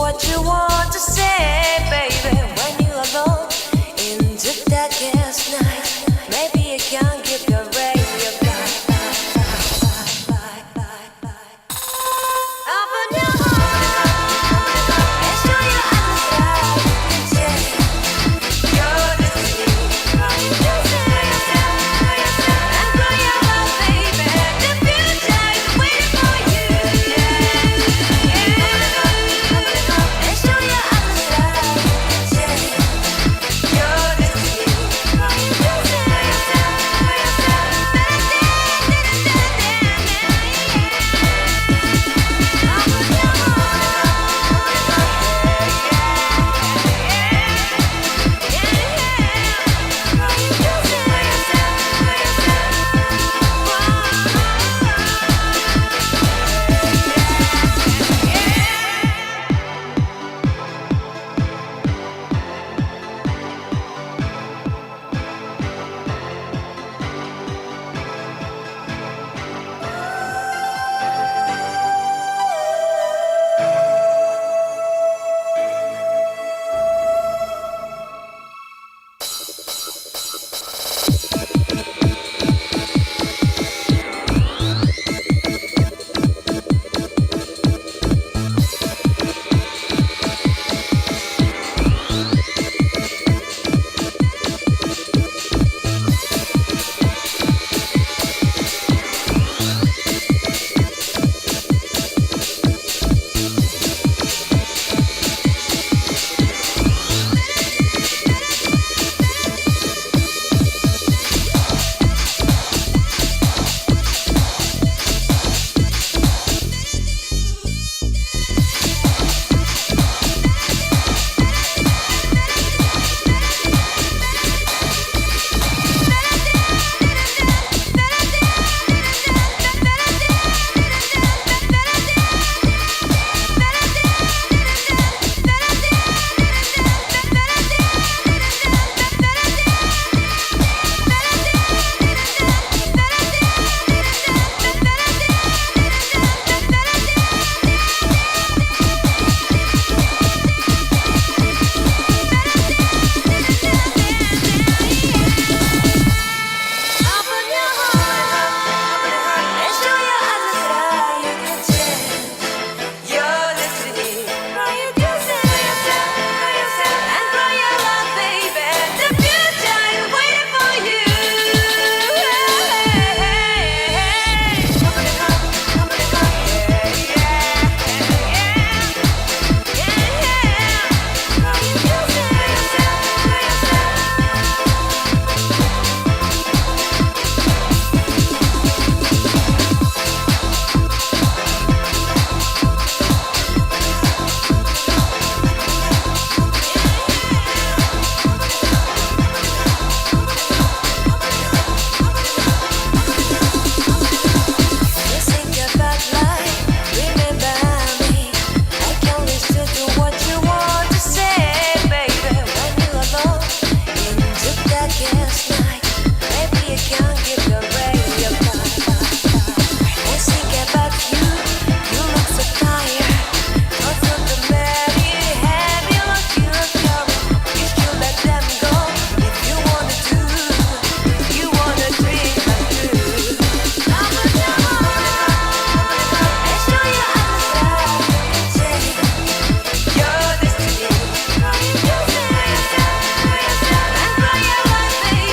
what you want to say, baby. When you're alone in the darkest night, maybe you can give your radio back. Open your heart and show your eyes that change your destiny. And grow your love, baby. The future is waiting for you. And show your eyes that change your destiny.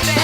Baby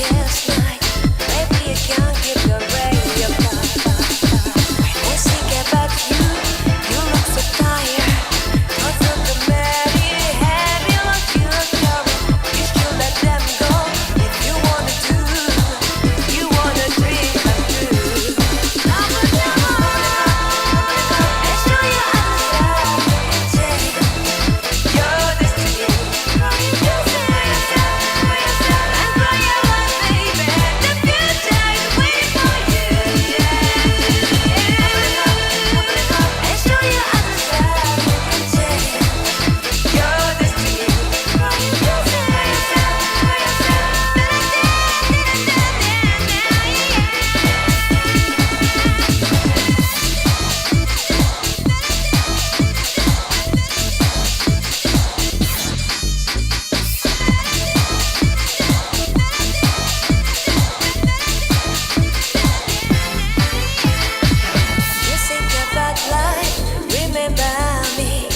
darkest night. Maybe you can't keep your radio blind. I think about you, you look so tired. Cause of the many heavy like you are carrying. You should let them go if you wanna do. You wanna dream come true. Open your heart and show your other side. Take your destiny. You say and cry your life, baby. The future is waiting for you. And show your other side. Take your destiny. You say you think about life, remember me.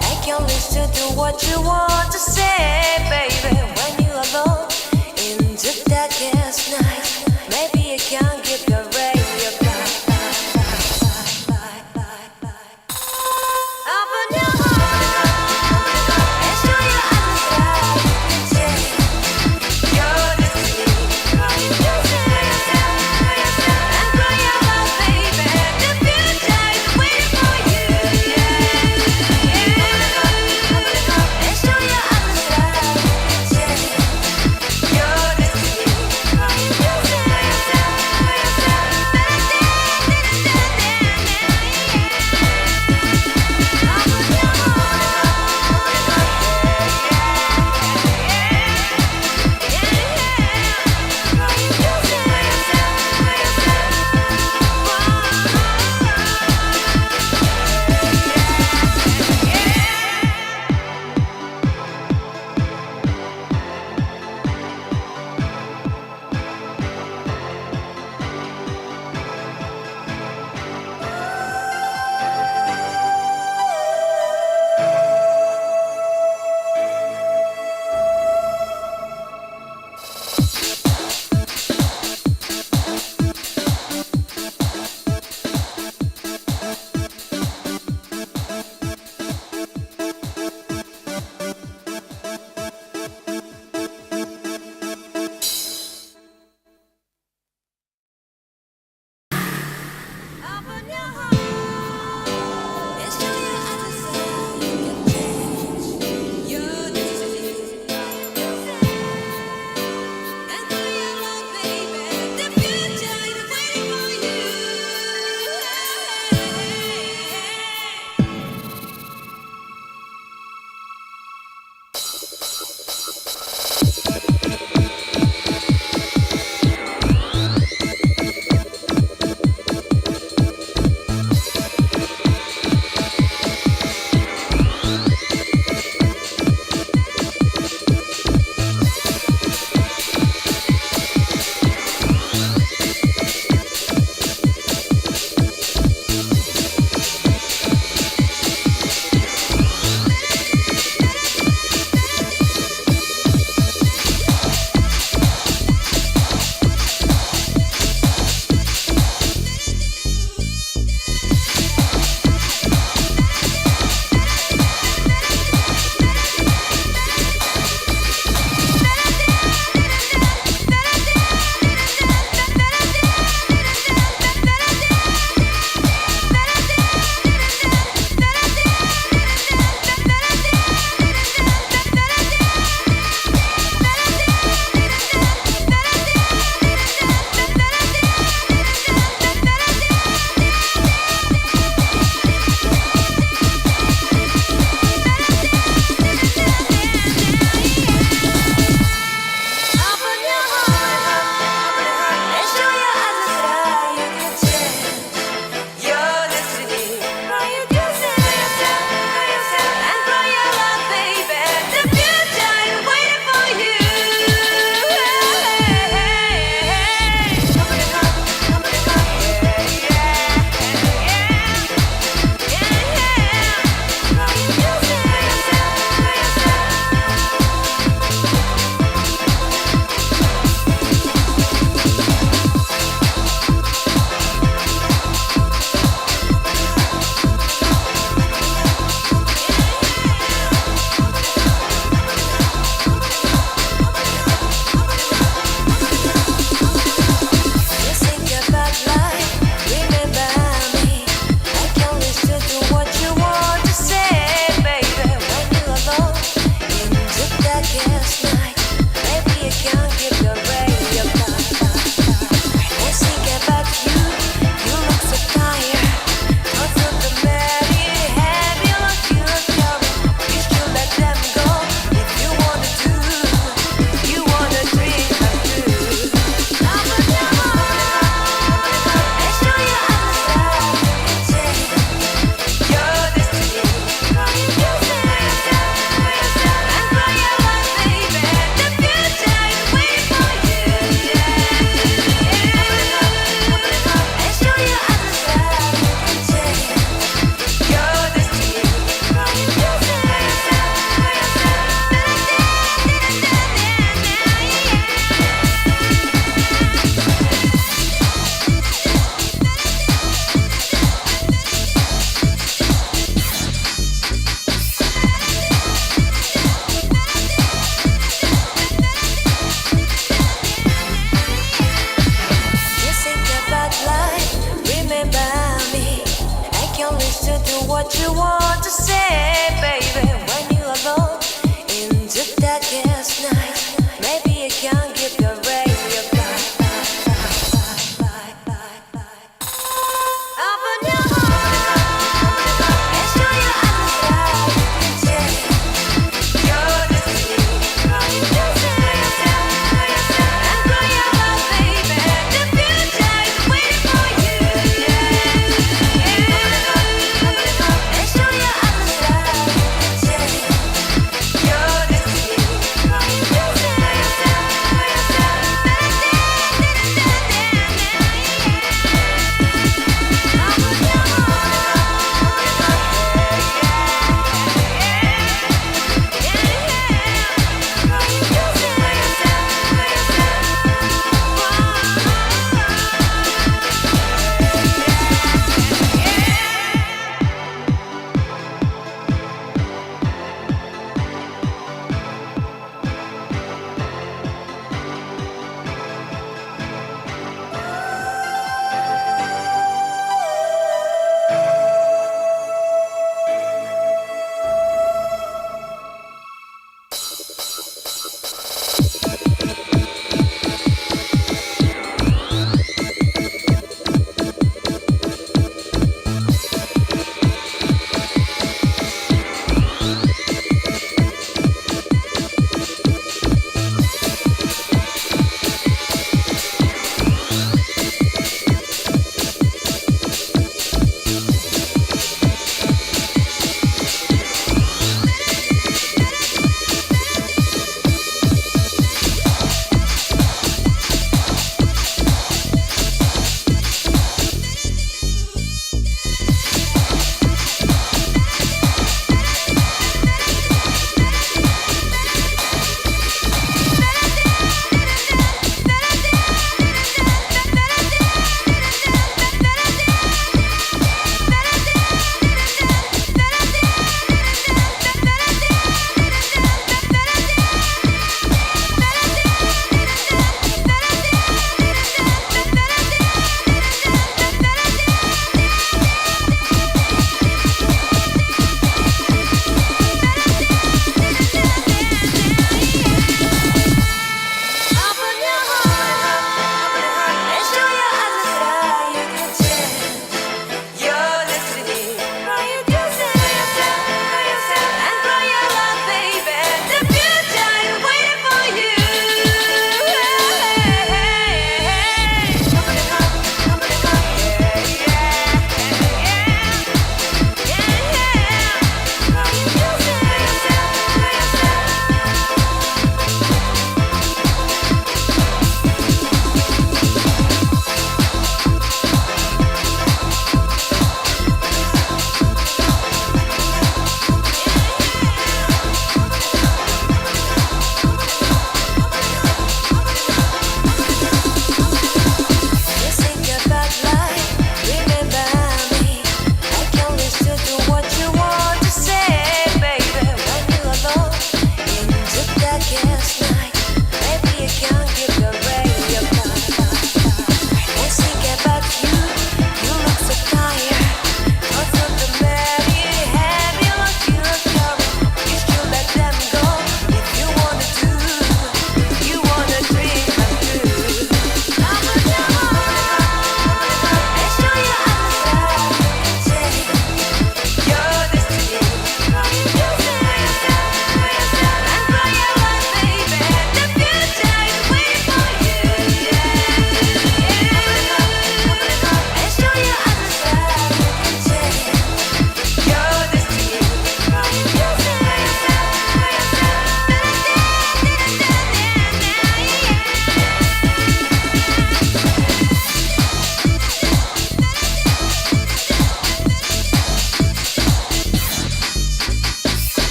I can listen to what you want to say, baby. When you're alone in the darkest night, maybe you can't keep your radio blind. Open your heart and show your other side. Take your destiny. You say and cry your life, baby. The future is waiting for you. And show your other side. Take your destiny. You say what you want to say, baby. When you're alone in the darkest night, maybe you can give your ray your light. Open your heart and show your eyes that your destiny. And grow your love, baby. The future is waiting for you. And show your eyes that your destiny.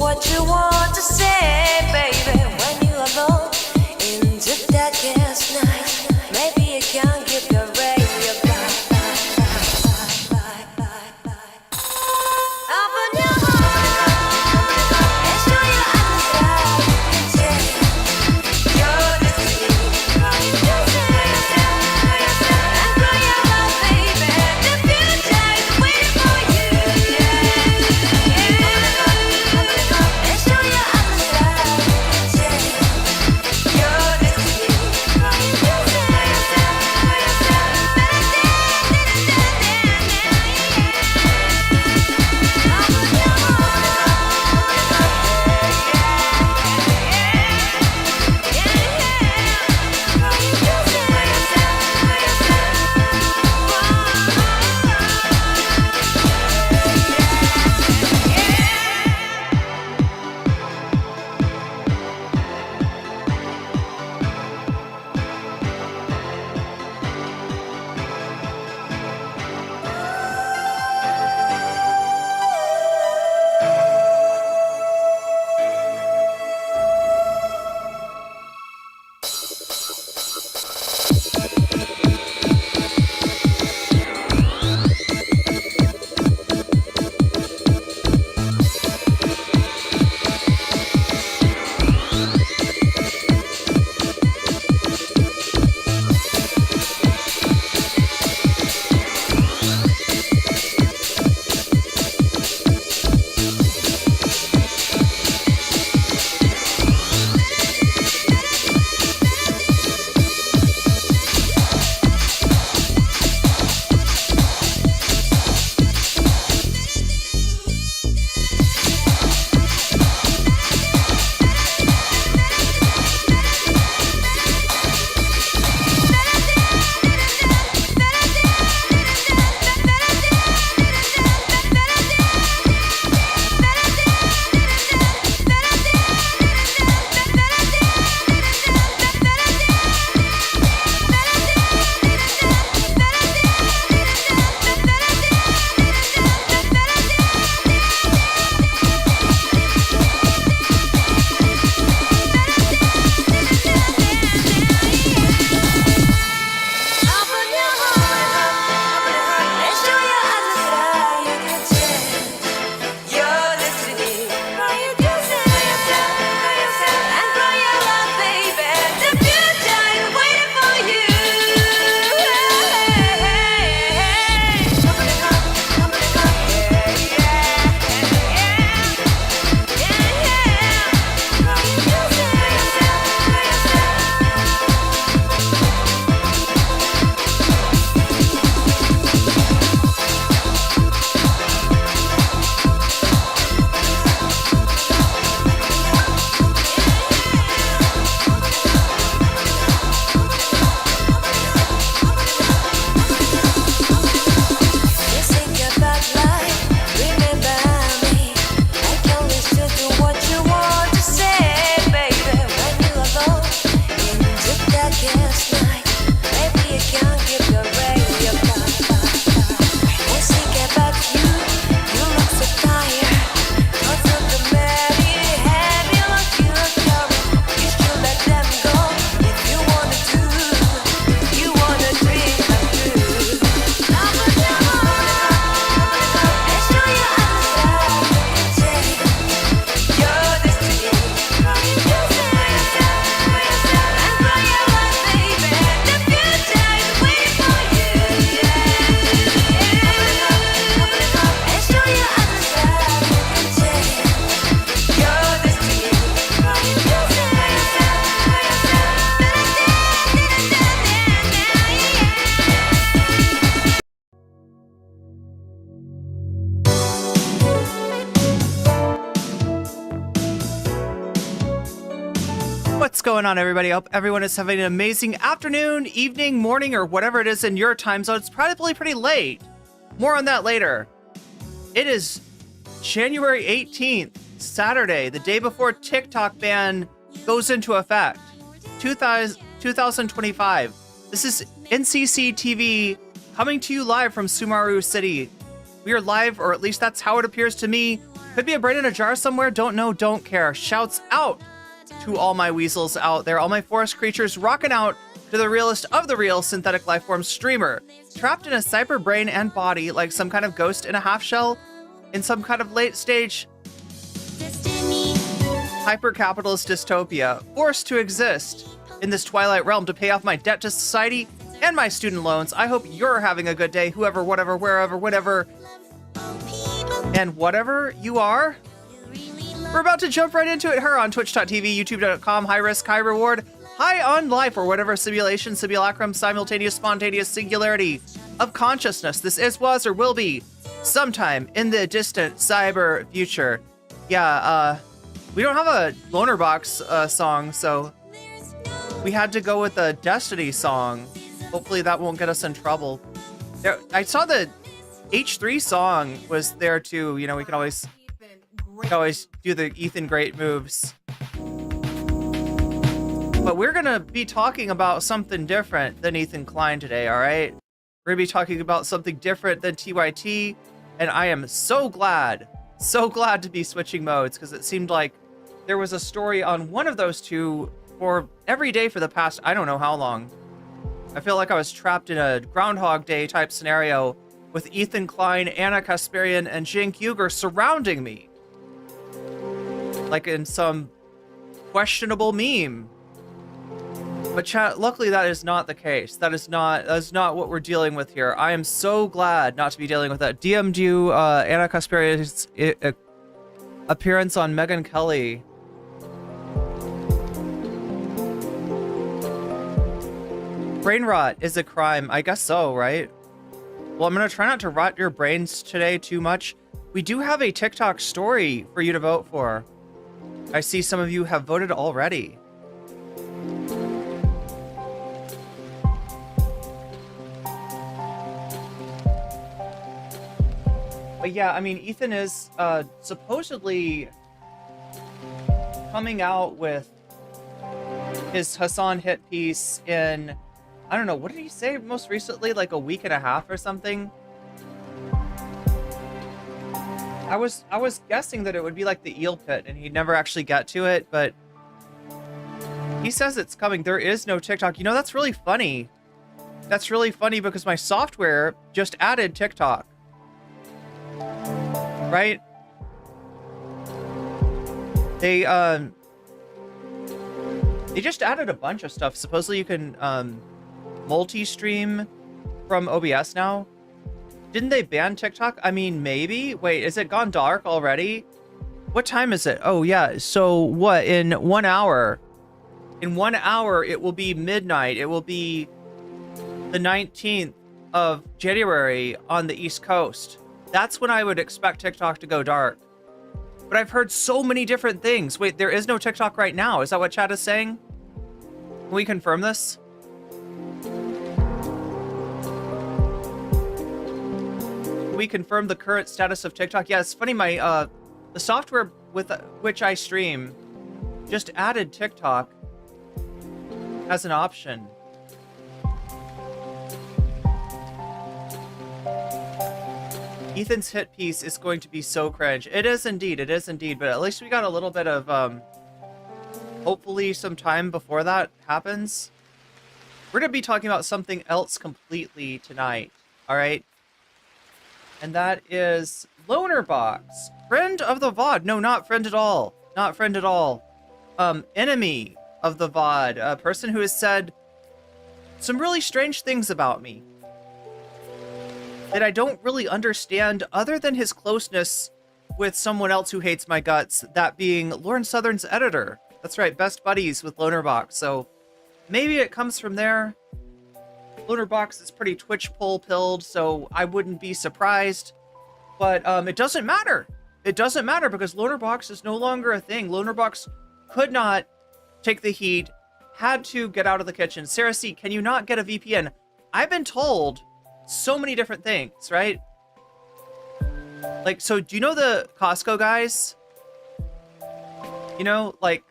what you want to say, baby. When you're alone in the darkest night, maybe you can give your radio back. Open your heart What's going on, everybody? I hope everyone is having an amazing afternoon, evening, morning, or whatever it is in your time zone. It's probably pretty late. More on that later. It is January 18th, Saturday, the day before TikTok ban goes into effect. 2025. This is NCC TV coming to you live from Sumaru City. We are live, or at least that's how it appears to me. Could be a brain in a jar somewhere. Don't know, don't care. Shouts out to all my weasels out there, all my forest creatures rocking out to the realest of the real synthetic lifeform streamer, trapped in a cyber brain and body like some kind of ghost in a half shell in some kind of late stage hyper-capitalist dystopia, forced to exist in this twilight realm to pay off my debt to society and my student loans. I hope you're having a good day, whoever, whatever, wherever, whatever, and whatever you are. We're about to jump right into it here on twitch.tv, youtube.com, high risk, high reward, high on life, or whatever simulation, simulacrum, simultaneous, spontaneous singularity of consciousness this is, was, or will be sometime in the distant cyber future. Yeah, we don't have a Lonerbox song, so we had to go with a Destiny song. Hopefully that won't get us in trouble. I saw the H3 song was there too. You know, we can always do the Ethan Great moves. But we're gonna be talking about something different than Ethan Klein today, all right? We're gonna be talking about something different than TYT, and I am so glad to be switching modes, because it seemed like there was a story on one of those two for every day for the past, I don't know how long. I feel like I was trapped in a Groundhog Day type scenario with Ethan Klein, Anna Kasparian, and Cenk Uygur surrounding me. Like in some questionable meme. But chat, luckily that is not the case. That is not what we're dealing with here. I am so glad not to be dealing with that. DM'd you Anna Kasparian's appearance on Megyn Kelly. Brain rot is a crime. I guess so, right? Well, I'm gonna try not to rot your brains today too much. We do have a TikTok story for you to vote for. I see some of you have voted already. But yeah, I mean, Ethan is supposedly coming out with his Hasan hit piece in, I don't know, what did he say most recently? Like a week and a half or something? I was guessing that it would be like the eel pit and he'd never actually get to it, but he says it's coming. There is no TikTok. You know, that's really funny. That's really funny because my software just added TikTok. Right? They just added a bunch of stuff. Supposedly you can multi-stream from OBS now. Didn't they ban TikTok? I mean, maybe. Wait, is it gone dark already? What time is it? Oh, yeah. So what? In 1 hour? In 1 hour, it will be midnight. It will be the 19th of January on the East Coast. That's when I would expect TikTok to go dark. But I've heard so many different things. Wait, there is no TikTok right now. Is that what chat is saying? Can we confirm this? We confirm the current status of TikTok. Yeah, it's funny. My the software with which I stream just added TikTok as an option. Ethan's hit piece is going to be so cringe. It is indeed. It is indeed. But at least we got a little bit of hopefully some time before that happens. We're gonna be talking about something else completely tonight. All right. And that is Lonerbox, friend of the VOD. No, not friend at all. Not friend at all. Enemy of the VOD. A person who has said some really strange things about me that I don't really understand, other than his closeness with someone else who hates my guts, that being Lauren Southern's editor. That's right, best buddies with Lonerbox. So maybe it comes from there. Lonerbox is pretty Twitch pilled, so I wouldn't be surprised. But it doesn't matter. It doesn't matter because Lonerbox is no longer a thing. Lonerbox could not take the heat, had to get out of the kitchen. Sarah C, can you not get a VPN? I've been told so many different things, right? Like, so do you know the Costco guys? You know, like,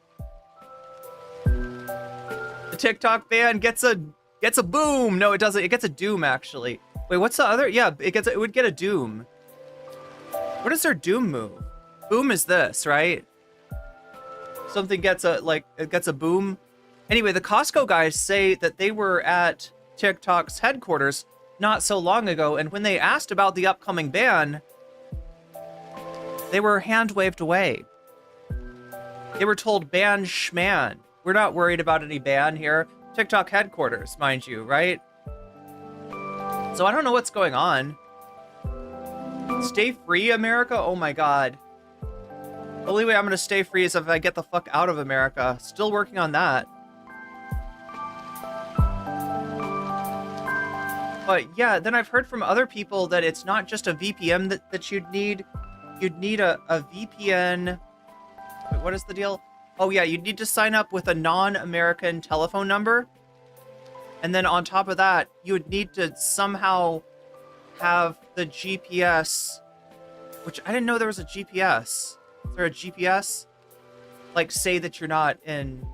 the TikTok ban gets a boom. No, it doesn't. It gets a doom, actually. Wait, what's the other? Yeah, it would get a doom. What is their doom move? Boom is this, right? Something gets a, like, it gets a boom. Anyway, the Costco guys say that they were at TikTok's headquarters not so long ago, and when they asked about the upcoming ban, they were hand-waved away. They were told, ban schman. We're not worried about any ban here. TikTok headquarters, mind you, right? So I don't know what's going on. Stay free, America? Oh my god. The only way I'm gonna stay free is if I get the fuck out of America. Still working on that. But yeah, then I've heard from other people that it's not just a VPN that you'd need. You'd need a VPN. Wait, what is the deal? Oh yeah, you'd need to sign up with a non-American telephone number. And then on top of that, you would need to somehow have the GPS, which I didn't know there was a GPS. Is there a GPS? Like, say that you're not in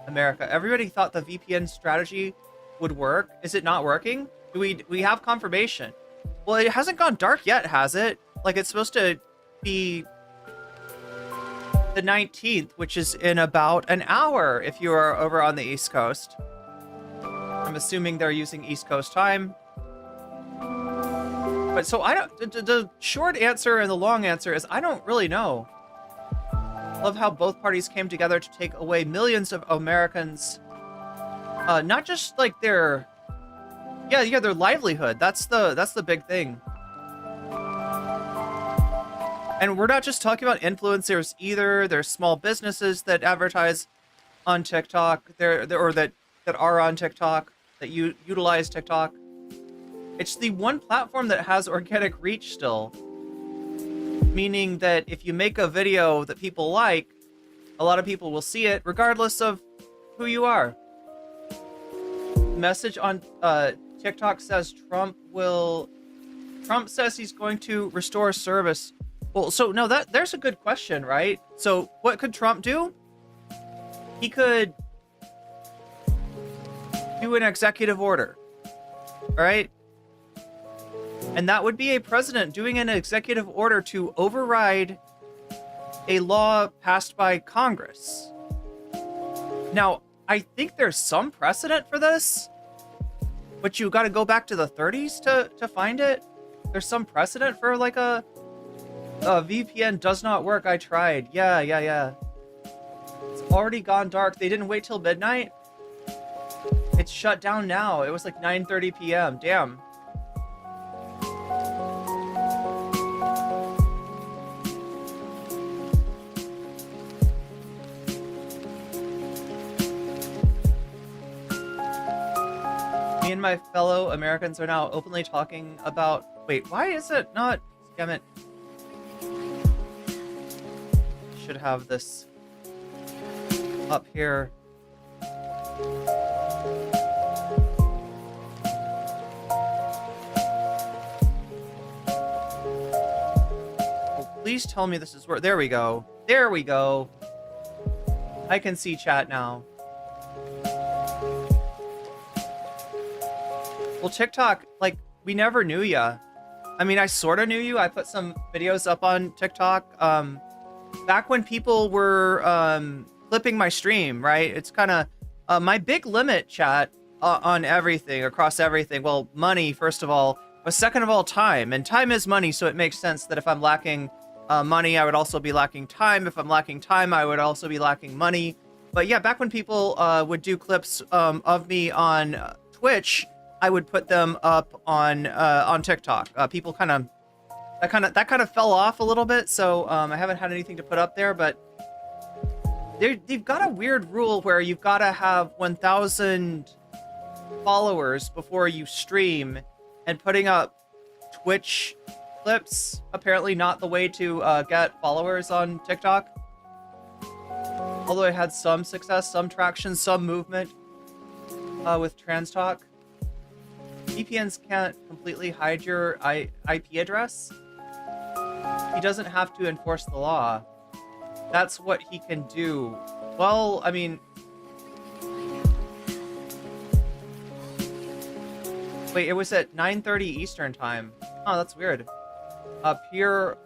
America. Everybody thought the VPN strategy would work. Is it not working? Do we have confirmation? Well, it hasn't gone dark yet, has it? Like, it's supposed to be the 19th, which is in about an hour if you are over on the East Coast. I'm assuming they're using East Coast time. But so I don't, the short answer and the long answer is I don't really know. Love how both parties came together to take away millions of Americans. Not just like their, yeah, their livelihood. That's the big thing. And we're not just talking about influencers either. There's small businesses that advertise on TikTok, or that are on TikTok, that utilize TikTok. It's the one platform that has organic reach still. Meaning that if you make a video that people like, a lot of people will see it regardless of who you are. Message on TikTok says Trump says he's going to restore service. Well, so no, there's a good question, right? So what could Trump do? He could do an executive order, right? And that would be a president doing an executive order to override a law passed by Congress. Now, I think there's some precedent for this, but you got to go back to the 30s to find it. There's some precedent for like a VPN does not work. I tried. Yeah. It's already gone dark. They didn't wait till midnight. It's shut down now. It was like 9:30 p.m. Damn. Me and my fellow Americans are now openly talking about... Wait, why is it not... Damn it. Should have this up here. Oh, please tell me this is where... There we go. There we go. I can see chat now. Well, TikTok, like, we never knew ya. I mean, I sort of knew you. I put some videos up on TikTok. Back when people were clipping my stream, right? It's kind of my big limit, chat, on everything, across everything. Well, money, first of all, but second of all, time. And time is money, so it makes sense that if I'm lacking money, I would also be lacking time. If I'm lacking time, I would also be lacking money. But yeah, back when people would do clips of me on Twitch, I would put them up on TikTok. People kind of fell off a little bit, so I haven't had anything to put up there. But they've got a weird rule where you've got to have 1,000 followers before you stream, and putting up Twitch clips apparently not the way to get followers on TikTok. Although it had some success, some traction, some movement with trans talk. VPNs can't completely hide your IP address. He doesn't have to enforce the law. That's what he can do. Well, I mean... Wait, it was at 9:30 Eastern time. Oh, that's weird. Pierre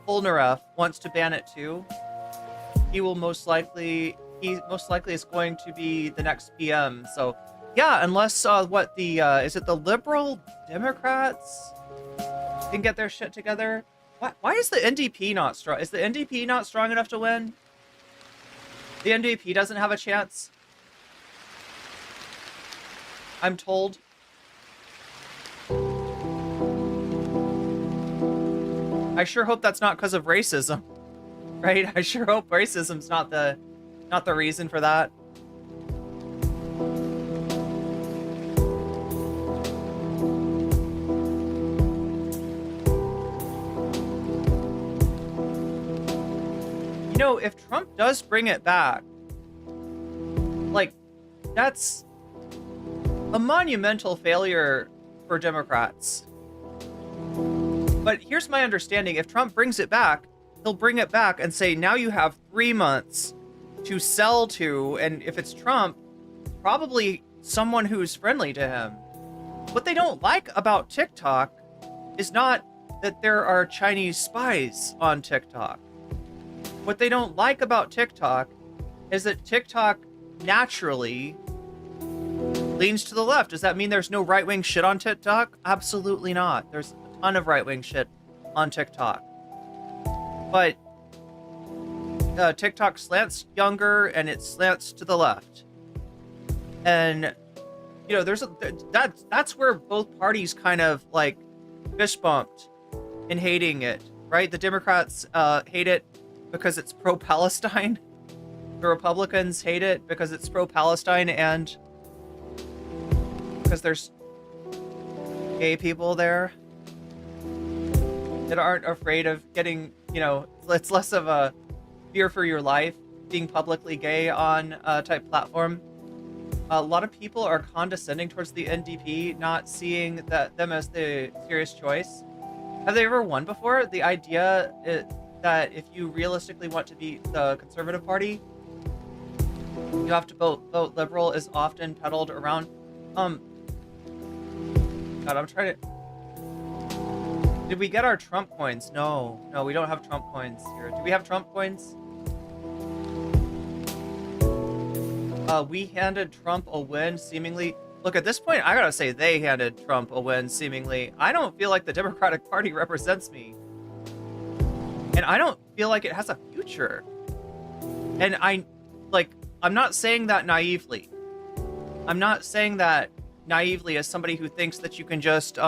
Polnareff wants to ban it too. He most likely is going to be the next PM. So, yeah, unless is it the Liberal Democrats can get their shit together? Why is the NDP not strong? Is the NDP not strong enough to win? The NDP doesn't have a chance. I'm told. I sure hope that's not because of racism, right? I sure hope racism's not the reason for that. You know, if Trump does bring it back, like, that's a monumental failure for Democrats. But here's my understanding. If Trump brings it back, he'll bring it back and say, now you have 3 months to sell to, and if it's Trump, probably someone who's friendly to him. What they don't like about TikTok is not that there are Chinese spies on TikTok. What they don't like about TikTok is that TikTok naturally leans to the left. Does that mean there's no right-wing shit on TikTok? Absolutely not. There's a ton of right-wing shit on TikTok. But TikTok slants younger and it slants to the left. And you know, that's where both parties kind of like fist bumped in hating it, right? The Democrats hate it because it's pro-Palestine. The Republicans hate it because it's pro-Palestine and because there's gay people there that aren't afraid of getting, you know, it's less of a fear for your life being publicly gay on a type platform. A lot of people are condescending towards the NDP, not seeing them as the serious choice. Have they ever won before? The idea that if you realistically want to be the Conservative Party, you have to vote liberal is often peddled around. God, I'm trying to... Did we get our Trump coins? No, we don't have Trump coins here. Do we have Trump coins? We handed Trump a win, seemingly. Look, at this point, I gotta say they handed Trump a win, seemingly. I don't feel like the Democratic Party represents me. And I don't feel like it has a future. And I'm not saying that naively. I'm not saying that naively as somebody who thinks that you can just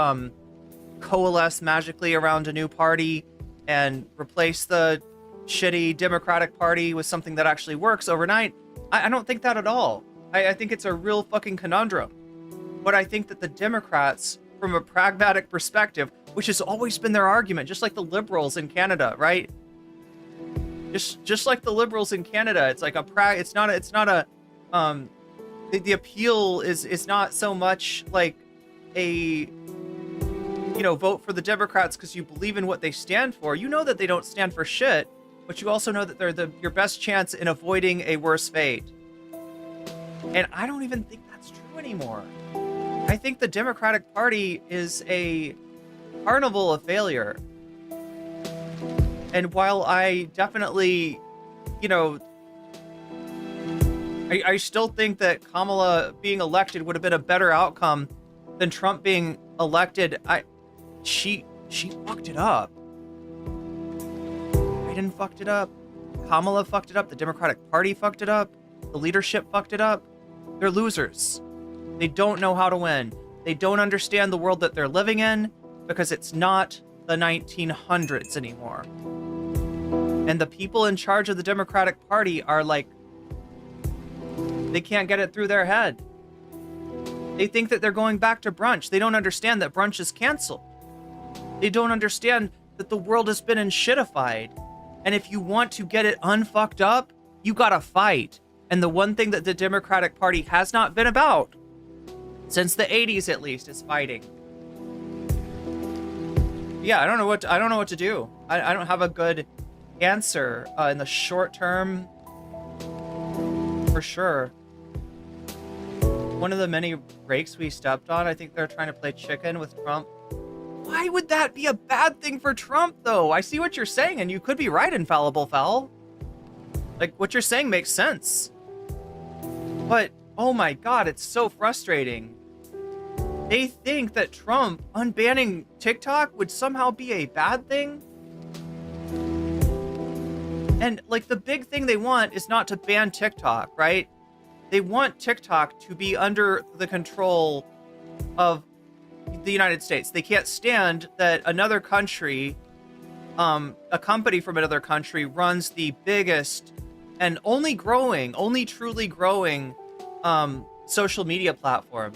coalesce magically around a new party and replace the shitty Democratic Party with something that actually works overnight. I don't think that at all. I think it's a real fucking conundrum. But I think that the Democrats, from a pragmatic perspective, which has always been their argument, just like the liberals in Canada, right? Just like the liberals in Canada, it's like the appeal is not so much like a, vote for the Democrats because you believe in what they stand for. You know that they don't stand for shit, but you also know that they're your best chance in avoiding a worse fate. And I don't even think that's true anymore. I think the Democratic Party is a carnival of failure. And while I definitely, I still think that Kamala being elected would have been a better outcome than Trump being elected. She fucked it up. Biden fucked it up. Kamala fucked it up. The Democratic Party fucked it up. The leadership fucked it up. They're losers. They don't know how to win. They don't understand the world that they're living in because it's not the 1900s anymore. And the people in charge of the Democratic Party are like, they can't get it through their head. They think that they're going back to brunch. They don't understand that brunch is canceled. They don't understand that the world has been enshittified. And if you want to get it unfucked up, You gotta fight. And the one thing that the Democratic Party has not been about, since the 80s at least, is fighting. Yeah, I don't know what to do. I don't have a good answer in the short term, for sure. One of the many breaks we stepped on, I think they're trying to play chicken with Trump. Why would that be a bad thing for Trump, though? I see what you're saying, and you could be right, Infallible Fowl. Like, what you're saying makes sense. But, oh my god, it's so frustrating. They think that Trump unbanning TikTok would somehow be a bad thing? And, like, the big thing they want is not to ban TikTok, right? They want TikTok to be under the control of the United States. They can't stand that another country, a company from another country, runs the biggest and only truly growing social media platform.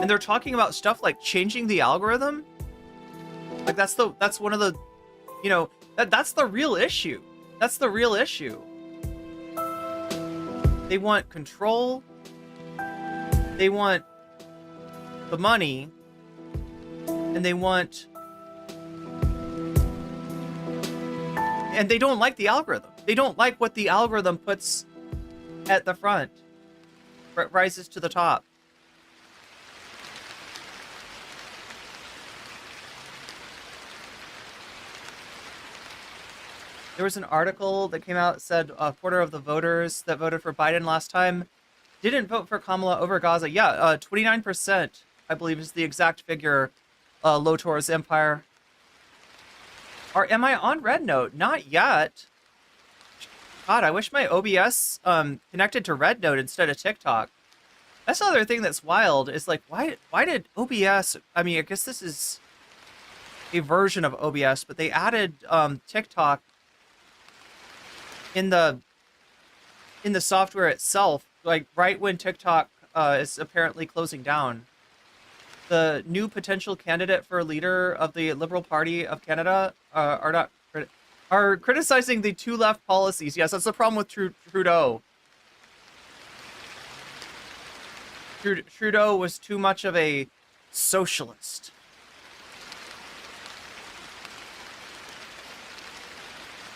And they're talking about stuff like changing the algorithm. Like that's one of the, you know, that's the real issue. That's the real issue. They want control. They want the money. And they want... And they don't like the algorithm. They don't like what the algorithm puts at the front. Rises to the top. There was an article that came out that said a quarter of the voters that voted for Biden last time didn't vote for Kamala over Gaza. Yeah, 29%, I believe, is the exact figure. Lotor's Empire. Or am I on Red Note? Not yet. God, I wish my OBS connected to Red Note instead of TikTok. That's the other thing that's wild is like, why did OBS? I mean, I guess this is a version of OBS, but they added TikTok in the software itself, like right when TikTok is apparently closing down. The new potential candidate for leader of the Liberal Party of Canada are criticizing the two left policies. Yes, that's the problem with Trudeau. Trudeau was too much of a socialist.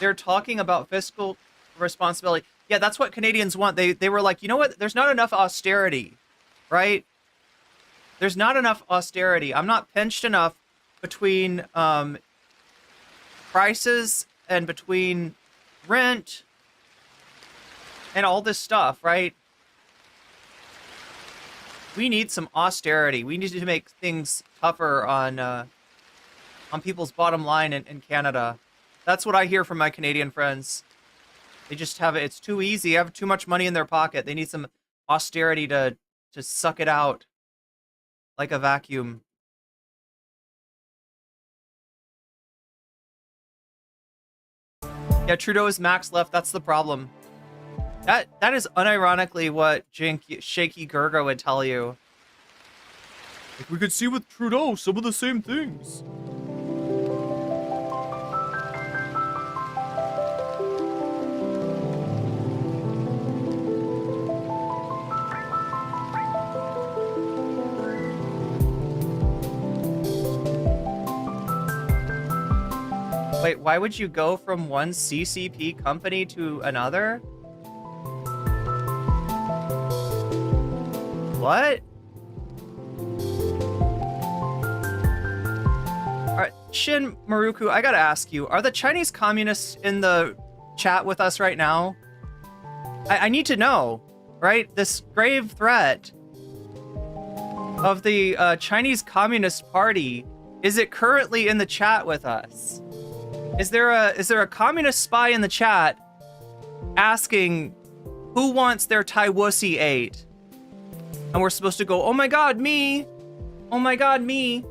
They're talking about fiscal responsibility. Yeah, that's what Canadians want. They were like, you know what? There's not enough austerity, right? There's not enough austerity. I'm not pinched enough between prices and between rent and all this stuff, right? We need some austerity. We need to make things tougher on people's bottom line in Canada. That's what I hear from my Canadian friends. They just have it. It's too easy. They have too much money in their pocket. They need some austerity to suck it out like a vacuum. Yeah, Trudeau is max left. That's the problem. That is unironically what Shaky Gurga would tell you. Like, we could see with Trudeau some of the same things. Wait, why would you go from one CCP company to another? What? Alright, Shin Maruku, I gotta ask you, are the Chinese communists in the chat with us right now? I need to know, right? This grave threat of the Chinese Communist Party, is it currently in the chat with us? Is there a communist spy in the chat asking who wants their Tai Wussy ate? And we're supposed to go, oh my god, me! Oh my god, me!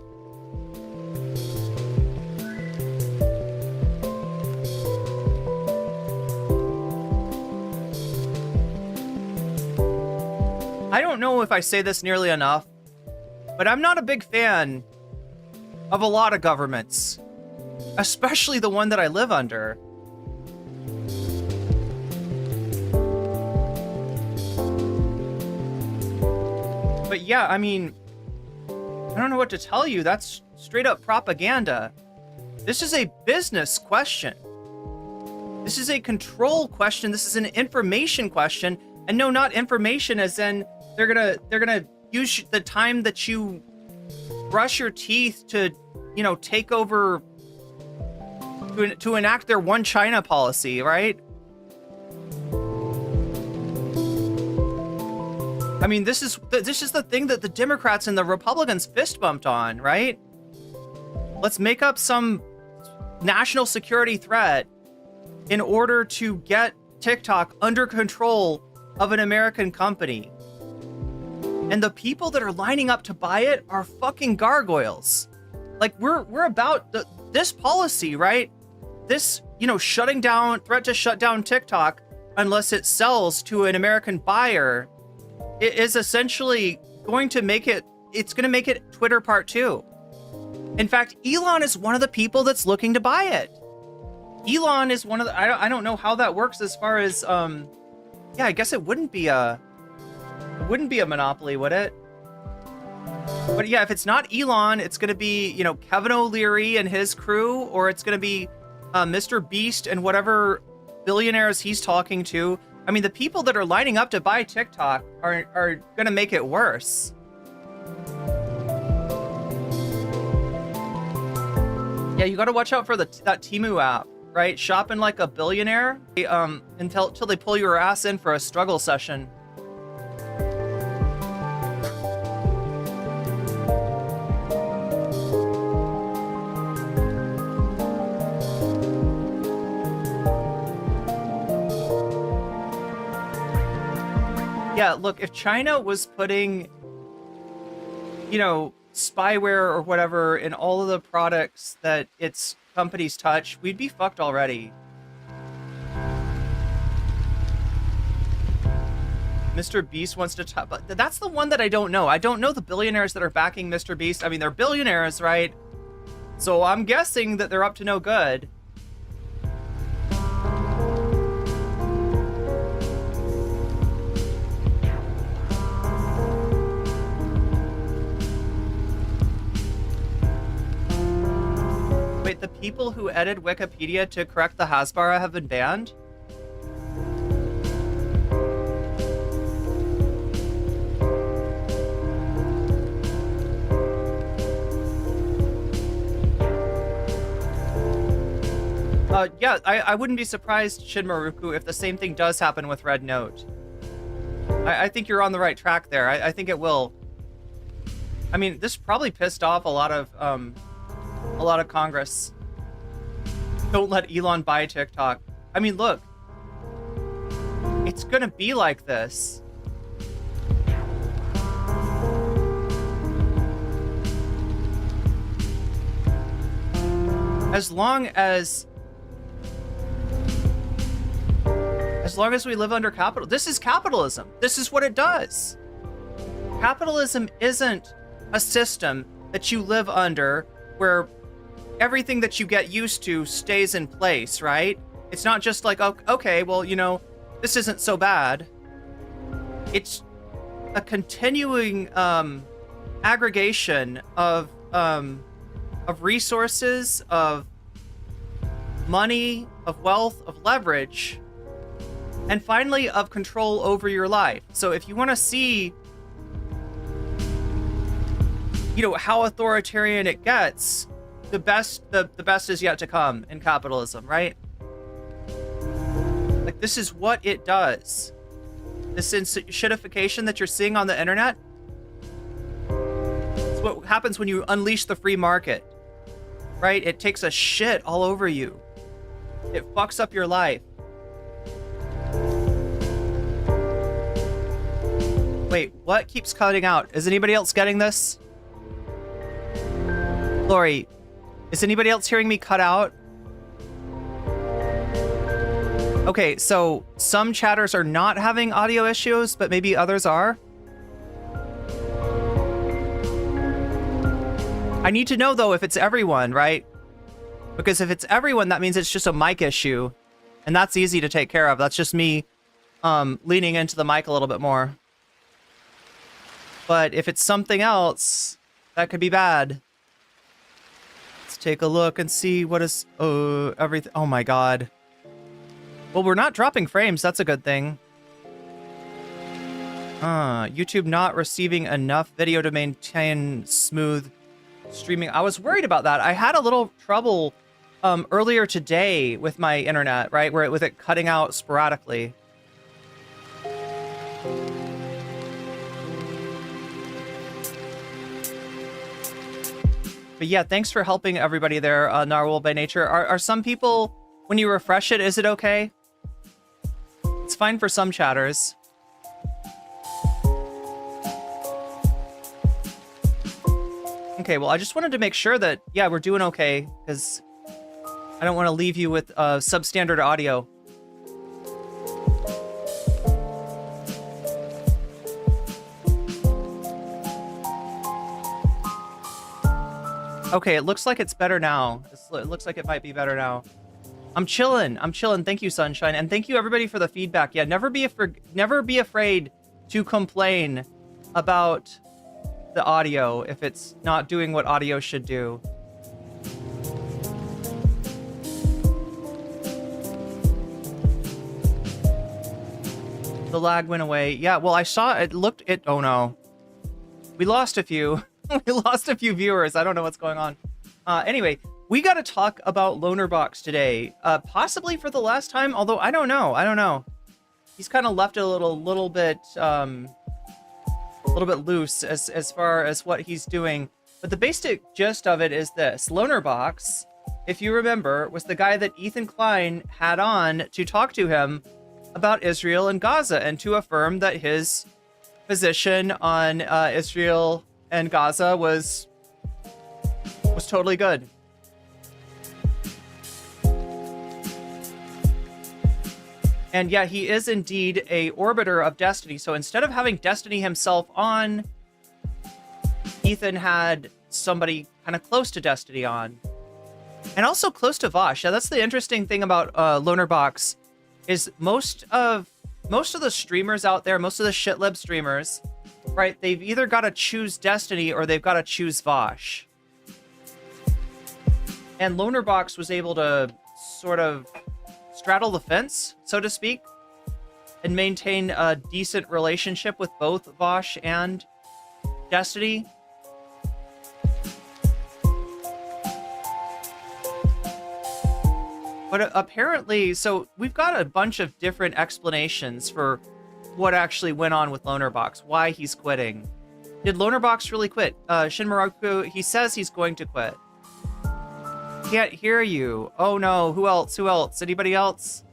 I don't know if I say this nearly enough, but I'm not a big fan of a lot of governments. especially the one that I live under. But yeah, I mean, I don't know what to tell you. That's straight up propaganda. This is a business question. This is a control question. This is an information question. And no, not information as in they're gonna use the time that you brush your teeth to, you know, take over, to enact their one China policy, right? I mean, this is the thing that the Democrats and the Republicans fist bumped on, right? Let's make up some national security threat in order to get TikTok under control of an American company. And the people that are lining up to buy it are fucking gargoyles. Like, we're about this policy, right? This, you know, threat to shut down TikTok unless it sells to an American buyer. It is essentially going to make it Twitter Part 2. In fact, Elon is one of the people that's looking to buy it. Elon is one of the, I don't know how that works as far as, yeah, I guess it wouldn't be a monopoly, would it? But yeah, if it's not Elon, it's going to be, you know, Kevin O'Leary and his crew, or it's going to be Mr. Beast and whatever billionaires he's talking to. I mean, the people that are lining up to buy TikTok are going to make it worse. Yeah, you got to watch out for that Temu app, right? Shopping like a billionaire until they pull your ass in for a struggle session. Yeah, look, if China was putting, you know, spyware or whatever in all of the products that its companies touch, we'd be fucked already. Mr. Beast wants to talk, but that's the one that I don't know. I don't know the billionaires that are backing Mr. Beast. I mean, they're billionaires, right? So I'm guessing that they're up to no good. Wait, the people who edited Wikipedia to correct the Hasbara have been banned? Yeah, I wouldn't be surprised, Shinmaruku, if the same thing does happen with Red Note. I think you're on the right track there. I think it will. I mean, this probably pissed off a lot of Congress. Don't let Elon buy TikTok. I mean, look. It's gonna be like this. As long as we live under capital, this is capitalism. This is what it does. Capitalism isn't a system that you live under where everything that you get used to stays in place, right? It's not just like, okay, well, you know, this isn't so bad. It's a continuing aggregation of resources, of money, of wealth, of leverage, and finally of control over your life. So if you want to see, you know, how authoritarian it gets, the best is yet to come in capitalism, right? Like, this is what it does. This shitification that you're seeing on the internet, it's what happens when you unleash the free market, right? It takes a shit all over you. It fucks up your life. Wait, what keeps cutting out? Is anybody else getting this? Lori, is anybody else hearing me cut out? Okay, so some chatters are not having audio issues, but maybe others are. I need to know, though, if it's everyone, right? Because if it's everyone, that means it's just a mic issue. And that's easy to take care of. That's just me leaning into the mic a little bit more. But if it's something else, that could be bad. Let's take a look and see what is everything. Oh my god. Well, we're not dropping frames. That's a good thing. YouTube not receiving enough video to maintain smooth streaming. I was worried about that. I had a little trouble earlier today with my internet, right? With it cutting out sporadically. But yeah, thanks for helping everybody there, Narwhal by Nature. Are some people, when you refresh it, is it okay? It's fine for some chatters. Okay, well, I just wanted to make sure that, yeah, we're doing okay, because I don't want to leave you with substandard audio. Okay, it looks like it's better now. It looks like it might be better now. I'm chilling. I'm chilling. Thank you, Sunshine. And thank you, everybody, for the feedback. Yeah, never be afraid to complain about the audio if it's not doing what audio should do. The lag went away. Yeah, well, I saw it. Oh no. We lost a few. We lost a few viewers. I don't know what's going on. Anyway, we got to talk about Lonerbox today. Possibly for the last time, although I don't know. He's kind of left it a little bit loose as far as what he's doing. But the basic gist of it is this. Lonerbox, if you remember, was the guy that Ethan Klein had on to talk to him about Israel and Gaza and to affirm that his position on Israel and Gaza was totally good. And yeah, he is indeed a orbiter of Destiny. So instead of having Destiny himself on, Ethan had somebody kind of close to Destiny on. And also close to Vosh. Yeah, that's the interesting thing about Lonerbox is most of the streamers out there, most of the shitlib streamers, right, they've either got to choose Destiny or they've got to choose Vosh. And Lonerbox was able to sort of straddle the fence, so to speak, and maintain a decent relationship with both Vosh and Destiny. But apparently, so we've got a bunch of different explanations for what actually went on with Lonerbox, why he's quitting. Did Lonerbox really quit? Shinmuraku, he says he's going to quit. Can't hear you. Oh no, who else? Anybody else?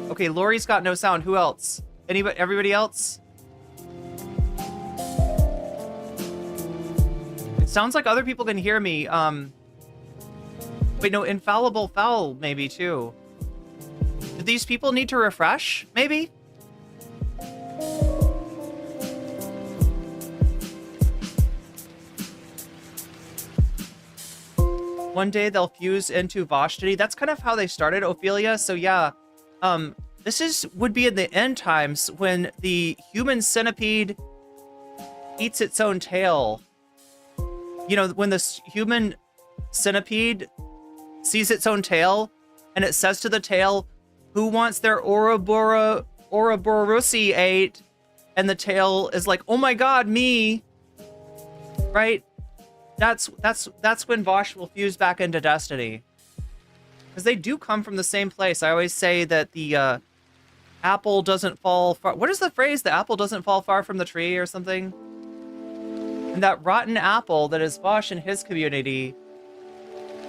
Okay, Lori's got no sound. Who else? Everybody else? It sounds like other people can hear me. Wait, no, Infallible Fowl maybe too. Do these people need to refresh? Maybe? One day they'll fuse into Vashti. That's kind of how they started, Ophelia. So yeah, this would be in the end times when the human centipede eats its own tail. You know, when this human centipede sees its own tail and it says to the tail, who wants their Ouroboros ate? And the tail is like, oh my god, me. Right? That's when Vosh will fuse back into Destiny. Because they do come from the same place. I always say that the apple doesn't fall far. What is the phrase? The apple doesn't fall far from the tree or something? And that rotten apple that is Vosh in his community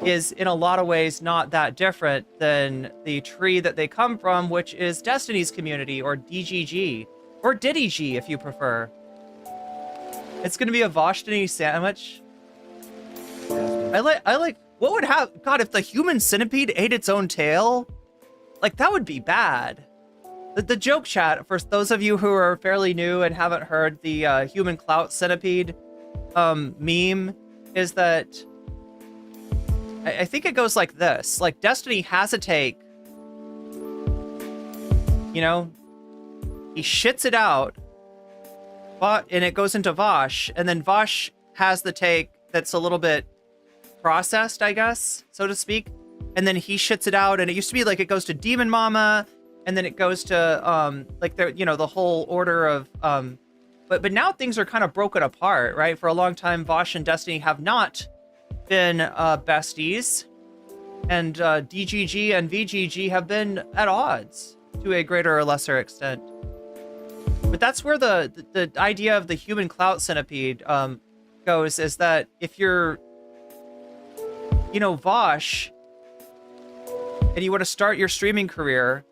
is in a lot of ways not that different than the tree that they come from, which is Destiny's community, or DGG, or Diddy G if you prefer. It's gonna be a Voshtini sandwich. I like what would happen? God, if the human centipede ate its own tail, like that would be bad. The joke chat, for those of you who are fairly new and haven't heard the human clout centipede meme, is that I think it goes like this. Like, Destiny has a take. You know? He shits it out. And it goes into Vosh. And then Vosh has the take that's a little bit processed, I guess, so to speak. And then he shits it out. And it used to be like it goes to Demon Mama. And then it goes to, like, the whole order of... But now things are kind of broken apart, right? For a long time, Vosh and Destiny have not been besties, and DGG and VGG have been at odds to a greater or lesser extent. But that's where the idea of the human clout centipede goes, is that if you're, Vosh, and you want to start your streaming career,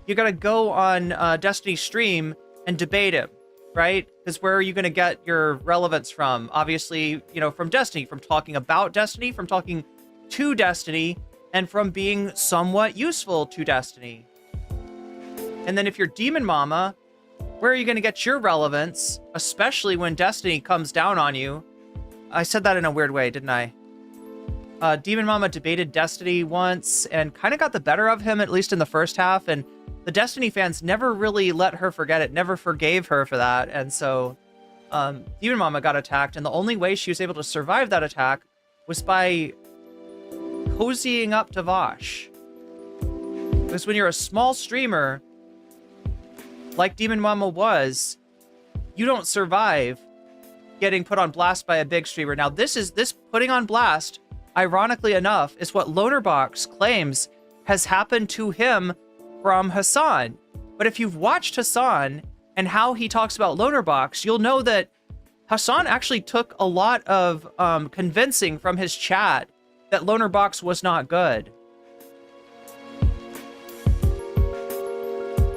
you got to go on Destiny's stream and debate him. Right? Because where are you going to get your relevance from? Obviously, from Destiny, from talking about Destiny, from talking to Destiny, and from being somewhat useful to Destiny. And then if you're Demon Mama, where are you going to get your relevance, especially when Destiny comes down on you? I said that in a weird way, didn't I? Demon Mama debated Destiny once and kind of got the better of him, at least in the first half, and the Destiny fans never really let her forget it, never forgave her for that. And so Demon Mama got attacked, and the only way she was able to survive that attack was by cozying up to Vosh. Because when you're a small streamer, like Demon Mama was, you don't survive getting put on blast by a big streamer. Now, this putting on blast, ironically enough, is what Lonerbox claims has happened to him from Hasan. But if you've watched Hasan and how he talks about Lonerbox, you'll know that Hasan actually took a lot of convincing from his chat that Lonerbox was not good.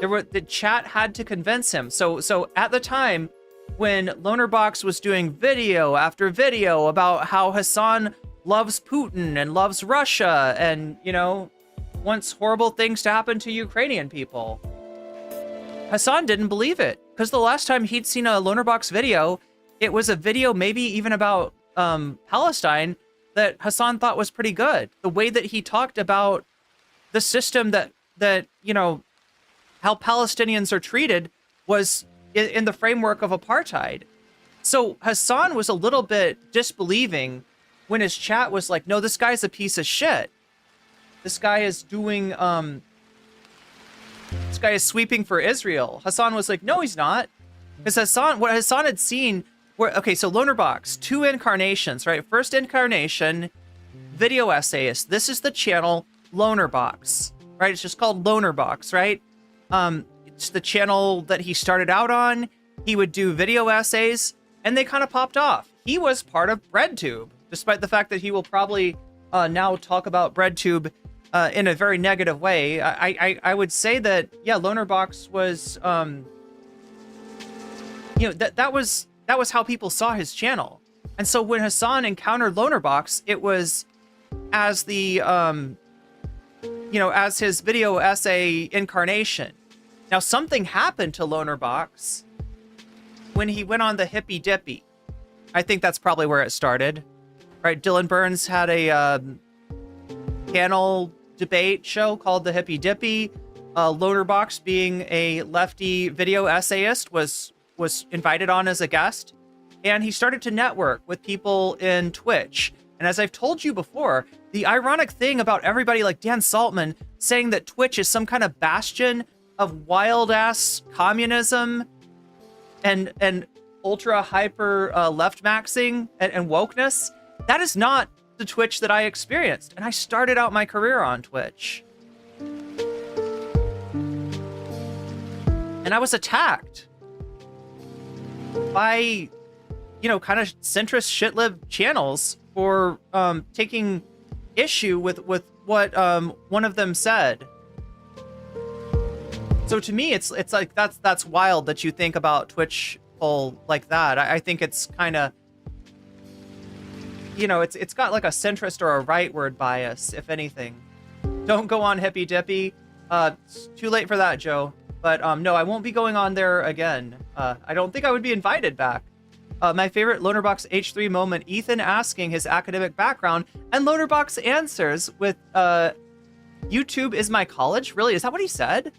The chat had to convince him. So at the time when Lonerbox was doing video after video about how Hasan loves Putin and loves Russia and, wants horrible things to happen to Ukrainian people, Hasan didn't believe it, because the last time he'd seen a Lonerbox video, it was a video maybe even about Palestine that Hasan thought was pretty good. The way that he talked about the system that how Palestinians are treated was in the framework of apartheid. So Hasan was a little bit disbelieving when his chat was like, no, this guy's a piece of shit. This guy is doing, this guy is sweeping for Israel. Hasan was like, no, he's not. Because what Hasan had seen, so Lonerbox, 2 incarnations, right? First incarnation, video essayist. This is the channel Lonerbox, right? It's just called Lonerbox, right? It's the channel that he started out on. He would do video essays, and they kind of popped off. He was part of BreadTube, despite the fact that he will probably now talk about BreadTube in a very negative way. I would say that, yeah, Lonerbox was, that was how people saw his channel. And so when Hasan encountered Lonerbox, it was as the, as his video essay incarnation. Now, something happened to Lonerbox when he went on the Hippy Dippy. I think that's probably where it started, right? Dylan Burns had a panel debate show called the Hippy Dippy. Lonerbox, being a lefty video essayist, was invited on as a guest, and he started to network with people in Twitch. And as I've told you before, the ironic thing about everybody like Dan Saltman saying that Twitch is some kind of bastion of wild-ass communism and ultra hyper left maxing and wokeness, that is not the Twitch that I experienced. And I started out my career on Twitch. And I was attacked by, kind of centrist shitlib channels for taking issue with what one of them said. So to me, it's like that's wild that you think about Twitch poll like that. I think it's kind of, it's got like a centrist or a rightward bias, if anything. Don't go on Hippy Dippy. It's too late for that, Joe. But no, I won't be going on there again. I don't think I would be invited back. My favorite Lonerbox H3 moment, Ethan asking his academic background, and Lonerbox answers with, YouTube is my college? Really? Is that what he said?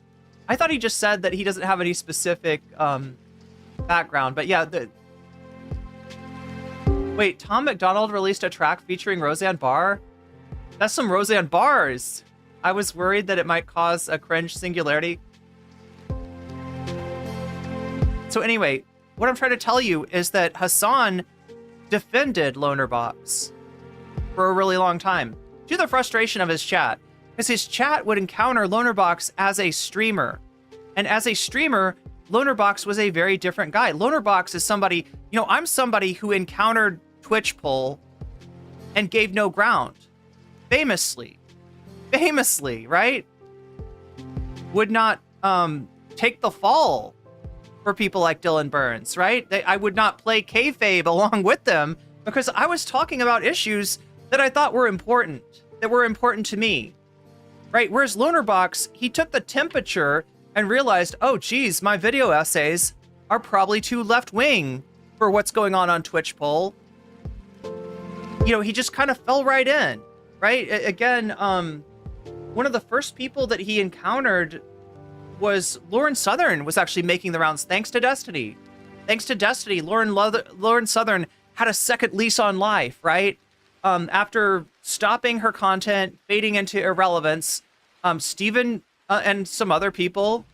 I thought he just said that he doesn't have any specific background, but yeah. Wait, Tom McDonald released a track featuring Roseanne Barr? That's some Roseanne bars. I was worried that it might cause a cringe singularity. So anyway, what I'm trying to tell you is that Hasan defended Lonerbox for a really long time, to the frustration of his chat. Because his chat would encounter Lonerbox as a streamer. And as a streamer, Lonerbox was a very different guy. Lonerbox is somebody, I'm somebody who encountered Twitch poll and gave no ground. Famously, right? Would not take the fall for people like Dylan Burns, right? I would not play kayfabe along with them because I was talking about issues that I thought were important, to me. Right, whereas Lonerbox, he took the temperature and realized, oh geez, my video essays are probably too left-wing for what's going on Twitch poll. He just kind of fell right in, right? Again, one of the first people that he encountered was Lauren Southern was actually making the rounds, thanks to Destiny. Thanks to Destiny, Lauren Southern had a second lease on life, right? After stopping her content, fading into irrelevance, Steven and some other people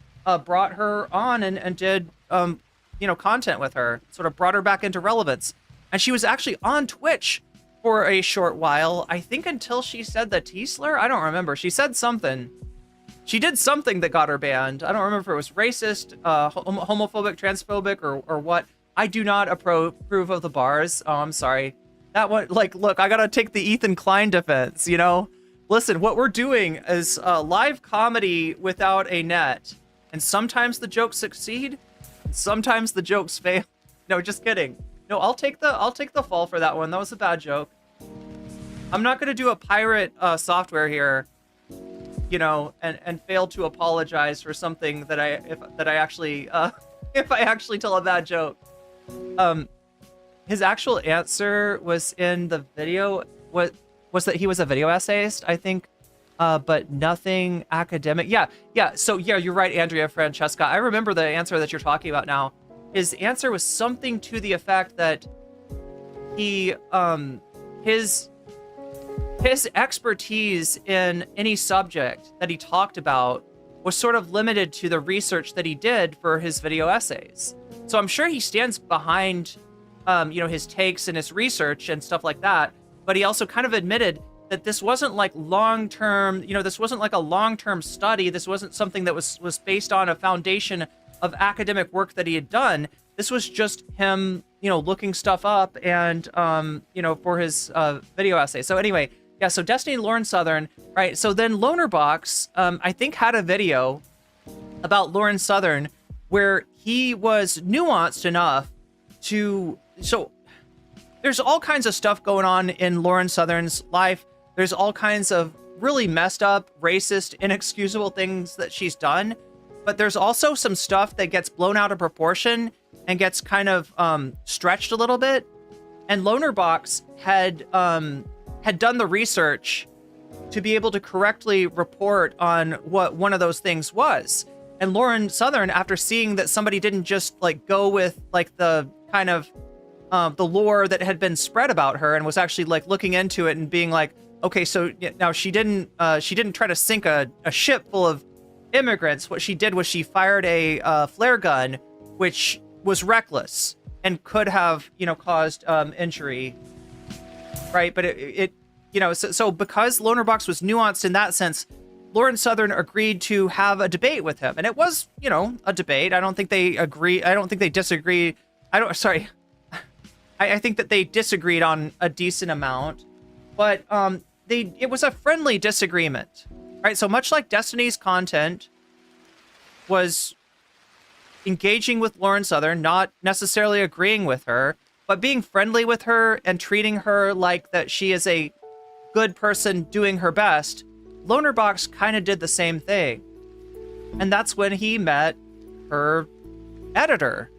brought her on and did, content with her, sort of brought her back into relevance. And she was actually on Twitch for a short while, I think until she said the T-slur. I don't remember. She said something. She did something that got her banned. I don't remember if it was racist, homophobic, transphobic, or what. I do not approve of the bars. Oh, I'm sorry. That one, look, I gotta take the Ethan Klein defense, Listen, what we're doing is live comedy without a net. And sometimes the jokes succeed, sometimes the jokes fail. No, just kidding. No, I'll take the fall for that one. That was a bad joke. I'm not gonna do a pirate software here, and fail to apologize for something that I actually if I actually tell a bad joke. His actual answer was in the video. What was that? He was a video essayist, I think, but nothing academic. Yeah. So yeah, you're right, Andrea Francesca. I remember the answer that you're talking about now. His answer was something to the effect that he, his expertise in any subject that he talked about was sort of limited to the research that he did for his video essays. So I'm sure he stands behind his takes and his research and stuff like that. But he also kind of admitted that this wasn't like long-term, this wasn't like a long-term study. This wasn't something that was based on a foundation of academic work that he had done. This was just him, looking stuff up and, for his video essay. So anyway, yeah, so Destiny Lauren Southern, right? So then Lonerbox, I think, had a video about Lauren Southern where he was nuanced enough so there's all kinds of stuff going on in Lauren Southern's life. There's all kinds of really messed up, racist, inexcusable things that she's done. But there's also some stuff that gets blown out of proportion and gets kind of stretched a little bit. And Lonerbox had done the research to be able to correctly report on what one of those things was. And Lauren Southern, after seeing that somebody didn't just go with the kind of the lore that had been spread about her and was actually looking into it and being like, okay, so now she didn't try to sink a ship full of immigrants. What she did was she fired a flare gun, which was reckless and could have caused injury, right? But so because Lonerbox was nuanced in that sense, Lauren Southern agreed to have a debate with him, and it was a debate. I don't think they agree. I don't think they disagree. I think that they disagreed on a decent amount, but it was a friendly disagreement, right? So much like Destiny's content was engaging with Lauren Southern, not necessarily agreeing with her, but being friendly with her and treating her like that she is a good person doing her best, Lonerbox kind of did the same thing. And that's when he met her editor.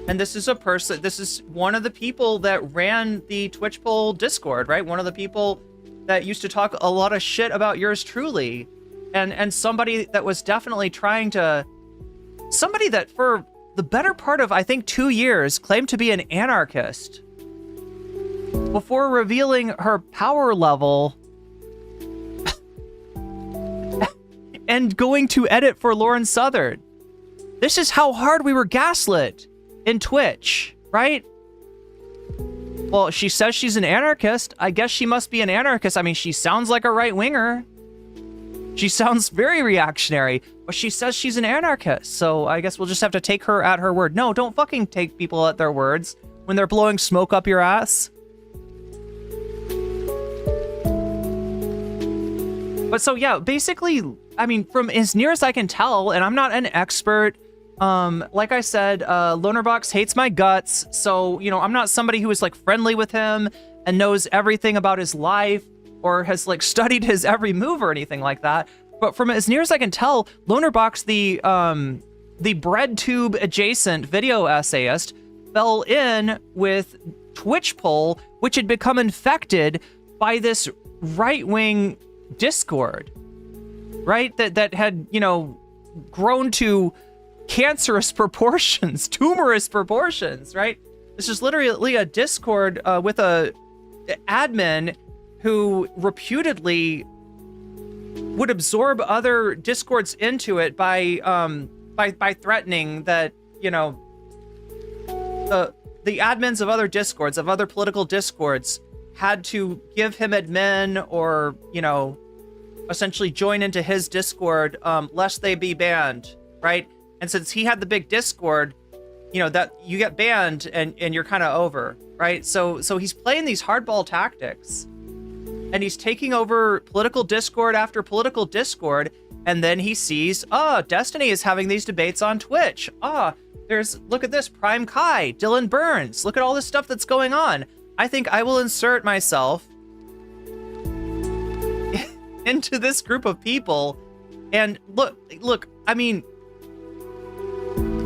And this is a person, this is one of the people that ran the Twitch poll Discord, right? One of the people that used to talk a lot of shit about yours truly. And somebody that was definitely trying to, somebody that for the better part of, I think, 2 years claimed to be an anarchist before revealing her power level and going to edit for Lauren Southern. This is how hard we were gaslit in Twitch, right? Well, she says she's an anarchist. I guess she must be an anarchist. I mean, she sounds like a right-winger. She sounds very reactionary, but she says she's an anarchist. So I guess we'll just have to take her at her word. No, don't fucking take people at their words when they're blowing smoke up your ass. But so, yeah, basically, I mean, from as near as I can tell, and I'm not an expert, like I said, Lonerbox hates my guts, so, you know, I'm not somebody who is, like, friendly with him and knows everything about his life or has, like, studied his every move or anything like that. But from as near as I can tell, Lonerbox, the bread tube adjacent video essayist, fell in with Twitch poll, which had become infected by this right-wing Discord, right? That had, you know, grown to cancerous proportions, tumorous proportions, right? This is literally a Discord with a admin who reputedly would absorb other Discords into it by threatening that, you know, the admins of other Discords, of other political Discords, had to give him admin or, you know, essentially join into his Discord lest they be banned, right? And since he had the big Discord, you know, that you get banned and you're kind of over, right? So he's playing these hardball tactics and he's taking over political Discord after political Discord. And then he sees, Destiny is having these debates on Twitch. Look at this, Prime Kai, Dylan Burns. Look at all this stuff that's going on. I think I will insert myself into this group of people. And look, I mean,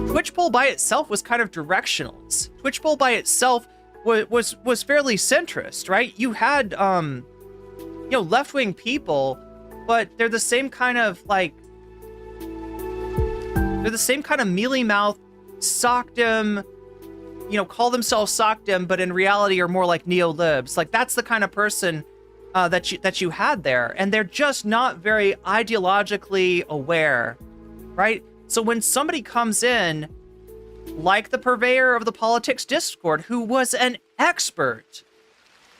Twitch poll by itself was kind of directional. Twitch poll by itself was fairly centrist, right? You had, you know, left-wing people, but they're the same kind of, like, they're the same kind of mealy-mouthed, sockdom, you know, call themselves sockdom, but in reality are more like neo-libs. Like, that's the kind of person that you had there. And they're just not very ideologically aware, right? So when somebody comes in, like the purveyor of the politics Discord, who was an expert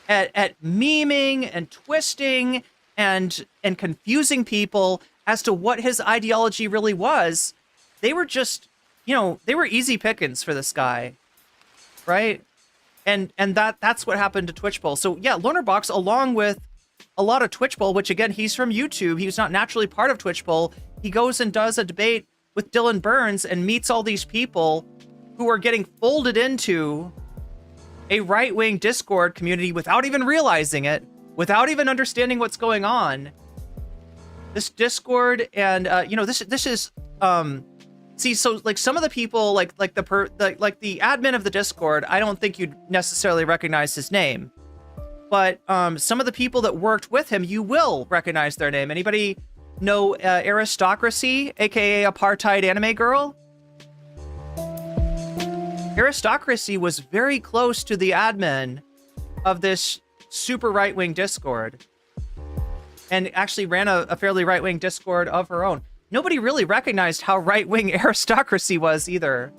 at memeing and twisting and confusing people as to what his ideology really was, they were just, you know, they were easy pickings for this guy, right? And that's what happened to Twitch poll. So yeah, Lonerbox, along with a lot of Twitch poll, which again, he's from YouTube, he was not naturally part of Twitch poll, he goes and does a debate with Dylan Burns and meets all these people who are getting folded into a right-wing Discord community without even realizing it, without even understanding what's going on. This Discord and you know, this is see, so like some of the people, like the admin of the Discord, I don't think you'd necessarily recognize his name, but some of the people that worked with him, you will recognize their name. Anybody know Aristocracy, aka Apartheid Anime Girl? Aristocracy was very close to the admin of this super right-wing Discord and actually ran a fairly right-wing Discord of her own. Nobody really recognized how right-wing Aristocracy was either.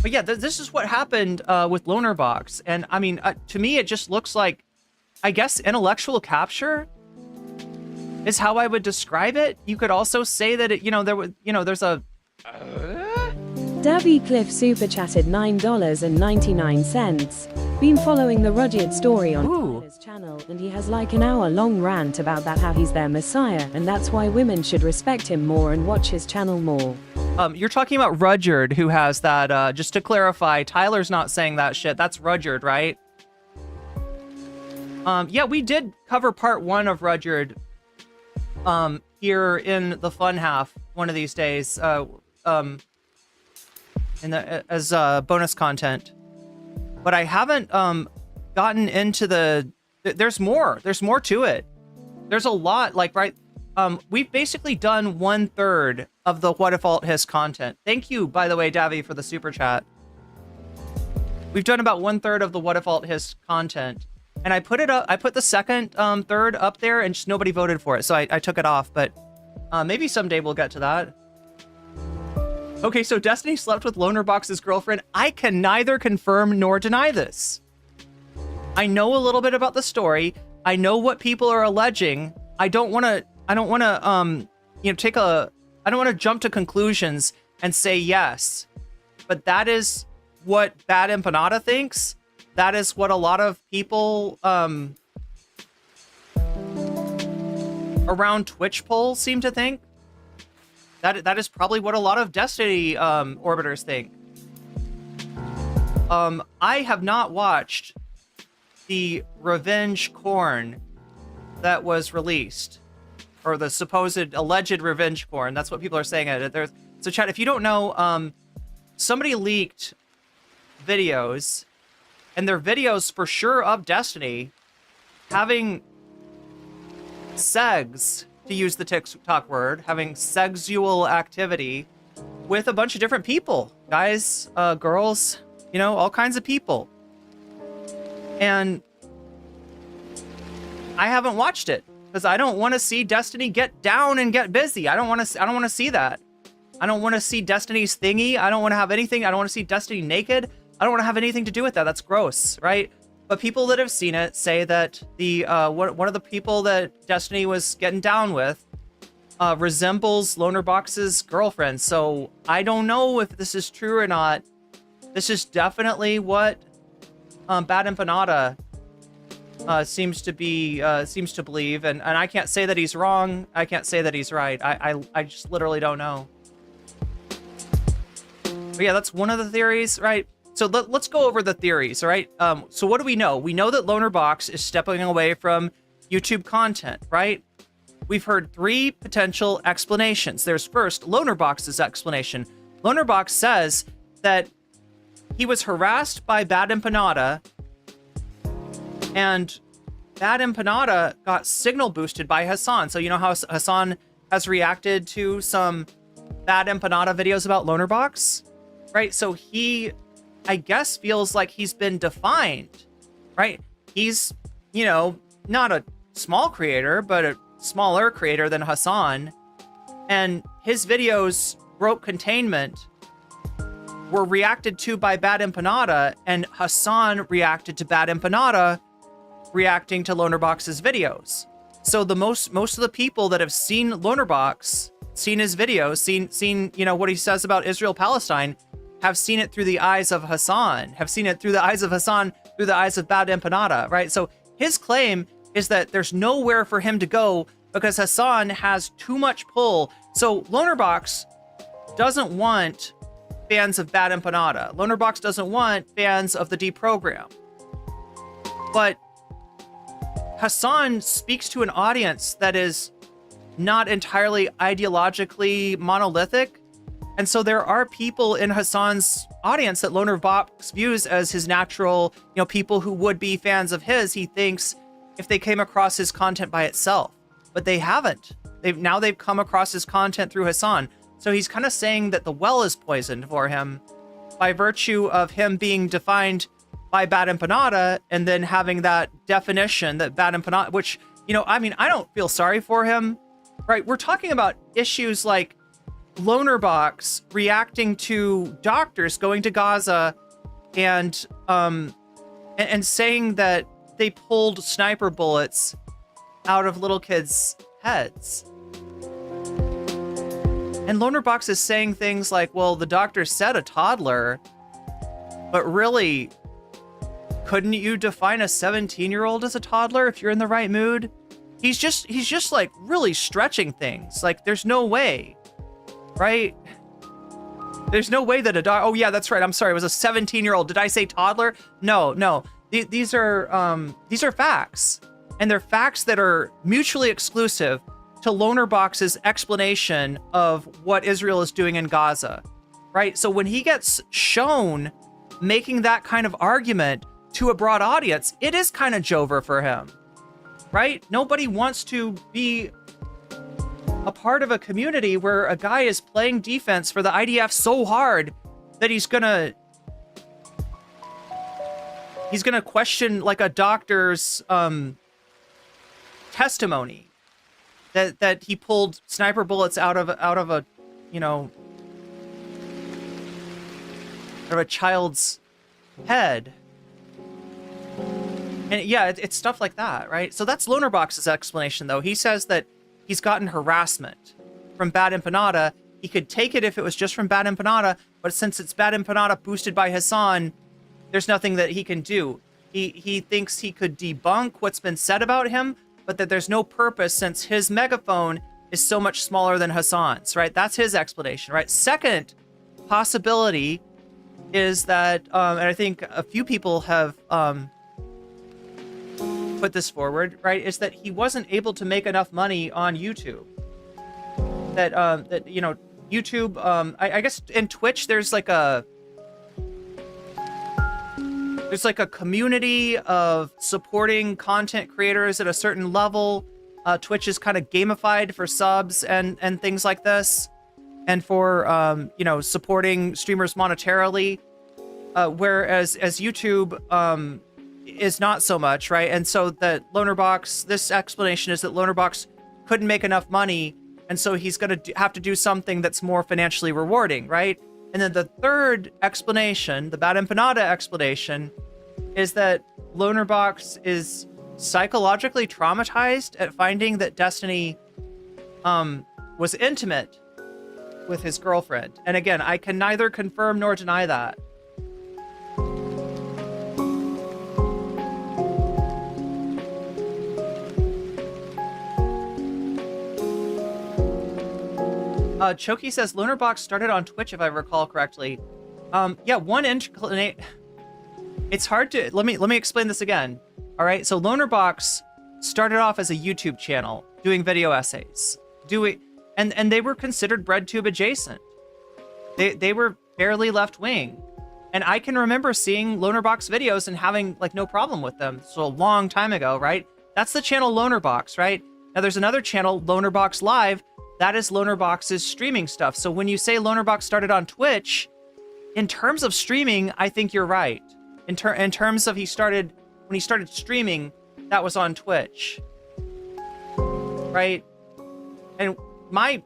But yeah, this is what happened with Lonerbox. And I mean, to me, it just looks like, I guess, intellectual capture is how I would describe it. You could also say that it, you know, there's a... Davy Cliff super chatted $9.99. Been following the Rodard story on his channel, and he has like an hour-long rant about that, how he's their messiah, and that's why women should respect him more and watch his channel more. You're talking about Rodard, who has that, just to clarify, Tyler's not saying that shit. That's Rodard, right? Yeah, we did cover part 1 of Rodard here in the fun half one of these days, as bonus content. But I haven't gotten into there's more to it. There's a lot, like, right, we've basically done 1/3 of the What If Alt Hiss content. Thank you, by the way, Davi, for the super chat. We've done about 1/3 of the What If Alt Hiss content, and I put the second third up there, and just nobody voted for it, so I took it off. But maybe someday we'll get to that. Okay, so Destiny slept with Lonerbox's girlfriend. I can neither confirm nor deny this. I know a little bit about the story. I know what people are alleging. I don't want to jump to conclusions and say yes. But that is what Bad Empanada thinks. That is what a lot of people around Twitch polls seem to think. That is probably what a lot of Destiny orbiters think. I have not watched the revenge corn that was released, or the supposed alleged revenge corn. That's what people are saying. So chat, if you don't know, somebody leaked videos, and they're videos for sure of Destiny having segs, to use the TikTok word, having sexual activity with a bunch of different people, guys, girls, all kinds of people. And I haven't watched it because I don't want to see Destiny get down and get busy. I don't want to see that. I don't want to see Destiny's thingy. I don't want to have anything. I don't want to see Destiny naked. I don't want to have anything to do with that. That's gross, right? But people that have seen it say that one of the people that Destiny was getting down with resembles Lonerbox's girlfriend. So I don't know if this is true or not. This is definitely what Bad Empanada seems to believe, and I can't say that he's wrong. I can't say that he's right. I just literally don't know. But yeah, that's one of the theories, right? So let's go over the theories, all right? So what do we know? We know that Lonerbox is stepping away from YouTube content, right? We've heard 3 potential explanations. There's first, Lonerbox's explanation. Lonerbox says that he was harassed by Bad Empanada, and Bad Empanada got signal boosted by Hasan. So you know how Hasan has reacted to some Bad Empanada videos about Lonerbox, right? So he, I guess, feels like he's been defined, right? He's, not a small creator, but a smaller creator than Hasan. And his videos broke containment, were reacted to by Bad Empanada, and Hasan reacted to Bad Empanada reacting to Lonerbox's videos. So the most of the people that have seen Lonerbox, seen his videos, seen what he says about Israel-Palestine, have seen it through the eyes of Hasan, have seen it through the eyes of Hasan, through the eyes of Bad Empanada, right? So his claim is that there's nowhere for him to go because Hasan has too much pull. So Lonerbox doesn't want fans of Bad Empanada. Lonerbox doesn't want fans of the deprogram. But Hasan speaks to an audience that is not entirely ideologically monolithic. And so there are people in Hasan's audience that Lonerbox views as his natural, people who would be fans of his, he thinks, if they came across his content by itself. But they haven't. They've come across his content through Hasan. So he's kind of saying that the well is poisoned for him by virtue of him being defined by Bad Empanada and then having that definition that Bad Empanada, which, I don't feel sorry for him, right? We're talking about issues like Lonerbox reacting to doctors going to Gaza and saying that they pulled sniper bullets out of little kids' heads. And Lonerbox is saying things like, well, the doctor said a toddler, but really, couldn't you define a 17-year-old as a toddler if you're in the right mood? He's just like really stretching things. Like, there's no way. Right? There's no way that oh yeah, that's right. I'm sorry. It was a 17-year-old. Did I say toddler? No. These are facts, and they're facts that are mutually exclusive. to Lonerbox's explanation of what Israel is doing in Gaza, right? So when he gets shown making that kind of argument to a broad audience, it is kind of Jover for him, right? Nobody wants to be a part of a community where a guy is playing defense for the IDF so hard that he's gonna question like a doctor's testimony that he pulled sniper bullets out of a, you know, out of a child's head. And yeah, it's stuff like that, right? So that's Lonerbox's explanation, though. He says that he's gotten harassment from Bad Empanada. He could take it if it was just from Bad Empanada, but since it's Bad Empanada boosted by Hasan, there's nothing that he can do. He thinks he could debunk what's been said about him, but that there's no purpose since his megaphone is so much smaller than Hasan's, right? That's his explanation, right? Second possibility is that, and I think a few people have put this forward, right, is that he wasn't able to make enough money on YouTube. That you know, YouTube, I guess in Twitch there's like a community of supporting content creators at a certain level. Twitch is kind of gamified for subs and things like this, and for you know, supporting streamers monetarily, whereas YouTube is not so much, right? And so that Lonerbox, this explanation is that Lonerbox couldn't make enough money, and so he's going to have to do something that's more financially rewarding, right? And then the third explanation, the Bad Empanada explanation, is that Lonerbox is psychologically traumatized at finding that Destiny was intimate with his girlfriend. And again, I can neither confirm nor deny that. Choki says Lonerbox started on Twitch, if I recall correctly. Yeah, one inclination. It's hard to let me explain this again. All right, so Lonerbox started off as a YouTube channel doing video essays, and they were considered BreadTube adjacent. They were fairly left wing, and I can remember seeing Lonerbox videos and having like no problem with them. So a long time ago, right? That's the channel Lonerbox, right? Now there's another channel, Lonerbox Live. That is Lonerbox's streaming stuff. So when you say Lonerbox started on Twitch, in terms of streaming, I think you're right. In terms of when he started streaming, that was on Twitch, right? And my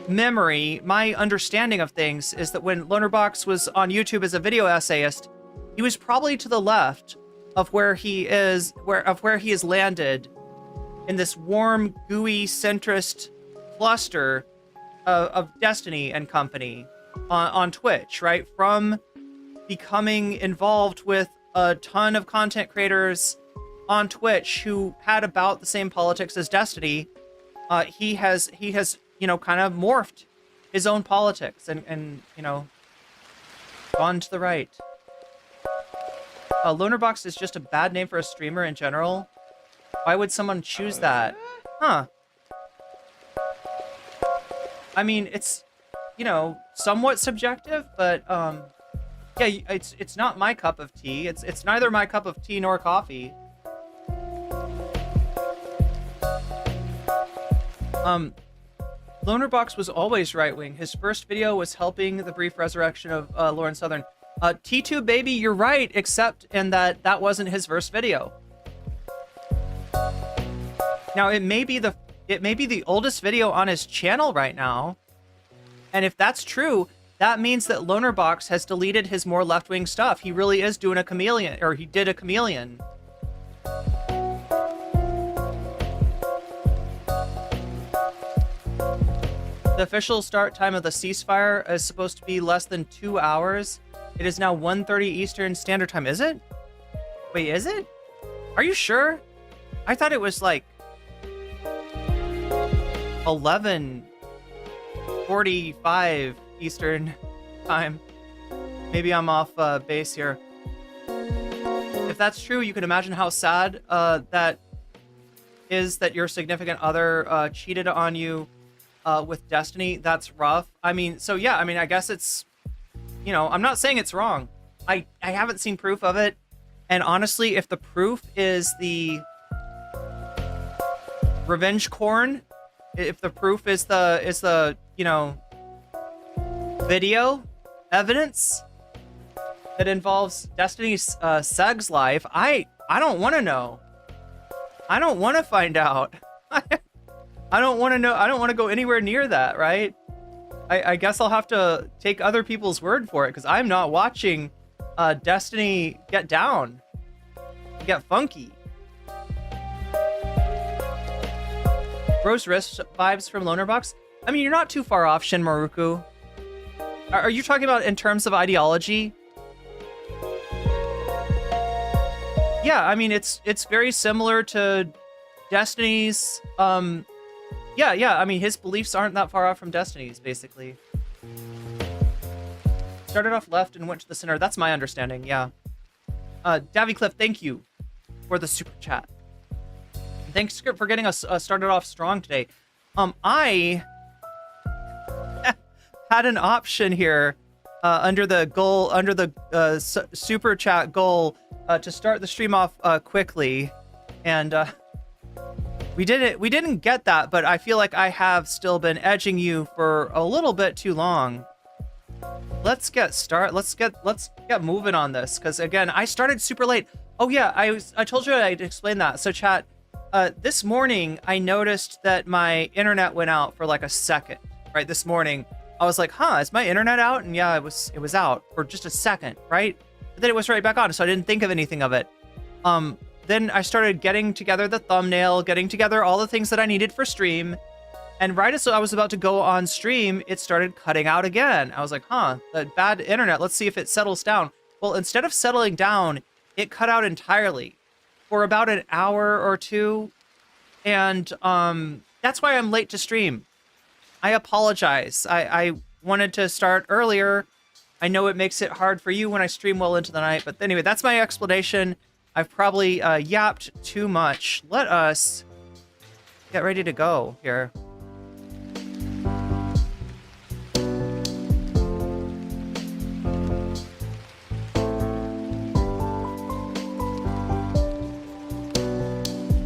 memory, my understanding of things is that when Lonerbox was on YouTube as a video essayist, he was probably to the left of where he is landed in this warm, gooey, centrist cluster of Destiny and company on Twitch, right? From becoming involved with a ton of content creators on Twitch who had about the same politics as Destiny, he has you know, kind of morphed his own politics and you know, gone to the right. Lonerbox is just a bad name for a streamer in general. Why would someone choose that? Huh. I mean, it's, you know, somewhat subjective, but yeah, it's not my cup of tea. It's neither my cup of tea nor coffee. Lonerbox was always right-wing. His first video was helping the brief resurrection of Lauren Southern. T2 baby, you're right, except in that wasn't his first video. Now it may be the oldest video on his channel right now, and if that's true, that means that Lonerbox has deleted his more left-wing stuff. He really is doing a chameleon, or he did a chameleon. The official start time of the ceasefire is supposed to be less than 2 hours. It is now 1:30 Eastern Standard Time. Is it? Wait, is it? Are you sure? I thought it was like 11:45 Eastern Time. Maybe I'm off base here. If that's true, you can imagine how sad that is that your significant other cheated on you with Destiny, that's rough. I mean, so yeah, I mean, I guess it's, you know, I'm not saying it's wrong. I haven't seen proof of it. And honestly, if the proof is the revenge corn, if the proof is the you know, video evidence that involves Destiny's Seg's life, I don't want to know. I don't want to find out. I don't want to know. I don't want to go anywhere near that, right? I guess I'll have to take other people's word for it, because I'm not watching Destiny get down, get funky. Rose wrist vibes from Lonerbox. I mean, you're not too far off, Shin Maruku. Are you talking about in terms of ideology? Yeah, I mean, it's very similar to Destiny's. Yeah, I mean, his beliefs aren't that far off from Destiny's, basically. Started off left and went to the center. That's my understanding, yeah. Davy Cliff, thank you for the super chat. Thanks for getting us started off strong today. I had an option here under the goal, under the super chat goal to start the stream off quickly, and we didn't get that, but I feel like I have still been edging you for a little bit too long. Let's get moving on this, because again, I started super late. Oh yeah, I told you I'd explain that. So chat, this morning I noticed that my internet went out for like a second. Right, this morning I was like, huh, is my internet out? And yeah, it was out for just a second, right? But then it was right back on, so I didn't think of anything of it. Then I started getting together the thumbnail, getting together all the things that I needed for stream. And right as I was about to go on stream, it started cutting out again. I was like, huh, that bad internet. Let's see if it settles down. Well, instead of settling down, it cut out entirely for about an hour or two. And that's why I'm late to stream. I apologize. I wanted to start earlier. I know it makes it hard for you when I stream well into the night. But anyway, that's my explanation. I've probably yapped too much. Let us get ready to go here.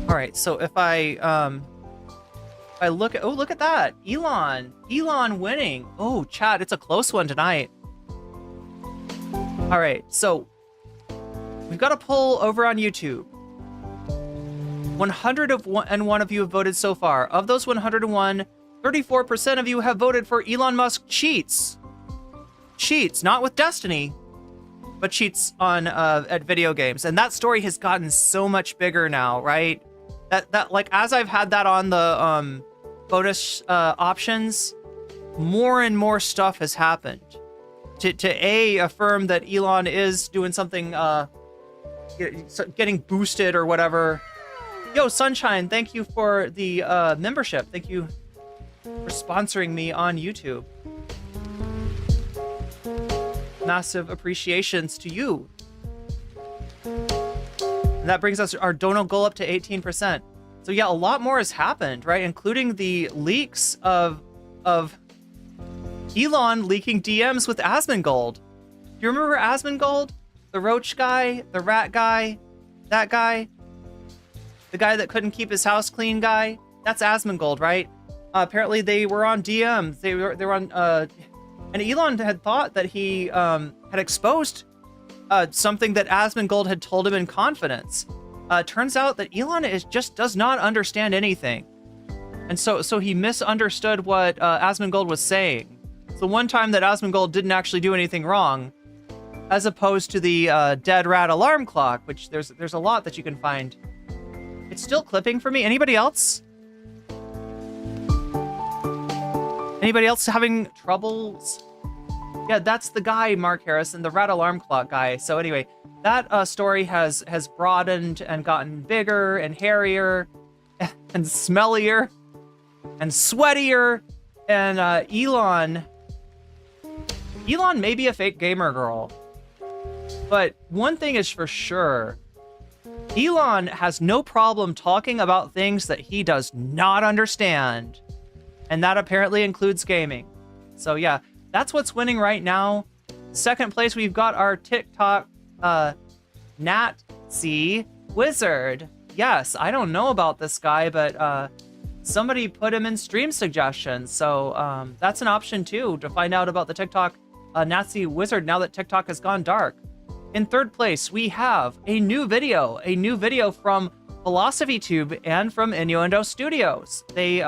All right, so if I look at, oh, look at that. Elon winning. Oh, chat, it's a close one tonight. All right, so we've got a poll over on YouTube. 101 of you have voted so far. Of those 101, 34% of you have voted for Elon Musk cheats. Cheats, not with Destiny, but cheats on at video games. And that story has gotten so much bigger now, right? That like, as I've had that on the bonus options, more and more stuff has happened to affirm that Elon is doing something, getting boosted or whatever. Yo, Sunshine, thank you for the membership. Thank you for sponsoring me on YouTube. Massive appreciations to you. And that brings us our donor goal up to 18%. So yeah, a lot more has happened, right? Including the leaks of Elon leaking DMs with AsmonGold. Do you remember AsmonGold? The roach guy, the rat guy, that guy? The guy that couldn't keep his house clean guy? That's AsmonGold, right? Apparently they were on DMs. They were on, and Elon had thought that he had exposed something that AsmonGold had told him in confidence. Turns out that Elon just does not understand anything. And so he misunderstood what AsmonGold was saying. So one time that AsmonGold didn't actually do anything wrong, as opposed to the dead rat alarm clock, which there's a lot that you can find. It's still clipping for me. Anybody else? Anybody else having troubles? Yeah, that's the guy, Mark Harrison, the rat alarm clock guy. So anyway, that story has broadened and gotten bigger and hairier and smellier and sweatier. And Elon may be a fake gamer girl, but one thing is for sure, Elon has no problem talking about things that he does not understand. And that apparently includes gaming. So yeah, that's what's winning right now. Second place, we've got our TikTok Nazi Wizard. Yes, I don't know about this guy, but somebody put him in stream suggestions. So that's an option too, to find out about the TikTok Nazi Wizard now that TikTok has gone dark. In third place, we have a new video from PhilosophyTube and from Innuendo Studios. They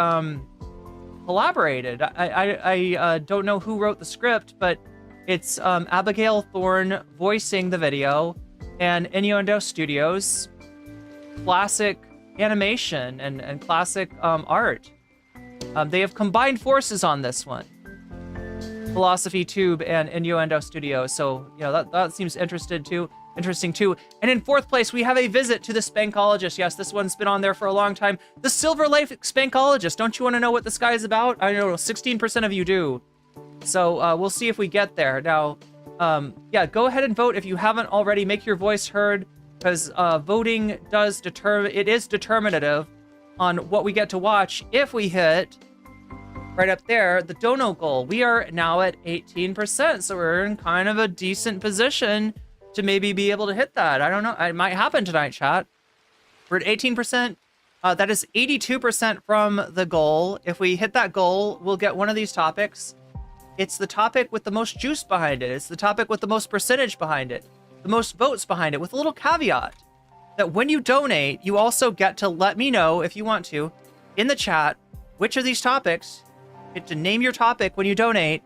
collaborated. I don't know who wrote the script, but it's Abigail Thorne voicing the video and Innuendo Studios, classic animation and classic art. They have combined forces on this one. PhilosophyTube and Innuendo Studios. So, you know, that seems interesting too. And in fourth place, we have a visit to the Spankologist. Yes, this one's been on there for a long time. The Silver Life Spankologist. Don't you want to know what this guy is about? I know 16% of you do. So we'll see if we get there. Now, yeah, go ahead and vote if you haven't already. Make your voice heard, because voting is determinative on what we get to watch. If we hit right up there, the dono goal, we are now at 18%, so we're in kind of a decent position to maybe be able to hit that. I don't know, it might happen tonight, chat. We're at 18%. That is 82% from the goal. If we hit that goal, we'll get one of these topics. It's the topic with the most juice behind it. It's the topic with the most percentage behind it, the most votes behind it, with a little caveat that when you donate, you also get to let me know, if you want to, in the chat, which of these topics. You get to name your topic when you donate,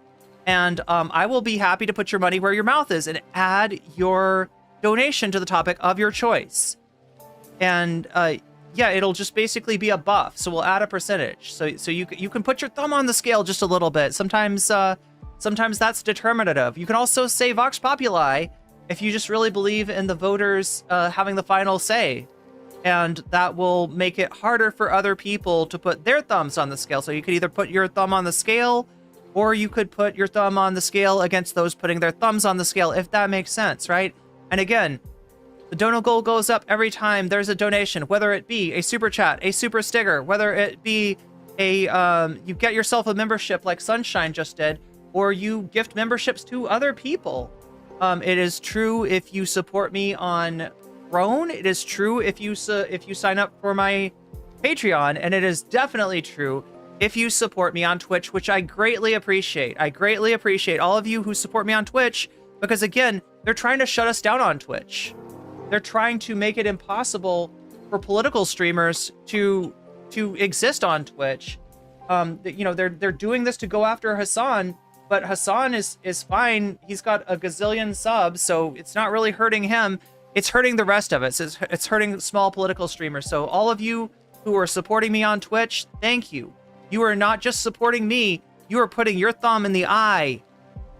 and I will be happy to put your money where your mouth is and add your donation to the topic of your choice. And yeah, it'll just basically be a buff. So we'll add a percentage. So you can put your thumb on the scale just a little bit. Sometimes that's determinative. You can also say Vox Populi if you just really believe in the voters having the final say. And that will make it harder for other people to put their thumbs on the scale. So you could either put your thumb on the scale, or you could put your thumb on the scale against those putting their thumbs on the scale, if that makes sense, right? And again, the dono goal goes up every time there's a donation, whether it be a super chat, a super sticker, whether it be a you get yourself a membership like Sunshine just did, or you gift memberships to other people. It is true if you support me on Throne. It is true if you sign up for my Patreon, and it is definitely true if you support me on Twitch, which I greatly appreciate. I greatly appreciate all of you who support me on Twitch, because again, they're trying to shut us down on Twitch. They're trying to make it impossible for political streamers to exist on Twitch. You know, they're doing this to go after Hasan, but Hasan is fine. He's got a gazillion subs, so it's not really hurting him. It's hurting the rest of us. It's hurting small political streamers. So all of you who are supporting me on Twitch, thank you. You are not just supporting me, you are putting your thumb in the eye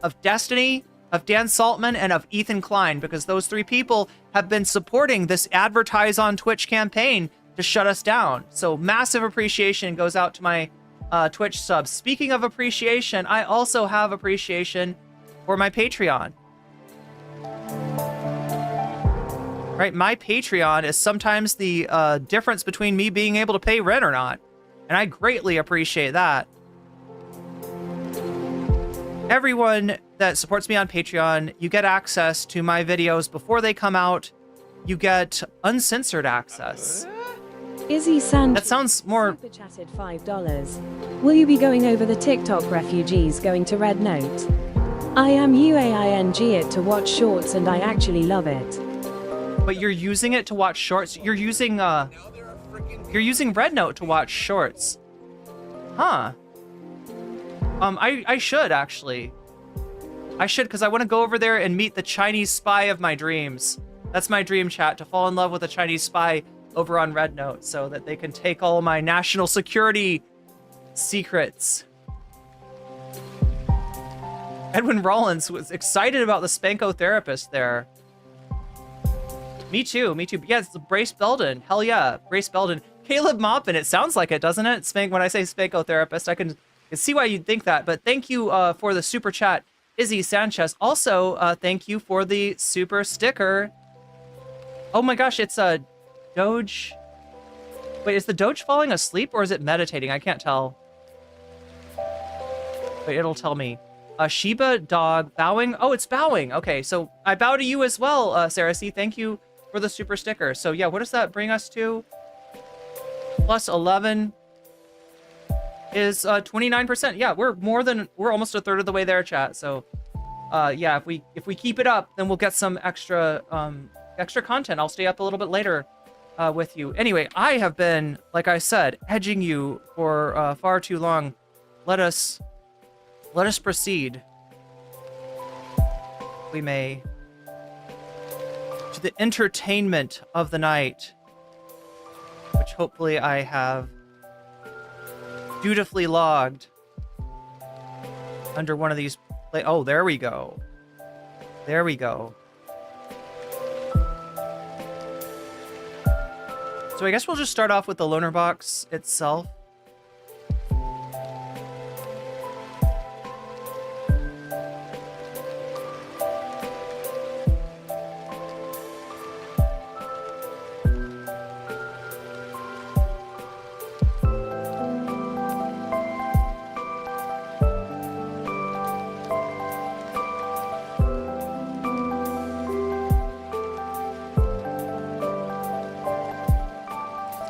of Destiny, of Dan Saltman, and of Ethan Klein, because those three people have been supporting this advertise on Twitch campaign to shut us down. So massive appreciation goes out to my Twitch subs. Speaking of appreciation, I also have appreciation for my Patreon. Right, my Patreon is sometimes the difference between me being able to pay rent or not. And I greatly appreciate that. Everyone that supports me on Patreon, you get access to my videos before they come out. You get uncensored access. Izzy Sand. That sounds more. Super chatted $5. Will you be going over the TikTok refugees going to Red Note? I am UAING it to watch shorts, and I actually love it. But you're using it to watch shorts. You're using Red Note to watch shorts. Huh. I should actually. I should, because I want to go over there and meet the Chinese spy of my dreams. That's my dream, chat, to fall in love with a Chinese spy over on Red Note so that they can take all of my national security secrets. Edwin Rollins was excited about the Spanko therapist there. Me too, me too. Yeah, it's Brace Belden. Hell yeah, Brace Belden. Caleb Maupin, it sounds like it, doesn't it? When I say Spanko therapist, I can see why you'd think that. But thank you for the super chat, Izzy Sanchez. Also, thank you for the super sticker. Oh my gosh, it's Doge. Wait, is the Doge falling asleep or is it meditating? I can't tell. Wait, it'll tell me. Shiba dog bowing. Oh, it's bowing. Okay, so I bow to you as well, Sarah C. Thank you for the super sticker. So yeah, what does that bring us to? Plus 11 is 29%. Yeah, we're almost a third of the way there, chat. So yeah, if we keep it up, then we'll get some extra content. I'll stay up a little bit later with you. Anyway, I have been, like I said, edging you for far too long. Let us proceed. We may to the entertainment of the night, which hopefully I have dutifully logged under one of these. Oh, there we go. There we go. So I guess we'll just start off with the Lonerbox itself.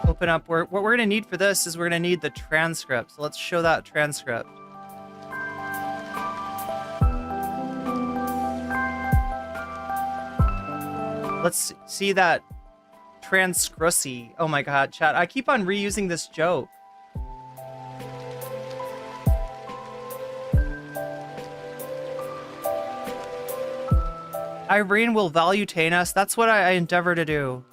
Open up. What we're going to need for this is we're going to need the transcript. So let's show that transcript. Let's see that transcrussy. Oh my god, chat. I keep on reusing this joke. Irene will valuetain us. That's what I endeavor to do.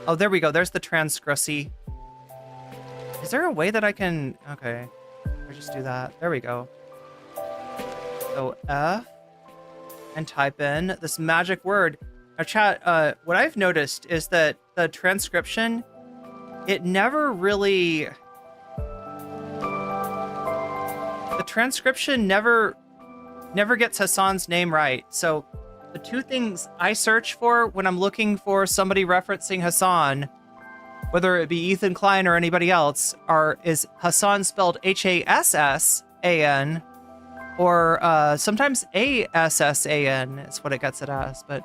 Oh, there we go. There's the transcrussy. Is there a way that I can... Okay. I'll just do that. There we go. So F and type in this magic word. Now chat, what I've noticed is that the transcription, it never really... The transcription never gets Hassan's name right. So the two things I search for when I'm looking for somebody referencing Hassan, whether it be Ethan Klein or anybody else, is Hassan spelled Hassan, or sometimes Assan is what it gets it as. But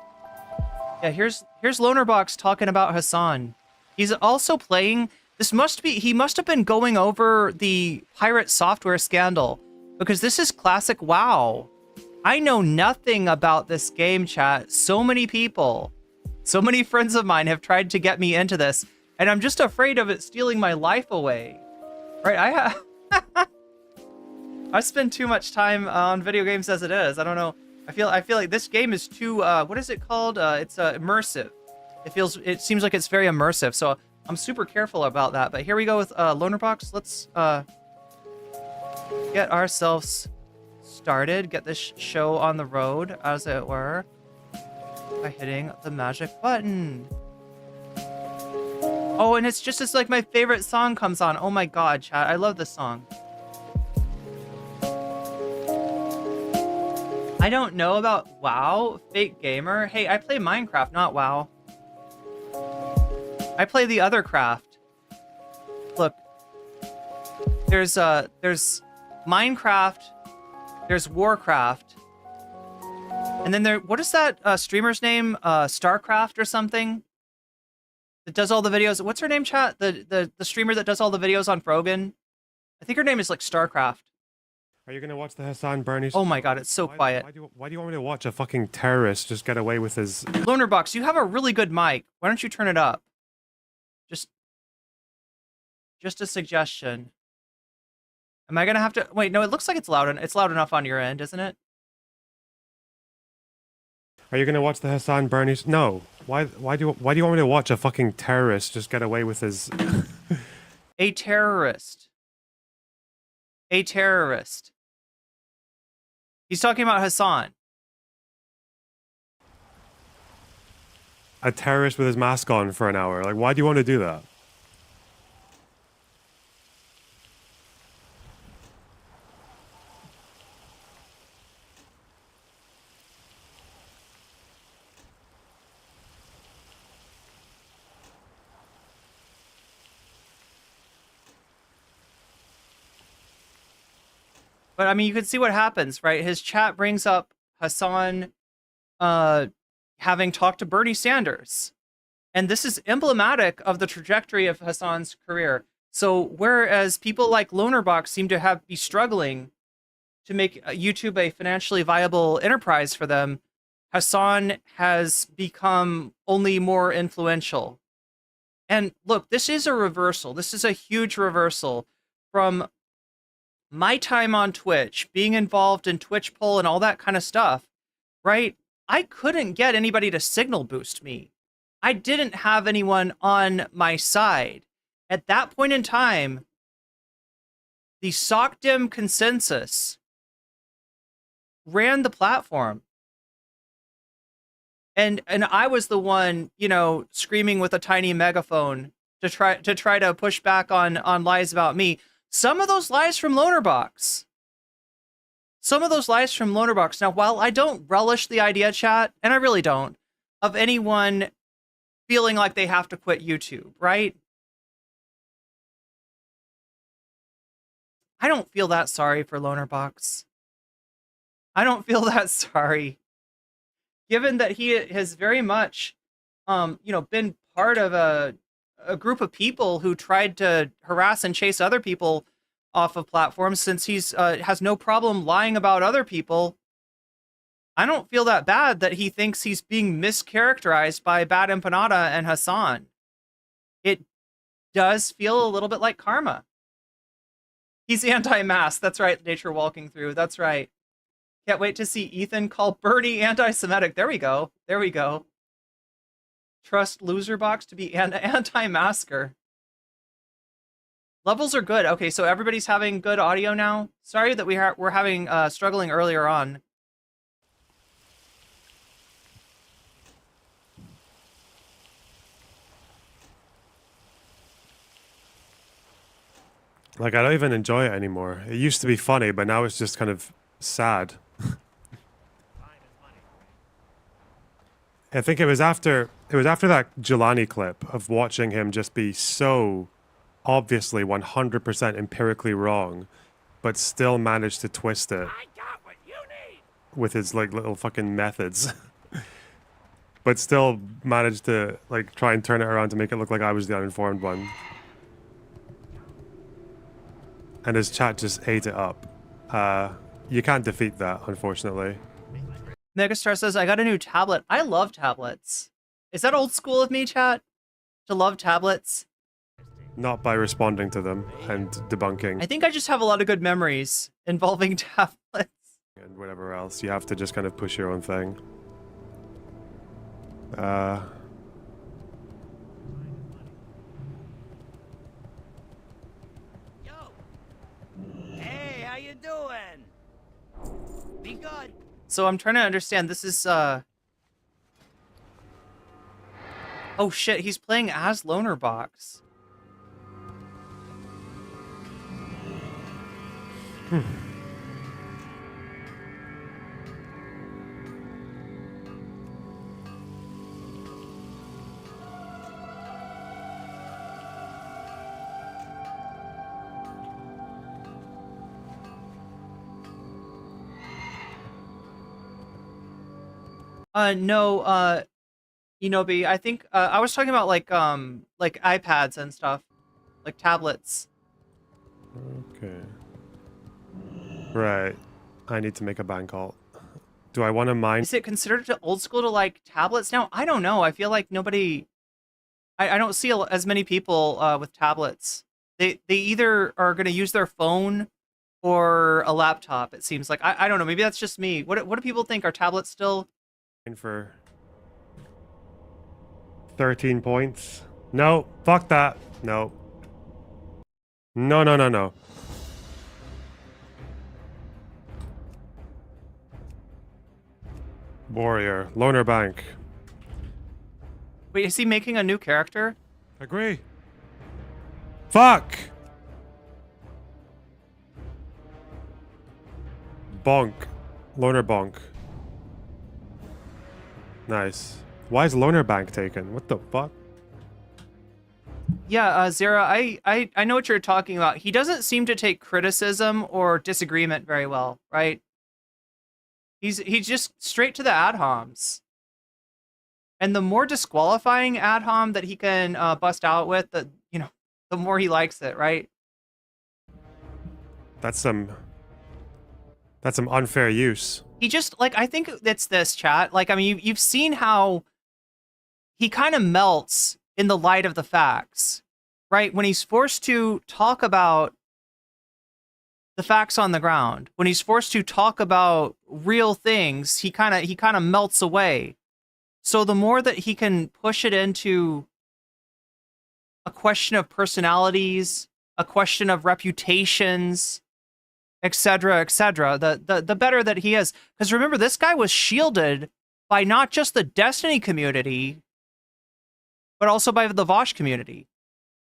yeah, here's Lonerbox talking about Hassan. He's also playing. He must have been going over the pirate software scandal, because this is classic WoW. I know nothing about this game, chat. So many people, so many friends of mine have tried to get me into this, and I'm just afraid of it stealing my life away. Right? I spend too much time on video games as it is. I don't know. I feel like this game is too what is it called? It's immersive. It seems like it's very immersive. So I'm super careful about that. But here we go with Lonerbox. Let's get ourselves started, get this show on the road, as it were, by hitting the magic button. Oh, and it's just as like my favorite song comes on. Oh my god, chat, I love this song. I don't know about WoW, fake gamer. Hey, I play Minecraft, not WoW. I play the other craft. Look, there's Minecraft. There's Warcraft. And then what is that streamer's name? Starcraft or something? That does all the videos. What's her name, chat? The streamer that does all the videos on Frogan? I think her name is like Starcraft. Are you gonna watch the Hassan Bernie? Oh my god, it's so quiet. Why do you want me to watch a fucking terrorist just get away with his... Lonerbox, you have a really good mic. Why don't you turn it up? Just a suggestion. Am I gonna have to wait? No, it looks like it's loud. It's loud enough on your end, isn't it? Are you gonna watch the Hassan Bernie? No. Why do you want me to watch a fucking terrorist just get away with his... A terrorist. A terrorist. He's talking about Hassan. A terrorist with his mask on for an hour. Like, why do you want to do that? But I mean, you can see what happens, right? His chat brings up Hasan having talked to Bernie Sanders. And this is emblematic of the trajectory of Hasan's career. So whereas people like Lonerbox seem to be struggling to make YouTube a financially viable enterprise for them, Hasan has become only more influential. And look, this is a reversal. This is a huge reversal from my time on Twitch, being involved in Twitch poll and all that kind of stuff, right? I couldn't get anybody to signal boost me. I didn't have anyone on my side. At that point in time, the SOCDEM consensus ran the platform. And I was the one, you know, screaming with a tiny megaphone to try to push back on lies about me. Some of those lies from Lonerbox. Some of those lies from Lonerbox. Now, while I don't relish the idea, chat, and I really don't, of anyone feeling like they have to quit YouTube, right? I don't feel that sorry for Lonerbox. I don't feel that sorry. Given that he has very much, you know, been part of a group of people who tried to harass and chase other people off of platforms, since he's has no problem lying about other people, I don't feel that bad that he thinks he's being mischaracterized by Bad Empanada and Hasan. It does feel a little bit like karma. He's anti-mask. That's right, Nature Walking Through. That's right. Can't wait to see Ethan call Bernie anti-Semitic. There we go. There we go. Trust Loserbox to be an anti-masker. Levels are good. Okay, so everybody's having good audio now. Sorry that we're having struggling earlier on. Like, I don't even enjoy it anymore. It used to be funny, but now it's just kind of sad. I think it was after that Jelani clip of watching him just be so obviously 100% empirically wrong, but still managed to twist it with his like little fucking methods. But still managed to like try and turn it around to make it look like I was the uninformed one. And his chat just ate it up. You can't defeat that, unfortunately. Megastar says, I got a new tablet. I love tablets. Is that old school of me, chat? To love tablets? Not by responding to them and debunking. I think I just have a lot of good memories involving tablets. And whatever else. You have to just kind of push your own thing. Hey, how you doing? Be good. So I'm trying to understand, this is, oh shit, he's playing as Lonerbox. No, Inobi, I think, I was talking about, like iPads and stuff. Like tablets. Okay. Right. I need to make a bank call. Do I want to mine? Is it considered old school to like tablets now? I don't know. I feel like nobody... I don't see as many people with tablets. They either are going to use their phone or a laptop, it seems like. I don't know. Maybe that's just me. What do people think? Are tablets still... For 13 points. No, fuck that. No. No, no, no, no. Warrior. Loner Bank. Wait, is he making a new character? Agree. Fuck! Bonk. Loner Bonk. Nice. Why is Loner Bank taken? What the fuck? Yeah, Zara, I know what you're talking about. He doesn't seem to take criticism or disagreement very well, right? He's just straight to the ad homs. And the more disqualifying ad hom that he can bust out with, the the more he likes it, right? That's some unfair use. He just like I think it's this chat. Like I mean, you've seen how he kind of melts in the light of the facts, right? When he's forced to talk about the facts on the ground, when he's forced to talk about real things, he kind of melts away. So the more that he can push it into a question of personalities, a question of reputations, etc., the better that he is. Because remember, this guy was shielded by not just the Destiny community, but also by the Vosh community.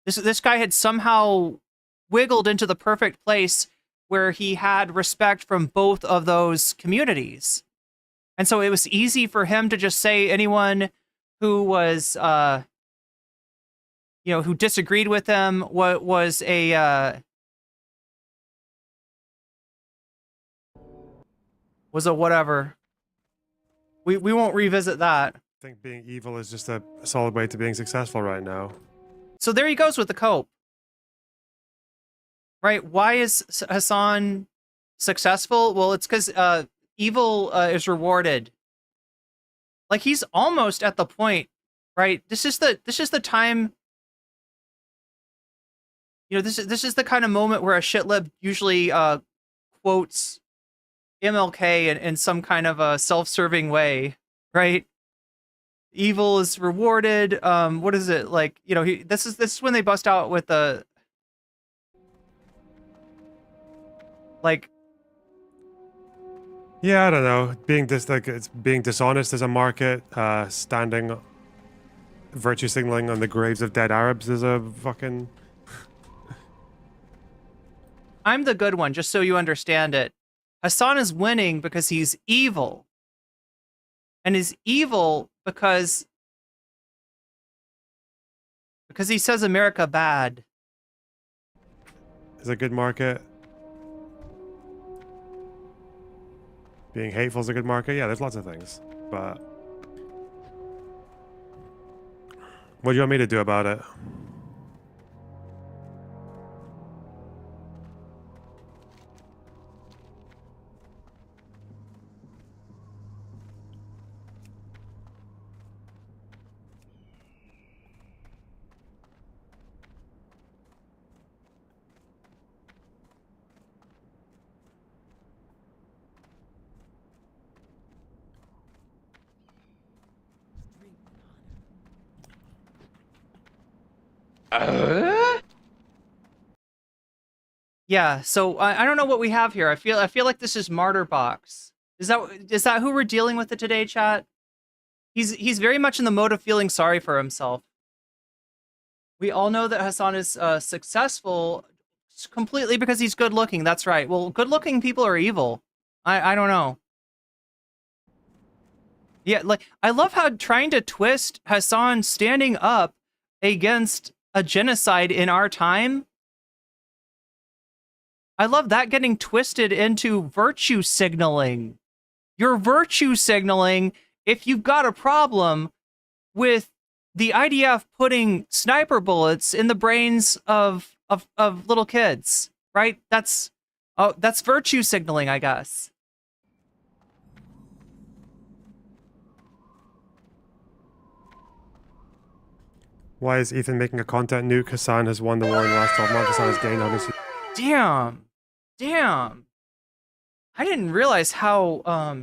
This guy had somehow wiggled into the perfect place where he had respect from both of those communities. And so it was easy for him to just say anyone who was, who disagreed with him was a whatever. We won't revisit that. I think being evil is just a solid way to being successful right now. So there he goes with the cope. Right? Why is Hasan successful? Well, it's because evil is rewarded. Like he's almost at the point, right? This is the time. This is the kind of moment where a shitlib usually quotes MLK in some kind of a self-serving way, right? Evil is rewarded. What is it like? This is when they bust out with the like. Yeah, I don't know. It's being dishonest as a market. Standing, virtue signaling on the graves of dead Arabs is a fucking. I'm the good one, just so you understand it. Hasan is winning because he's evil. And is evil because he says America bad. Is a good market. Being hateful is a good market. Yeah, there's lots of things. But what do you want me to do about it? Yeah, so I don't know what we have here. I feel like this is Martyrbox. Is that who we're dealing with it today, chat? He's very much in the mode of feeling sorry for himself. We all know that Hasan is successful completely because he's good looking. That's right. Well, good looking people are evil. I don't know. Yeah, like I love how trying to twist Hasan standing up against a genocide in our time. I love that getting twisted into virtue signaling. You're virtue signaling if you've got a problem with the IDF putting sniper bullets in the brains of little kids, right? That's virtue signaling, I guess. Why is Ethan making a content nuke? Hasan has won the war in the last 12 months. Hasan has gained on his... Damn. I didn't realize how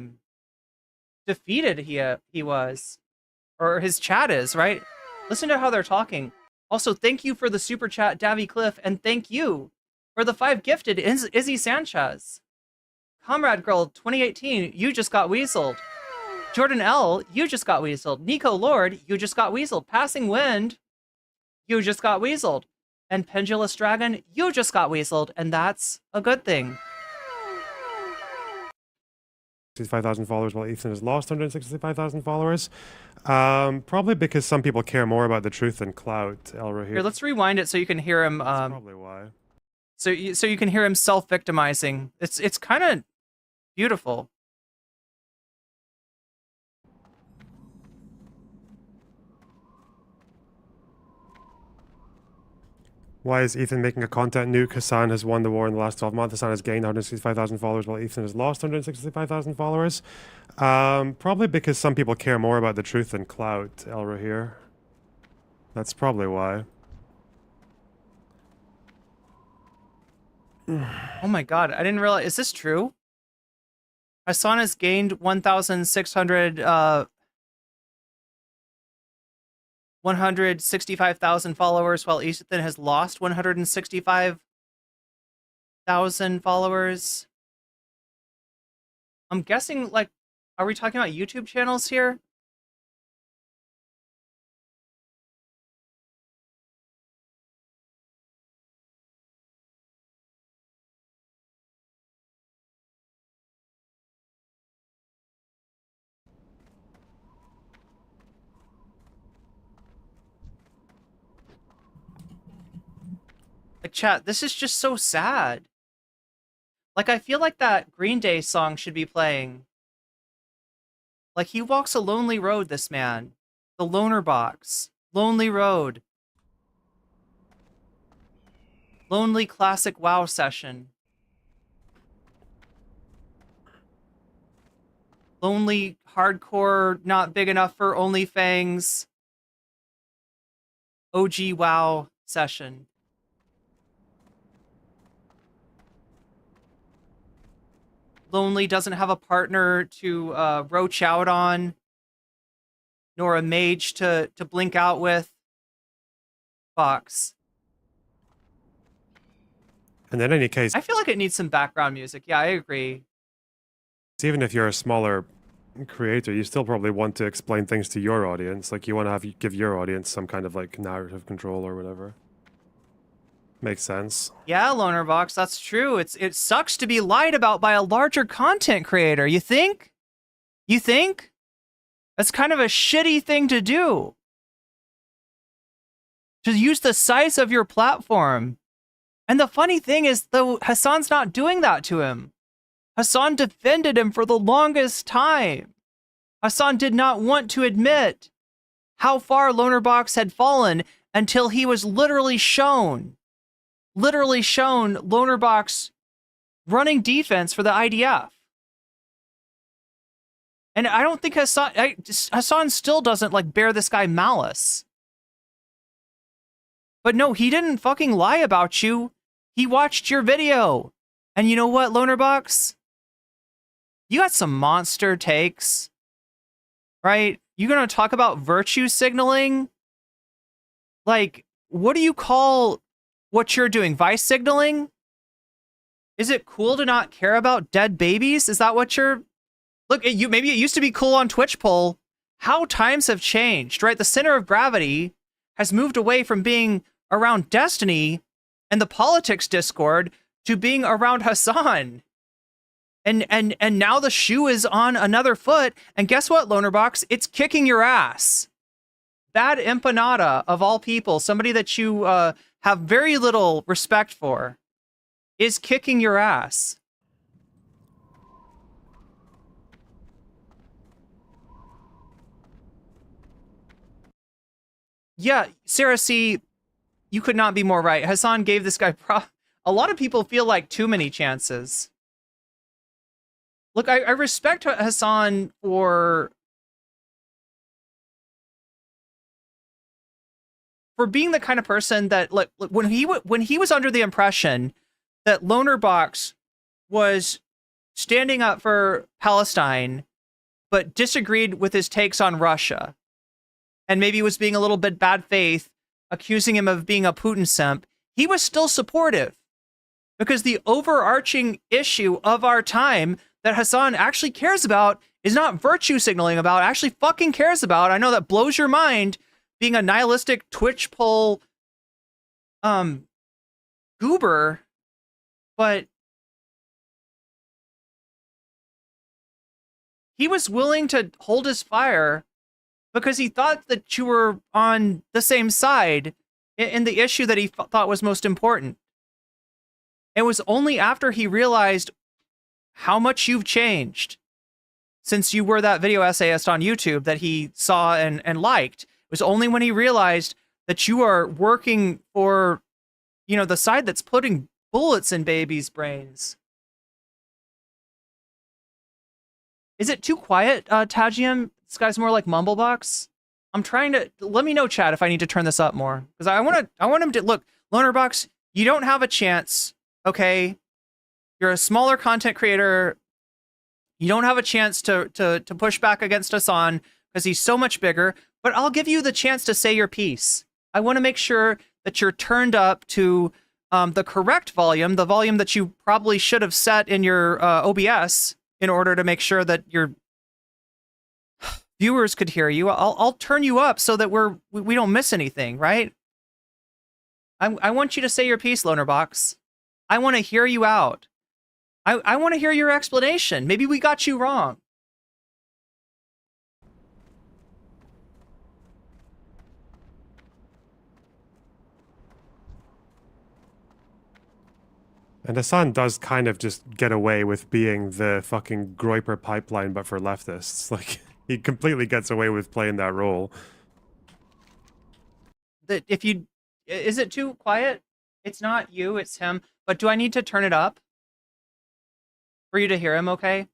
defeated he was, or his chat is, right? Listen to how they're talking. Also, thank you for the super chat, Davy Cliff, and thank you for the 5 gifted, Izzy Sanchez. Comrade Girl 2018, you just got weaseled. Jordan L, you just got weaseled. Nico Lord, you just got weaseled. Passing Wind, you just got weaseled. And Pendulous Dragon, you just got weaseled, and that's a good thing. 165,000 followers, while Ethan has lost 165,000 followers. Probably because some people care more about the truth than clout. Here, let's rewind it so you can hear him. That's probably why. So you can hear him self-victimizing. It's kind of beautiful. Why is Ethan making a content nuke? Hassan has won the war in the last 12 months. Hassan has gained 165,000 followers, while Ethan has lost 165,000 followers. Probably because some people care more about the truth than clout. Here. That's probably why. Oh my god, I didn't realize. Is this true? Hasan has gained 165,000 followers, while Ethan has lost 165,000 followers. I'm guessing, like, are we talking about YouTube channels here? Like, chat, this is just so sad. Like, I feel like that Green Day song should be playing. Like, he walks a lonely road, this man. The Lonerbox. Lonely road. Lonely classic WoW session. Lonely hardcore, not big enough for OnlyFangs. OG WoW session. Lonely, doesn't have a partner to roach out on, nor a mage to blink out with. Fox. And in any case, I feel like it needs some background music. Yeah, I agree. even if you're a smaller creator, you still probably want to explain things to your audience. Like, you want to give your audience some kind of, like, narrative control or whatever. Makes sense. Yeah, Lonerbox, that's true. It sucks to be lied about by a larger content creator. You think? You think? That's kind of a shitty thing to do. To use the size of your platform. And the funny thing is, though, Hasan's not doing that to him. Hasan defended him for the longest time. Hasan did not want to admit how far Lonerbox had fallen until he was literally shown Lonerbox running defense for the IDF. And I don't think Hasan still doesn't, like, bear this guy malice. But no, he didn't fucking lie about you. He watched your video. And you know what, Lonerbox? You got some monster takes. Right? You're gonna talk about virtue signaling? Like, what do you call what you're doing? Vice signaling? Is it cool to not care about dead babies? Is that what you're... Look, maybe it used to be cool on Twitch poll. How times have changed, right? The center of gravity has moved away from being around Destiny and the politics Discord to being around Hasan. And now the shoe is on another foot. And guess what, Lonerbox? It's kicking your ass. Bad Empanada, of all people, somebody that you have very little respect for, is kicking your ass. Yeah, Sarah C., you could not be more right. Hasan gave this guy a lot of people feel like too many chances. Look, I respect Hasan for being the kind of person that, like, when he was under the impression that Lonerbox was standing up for Palestine, but disagreed with his takes on Russia, and maybe was being a little bit bad faith, accusing him of being a Putin simp, he was still supportive. Because the overarching issue of our time that Hasan actually cares about is not virtue signaling about, actually fucking cares about. I know that blows your mind, being a nihilistic Twitch poll goober, but he was willing to hold his fire because he thought that you were on the same side in the issue that he thought was most important. It was only after he realized how much you've changed since you were that video essayist on YouTube that he saw and liked. It was only when he realized that you are working for, you know, the side that's putting bullets in babies' brains. Is it too quiet, Tajium? This guy's more like Mumblebox. I'm trying to, let me know, chat, if I need to turn this up more. Because I want him to, look, Lonerbox, you don't have a chance, okay? You're a smaller content creator. You don't have a chance to push back against Hasan because he's so much bigger, but I'll give you the chance to say your piece. I want to make sure that you're turned up to the correct volume, the volume that you probably should have set in your OBS in order to make sure that your viewers could hear you. I'll turn you up so that we don't miss anything, right? I want you to say your piece, Lonerbox. I want to hear you out. I want to hear your explanation. Maybe we got you wrong. And Hasan does kind of just get away with being the fucking Groiper pipeline, but for leftists. Like, he completely gets away with playing that role. Is it too quiet? It's not you, it's him. But do I need to turn it up for you to hear him okay?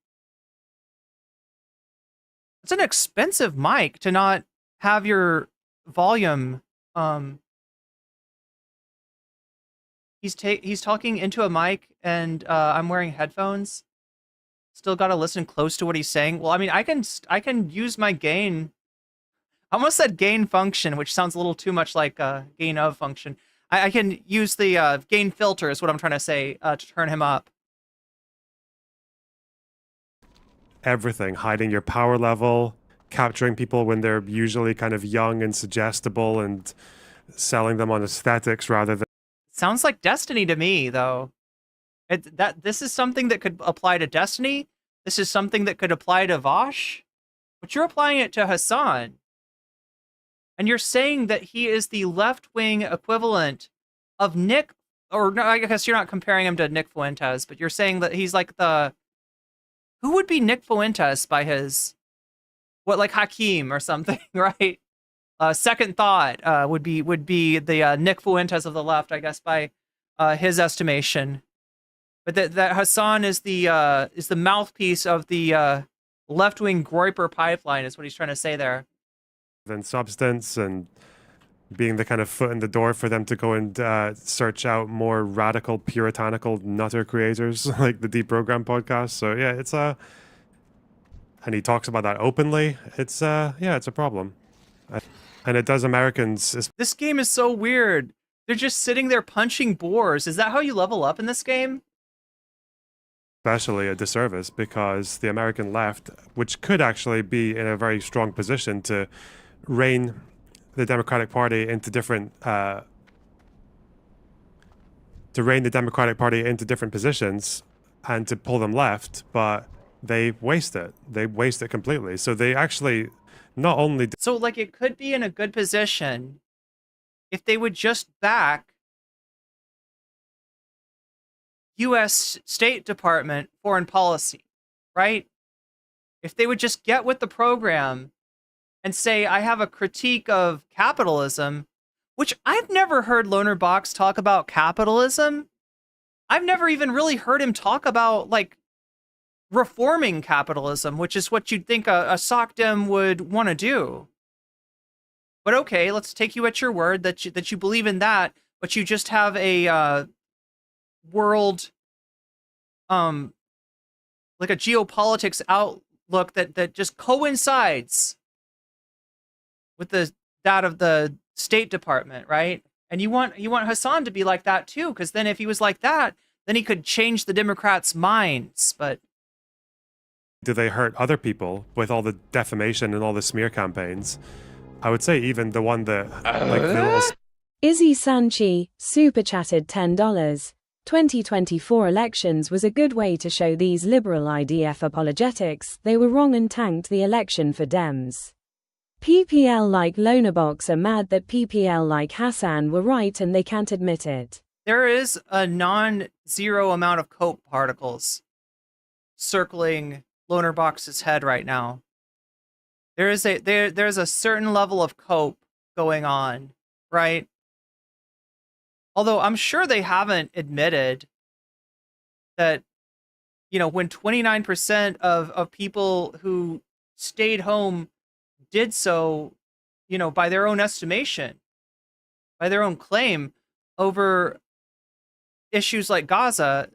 It's an expensive mic to not have your volume. He's talking into a mic, and I'm wearing headphones. Still got to listen close to what he's saying. Well, I mean, I can use my gain. I almost said gain function, which sounds a little too much like gain of function. I can use the gain filter is what I'm trying to say to turn him up. Everything, hiding your power level, capturing people when they're usually kind of young and suggestible, and selling them on aesthetics rather than. Sounds like Destiny to me, though. This is something that could apply to Destiny. This is something that could apply to Vosh. But you're applying it to Hasan. And you're saying that he is the left-wing equivalent of Nick, or no, I guess you're not comparing him to Nick Fuentes, but you're saying that he's like the, who would be Nick Fuentes by his, what, like Hakeem or something, right? Second Thought would be the Nick Fuentes of the left, I guess, by his estimation. But that Hasan is the mouthpiece of the left-wing Groiper pipeline, is what he's trying to say there. Than substance, and being the kind of foot in the door for them to go and search out more radical, puritanical nutter creators like the Deprogram podcast. So yeah, it's and he talks about that openly. It's it's a problem. And it does Americans. This game is so weird. They're just sitting there punching boars. Is that how you level up in this game? Especially a disservice, because the American left, which could actually be in a very strong position to rein the Democratic Party into different positions and to pull them left, but they waste it. They waste it completely. So they actually not only... So, like, it could be in a good position if they would just back U.S. State Department foreign policy, right? If they would just get with the program and say, I have a critique of capitalism, which I've never heard Lonerbox talk about capitalism. I've never even really heard him talk about, like, reforming capitalism, which is what you'd think a SOCDEM would want to do. But okay, let's take you at your word that you believe in that, but you just have a world, like a geopolitics outlook that just coincides with that of the State Department, right? And you want Hasan to be like that too, because then if he was like that, then he could change the Democrats' minds. But do they hurt other people with all the defamation and all the smear campaigns? I would say even the one that like the little... Izzy Sanchi super chatted $10. 2024 elections was a good way to show these liberal IDF apologetics they were wrong and tanked the election for Dems. PPL like Lonerbox are mad that PPL like Hasan were right and they can't admit it. There is a non-zero amount of cope particles circling Lonerbox's head right now. There's a certain level of cope going on, right? Although I'm sure they haven't admitted that, you know, when 29% of people who stayed home did so, you know, by their own estimation, by their own claim over issues like Gaza,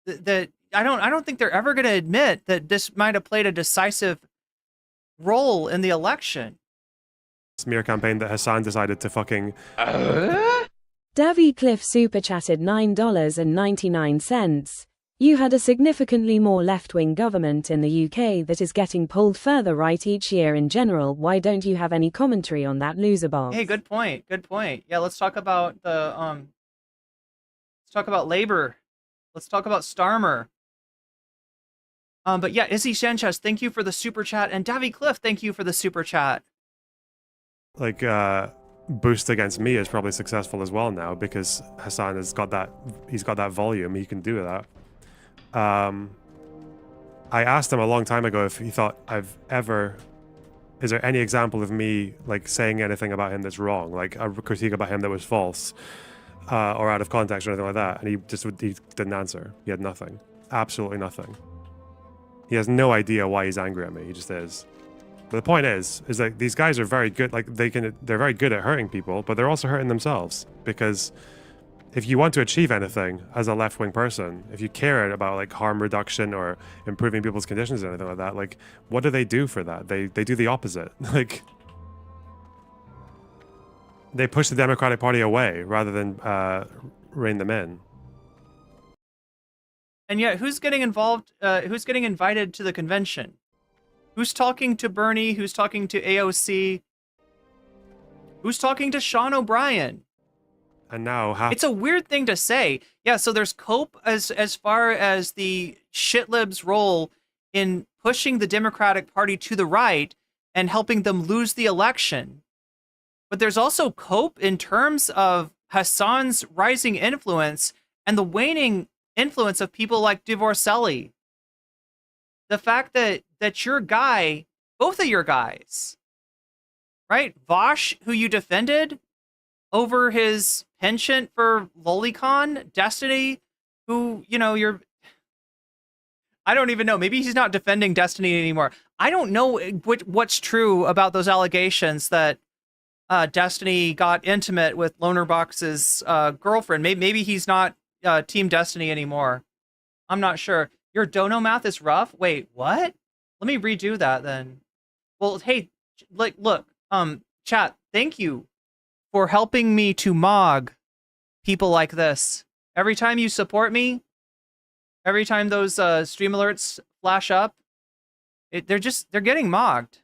that I don't think they're ever going to admit that this might have played a decisive role in the election. Smear campaign that Hasan decided to fucking... Davy Cliff super chatted $9.99. You had a significantly more left-wing government in the UK that is getting pulled further right each year in general. Why don't you have any commentary on that loser box? Hey, good point. Good point. Yeah, let's talk about the let's talk about labor. Let's talk about Starmer. But yeah, Izzy Sanchez, thank you for the super chat, and Davy Cliff, thank you for the super chat. Like, boost against me is probably successful as well now because Hasan has got that, he's got that volume, he can do that. I asked him a long time ago if he thought is there any example of me like saying anything about him that's wrong, like a critique about him that was false, or out of context or anything like that, and he didn't answer. He had nothing, absolutely nothing. He has no idea why he's angry at me, he just is. But the point is that these guys are very good, like they're very good at hurting people, but they're also hurting themselves, because if you want to achieve anything as a left-wing person, if you care about like harm reduction or improving people's conditions or anything like that, like what do they do for that? They do the opposite. Like they push the Democratic Party away rather than rein them in. And yet, who's getting involved? Who's getting invited to the convention? Who's talking to Bernie? Who's talking to AOC? Who's talking to Sean O'Brien? And now it's a weird thing to say. Yeah, so there's cope as far as the shitlib's role in pushing the Democratic Party to the right and helping them lose the election. But there's also cope in terms of Hassan's rising influence and the waning influence of people like Divorcelli. The fact that your guy, both of your guys, right? Vosh, who you defended over his penchant for lolicon, Destiny, who, you know, I don't even know. Maybe he's not defending Destiny anymore. I don't know what's true about those allegations that Destiny got intimate with Lonerbox's girlfriend. Maybe he's not Team Destiny anymore. I'm not sure. Your dono math is rough? Wait, what? Let me redo that then. Well, hey, like, look, chat, thank you for helping me to mog people like this. Every time you support me, every time those stream alerts flash up, they're getting mogged.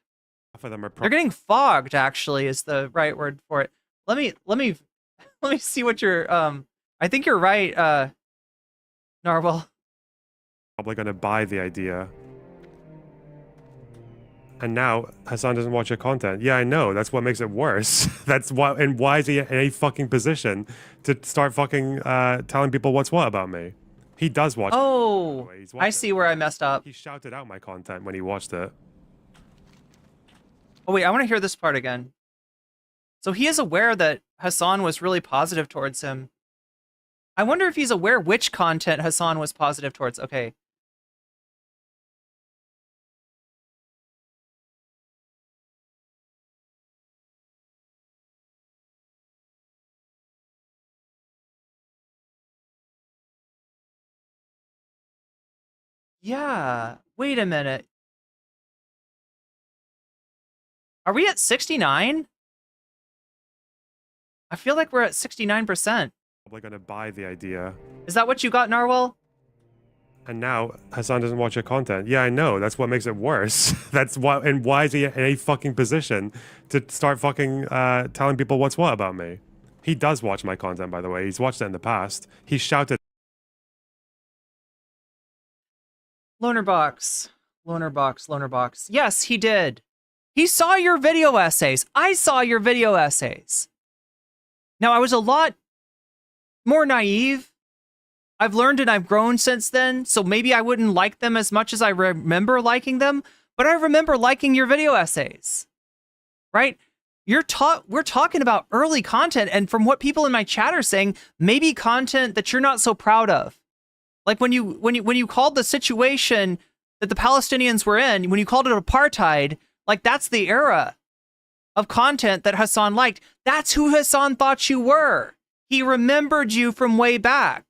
Half of them are they're getting fogged, actually, is the right word for it. Let me see what you're I think you're right, Narwhal. Probably gonna buy the idea. And now Hasan doesn't watch your content. Yeah, I know. That's what makes it worse. That's why. And why is he in a fucking position to start fucking telling people what's what about me? He does watch. Oh, I see where I messed up. He shouted out my content when he watched it. Oh wait, I want to hear this part again. So he is aware that Hasan was really positive towards him. I wonder if he's aware which content Hasan was positive towards. Okay. Yeah, wait a minute. Are we at 69? I feel like we're at 69%. Probably gonna buy the idea. Is that what you got, Narwhal? And now Hasan doesn't watch your content. Yeah, I know. That's what makes it worse. That's why. And why is he in a fucking position to start fucking telling people what's what about me? He does watch my content, by the way. He's watched it in the past. He shouted Lonerbox. Lonerbox. Yes, he did. He saw your video essays. I saw your video essays. Now, I was a lot more naive. I've learned and I've grown since then, so maybe I wouldn't like them as much as I remember liking them, but I remember liking your video essays. Right? We're talking about early content, and from what people in my chat are saying, maybe content that you're not so proud of. Like when you called the situation that the Palestinians were in, when you called it apartheid, like that's the era of content that Hasan liked. That's who Hasan thought you were. He remembered you from way back.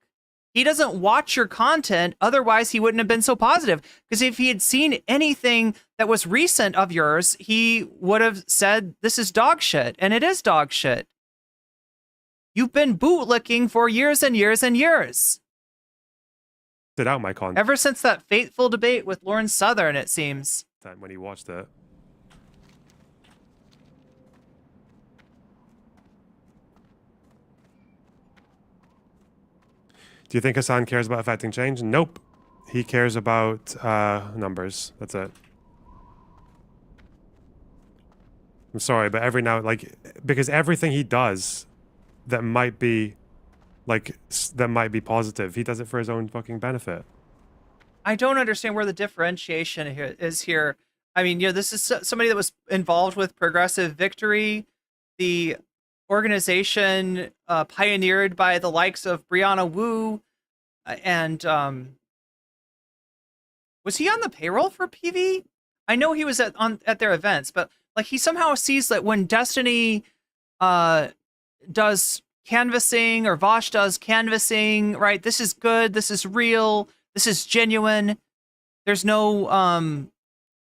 He doesn't watch your content, otherwise he wouldn't have been so positive. Because if he had seen anything that was recent of yours, he would have said, this is dog shit, and it is dog shit. You've been bootlicking for years and years and years. Out my content. Ever since that fateful debate with Lawrence Southern, it seems. When he watched it. Do you think Hasan cares about affecting change? Nope. He cares about numbers. That's it. I'm sorry, but every now, like, because everything he does that might be, like, that might be positive, he does it for his own fucking benefit. I don't understand where the differentiation is here. I mean, this is somebody that was involved with Progressive Victory, the organization pioneered by the likes of Brianna Wu, and was he on the payroll for PV? I know he was at their events, but like he somehow sees that when Destiny does canvassing or Vosh does canvassing, right? This is good. This is real. This is genuine. There's no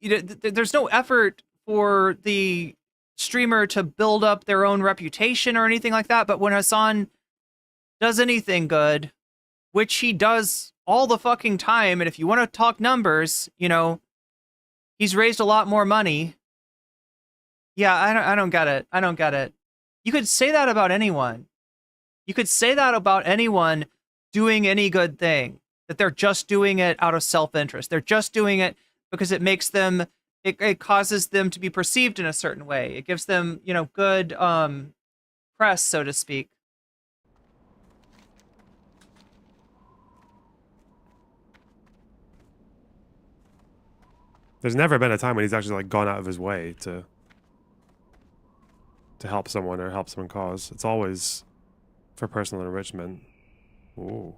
there's no effort for the streamer to build up their own reputation or anything like that. But when Hasan does anything good, which he does all the fucking time, and if you want to talk numbers, he's raised a lot more money. Yeah, I don't get it. I don't get it. You could say that about anyone. You could say that about anyone doing any good thing, that they're just doing it out of self-interest. They're just doing it because it makes them, it causes them to be perceived in a certain way. It gives them, good press, so to speak. There's never been a time when he's actually like gone out of his way to help someone or help someone cause. It's always for personal enrichment. Ooh.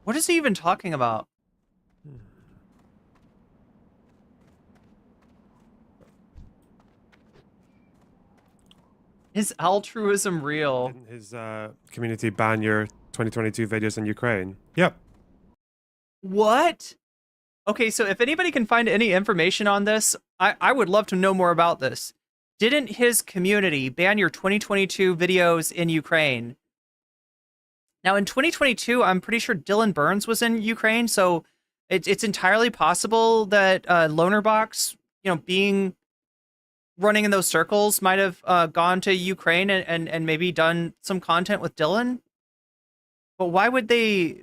What is he even talking about? Is altruism real? Didn't his community ban your 2022 videos in Ukraine? Yep. What? Okay, so if anybody can find any information on this, I would love to know more about this. Didn't his community ban your 2022 videos in Ukraine? Now, in 2022, I'm pretty sure Dylan Burns was in Ukraine, so it's entirely possible that Lonerbox, running in those circles, might have gone to Ukraine and maybe done some content with Dylan. But why would they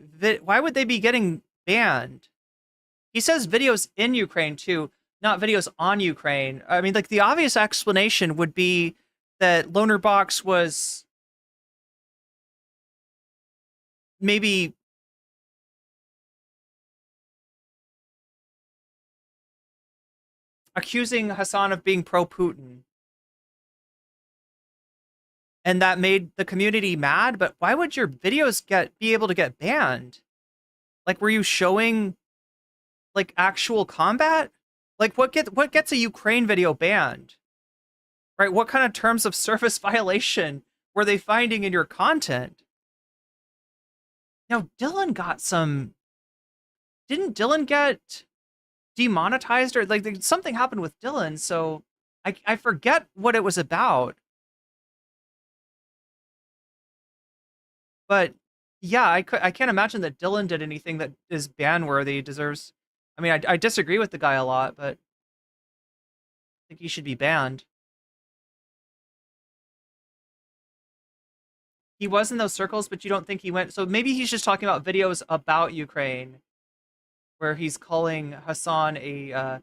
be getting banned? He says videos in Ukraine too, not videos on Ukraine. I mean, like the obvious explanation would be that Lonerbox was maybe accusing Hasan of being pro-Putin. And that made the community mad, but why would your videos be able to get banned? Like, were you showing like actual combat? Like what gets a Ukraine video banned? Right? What kind of terms of service violation were they finding in your content? Now, Dylan got some... Didn't Dylan get demonetized, or like something happened with Dylan? So I forget what it was about. But yeah, I can't imagine that Dylan did anything that is ban worthy. Deserves. I mean, I disagree with the guy a lot, but think he should be banned. He was in those circles, but you don't think he went. So maybe he's just talking about videos about Ukraine, where he's calling Hasan a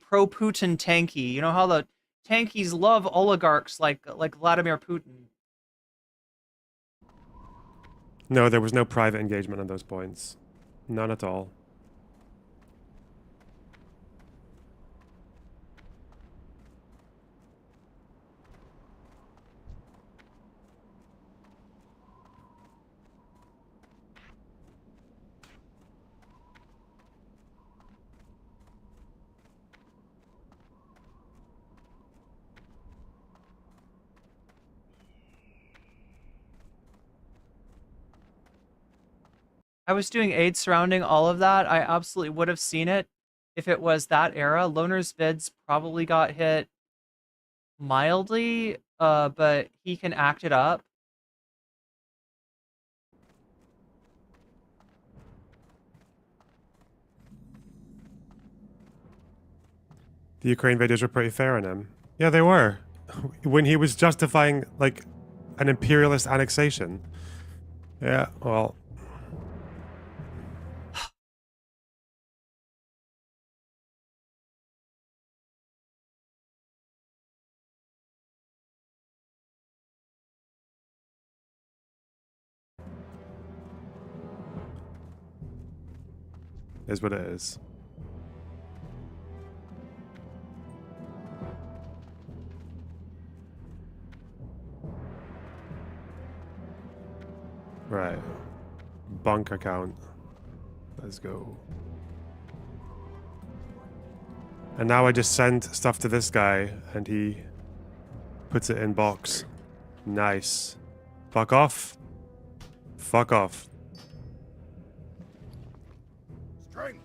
pro-Putin tanky. You know how the tankies love oligarchs like Vladimir Putin. No, there was no private engagement on those points. None at all. I was doing aids surrounding all of that. I absolutely would have seen it if it was that era. Loner's vids probably got hit mildly, but he can act it up. The Ukraine videos were pretty fair on him. Yeah, they were. When he was justifying, like, an imperialist annexation. Yeah, well... is what it is. Right. Bunk account. Let's go. And now I just send stuff to this guy and he puts it in box. Nice. Fuck off. Fuck off. Strength.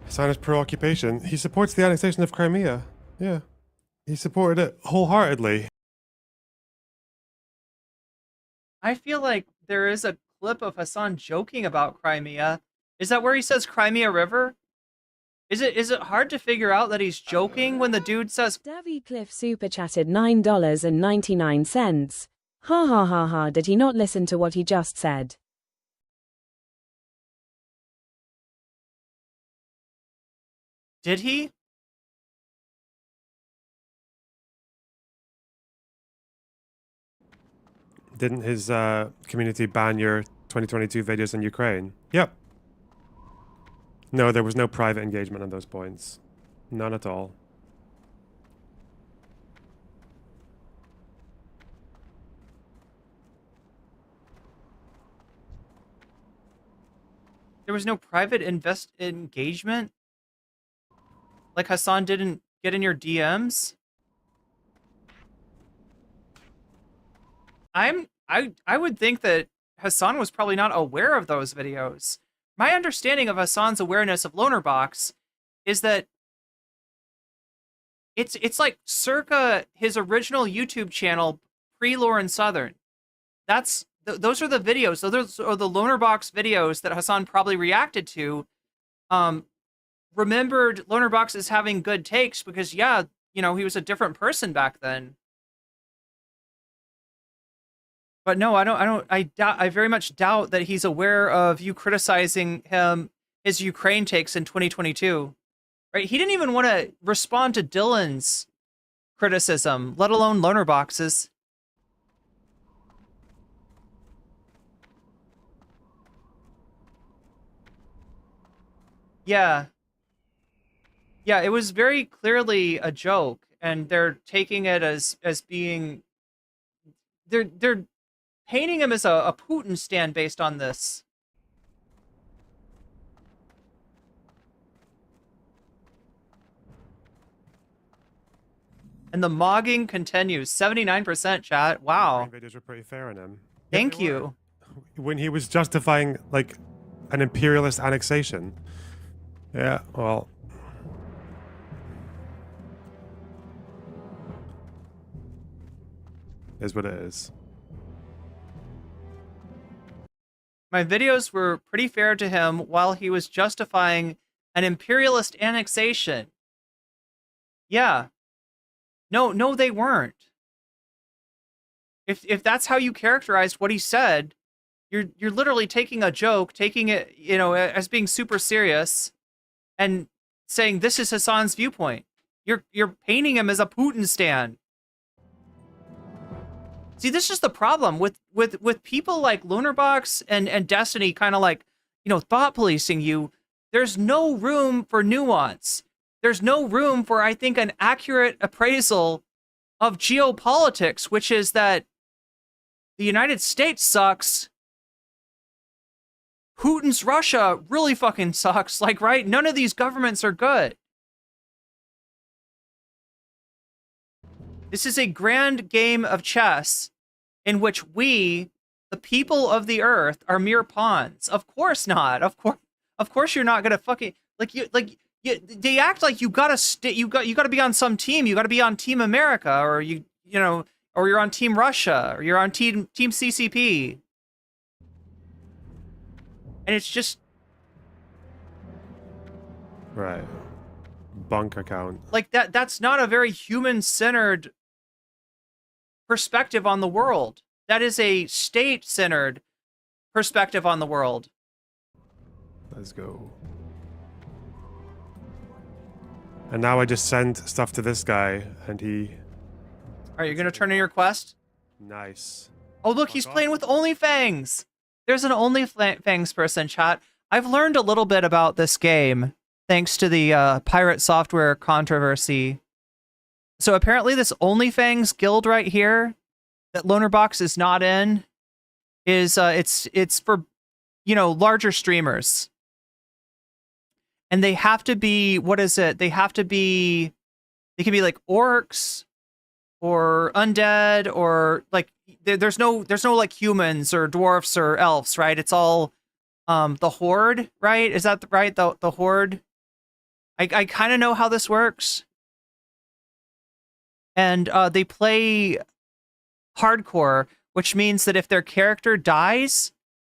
Sign his pro-occupation. He supports the annexation of Crimea. Yeah. He supported it wholeheartedly. I feel like there is a clip of Hasan joking about Crimea. Is that where he says Crimea River? Is it hard to figure out that he's joking when the dude says... Davy Cliff super chatted $9.99. Ha ha ha ha, did he not listen to what he just said? Did he? Didn't his community ban your 2022 videos in Ukraine? Yep. No, there was no private engagement on those points. None at all. There was no private engagement? Like Hasan didn't get in your DMs? I would think that Hasan was probably not aware of those videos. My understanding of Hasan's awareness of Lonerbox is that it's like circa his original YouTube channel pre-Lauren Southern. Those are the videos. Those are the Lonerbox videos that Hasan probably reacted to. Remembered Lonerbox as having good takes because, yeah, you know, he was a different person back then. But no, I very much doubt that he's aware of you criticizing his Ukraine takes in 2022. Right? He didn't even want to respond to Dylan's criticism, let alone Lonerbox's. Yeah. Yeah, it was very clearly a joke, and they're taking it as being they're painting him as a Putin stand based on this. And the mogging continues. 79% chat. Wow. Videos were pretty fair on him. Thank you. When he was justifying, like, an imperialist annexation. Yeah, well... is what it is. My videos were pretty fair to him while he was justifying an imperialist annexation. Yeah. No, they weren't. If that's how you characterized what he said, you're literally taking a joke, taking it, you know, as being super serious, and saying this is Hassan's viewpoint. You're painting him as a Putin stan. See, this is the problem with people like Lonerbox and Destiny kind of like, you know, thought policing you. There's no room for nuance. There's no room for, I think, an accurate appraisal of geopolitics, which is that the United States sucks. Putin's Russia really fucking sucks. Like, right? None of these governments are good. This is a grand game of chess in which we, the people of the earth, are mere pawns. Of course not. Of course you're not gonna fucking they act like you gotta be on some team. You gotta be on Team America, or you know, or you're on Team Russia, or you're on Team CCP. And it's just Right. Bunk account. like that's not a very human-centered perspective on the world. That is a state-centered perspective on the world. Let's go. And now I just send stuff to this guy, and he... Are you gonna turn in your quest? Nice. Oh, look, he's playing with OnlyFangs. There's an OnlyFangs person, chat. I've learned a little bit about this game thanks to the pirate software controversy. So apparently this OnlyFangs guild right here that Lonerbox is not in is it's for, you know, larger streamers. And they have to be, what is it? They have to be, they can be like orcs or undead, or like there's no like humans or dwarfs or elves, right? It's all the horde, right? Is that right? The horde. I kind of know how this works. And they play hardcore, which means that if their character dies,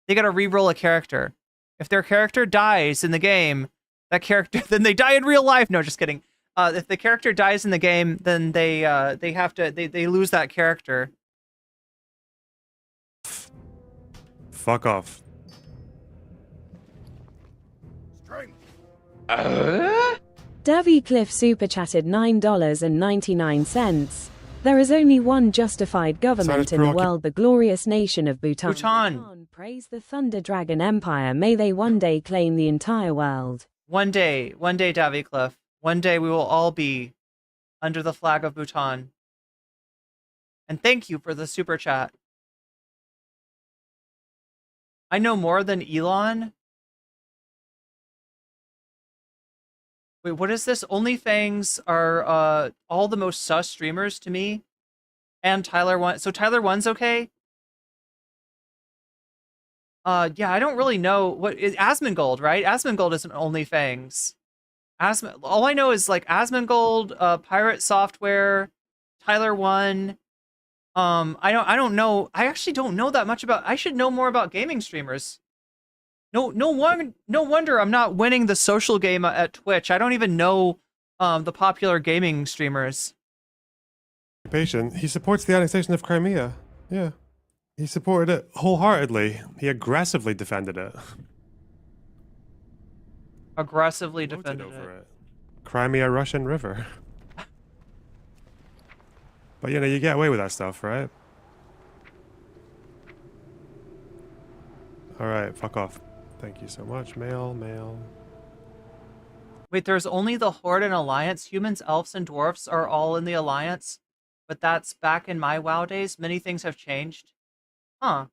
they gotta re-roll a character. If their character dies in the game, that character, then they die in real life. No, just kidding. If the character dies in the game, then they have to they lose that character. Fuck off. Davy Cliff super chatted $9.99. There is only one justified government in the world, the glorious nation of Bhutan. Bhutan. Praise the Thunder Dragon Empire. May they one day claim the entire world. One day, Davy Cliff. One day we will all be under the flag of Bhutan. And thank you for the super chat. I know more than Elon. Wait, what is this? OnlyFangs are all the most sus streamers to me. And Tyler 1. So Tyler 1's okay? Yeah, I don't really know what is AsmonGold, right? AsmonGold isn't OnlyFangs. All I know is like AsmonGold, Pirate Software, Tyler 1. I don't know. I actually don't know that much about. I should know more about gaming streamers. No wonder I'm not winning the social game at Twitch. I don't even know the popular gaming streamers. Patient. He supports the annexation of Crimea. Yeah. He supported it wholeheartedly. He aggressively defended it. Aggressively Voted defended over it. Crimea Russian River. But you know, you get away with that stuff, right? Alright, fuck off. Thank you so much. Mail. Wait, there's only the Horde and Alliance. Humans, elves, and dwarfs are all in the Alliance. But that's back in my WoW days. Many things have changed. Huh.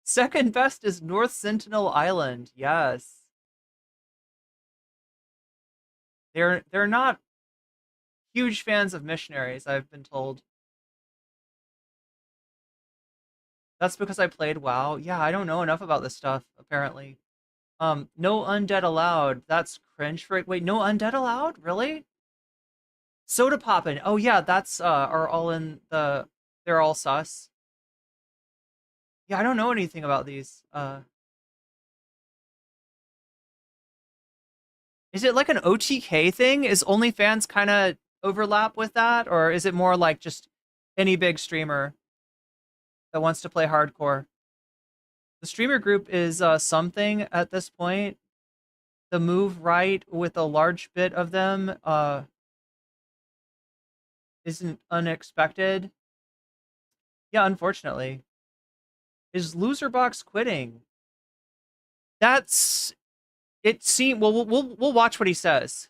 Second best is North Sentinel Island. Yes. They're not huge fans of missionaries, I've been told. That's because I played WoW. Yeah, I don't know enough about this stuff, apparently. No undead allowed. That's cringe for it. Wait, no undead allowed? Really? Soda poppin'. Oh yeah, that's are all in the they're all sus. Yeah, I don't know anything about these. Is it like an OTK thing? Is OnlyFans kind of overlap with that? Or is it more like just any big streamer that wants to play hardcore? The streamer group is something at this point. The move right with a large bit of them isn't unexpected. Yeah, unfortunately. Is Lonerbox quitting? That's... It seems... Well, we'll watch what he says.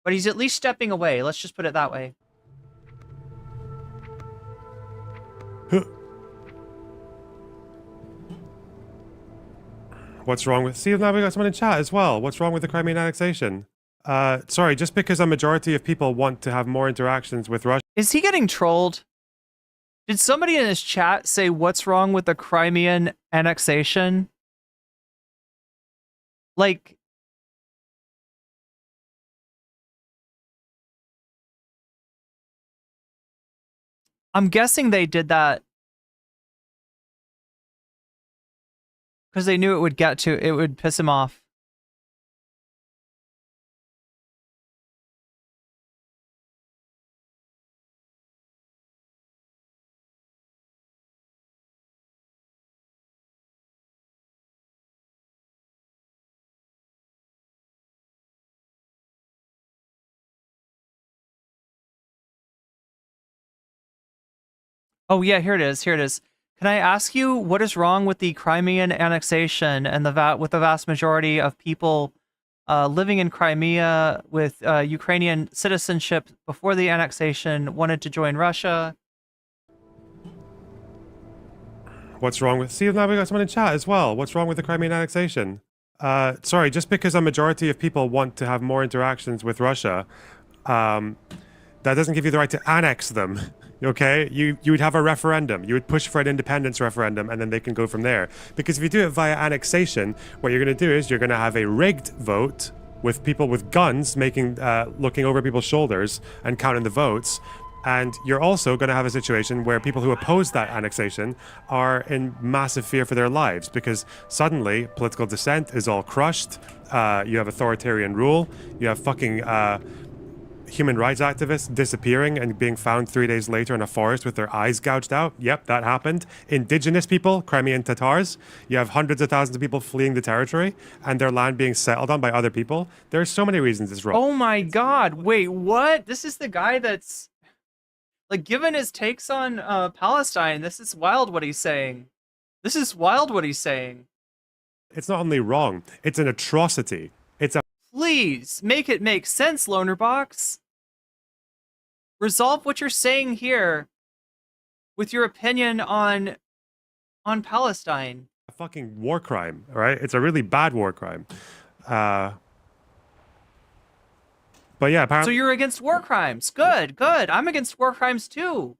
But he's at least stepping away. Let's just put it that way. What's wrong with... See, now we got someone in chat as well. What's wrong with the Crimean annexation? Sorry, just because a majority of people want to have more interactions with Russia... Is he getting trolled? Did somebody in his chat say what's wrong with the Crimean annexation? Like... I'm guessing they did that because they knew it would piss him off. Oh yeah, here it is. Here it is. Can I ask you what is wrong with the Crimean annexation and with the vast majority of people living in Crimea with Ukrainian citizenship before the annexation wanted to join Russia? What's wrong with... See, now we got someone in chat as well. What's wrong with the Crimean annexation? Sorry, just because a majority of people want to have more interactions with Russia, that doesn't give you the right to annex them. Okay, you would have a referendum. You would push for an independence referendum, and then they can go from there. Because if you do it via annexation, what you're going to do is you're going to have a rigged vote with people with guns looking over people's shoulders and counting the votes. And you're also going to have a situation where people who oppose that annexation are in massive fear for their lives because suddenly political dissent is all crushed. You have authoritarian rule. You have fucking human rights activists disappearing and being found 3 days later in a forest with their eyes gouged out. Yep, that happened. Indigenous people, Crimean Tatars. You have hundreds of thousands of people fleeing the territory and their land being settled on by other people. There are so many reasons it's wrong. Oh my god, wait, what? This is the guy that's... Like, given his takes on Palestine, this is wild what he's saying. This is wild what he's saying. It's not only wrong, it's an atrocity. It's a... Please, make it make sense, Lonerbox. Resolve what you're saying here with your opinion on Palestine. A fucking war crime, all right? It's a really bad war crime. But yeah, apparently... So you're against war crimes. Good, good. I'm against war crimes too.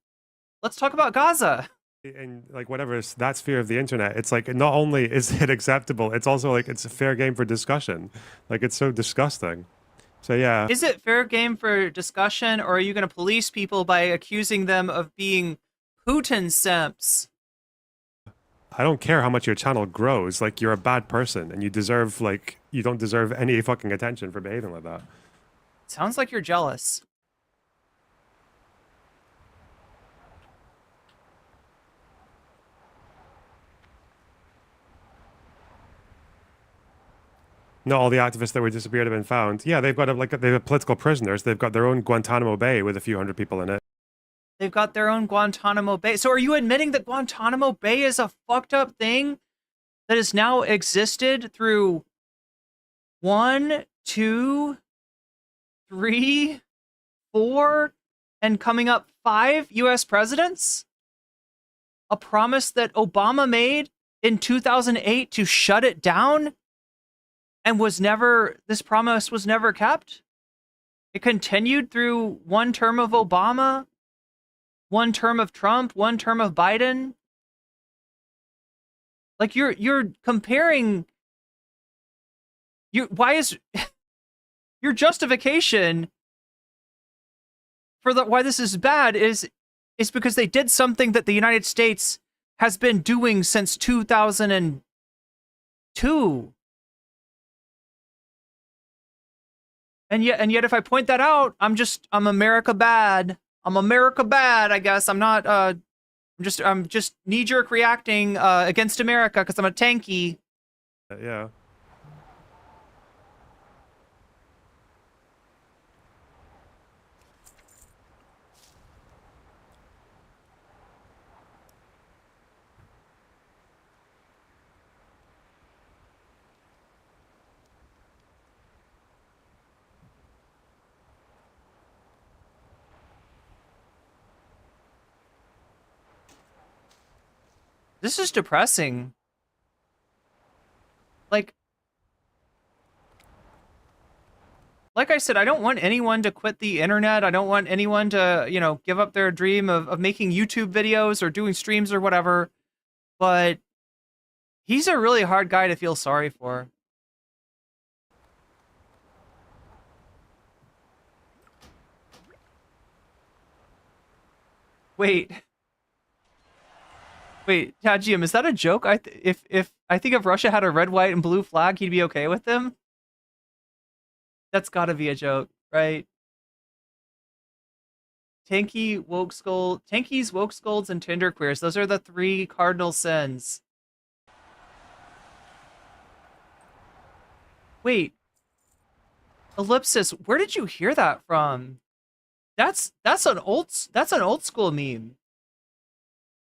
Let's talk about Gaza. And like whatever that sphere of the internet, it's like not only is it acceptable, it's also like it's a fair game for discussion. Like it's so disgusting. So yeah. Is it fair game for discussion, or are you going to police people by accusing them of being Putin simps? I don't care how much your channel grows. Like you're a bad person, and you don't deserve any fucking attention for behaving like that. Sounds like you're jealous. Not all the activists that were disappeared have been found. Yeah, they've got they have political prisoners. They've got their own Guantanamo Bay with a few hundred people in it. They've got their own Guantanamo Bay. So are you admitting that Guantanamo Bay is a fucked up thing that has now existed through 1, 2, 3, 4, and coming up 5 US presidents? A promise that Obama made in 2008 to shut it down? And this promise was never kept? It continued through 1 term of Obama, 1 term of Trump, 1 term of Biden. Like you're comparing why is your justification for why this is bad is because they did something that the United States has been doing since 2002. And yet if I point that out, I'm America bad. I'm America bad, I guess. I'm not I'm just knee-jerk reacting against America because I'm a tanky. Yeah. This is depressing. Like I said, I don't want anyone to quit the internet. I don't want anyone to, you know, give up their dream of making YouTube videos or doing streams or whatever. But he's a really hard guy to feel sorry for. Wait, Tajim, is that a joke? If I think if Russia had a red, white, and blue flag, he'd be okay with them. That's got to be a joke, right? Tankies, woke scolds, and Tinder queers. Those are the 3 cardinal sins. Wait, Ellipsis, where did you hear that from? That's an old school meme.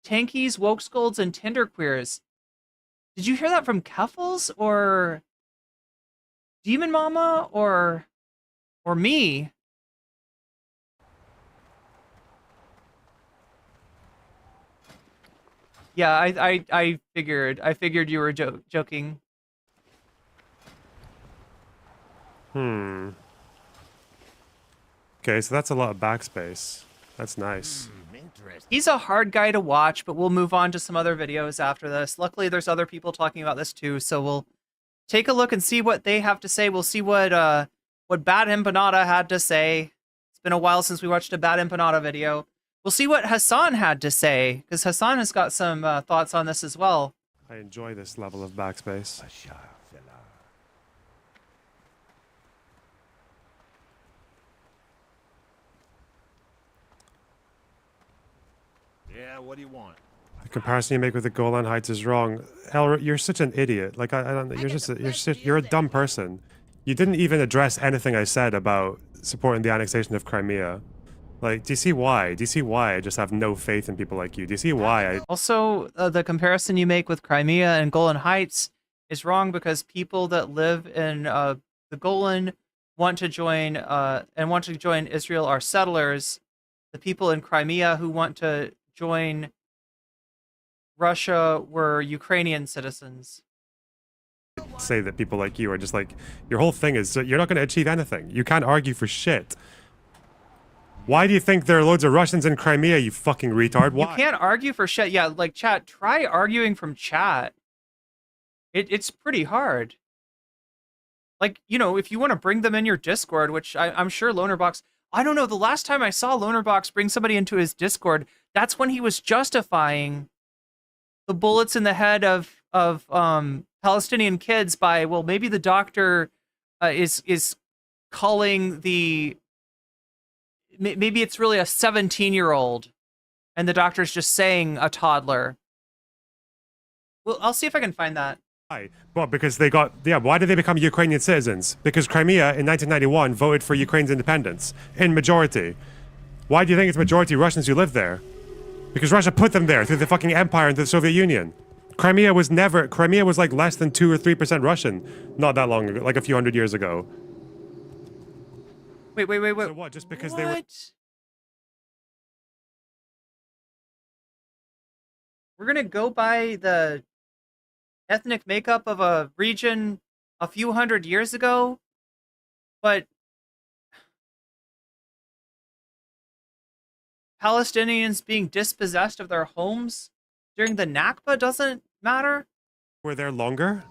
Tankies, woke scolds, and Tinder queers. Did you hear that from Keffels or Demon Mama or me? Yeah, I figured you were joking. Okay, so that's a lot of backspace. That's nice. Interesting. He's a hard guy to watch, but we'll move on to some other videos after this. Luckily, there's other people talking about this too, so we'll take a look and see what they have to say. We'll see what Bad Empanada had to say. It's been a while since we watched a Bad Empanada video. We'll see what Hasan had to say, because Hasan has got some thoughts on this as well. I enjoy this level of backspace. Yeah, what do you want? The comparison you make with the Golan Heights is wrong. Elra, you're such an idiot. Like I don't. You're a dumb person. You didn't even address anything I said about supporting the annexation of Crimea. Like, do you see why? Do you see why I just have no faith in people like you? Do you see why I... Also, the comparison you make with Crimea and Golan Heights is wrong because people that live in the Golan want to join Israel are settlers. The people in Crimea who want to join Russia were Ukrainian citizens. Say that people like you are just like... Your whole thing is you're not going to achieve anything. You can't argue for shit. Why do you think there are loads of Russians in Crimea, you fucking retard? Why? You can't argue for shit. Yeah, like, chat, try arguing from chat. It's pretty hard. Like, you know, if you want to bring them in your Discord, which I'm sure Lonerbox... I don't know, the last time I saw Lonerbox bring somebody into his Discord, that's when he was justifying the bullets in the head of Palestinian kids by, well, maybe the doctor is calling the... Maybe it's really a 17-year-old, and the doctor's just saying a toddler. Well, I'll see if I can find that. Why? Well, because they got... Yeah, why did they become Ukrainian citizens? Because Crimea, in 1991, voted for Ukraine's independence, in majority. Why do you think it's majority Russians who live there? Because Russia put them there through the fucking empire into the Soviet Union. Crimea was like less than 2 or 3% Russian not that long ago, like a few hundred years ago. Wait. So what, just because they were... We're gonna go by the ethnic makeup of a region a few hundred years ago, but Palestinians being dispossessed of their homes during the Nakba doesn't matter? Were there longer?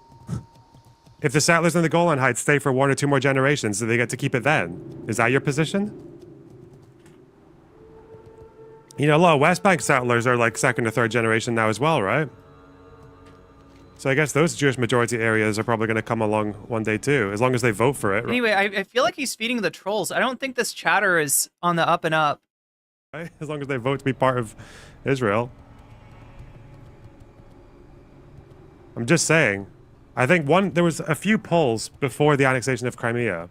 If the settlers in the Golan Heights stay for 1 or 2 more generations, do they get to keep it then? Is that your position? You know, a lot of West Bank settlers are like 2nd or 3rd generation now as well, right? So I guess those Jewish majority areas are probably going to come along one day too, as long as they vote for it. Anyway, I feel like he's feeding the trolls. I don't think this chatter is on the up and up. Right? As long as they vote to be part of Israel. I'm just saying. I think there was a few polls before the annexation of Crimea,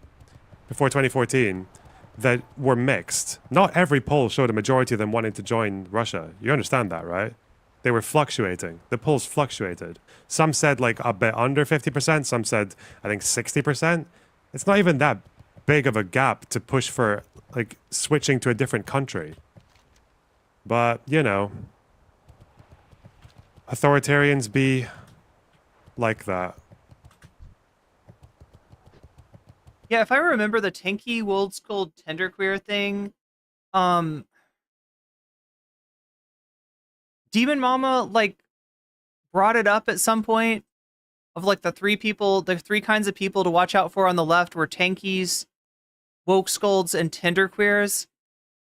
before 2014, that were mixed. Not every poll showed a majority of them wanting to join Russia. You understand that, right? They were fluctuating. The polls fluctuated. Some said like a bit under 50%. Some said, I think, 60%. It's not even that big of a gap to push for like switching to a different country. But, you know, authoritarians be like that. Yeah, if I remember the Tanky World School Tenderqueer thing, Demon Mama, like, brought it up at some point of, like, the three kinds of people to watch out for on the left were Tankies, Woke Scolds, and Tenderqueers.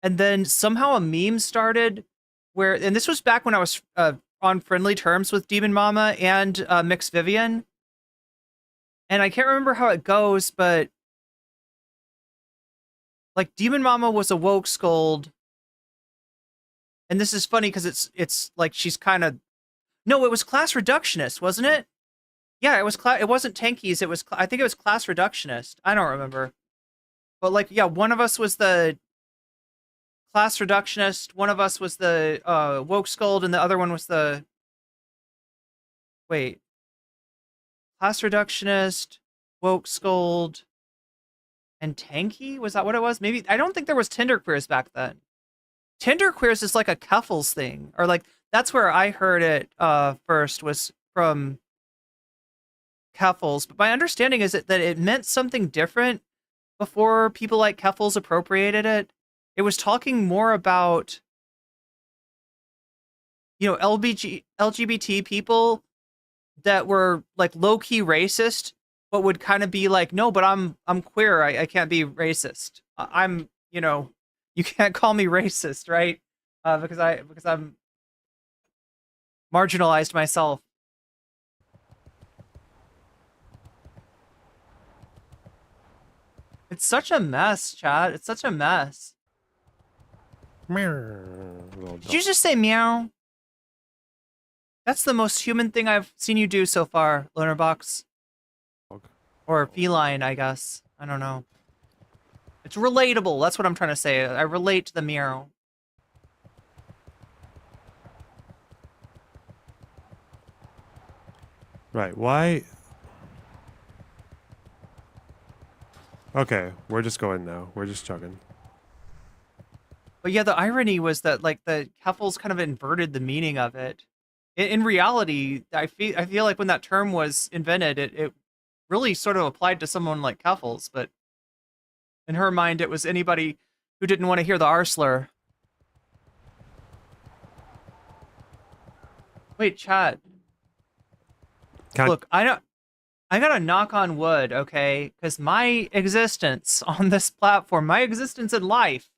And then somehow a meme started where, and this was back when I was on friendly terms with Demon Mama and Mix Vivian. And I can't remember how it goes, but like Demon Mama was a woke scold. And this is funny because it's like she's kind of, no, it was class reductionist, wasn't it? Yeah, it was it wasn't Tankies, it was I think it was class reductionist. I don't remember. But like, yeah, one of us was the class reductionist, one of us was the woke scold, and the other one was the wait. Class reductionist, woke scold, and Tanky? Was that what it was? Maybe I don't think there was Tenderqueers back then. Tenderqueers is like a Keffels thing, or like that's where I heard it first was from Keffels. But my understanding is that it meant something different before people like Keffels appropriated it. It was talking more about, you know, LGBT people that were like low-key racist, but would kind of be like, no, but I'm queer. I can't be racist. I'm, you know, you can't call me racist, right? Because I'm marginalized myself. It's such a mess, chat. It's such a mess. Did you just say meow? That's the most human thing I've seen you do so far, Lonerbox. Or feline, I guess. I don't know. It's relatable. That's what I'm trying to say. I relate to the meow. Right, why? Okay, we're just going now. We're just chugging. But yeah, the irony was that like the Keffels kind of inverted the meaning of it. In reality, I feel like when that term was invented, it really sort of applied to someone like Keffels, but in her mind, it was anybody who didn't want to hear the R slur. Wait, chat. Look, I gotta knock on wood, okay? Because my existence on this platform, my existence in life,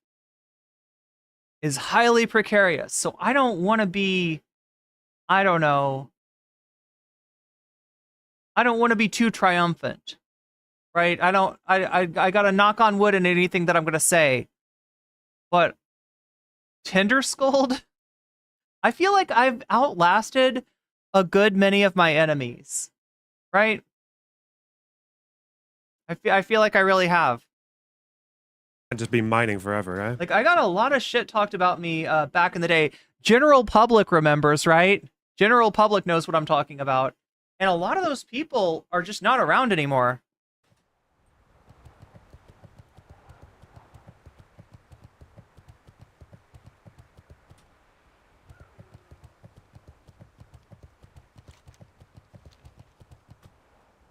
is highly precarious. So I don't want to be, I don't know. I don't want to be too triumphant, right? I gotta knock on wood in anything that I'm gonna say. But Tinder Scold, I feel like I've outlasted a good many of my enemies, right? I feel like I really have. And just be mining forever, right? Like, I got a lot of shit talked about me back in the day. General public remembers, right? General public knows what I'm talking about. And a lot of those people are just not around anymore.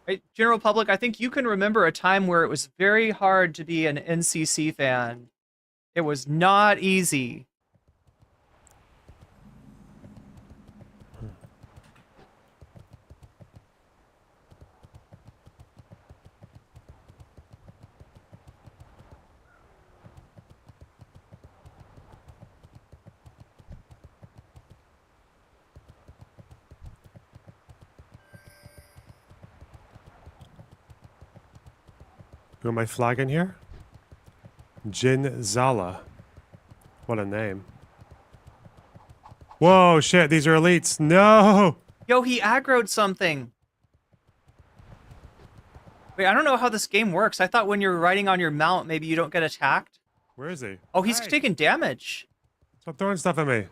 Right? General public, I think you can remember a time where it was very hard to be an NCC fan. It was not easy. Who am I flagging here? Jin Zala. What a name. Whoa, shit, these are elites. No! Yo, he aggroed something. Wait, I don't know how this game works. I thought when you're riding on your mount, maybe you don't get attacked. Where is he? Oh, he's Hey, taking damage. stop throwing stuff at me.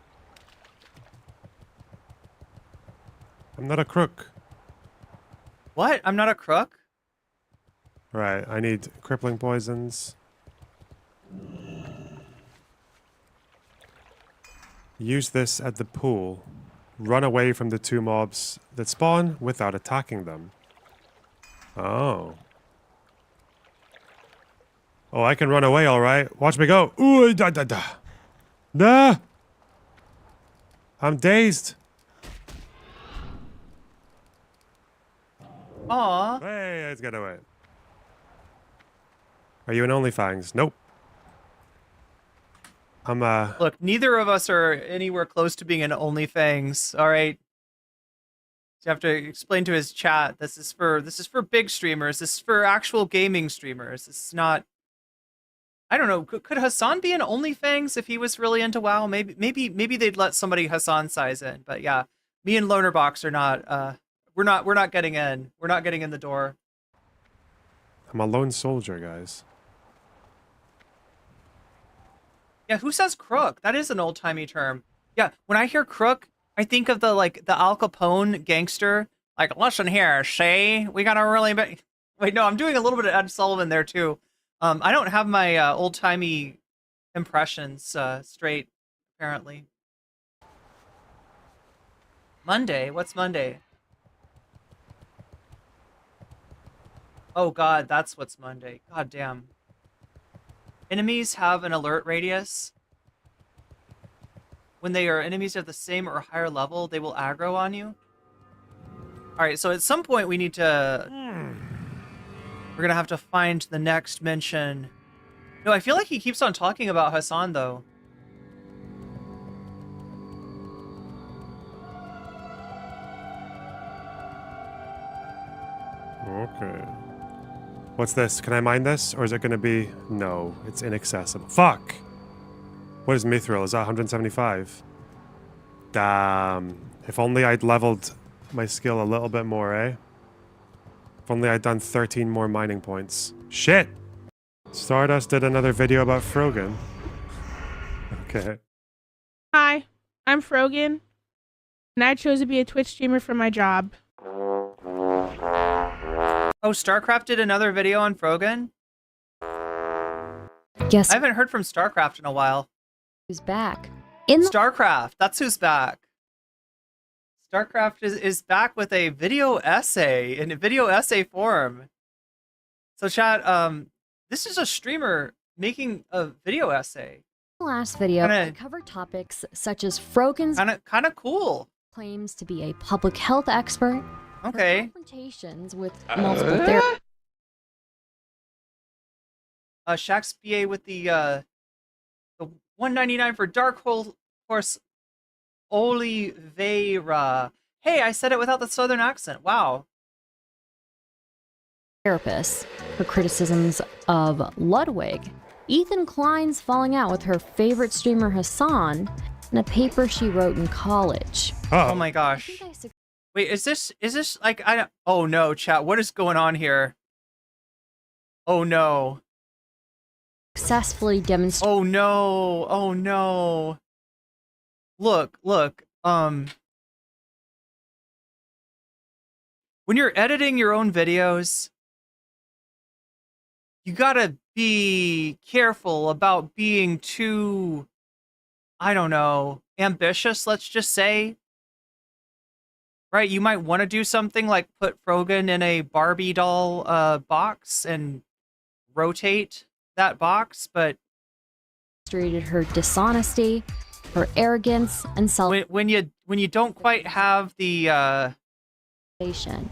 I'm not a crook. What? I'm not a crook? Right, I need crippling poisons. Use this at the pool. Run away from the 2 mobs that spawn without attacking them. Oh. Oh, I can run away, alright. Watch me go. Ooh, da da da. Nah! I'm dazed. Aw. Hey, let's get away. Are you an OnlyFangs? Nope. I'm Look, neither of us are anywhere close to being an OnlyFangs. All right. You have to explain to his chat. This is for big streamers. This is for actual gaming streamers. This is not. I don't know. Could Hassan be an OnlyFangs if he was really into WoW? Maybe they'd let somebody Hassan size in. But yeah, me and Lonerbox are not. We're not getting in. We're not getting in the door. I'm a lone soldier, guys. Yeah, who says crook? That is an old-timey term. Yeah, when I hear crook, I think of the Al Capone gangster. Like, listen here, Shay, we got a really big... Wait, no, I'm doing a little bit of Ed Sullivan there, too. I don't have my old-timey impressions straight, apparently. Monday? What's Monday? Oh, God, that's what's Monday. God damn. Enemies have an alert radius. When they are enemies of the same or higher level, they will aggro on you. Alright, so at some point we need to... We're gonna have to find the next mention. No, I feel like he keeps on talking about Hassan, though. Okay. What's this? Can I mine this? Or is it going to be... No, it's inaccessible. Fuck! What is Mithril? Is that 175? Damn. If only I'd leveled my skill a little bit more, eh? If only I'd done 13 more mining points. Shit! Stardust did another video about Frogan. Okay. Hi, I'm Frogan, and I chose to be a Twitch streamer for my job. Oh, StarCraft did another video on Frogan? Guess I haven't heard from StarCraft in a while. who's back? In the StarCraft, that's who's back. StarCraft is back with a video essay, in a video essay form. So chat, this is a streamer making a video essay. last video, Kinda- I covered topics such as Frogan's Kind of cool. claims to be a public health expert, her Okay. confrontations with multiple therapists, Shaq's BA with the 199 for Dark Horse Oliveira. Hey, I said it without the southern accent. Wow. her criticisms of Ludwig, Ethan Klein's falling out with her favorite streamer Hassan, and a paper she wrote in college. Oh my I gosh. think I Wait, is this like I don't... Oh no, chat. What is going on here? Oh no. successfully demonstrated Oh no. Oh no. Look. When you're editing your own videos, you gotta be careful about being too, I don't know, ambitious, let's just say. Right? You might want to do something like put Frogan in a Barbie doll box and rotate that box, but her dishonesty, her arrogance, and when you don't quite have the self-realization.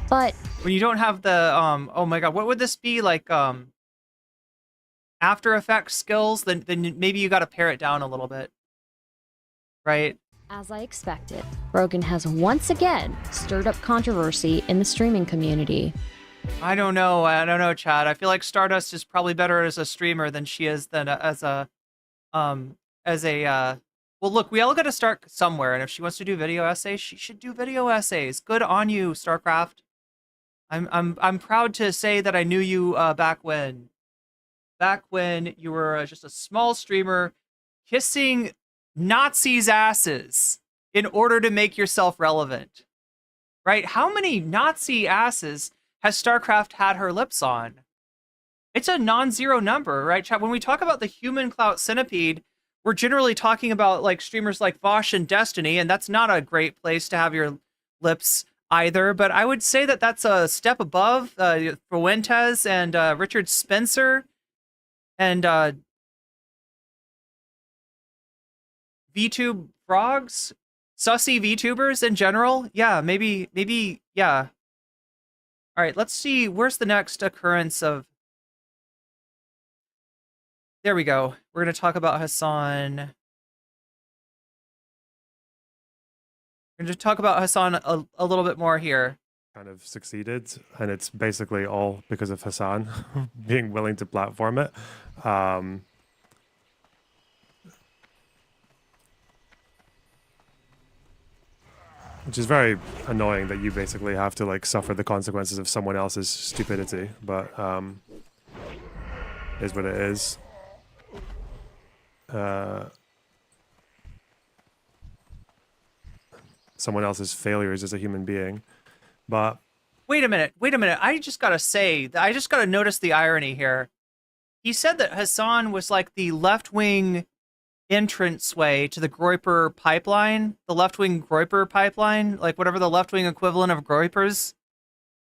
But when you don't have the oh my god, what would this be like, After Effects skills, then maybe you got to pare it down a little bit, right? as I expected, Rogan has once again stirred up controversy in the streaming community. I don't know. I don't know, Chad. I feel like Stardust is probably better as a streamer than she is than um as a well, look, we all got to start somewhere, and if she wants to do video essays, she should do video essays. Good on you, StarCraft. I'm proud to say that I knew you back when you were just a small streamer kissing Nazis' asses in order to make yourself relevant. Right? How many Nazi asses has StarCraft had her lips on? It's a non-zero number, right, chat? When we talk about the human clout centipede, we're generally talking about like streamers like Vosh and Destiny, and that's not a great place to have your lips either. But I would say that that's a step above Fuentes and Richard Spencer and VTube frogs, sussy VTubers in general. Yeah, maybe, yeah. All right, let's see. Where's the next occurrence of... There we go. We're going to talk about Hasan. We're going to talk about Hasan a little bit more here. Kind of succeeded, and it's basically all because of Hasan being willing to platform it. Which is very annoying that you basically have to like suffer the consequences of someone else's stupidity, but is what it is. Someone else's failures as a human being, but wait a minute. I just gotta say, I just gotta notice the irony here. He said that Hasan was like the left-wing entranceway to the Groyper pipeline, the left-wing Groyper pipeline, like whatever the left-wing equivalent of Groypers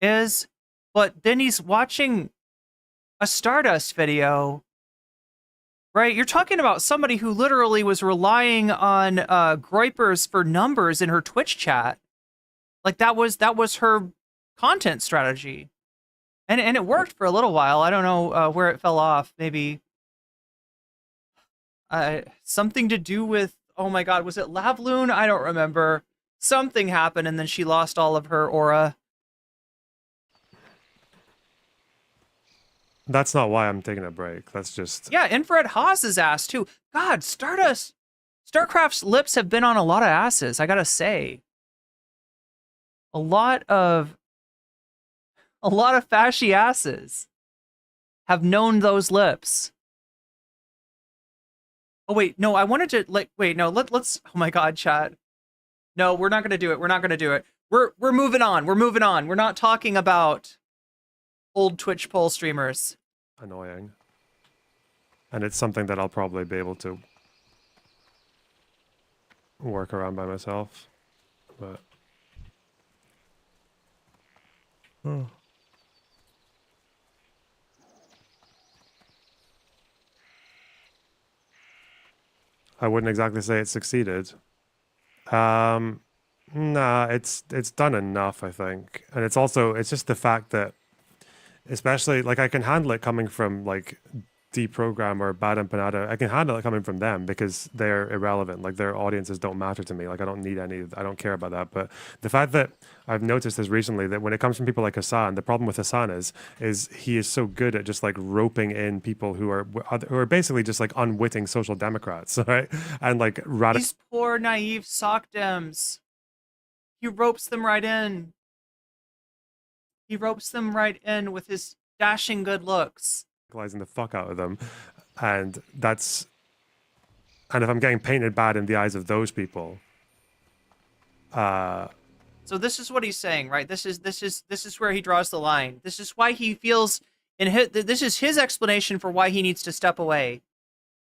is. But then he's watching a Stardust video, right? You're talking about somebody who literally was relying on Groypers for numbers in her Twitch chat. Like that was her content strategy. And it worked for a little while. I don't know where it fell off. Maybe something to do with, oh my god, was it Lavloon? I don't remember. Something happened and then she lost all of her aura. that's not why I'm taking a break. That's just... Yeah, Infrared Haas's ass too. God, StarCraft's lips have been on a lot of asses, I gotta say. A lot of fashy asses have known those lips. Oh wait, no, I wanted to let's oh my god, chat. No, we're not gonna do it. We're not gonna do it. We're moving on. We're moving on. We're not talking about old Twitch poll streamers. Annoying. And it's something that I'll probably be able to work around by myself. But I wouldn't exactly say it succeeded. Nah, it's done enough, I think. And it's just the fact that, especially, like, I can handle it coming from, like, Deprogram or Bad Empanada. I can handle it coming from them because they're irrelevant. Like, their audiences don't matter to me. Like, I don't care about that. But the fact that I've noticed this recently, that when it comes from people like Hasan, the problem with Hasan is he is so good at just, like, roping in people who are basically just, like, unwitting social democrats, right? And, like, These poor, naive sock dems. He ropes them right in. He ropes them right in with his dashing good looks. The fuck out of them, and if I'm getting painted bad in the eyes of those people, so this is what he's saying, right? This is where he draws the line. This is why he feels this is his explanation for why he needs to step away.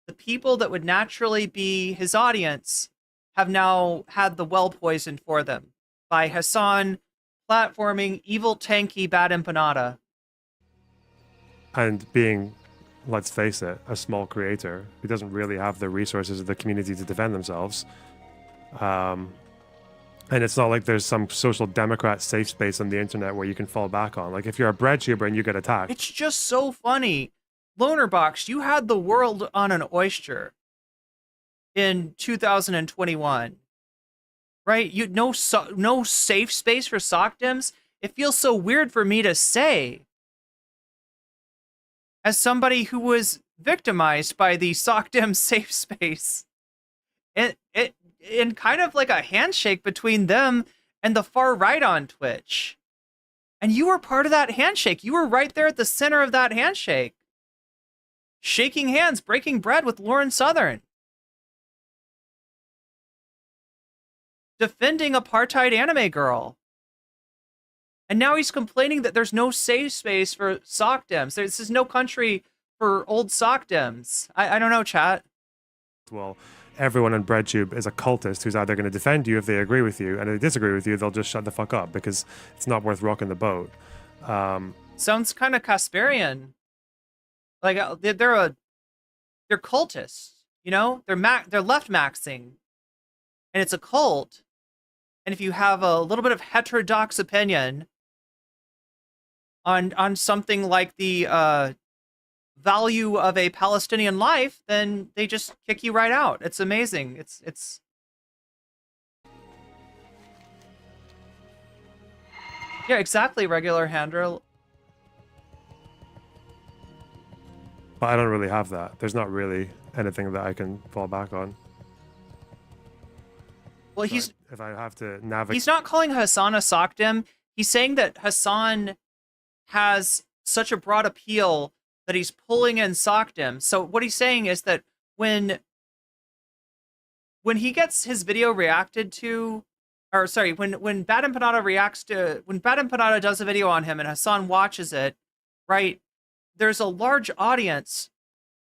The people that would naturally be his audience have now had the well poisoned for them by Hasan platforming evil tanky Bad Empanada. And being, let's face it, a small creator who doesn't really have the resources of the community to defend themselves. And it's not like there's some social democrat safe space on the internet where you can fall back on. Like, if you're a breadtuber and you get attacked. It's just so funny. Lonerbox, you had the world on an oyster in 2021. Right? No safe space for sock dems. it feels so weird for me to say as somebody who was victimized by the SOCDEM safe space. It in kind of like a handshake between them and the far right on Twitch. And you were part of that handshake. You were right there at the center of that handshake. Shaking hands, breaking bread with Lauren Southern. Defending apartheid anime girl. And now he's complaining that there's no safe space for SOCDEMs. This is no country for old SOCDEMs. I don't know, chat. Well, everyone on BreadTube is a cultist who's either going to defend you if they agree with you, and if they disagree with you, they'll just shut the fuck up because it's not worth rocking the boat. Sounds kind of Kasperian. Like they're cultists, you know? They're left maxing, and it's a cult. And if you have a little bit of heterodox opinion on something like the value of a Palestinian life, then they just kick you right out. It's amazing. It's yeah, exactly, regular Handra. But I don't really have that. There's not really anything that I can fall back on. Well, So if I have to navigate, he's not calling Hasan a SOCDEM. He's saying that Hasan has such a broad appeal that he's pulling in SOCDEM. So what he's saying is that when he gets his video reacted to, or sorry, when Bad Empanada does a video on him and Hasan watches it, right? There's a large audience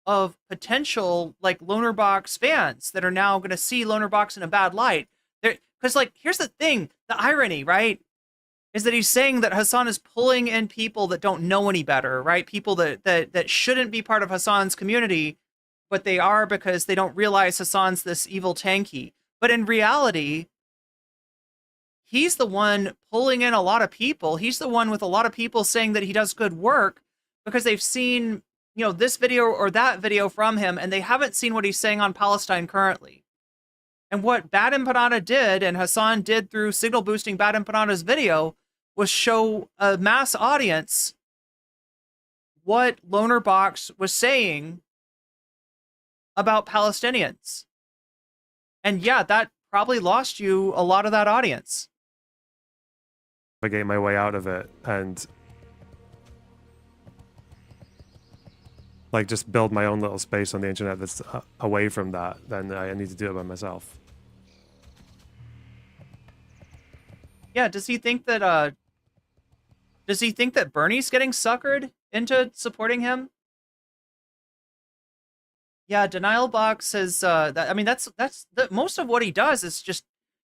of potential like Lonerbox fans that are now going to see Lonerbox in a bad light. Because like, here's the thing, the irony, right? Is that he's saying that Hasan is pulling in people that don't know any better, right? People that shouldn't be part of Hasan's community, but they are because they don't realize Hasan's this evil tanky. But in reality, he's the one pulling in a lot of people. He's the one with a lot of people saying that he does good work because they've seen, you know, this video or that video from him, and they haven't seen what he's saying on Palestine currently. And what Bad Empanada did, and Hasan did through signal boosting Bad Empanada's video, was show a mass audience what Lonerbox was saying about Palestinians. And yeah, that probably lost you a lot of that audience. navigate my way out of it and like just build my own little space on the internet that's away from that, then I need to do it by myself. Yeah, does he think that Bernie's getting suckered into supporting him? Yeah, Denial Box has I mean that's most of what he does is just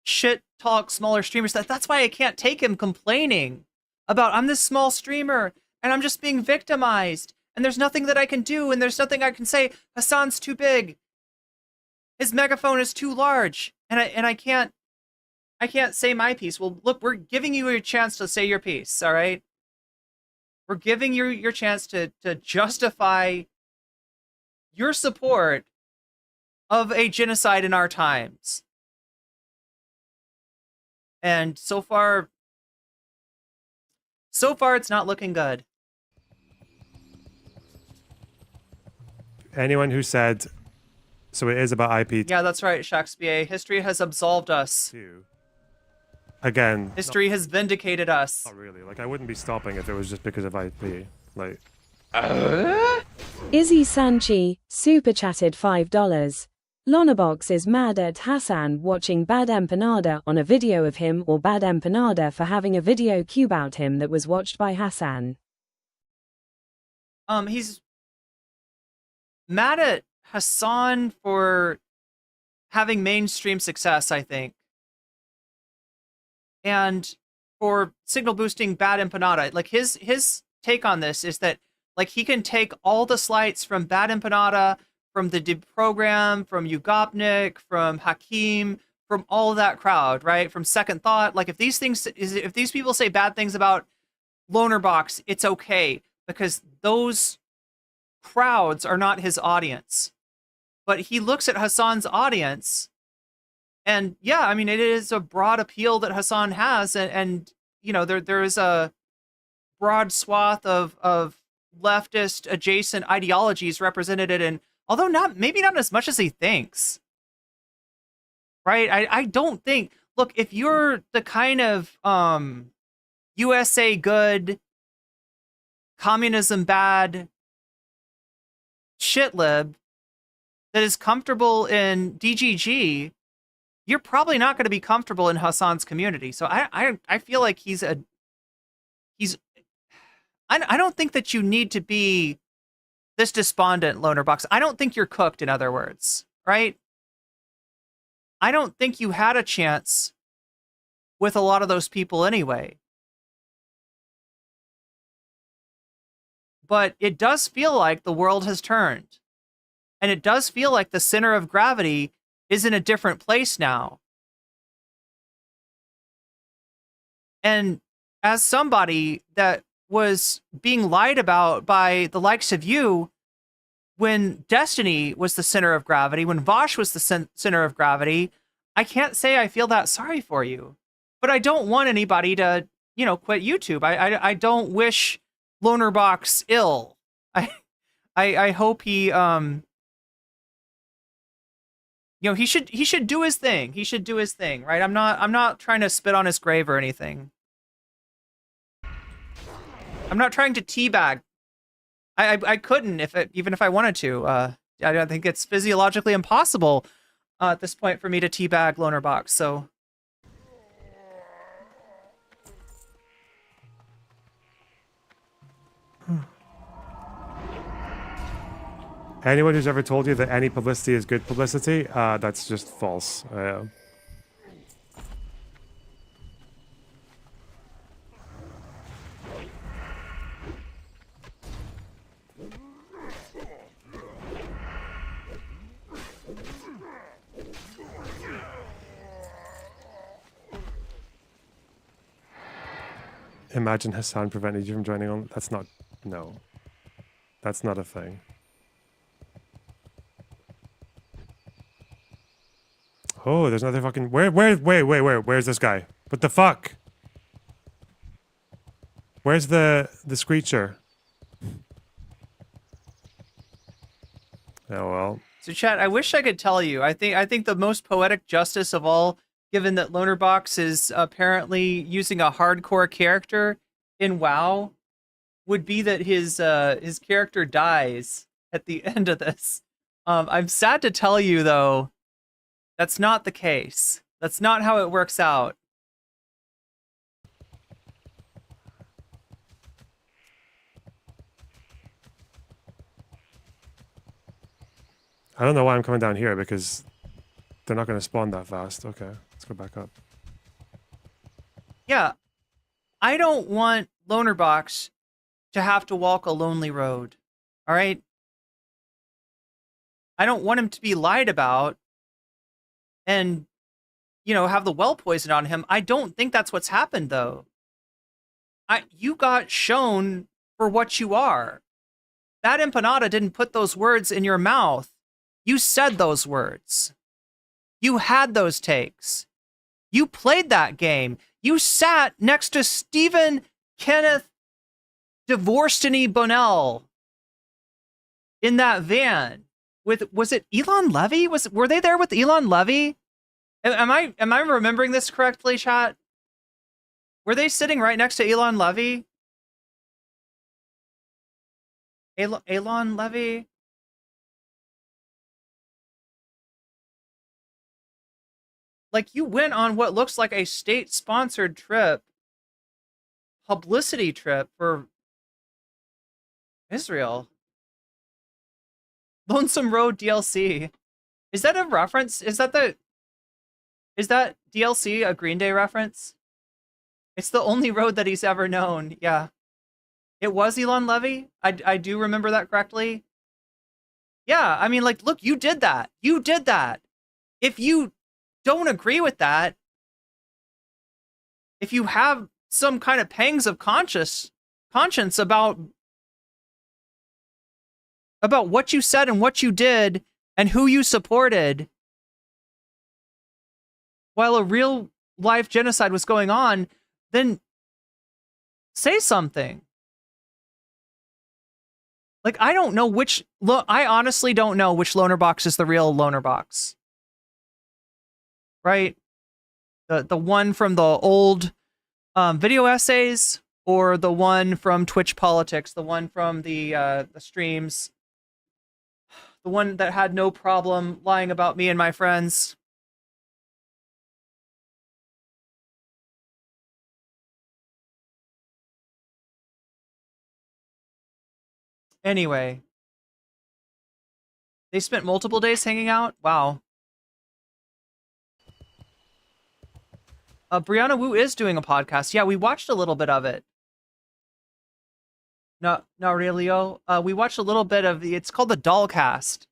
shit talk smaller streamers. That's why I can't take him complaining about I'm this small streamer and I'm just being victimized and there's nothing that I can do and there's nothing I can say. Hasan's too big. His megaphone is too large and I can't say my piece. Well, look, we're giving you a chance to say your piece, all right? We're giving you your chance to justify your support of a genocide in our times. And so far it's not looking good. Anyone who said, so it is about IP. Yeah, that's right, Shakespeare. History has absolved us. Too. Again, History has vindicated us. not really. Like, I wouldn't be stopping if it was just because of IP. Like, Izzy Sanchi, super chatted $5. Lonerbox is mad at Hasan watching Bad Empanada on a video of him or Bad Empanada for having a video cue about him that was watched by Hasan. He's mad at Hasan for having mainstream success, I think. And for signal boosting Bad Empanada. Like his take on this is that like he can take all the slights from Bad Empanada, from the Dib program, from Ugopnik, from Hakim, from all of that crowd, right? From Second Thought. Like if these people say bad things about Lonerbox, it's okay because those crowds are not his audience. But he looks at Hasan's audience, and yeah, I mean, it is a broad appeal that Hasan has, and there is a broad swath of leftist adjacent ideologies represented in, although maybe not as much as he thinks. Right? I don't think, look, if you're the kind of USA good, communism bad shitlib that is comfortable in DGG, you're probably not going to be comfortable in Hasan's community. So I feel like I don't think that you need to be this despondent, Lonerbox. I don't think you're cooked, in other words, right? I don't think you had a chance with a lot of those people anyway. But it does feel like the world has turned. And it does feel like the center of gravity is in a different place now. And as somebody that was being lied about by the likes of you, when Destiny was the center of gravity, when Vosh was the center of gravity, I can't say I feel that sorry for you. But I don't want anybody to, quit YouTube. I don't wish Lonerbox ill. I hope he he should do his thing. He should do his thing, right? I'm not trying to spit on his grave or anything. I'm not trying to teabag. I couldn't even if I wanted to. I don't think it's physiologically impossible at this point for me to teabag Lonerbox. So Anyone who's ever told you that any publicity is good publicity, that's just false. Imagine Hassan prevented you from joining on. That's not. No. That's not a thing. Oh, there's another fucking. Where's this guy? What the fuck? Where's the screecher? Oh well. So chat, I wish I could tell you. I think the most poetic justice of all, given that Lonerbox is apparently using a hardcore character in WoW, would be that his character dies at the end of this. I'm sad to tell you though, that's not the case. That's not how it works out. I don't know why I'm coming down here because they're not going to spawn that fast. Okay, let's go back up. Yeah, I don't want Lonerbox to have to walk a lonely road. All right? I don't want him to be lied about and, have the well poisoned on him. I don't think that's what's happened, though. You got shown for what you are. Bad Empanada didn't put those words in your mouth. You said those words. You had those takes. You played that game. You sat next to Stephen Kenneth Divorcedany Bonnell in that van with, was it Elon Levy? Were they there with Elon Levy? Am I remembering this correctly, chat? Were they sitting right next to Elon Levy? Elon Levy? Like, you went on what looks like a state-sponsored trip, publicity trip for Israel. Lonesome Road DLC. Is that a reference? Is that DLC a Green Day reference? It's the only road that he's ever known. Yeah. It was Elon Levy. I do remember that correctly. Yeah, I mean, like, look, you did that. You did that. If you don't agree with that, if you have some kind of pangs of conscience about what you said and what you did and who you supported while a real life genocide was going on, then say something. Like, I don't know which... I honestly don't know which Lonerbox is the real Lonerbox. Right? The one from the old video essays, or the one from Twitch Politics, the one from the streams, the one that had no problem lying about me and my friends. Anyway, they spent multiple days hanging out. Wow. Brianna Wu is doing a podcast. Yeah, we watched a little bit of it. No, Aurelio. We watched a little bit of it's called the Dollcast.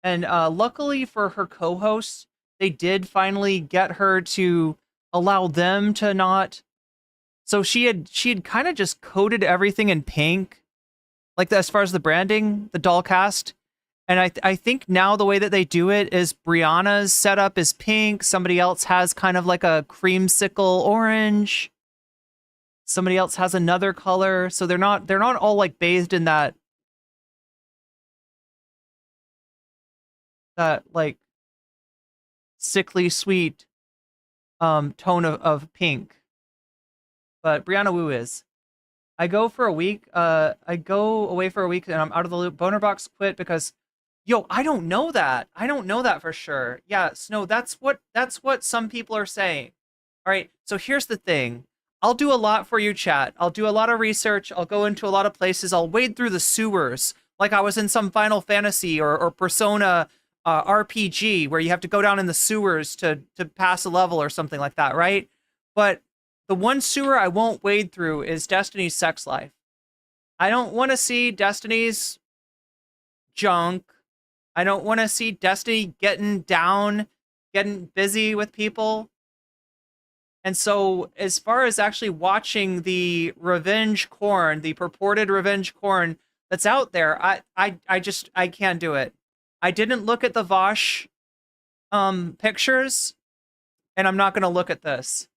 And luckily for her co-hosts, they did finally get her to allow them to not. So she had kind of just coated everything in pink, like as far as the branding, the Dollcast. And I think now the way that they do it is Brianna's setup is pink. Somebody else has kind of like a creamsicle orange. Somebody else has another color. So they're not all like bathed in that like sickly sweet tone of pink. But Brianna Wu is. I go for a week. I go away for a week and I'm out of the loop. Bonerbox quit because, yo, I don't know that. I don't know that for sure. Yeah, Snow, that's what some people are saying. All right, so here's the thing. I'll do a lot for you, chat. I'll do a lot of research. I'll go into a lot of places. I'll wade through the sewers like I was in some Final Fantasy or Persona RPG where you have to go down in the sewers to pass a level or something like that, right? But the one sewer I won't wade through is Destiny's sex life. I don't want to see Destiny's junk. I don't want to see Destiny getting down, getting busy with people. And so as far as actually watching the revenge corn, the purported revenge corn that's out there, I can't do it. I didn't look at the Vosh pictures, and I'm not going to look at this.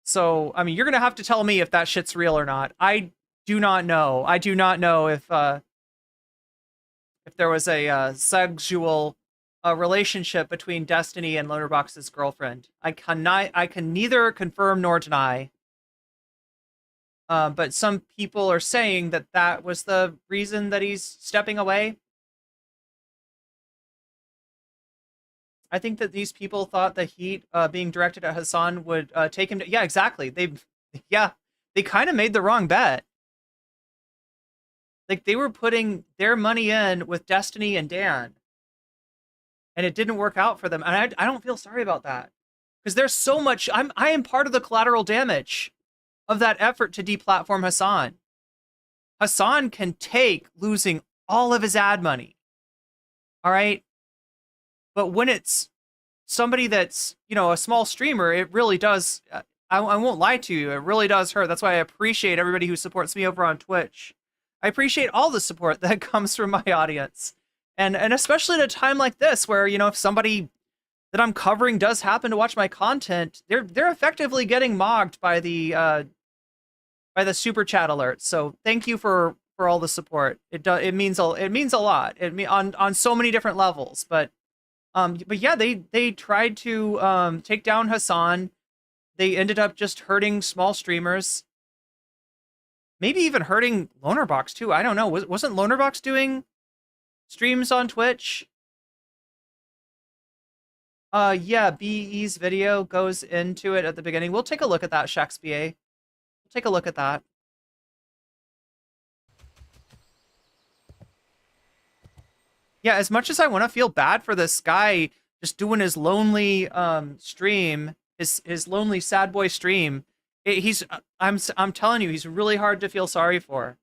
So, I mean, you're going to have to tell me if that shit's real or not. I do not know. I do not know if there was a sexual relationship between Destiny and Lonerbox's girlfriend. I can neither confirm nor deny. But some people are saying that that was the reason that he's stepping away. I think that these people thought the heat being directed at Hasan would take him to... Yeah, exactly. They kind of made the wrong bet. Like, they were putting their money in with Destiny and Dan. And it didn't work out for them. And I don't feel sorry about that. Because there's so much... I am part of the collateral damage of that effort to deplatform Hasan. Hasan can take losing all of his ad money. All right? But when it's somebody that's, you know, a small streamer, it really does... I won't lie to you. It really does hurt. That's why I appreciate everybody who supports me over on Twitch. I appreciate all the support that comes from my audience. And especially at a time like this where, you know, if somebody that I'm covering does happen to watch my content, they're effectively getting mocked by the super chat alerts. So thank you for all the support. It means a lot. On so many different levels. But yeah, they tried to take down Hasan. They ended up just hurting small streamers. Maybe even hurting Lonerbox too. I don't know. Wasn't Lonerbox doing streams on Twitch? Yeah, BE's video goes into it at the beginning. We'll take a look at that, Shakespeare. We'll take a look at that. Yeah, as much as I want to feel bad for this guy just doing his lonely stream, his lonely sad boy stream, I'm telling you, he's really hard to feel sorry for.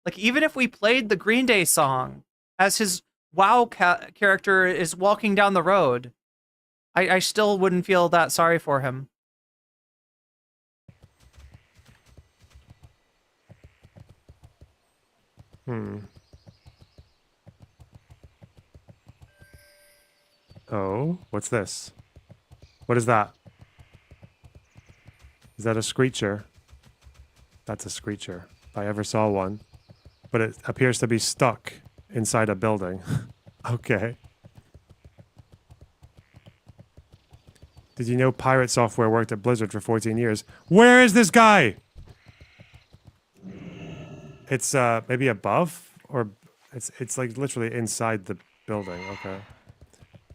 Like, even if we played the Green Day song as his WoW character is walking down the road, I still wouldn't feel that sorry for him. Oh, what's this? What is that? Is that a screecher? That's a screecher. If I ever saw one. But it appears to be stuck inside a building. Okay. Did you know Pirate Software worked at Blizzard for 14 years? Where is this guy? It's maybe above, or it's like literally inside the building. Okay.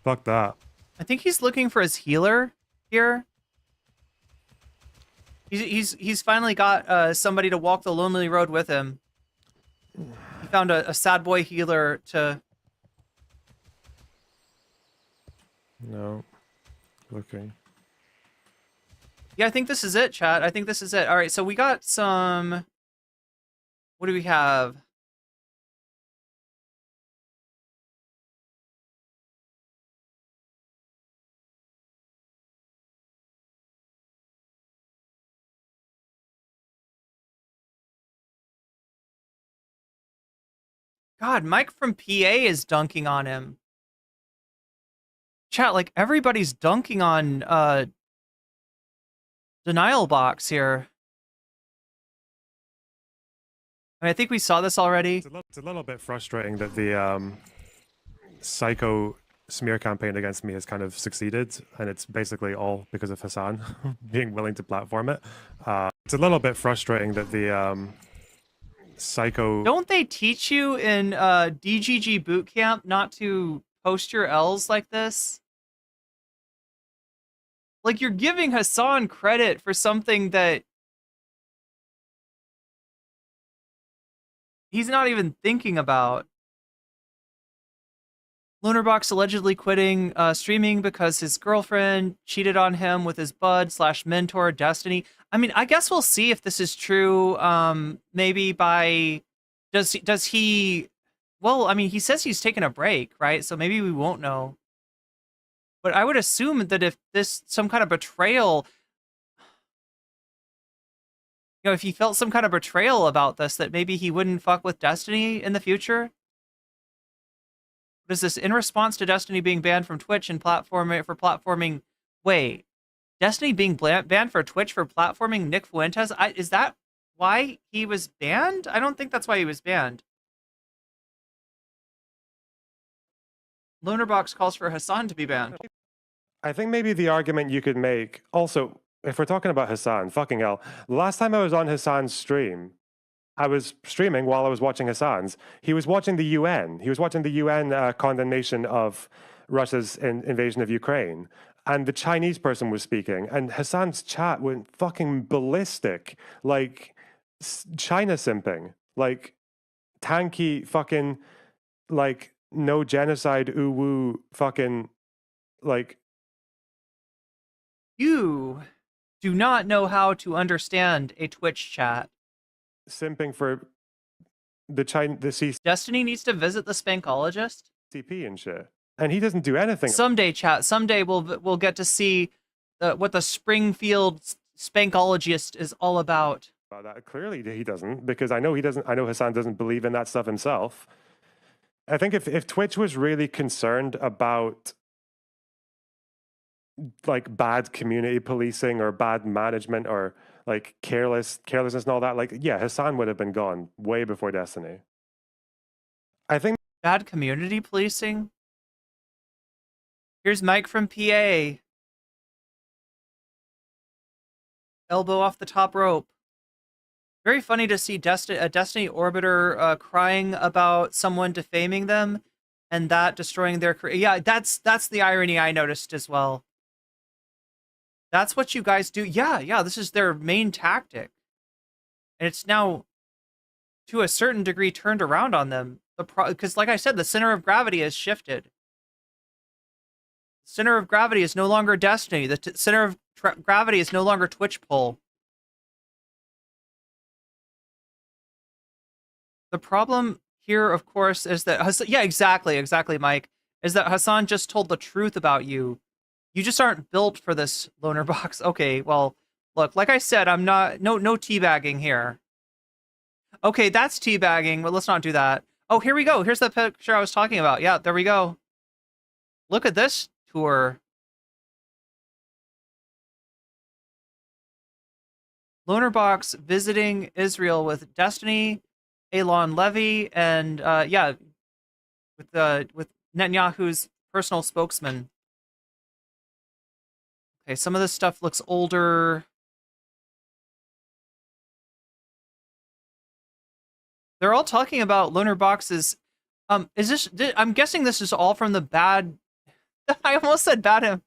Fuck that. I think he's looking for his healer here. He's finally got somebody to walk the lonely road with him. He found a sad boy healer to... No. Looking. Yeah, I think this is it, chat. I think this is it. All right, so we got some... What do we have? God, Mike from PA is dunking on him. Chat, like everybody's dunking on Denial Box here. I mean, I think we saw this already. It's a little bit frustrating that the psycho smear campaign against me has kind of succeeded, and it's basically all because of Hasan being willing to platform it. It's a little bit frustrating that the psycho... Don't they teach you in DGG bootcamp not to post your L's like this? Like, you're giving Hasan credit for something that he's not even thinking about. Lonerbox allegedly quitting streaming because his girlfriend cheated on him with his bud/mentor, Destiny. I mean, I guess we'll see if this is true. Maybe by... Does he... Well, I mean, he says he's taking a break, right? So maybe we won't know. But I would assume that if this... Some kind of betrayal... You know, if he felt some kind of betrayal about this, that maybe he wouldn't fuck with Destiny in the future. What is this? In response to Destiny being banned from Twitch and platforming... Wait. Destiny being banned for Twitch for platforming Nick Fuentes? Is that why he was banned? I don't think that's why he was banned. Lonerbox calls for Hasan to be banned. I think maybe the argument you could make... Also, if we're talking about Hasan, fucking hell. Last time I was on Hasan's stream, I was streaming while I was watching Hasan's. He was watching the UN. He was watching the UN condemnation of Russia's invasion of Ukraine. And the Chinese person was speaking. And Hasan's chat went fucking ballistic. Like, China simping. Like, tanky fucking, like, no genocide, ooh-woo fucking, like... You do not know how to understand a Twitch chat. Simping for the Destiny needs to visit the Spankologist. CCP and shit. And he doesn't do anything. Someday, chat. Someday we'll get to see what the Springfield Spankologist is all about. That clearly he doesn't, because I know he doesn't. I know Hasan doesn't believe in that stuff himself. I think if Twitch was really concerned about like bad community policing or bad management or like carelessness and all that, like, yeah, Hasan would have been gone way before Destiny. I think bad community policing. Here's Mike from PA. Elbow off the top rope. Very funny to see a Destiny orbiter crying about someone defaming them and that destroying their career. Yeah, that's the irony I noticed as well. That's what you guys do. Yeah, this is their main tactic. And it's now, to a certain degree, turned around on them. Because, like I said, the center of gravity has shifted. The center of gravity is no longer Destiny. The center of gravity is no longer Twitch poll. The problem here, of course, is that yeah, exactly, Mike, is that Hasan just told the truth about you. You just aren't built for this, Lonerbox. Okay, well, look, like I said, I'm not no teabagging here. Okay, that's teabagging, but let's not do that. Oh, here we go. Here's the picture I was talking about. Yeah, there we go. Look at this tour. Lonerbox visiting Israel with Destiny, Elon Levy, and yeah, with Netanyahu's personal spokesman. Okay, some of this stuff looks older. They're all talking about Lonerbox's. Is this? I'm guessing this is all from the bad. I almost said bad.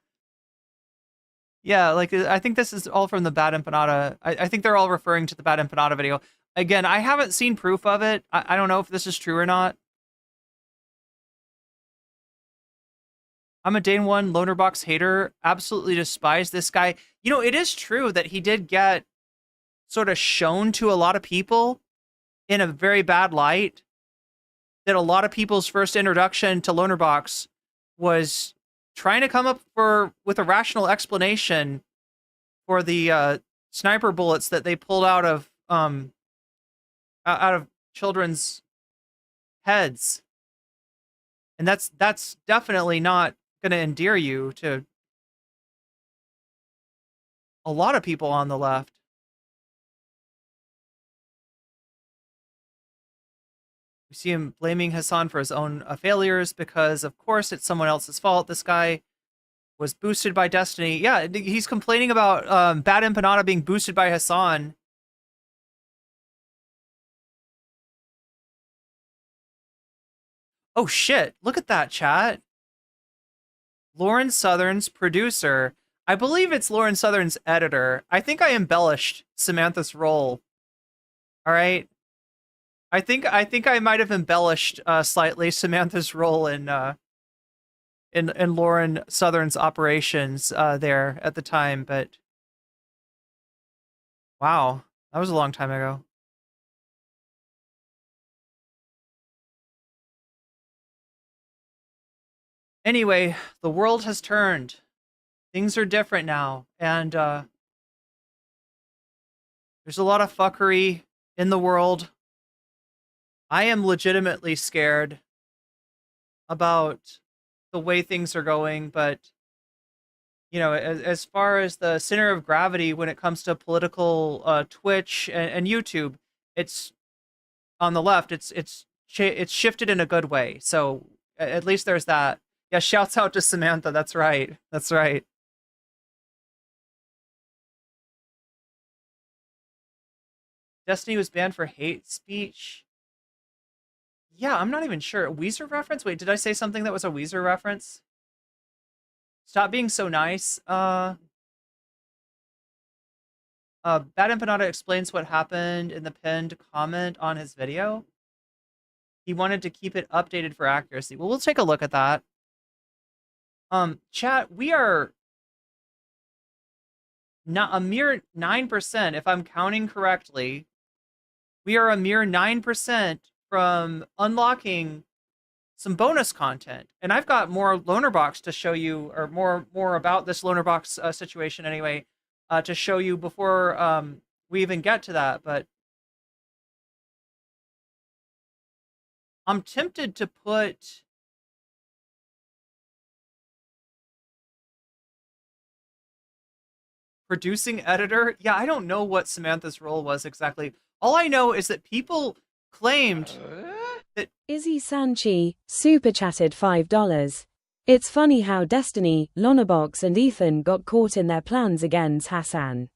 Yeah, like I think this is all from the Bad Empanada. I think they're all referring to the Bad Empanada video. Again, I haven't seen proof of it. I don't know if this is true or not. I'm a day one Lonerbox hater. Absolutely despise this guy. You know, it is true that he did get sort of shown to a lot of people in a very bad light. That a lot of people's first introduction to Lonerbox was trying to come up with a rational explanation for the sniper bullets that they pulled out of children's heads. And that's definitely not going to endear you to a lot of people on the left. We see him blaming Hasan for his own failures because, of course, it's someone else's fault. This guy was boosted by Destiny. Yeah, he's complaining about Bad Empanada being boosted by Hasan. Oh, shit. Look at that, chat. Lauren Southern's producer. I believe it's Lauren Southern's editor. I think I embellished Samantha's role. All right. I think I might have embellished slightly Samantha's role in Lauren Southern's operations there at the time, but wow, that was a long time ago. Anyway, the world has turned. Things are different now, and there's a lot of fuckery in the world. I am legitimately scared about the way things are going, but you know, as far as the center of gravity when it comes to political Twitch and YouTube, it's on the left. It's shifted in a good way. So at least there's that. Yeah, shouts out to Samantha. That's right. That's right. Destiny was banned for hate speech. Yeah, I'm not even sure. A Weezer reference? Wait, did I say something that was a Weezer reference? Stop being so nice. Bad Empanada explains what happened in the pinned comment on his video. He wanted to keep it updated for accuracy. Well, we'll take a look at that. Chat, we are not a mere 9%, if I'm counting correctly. We are a mere 9% from unlocking some bonus content. And I've got more Lonerbox to show you, or more about this Lonerbox situation anyway, to show you before we even get to that. But I'm tempted to put producing editor. Yeah, I don't know what Samantha's role was exactly. All I know is that people claimed that Izzy Sanchi super chatted $5. It's funny how Destiny, Lonerbox and Ethan got caught in their plans against Hassan.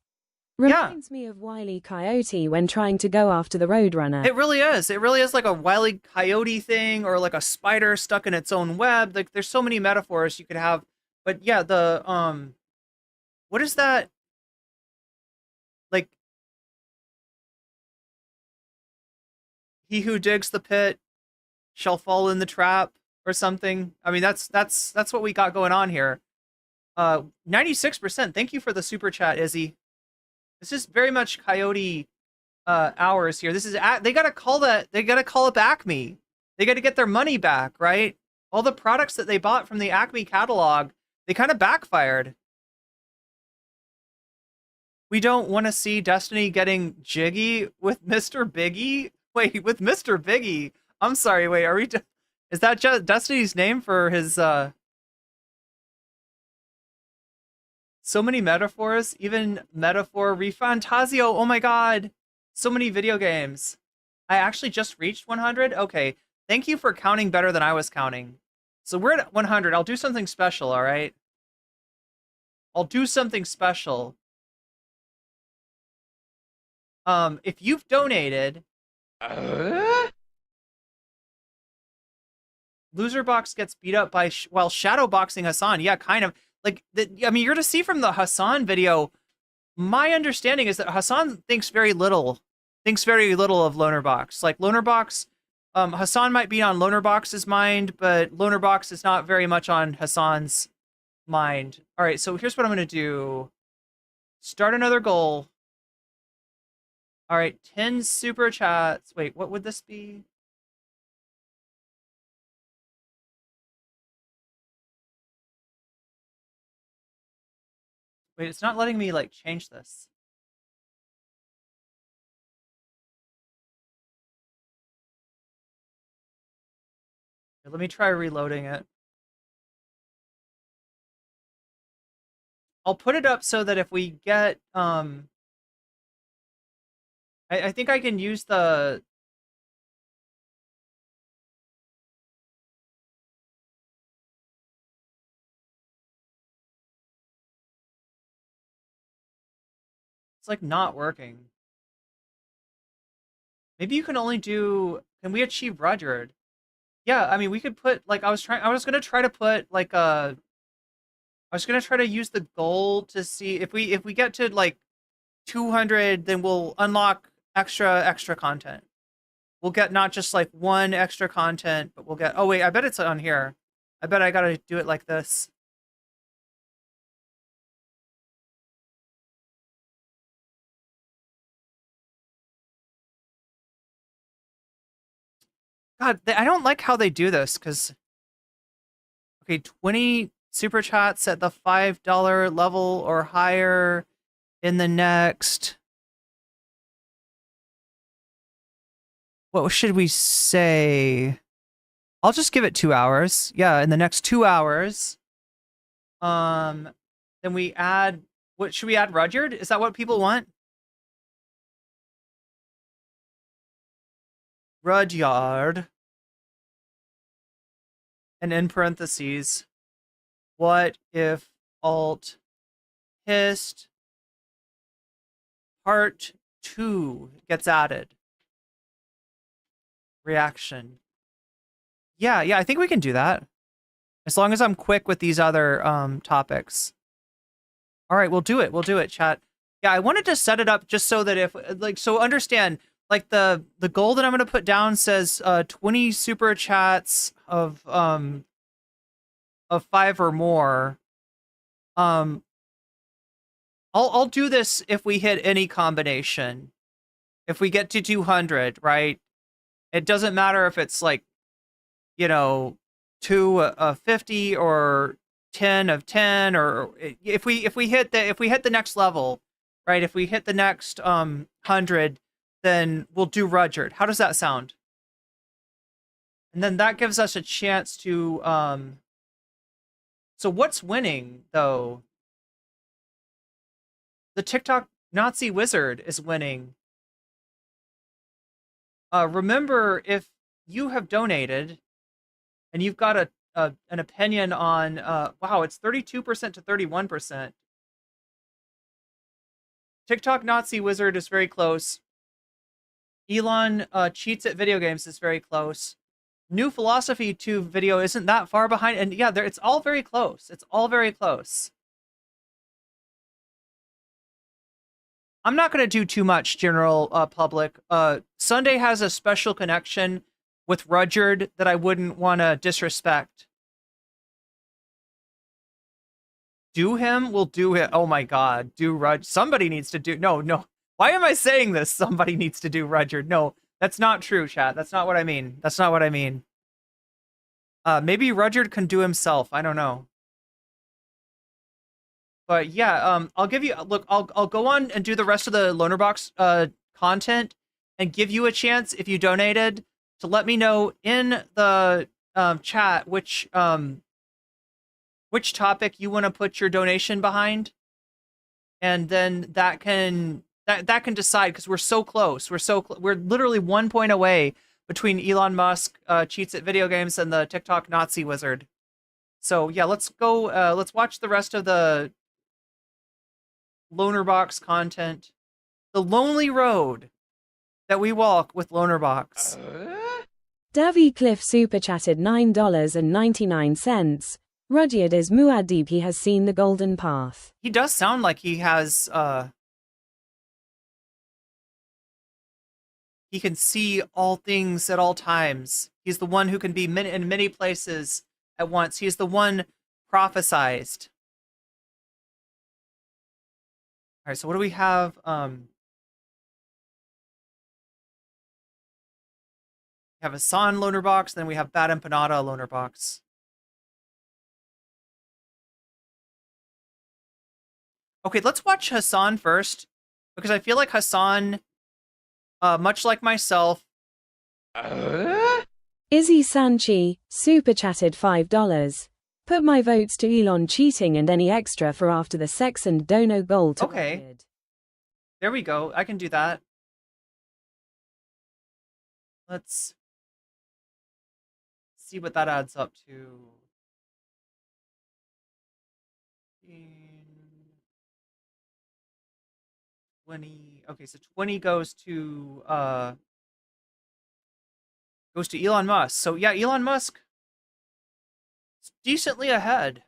Reminds me of Wile E. Coyote when trying to go after the Roadrunner. It really is. It really is like a Wile E. Coyote thing, or like a spider stuck in its own web. Like there's so many metaphors you could have. But yeah, the what is that? Like, he who digs the pit shall fall in the trap, or something. I mean, that's what we got going on here. 96%. Thank you for the super chat, Izzy. This is very much Coyote hours here. This is they gotta call that. They gotta call up Acme. They gotta get their money back, right? All the products that they bought from the Acme catalog, they kind of backfired. We don't want to see Destiny getting jiggy with Mr. Biggie. Wait, with Mr. Biggie. I'm sorry. Wait, are we? Is that just Destiny's name for his So many metaphors, even metaphor Refantasio. Oh my god. So many video games. I actually just reached 100. Okay. Thank you for counting better than I was counting. So we're at 100. I'll do something special, all right? I'll do something special. If you've donated, Loserbox gets beat up by while shadowboxing Hasan. Yeah, kind of. Like, I mean, you're to see from the Hasan video. My understanding is that Hasan thinks very little of Lonerbox. Like Lonerbox, Hasan might be on Lonerbox's mind, but Lonerbox is not very much on Hasan's mind. All right, so here's what I'm gonna do. Start another goal. All right, 10 super chats. Wait, what would this be? Wait, it's not letting me like change this. Here, let me try reloading it. I'll put it up so that if we get I think I can use the it's like not working. Maybe you can only do, can we achieve Rodard? Yeah, I mean we could put like I was gonna try to put like I was gonna try to use the goal to see if we get to like 200, then we'll unlock extra content. We'll get not just like one extra content, but we'll get, oh wait, I bet it's on here. I bet I gotta do it like this. God, I don't like how they do this, because okay, 20 super chats at the $5 level or higher in the next. What should we say? I'll just give it 2 hours. Yeah, in the next 2 hours. Then we add, what should we add, Rudyard? Is that what people want? Rudyard. And in parentheses, what if alt hist part 2 gets added? Reaction. Yeah, I think we can do that. As long as I'm quick with these other topics. All right, we'll do it, chat. Yeah, I wanted to set it up just so that if, like, so understand, like the goal that I'm going to put down says 20 super chats of 5 or more. I'll do this if we hit any combination. If we get to 200, right? It doesn't matter if it's like, you know, 2 of 50 or 10 of 10, or if we hit the next level, right? If we hit the next 100, then we'll do Rudyard. How does that sound? And then that gives us a chance to so what's winning though? The TikTok Nazi wizard is winning. Remember, if you have donated and you've got an opinion on wow, it's 32% to 31%. TikTok Nazi wizard is very close. Elon cheats at video games is very close. New Philosophy 2 video isn't that far behind, and yeah, it's all very close. It's all very close. I'm not going to do too much, general public. Sunday has a special connection with Rudyard that I wouldn't want to disrespect. Do him? We'll do it. Oh my god. Do Rudyard. Somebody needs to do... No. Why am I saying this? Somebody needs to do Rudyard. No, that's not true, chat. That's not what I mean. That's not what I mean. Maybe Rudyard can do himself. I don't know. But yeah, I'll give you... Look, I'll go on and do the rest of the Lonerbox content and give you a chance, if you donated, to let me know in the chat which topic you want to put your donation behind. and then that can decide, because we're so close. We're literally 1 point away between Elon Musk cheats at video games and the TikTok Nazi wizard. So yeah, let's go. Let's watch the rest of the Lonerbox content. The lonely road that we walk with Lonerbox. Davi Cliff super chatted $9.99. Rudyard is Muad'Dib. He has seen the golden path. He does sound like he has he can see all things at all times. He's the one who can be in many places at once. He's the one prophesized. All right, so what do we have? We have Hasan Lonerbox, then we have Bad Empanada Lonerbox. Okay, let's watch Hasan first, because I feel like Hasan, much like myself... Izzy Sanchi super chatted $5. Put my votes to Elon cheating and any extra for after the sex and dono gold to Okay. Rodard. There we go. I can do that. Let's see what that adds up to. 20. Okay, so 20 goes to Elon Musk. So yeah, Elon Musk is decently ahead.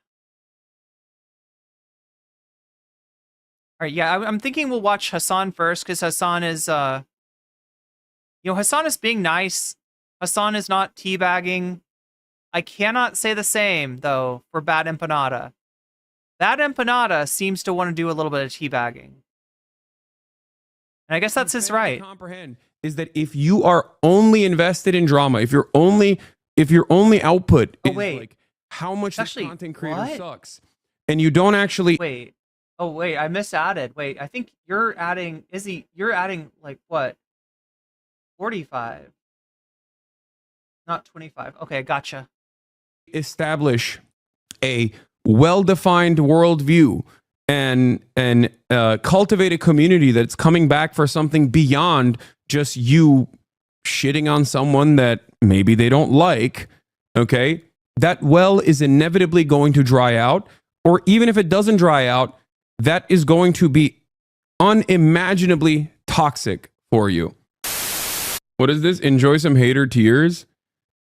All right, yeah, I'm thinking we'll watch Hasan first, because Hasan is Hasan is being nice. Hasan is not teabagging. I cannot say the same, though, for Bad Empanada. Bad Empanada seems to want to do a little bit of teabagging. And I guess that's his right. Comprehend is that if you are only invested in drama, if your only output is like how much this content creator sucks, and you don't actually wait. Oh wait, I misadded. Wait, I think you're adding you're adding like what? 45. Not 25. Okay, gotcha. Establish a well-defined worldview and cultivate a community that's coming back for something beyond just you shitting on someone that maybe they don't like, okay? That well is inevitably going to dry out, or even if it doesn't dry out, that is going to be unimaginably toxic for you. What is this? Enjoy some hater tears?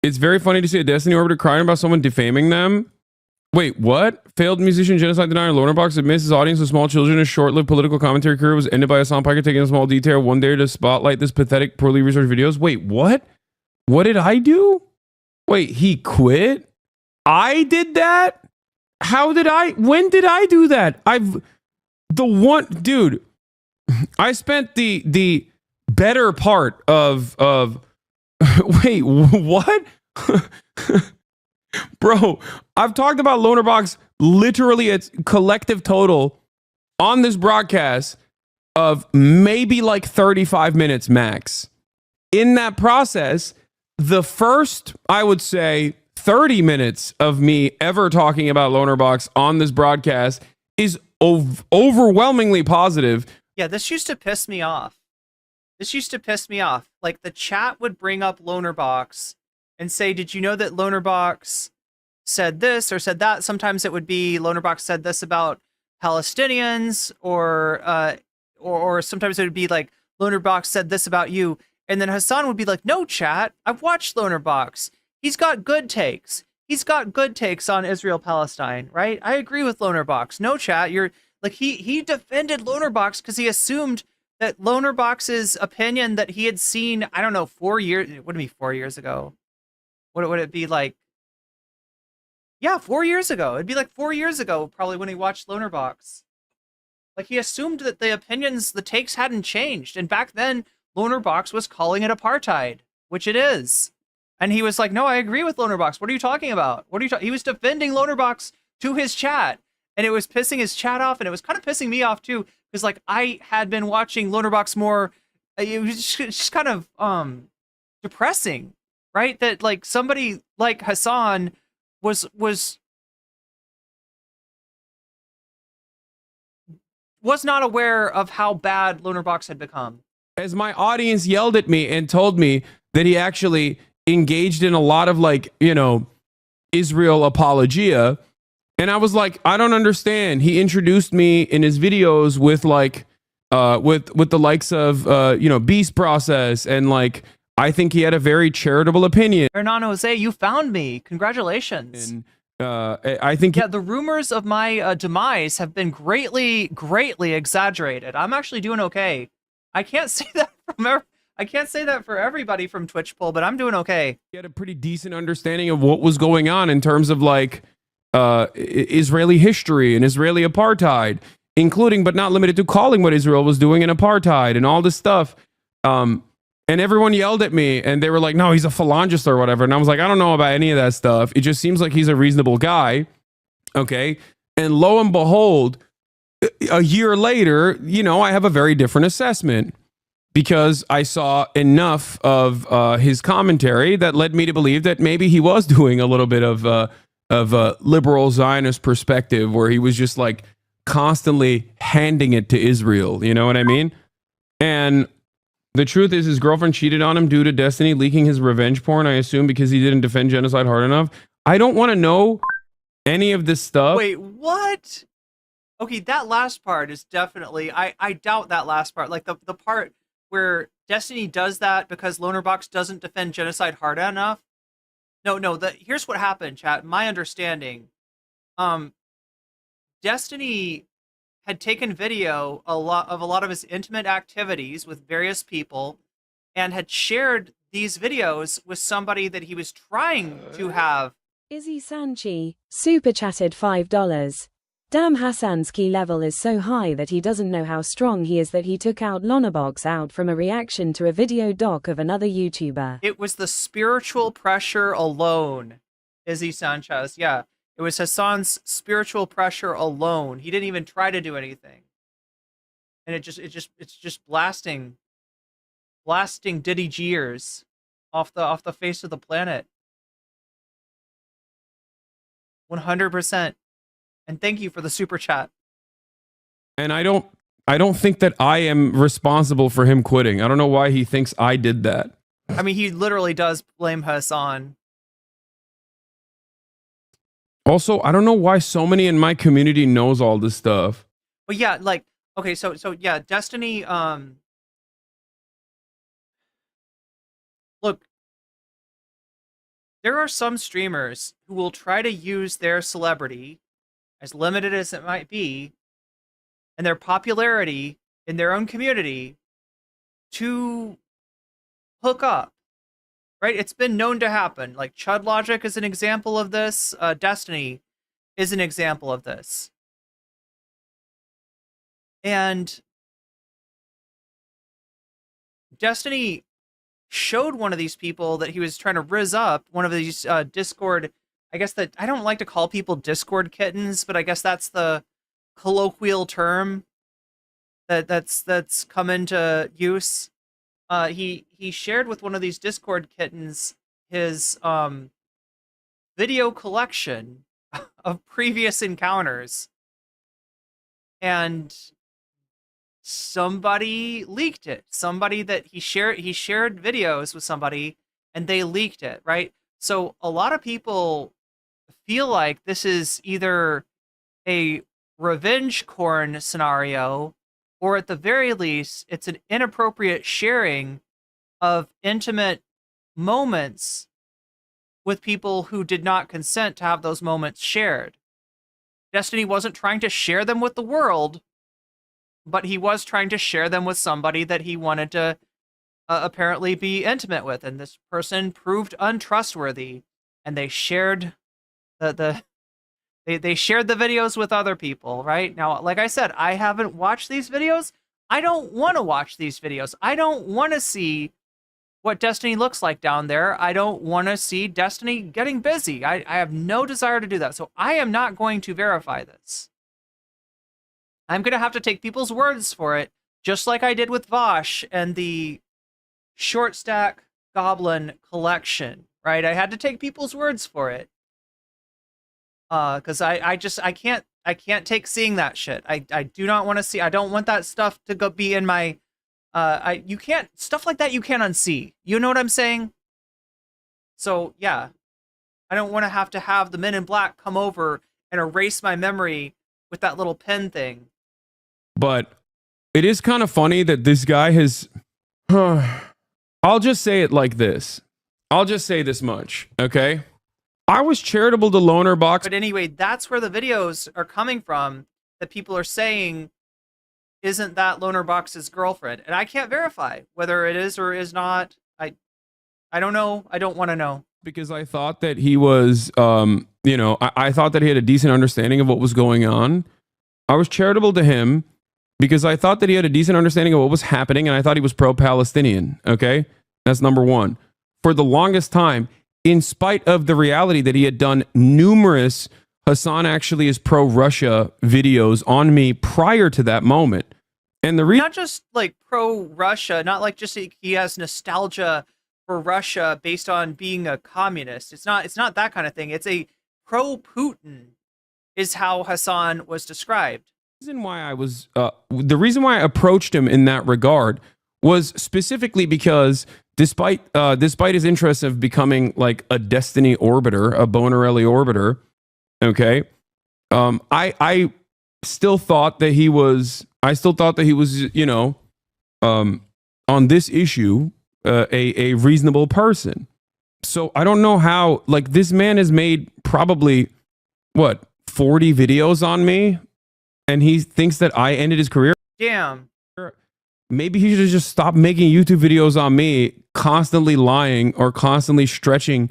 It's very funny to see a Destiny Orbiter crying about someone defaming them. Wait, what? Failed musician, genocide denier, Lonerbox admits his audience with small children. His short-lived political commentary career was ended by Hassan Piker taking a small detail one day to spotlight this pathetic, poorly researched videos. Wait, what? What did I do? Wait, he quit? I did that? How did I? When did I do that? Dude, I spent the better part of wait, what? Bro, I've talked about Lonerbox literally its collective total on this broadcast of maybe like 35 minutes max. In that process, the first, I would say, 30 minutes of me ever talking about Lonerbox on this broadcast is overwhelmingly positive. Yeah, this used to piss me off. Like, the chat would bring up Lonerbox and say, did you know that Lonerbox said this or said that? Sometimes it would be Lonerbox said this about Palestinians, or sometimes it would be like Lonerbox said this about you. And then Hasan would be like, no, chat, I've watched Lonerbox. He's got good takes. He's got good takes on Israel-Palestine, right? I agree with Lonerbox. No, chat, you're like, he defended Lonerbox because he assumed that Lonerbox's opinion that he had seen, I don't know, 4 years, it wouldn't be 4 years ago. What would it be like? Yeah, 4 years ago. It'd be like 4 years ago, probably, when he watched Lonerbox. Like, he assumed that the opinions, the takes hadn't changed. And back then, Lonerbox was calling it apartheid, which it is. And he was like, no, I agree with Lonerbox. What are you talking about? He was defending Lonerbox to his chat. And it was pissing his chat off. And it was kind of pissing me off, too. Because, like, I had been watching Lonerbox more. It was just kind of depressing, right? That, like, somebody like Hasan was was not aware of how bad Lonerbox had become. As my audience yelled at me and told me that he actually engaged in a lot of like, you know, Israel apologia. And I was like, I don't understand. He introduced me in his videos with like, with the likes of, you know, Beast Process. And like, I think he had a very charitable opinion. Hernan Jose, you found me. Congratulations. And I think yeah, the rumors of my demise have been greatly exaggerated. I'm actually doing okay. I can't say that I can't say that for everybody from Twitch poll, but I'm doing okay. he had a pretty decent understanding of what was going on in terms of like Israeli history and Israeli apartheid, including but not limited to calling what Israel was doing in apartheid and all this stuff. And everyone yelled at me and they were like, no, he's a phalangist or whatever. And I was like, I don't know about any of that stuff. It just seems like he's a reasonable guy. Okay. And lo and behold, a year later, you know, I have a very different assessment because I saw enough of his commentary that led me to believe that maybe he was doing a little bit of a liberal Zionist perspective where he was just like constantly handing it to Israel. You know what I mean? And the truth is his girlfriend cheated on him due to Destiny leaking his revenge porn, I assume, because he didn't defend genocide hard enough. I don't want to know any of this stuff. Wait, what? Okay, that last part is definitely... I doubt that last part. Like, the part where Destiny does that because Lonerbox doesn't defend genocide hard enough. No, here's what happened, chat. My understanding. Destiny had taken video a lot of his intimate activities with various people and had shared these videos with somebody that he was trying to have. Izzy Sanchi, super chatted $5. Damn, Hassan's key level is so high that he doesn't know how strong he is that he took out Lonerbox out from a reaction to a video doc of another YouTuber. It was the spiritual pressure alone, Izzy Sanchez. Yeah. It was Hassan's spiritual pressure alone. He didn't even try to do anything. And it's just blasting Diddy Gears off the face of the planet. 100%. And thank you for the super chat. And I don't think that I am responsible for him quitting. I don't know why he thinks I did that. I mean, he literally does blame Hassan. Also, I don't know why so many in my community knows all this stuff. But yeah, like, okay, so yeah, Destiny, look, there are some streamers who will try to use their celebrity, as limited as it might be, and their popularity in their own community to hook up. Right? It's been known to happen. Like, Chud Logic is an example of this. Destiny is an example of this. And Destiny showed one of these people that he was trying to rizz up, one of these Discord, I guess that, I don't like to call people Discord kittens, but I guess that's the colloquial term that's come into use. He shared with one of these Discord kittens his video collection of previous encounters, and somebody leaked it. Somebody that he shared videos with somebody, and they leaked it, right? So a lot of people feel like this is either a revenge corn scenario, or at the very least, it's an inappropriate sharing of intimate moments with people who did not consent to have those moments shared. Destiny wasn't trying to share them with the world, but he was trying to share them with somebody that he wanted to apparently be intimate with, and this person proved untrustworthy, and they shared They shared the videos with other people, right? Now, like I said, I haven't watched these videos. I don't want to watch these videos. I don't want to see what Destiny looks like down there. I don't want to see Destiny getting busy. I have no desire to do that. So I am not going to verify this. I'm going to have to take people's words for it, just like I did with Vosh and the Short Stack Goblin collection, right? I had to take people's words for it. Because I I can't take seeing that shit. I do not want to see. I don't want that stuff to go be in my. You can't stuff like that. You can't unsee. You know what I'm saying? So yeah, I don't want to have the Men in Black come over and erase my memory with that little pen thing. But it is kind of funny that this guy has. I'll just say it like this. I'll just say this much, okay? I was charitable to Lonerbox. But anyway, that's where the videos are coming from that people are saying, isn't that Lonerbox's girlfriend? And I can't verify whether it is or is not. I don't know. I don't want to know. Because I thought that he was, I thought that he had a decent understanding of what was going on. I was charitable to him because I thought that he had a decent understanding of what was happening, and I thought he was pro-Palestinian, okay? That's number one. For the longest time, in spite of the reality that he had done numerous Hasan actually is pro-Russia videos on me prior to that moment. And the reason... Not just like pro-Russia, not like just he has nostalgia for Russia based on being a communist. It's not that kind of thing. It's a pro-Putin is how Hasan was described. The reason why I approached him in that regard was specifically because despite his interest of becoming like a destiny orbiter, a Bonarelli orbiter, okay, I still thought that he was on this issue a reasonable person. So I don't know how, like, this man has made probably 40 videos on me, and he thinks that I ended his career. Damn. Maybe he should have just stopped making YouTube videos on me, constantly lying or constantly stretching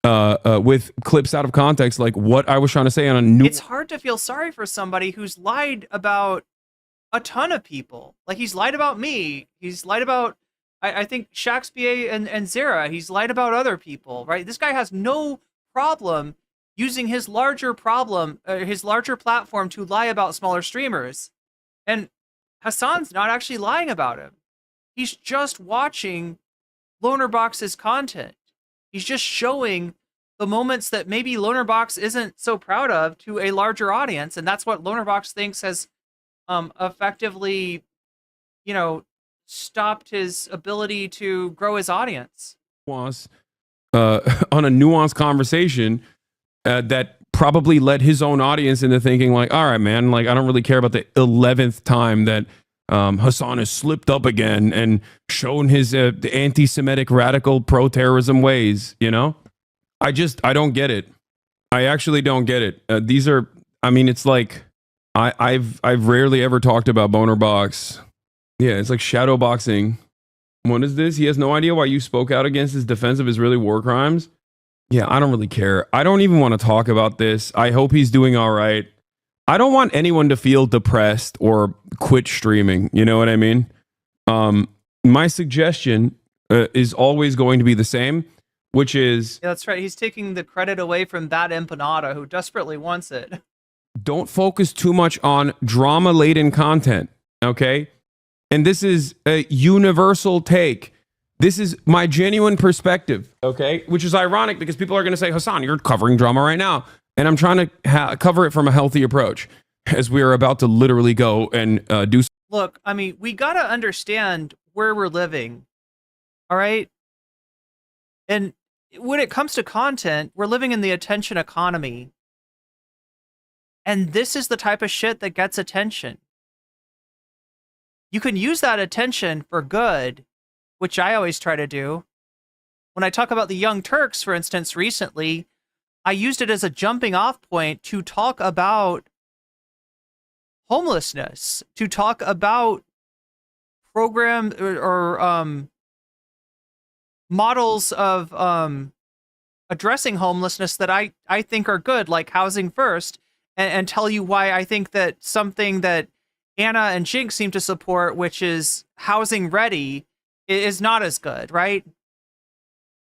with clips out of context, like what I was trying to say on a new. It's hard to feel sorry for somebody who's lied about a ton of people. Like, he's lied about me. He's lied about, I think, Shakespeare and Zara. He's lied about other people, right? This guy has no problem using his larger platform to lie about smaller streamers. And Hasan's not actually lying about him. He's just watching Lonerbox's content. He's just showing the moments that maybe Lonerbox isn't so proud of to a larger audience, and that's what Lonerbox thinks has effectively, stopped his ability to grow his audience. Was on a nuanced conversation that probably led his own audience into thinking like, all right, man, like, I don't really care about the 11th time that Hasan has slipped up again and shown his anti-Semitic radical pro-terrorism ways, I don't get it. I actually don't get it. It's like, I've rarely ever talked about Bonerbox. Yeah, it's like shadow boxing. What is this? He has no idea why you spoke out against his defense of Israeli war crimes. Yeah, I don't really care. I don't even want to talk about this. I hope he's doing all right. I don't want anyone to feel depressed or quit streaming. You know what I mean? My suggestion is always going to be the same, which is... Yeah, that's right. He's taking the credit away from Bad Empanada, who desperately wants it. Don't focus too much on drama-laden content, okay? And this is a universal take. This is my genuine perspective, okay? Which is ironic because people are going to say, Hasan, you're covering drama right now. And I'm trying to cover it from a healthy approach as we are about to literally go and do. Look, we got to understand where we're living, all right? And when it comes to content, we're living in the attention economy. And this is the type of shit that gets attention. You can use that attention for good, which I always try to do. When I talk about the Young Turks, for instance, recently, I used it as a jumping off point to talk about homelessness, to talk about program or models of addressing homelessness that I think are good, like Housing First, and tell you why I think that something that Anna and Jink seem to support, which is Housing Ready, is not as good, right?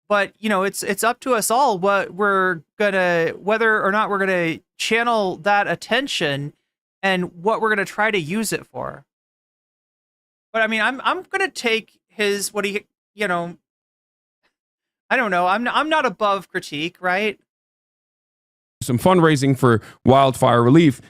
But, it's up to us all whether or not we're gonna channel that attention and what we're gonna try to use it for. But I'm gonna take his I don't know. I'm not above critique, right? Some fundraising for wildfire relief.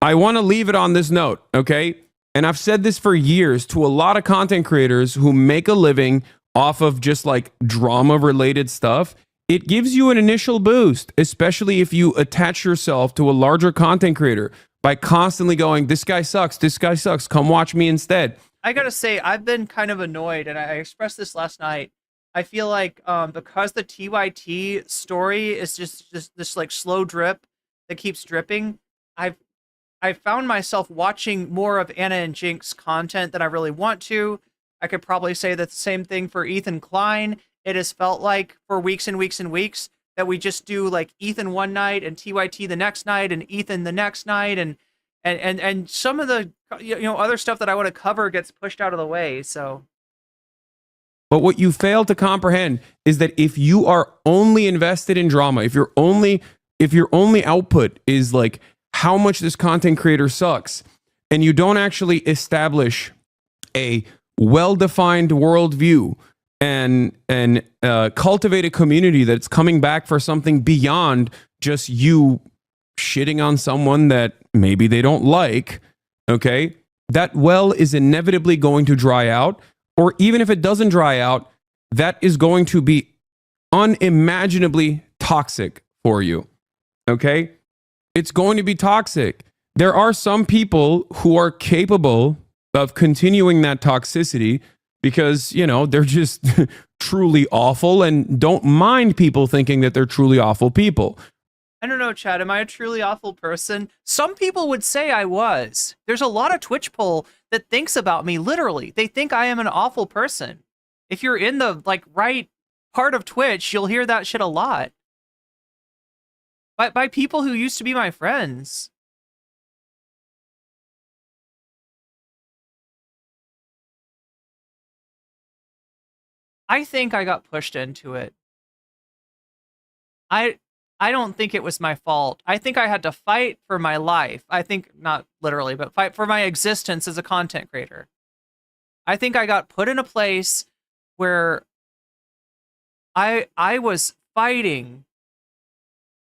I want to leave it on this note, okay? And I've said this for years to a lot of content creators who make a living off of just like drama related stuff. It gives you an initial boost, especially if you attach yourself to a larger content creator by constantly going, this guy sucks, come watch me instead. I gotta say, I've been kind of annoyed, and I expressed this last night. I feel like because the TYT story is just this like slow drip that keeps dripping, I've found myself watching more of Anna and Jink's content than I really want to. I could probably say the same thing for Ethan Klein. It has felt like for weeks and weeks and weeks that we just do like Ethan one night and TYT the next night and Ethan the next night, and some of the other stuff that I want to cover gets pushed out of the way. So, but what you fail to comprehend is that if you are only invested in drama, if your only output is like how much this content creator sucks, and you don't actually establish a well-defined worldview and cultivate a community that's coming back for something beyond just you shitting on someone that maybe they don't like, okay, that well is inevitably going to dry out. Or even if it doesn't dry out, that is going to be unimaginably toxic for you, okay? It's going to be toxic. There are some people who are capable of continuing that toxicity because, they're just truly awful and don't mind people thinking that they're truly awful people. I don't know, Chad. Am I a truly awful person? Some people would say I was. There's a lot of Twitch poll that thinks about me, literally. They think I am an awful person. If you're in the right part of Twitch, you'll hear that shit a lot. By people who used to be my friends. I think I got pushed into it. I don't think it was my fault. I think I had to fight for my life. I think, not literally, but fight for my existence as a content creator. I think I got put in a place where I was fighting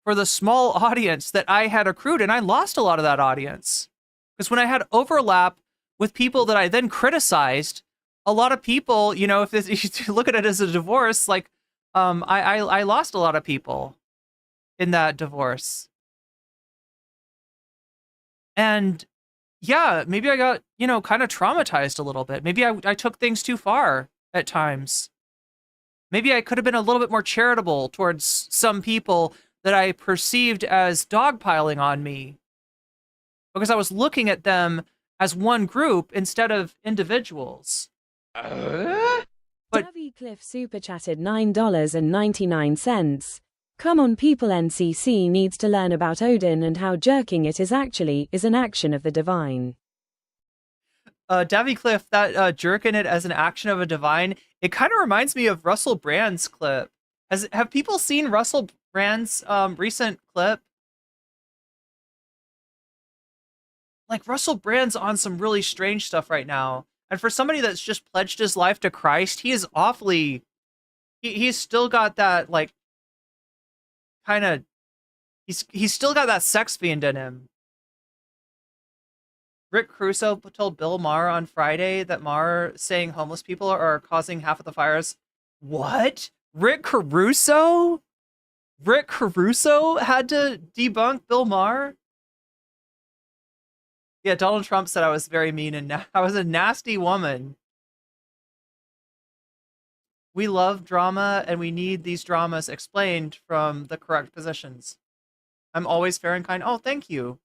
for the small audience that I had accrued, and I lost a lot of that audience. Because when I had overlap with people that I then criticized, a lot of people, if you look at it as a divorce, I lost a lot of people in that divorce. And yeah, maybe I got, kind of traumatized a little bit. Maybe I took things too far at times. Maybe I could have been a little bit more charitable towards some people that I perceived as dogpiling on me, because I was looking at them as one group instead of individuals. But Davy Cliff super chatted $9.99. Come on people, NCC needs to learn about Odin and how jerking it is an action of the divine. Davy Cliff, that jerking it as an action of a divine, it kind of reminds me of Russell Brand's clip. Have people seen Russell Brand's recent clip? Russell Brand's on some really strange stuff right now. And for somebody that's just pledged his life to Christ, he is awfully... He's still got that, he's still got that sex fiend in him. Rick Caruso told Bill Maher on Friday that Maher saying homeless people are causing half of the fires. What? Rick Caruso? Rick Caruso had to debunk Bill Maher? Yeah, Donald Trump said I was very mean and I was a nasty woman. We love drama and we need these dramas explained from the correct positions. I'm always fair and kind. Oh, thank you.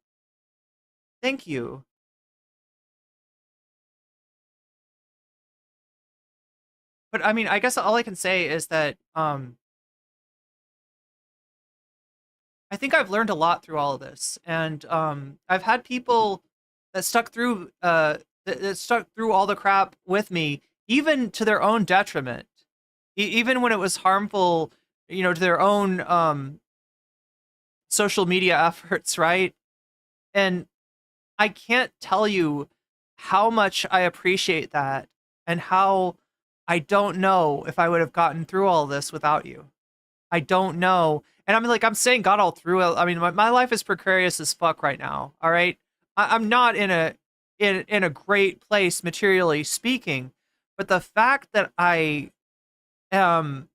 Thank you. But I mean, I guess all I can say is that I think I've learned a lot through all of this, and I've had people that stuck through that stuck through all the crap with me, even to their own detriment, even when it was harmful, to their own social media efforts, right? And I can't tell you how much I appreciate that, and how I don't know if I would have gotten through all this without you. I don't know. And I'm saying God all through it. I mean, my life is precarious as fuck right now. All right. I'm not in a great place materially speaking, but the fact that I am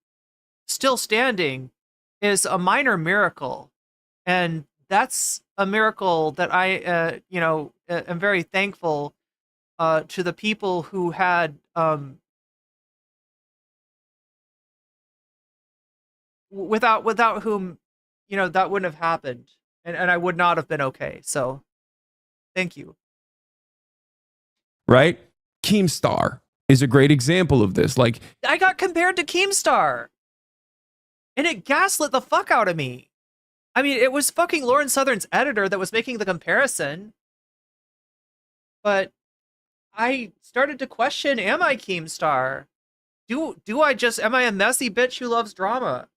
still standing is a minor miracle, and that's a miracle that I am very thankful to the people who had without whom that wouldn't have happened, and I would not have been okay. So thank you. Right? Keemstar is a great example of this. Like, I got compared to Keemstar, and it gaslit the fuck out of me. I mean, it was fucking Lauren Southern's editor that was making the comparison, but I started to question: am I Keemstar? Am I a messy bitch who loves drama?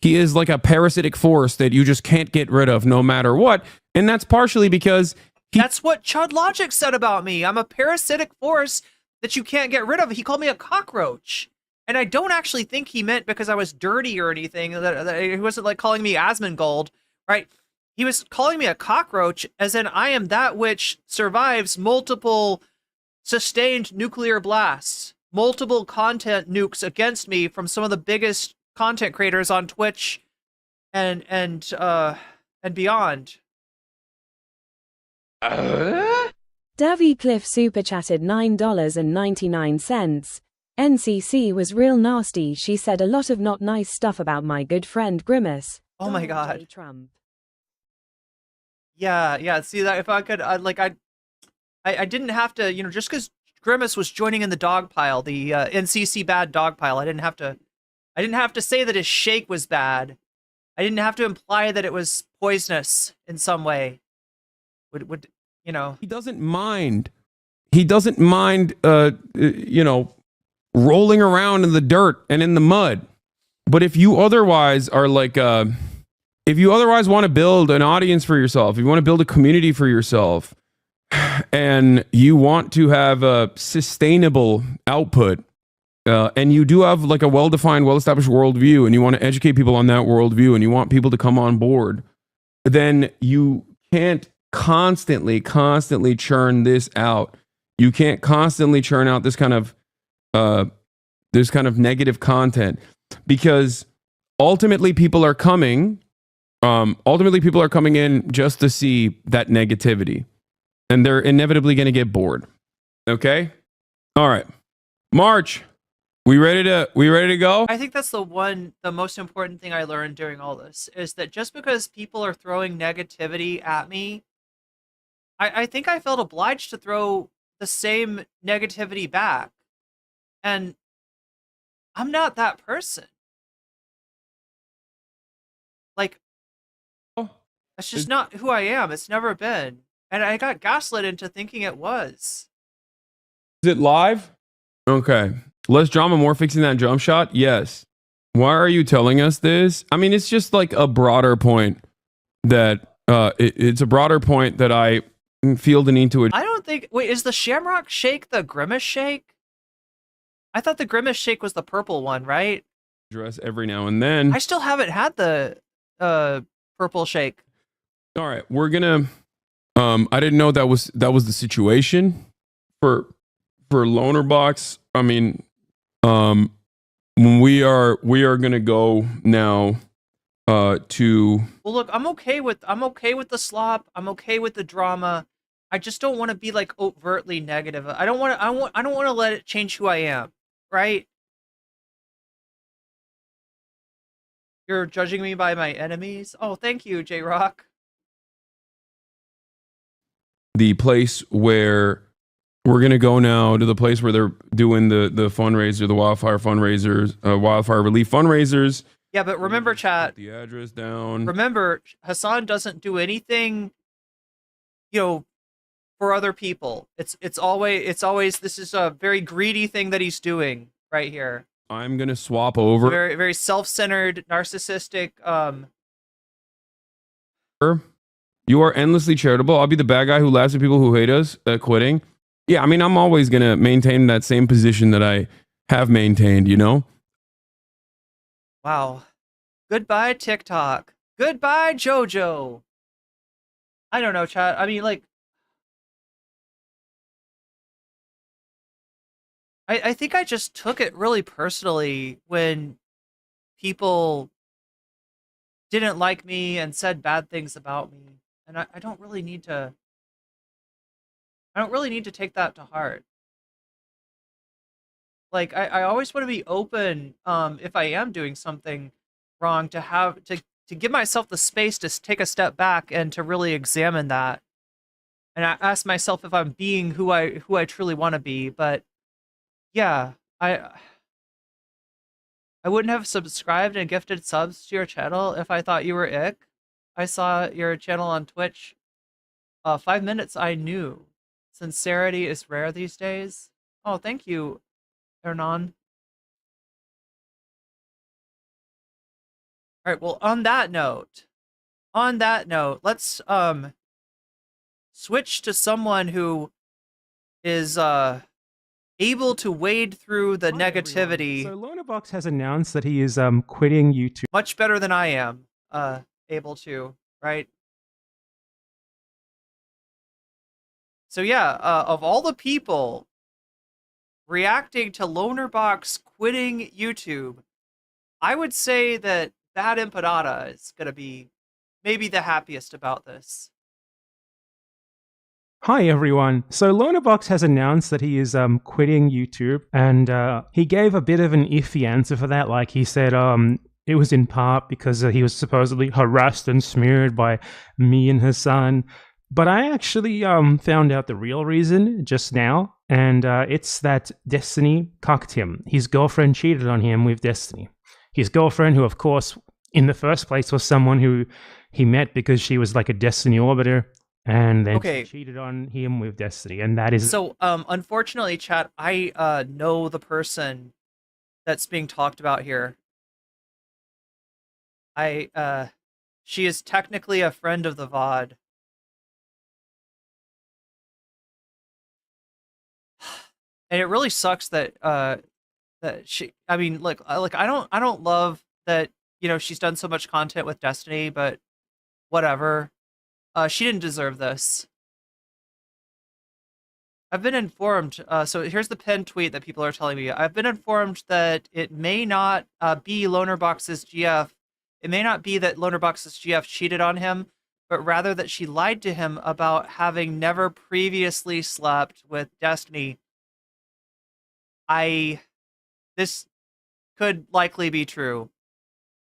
he is like a parasitic force that you just can't get rid of no matter what. And that's partially because that's what Chud Logic said about me. I'm a parasitic force that you can't get rid of. He called me a cockroach. And I don't actually think he meant because I was dirty or anything. That he wasn't like calling me AsmonGold, right? He was calling me a cockroach, as in I am that which survives multiple sustained nuclear blasts, multiple content nukes against me from some of the biggest content creators on Twitch and beyond. Davy Cliff super chatted $9.99. NCC was real nasty. She said a lot of not nice stuff about my good friend Grimace. Oh my God. J. Trump. Yeah. See that if I could, I didn't have to, just because Grimace was joining in the dog pile, the NCC bad dog pile. I didn't have to say that his shake was bad. I didn't have to imply that it was poisonous in some way. Would he doesn't mind. He doesn't mind. Rolling around in the dirt and in the mud. But if you otherwise are like, if you otherwise want to build an audience for yourself, if you want to build a community for yourself, and you want to have a sustainable output, and you do have like a well-defined, well-established worldview, and you want to educate people on that worldview, and you want people to come on board, then you can't constantly churn this out. You can't constantly churn out this kind of negative content, because ultimately people are coming in just to see that negativity, and they're inevitably going to get bored. Okay? All right. March. We ready to go? I think that's the most important thing I learned during all this is that just because people are throwing negativity at me, I think I felt obliged to throw the same negativity back. And I'm not that person. Like, that's just not who I am. It's never been. And I got gaslit into thinking it was. Is it live? Okay. Less drama, more fixing that jump shot? Yes. Why are you telling us this? I mean, it's just like a broader point that it's a broader point that I feel the need to. I don't think. Wait, is the Shamrock Shake the Grimace Shake? I thought the Grimace Shake was the purple one, right? Address every now and then. I still haven't had the purple shake. All right, we're gonna. I didn't know that was the situation for Lonerbox. I mean, we are gonna go now to. Well, look, I'm okay with the slop. I'm okay with the drama. I just don't want to be like overtly negative. I don't want to let it change who I am, right? You're judging me by my enemies? Oh, thank you, J-Rock. The place where we're going to go now to the place where they're doing the fundraiser, the wildfire fundraisers, wildfire relief fundraisers. Yeah, but remember, chat. Put the address down. Remember, Hasan doesn't do anything, for other people. It's always this is a very greedy thing that he's doing right here. I'm gonna swap over. Very, very self-centered, narcissistic. You are endlessly charitable. I'll be the bad guy who laughs at people who hate us at quitting. Yeah, I mean, I'm always gonna maintain that same position that I have maintained. Wow. Goodbye, TikTok. Goodbye, JoJo. I don't know, chat. I mean, like, I think I just took it really personally when people didn't like me and said bad things about me. And I don't really need to take that to heart. Like I always want to be open, if I am doing something wrong, to give myself the space to take a step back and to really examine that. And I ask myself if I'm being who I truly want to be. But yeah, I wouldn't have subscribed and gifted subs to your channel if I thought you were ick. I saw your channel on Twitch. 5 minutes I knew. Sincerity is rare these days. Oh, thank you, Hernan. All right, well, on that note, let's switch to someone who is able to wade through the negativity. So Lonerbox has announced that he is quitting YouTube. Much better than I am able to, right? So yeah, of all the people reacting to Lonerbox quitting YouTube, I would say that Bad Empanada is going to be maybe the happiest about this. Hi everyone. So Lonerbox has announced that he is quitting YouTube, and he gave a bit of an iffy answer for that. Like he said, it was in part because he was supposedly harassed and smeared by me and Hassan. But I actually found out the real reason just now, and it's that Destiny cucked him. His girlfriend cheated on him with Destiny. His girlfriend, who of course in the first place was someone who he met because she was like a Destiny orbiter, and then she cheated on him with Destiny, and that is... So, unfortunately, chat, I know the person that's being talked about here. She is technically a friend of the VOD. And it really sucks that that she, I mean, like I don't love that, you know, she's done so much content with Destiny, but whatever. She didn't deserve this. I've been informed, so here's the pinned tweet that people are telling me. I've been informed that it may not be Lonerbox's GF. It may not be that Lonerbox's GF cheated on him, but rather that she lied to him about having never previously slept with Destiny. This could likely be true.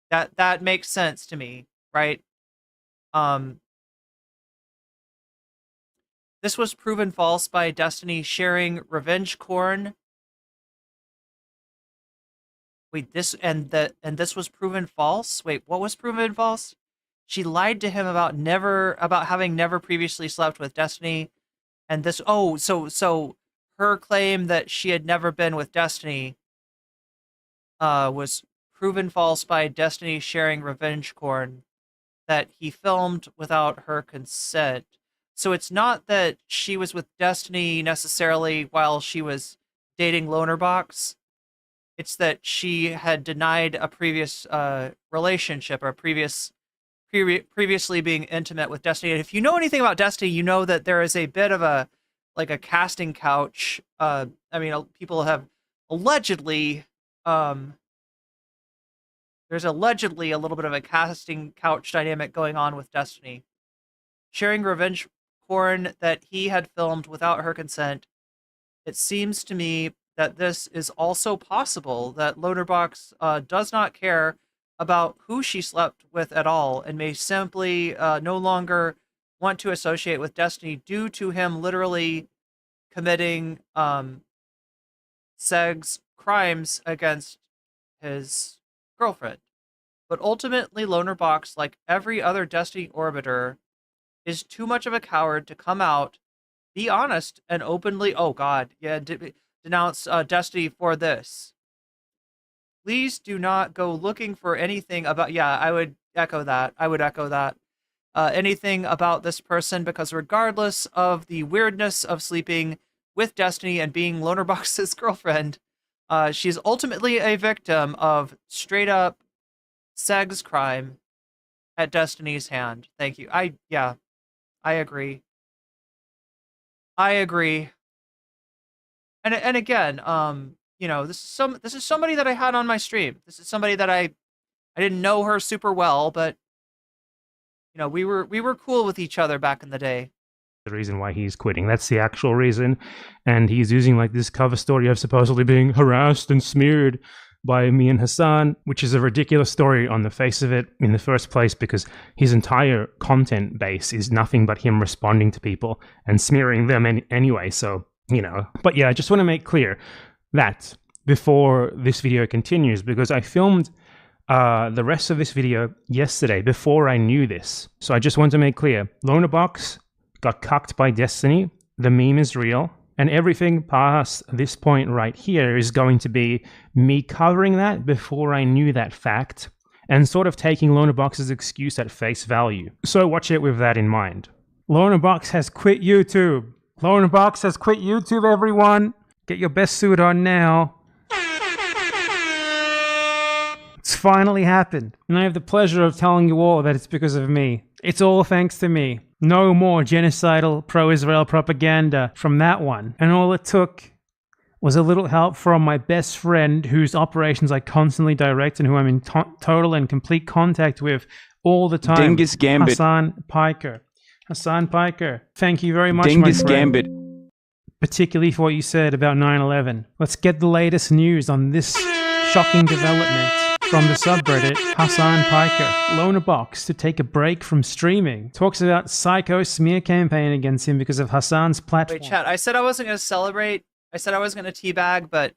That makes sense to me, right? This was proven false by Destiny sharing revenge corn. Wait, this was proven false? Wait, what was proven false? She lied to him about having never previously slept with Destiny, and this so her claim that she had never been with Destiny was proven false by Destiny sharing revenge corn that he filmed without her consent. So it's not that she was with Destiny necessarily while she was dating Lonerbox. It's that she had denied a previous relationship or previously being intimate with Destiny. And if you know anything about Destiny, you know that there is a bit of a casting couch. I mean, people have allegedly, there's allegedly a little bit of a casting couch dynamic going on with Destiny. Sharing revenge porn that he had filmed without her consent. It seems to me that this is also possible, that Lonerbox does not care about who she slept with at all and may simply no longer want to associate with Destiny due to him literally committing sex crimes against his girlfriend. But ultimately, Lonerbox, like every other Destiny orbiter, is too much of a coward to come out, be honest, and openly, oh god, yeah, denounce Destiny for this. Please do not go looking for anything about, yeah, I would echo that. Anything about this person, because regardless of the weirdness of sleeping with Destiny and being Lonerbox's girlfriend, she's ultimately a victim of straight up sex crime at Destiny's hand. Thank you. I agree. I agree. And again, you know, this is somebody that I had on my stream. This is somebody that I didn't know her super well, but you know, we were cool with each other back in the day. The reason why he's quitting. That's the actual reason. And he's using like this cover story of supposedly being harassed and smeared by me and Hasan, which is a ridiculous story on the face of it in the first place, because his entire content base is nothing but him responding to people and smearing them anyway. So, you know. But yeah, I just want to make clear that before this video continues, because I filmed the rest of this video yesterday before I knew this. So I just want to make clear, Lonerbox got cucked by Destiny. The meme is real. And everything past this point right here is going to be me covering that before I knew that fact and sort of taking Lonerbox's excuse at face value. So watch it with that in mind. Lonerbox has quit YouTube. Lonerbox has quit YouTube, everyone. Get your best suit on now. It's finally happened. And I have the pleasure of telling you all that it's because of me. It's all thanks to me. No more genocidal pro-Israel propaganda from that one. And all it took was a little help from my best friend, whose operations I constantly direct and who I'm in total and complete contact with all the time. Dingus Gambit. Hassan Piker. Hassan Piker. Thank you very much, Dingus my friend. Gambit. Particularly for what you said about 9/11. Let's get the latest news on this shocking development. From the subreddit, Hassan Piker, Lonerbox to take a break from streaming. Talks about psycho smear campaign against him because of Hassan's platform. Wait, chat, I said I wasn't going to celebrate. I said I was going to teabag, but...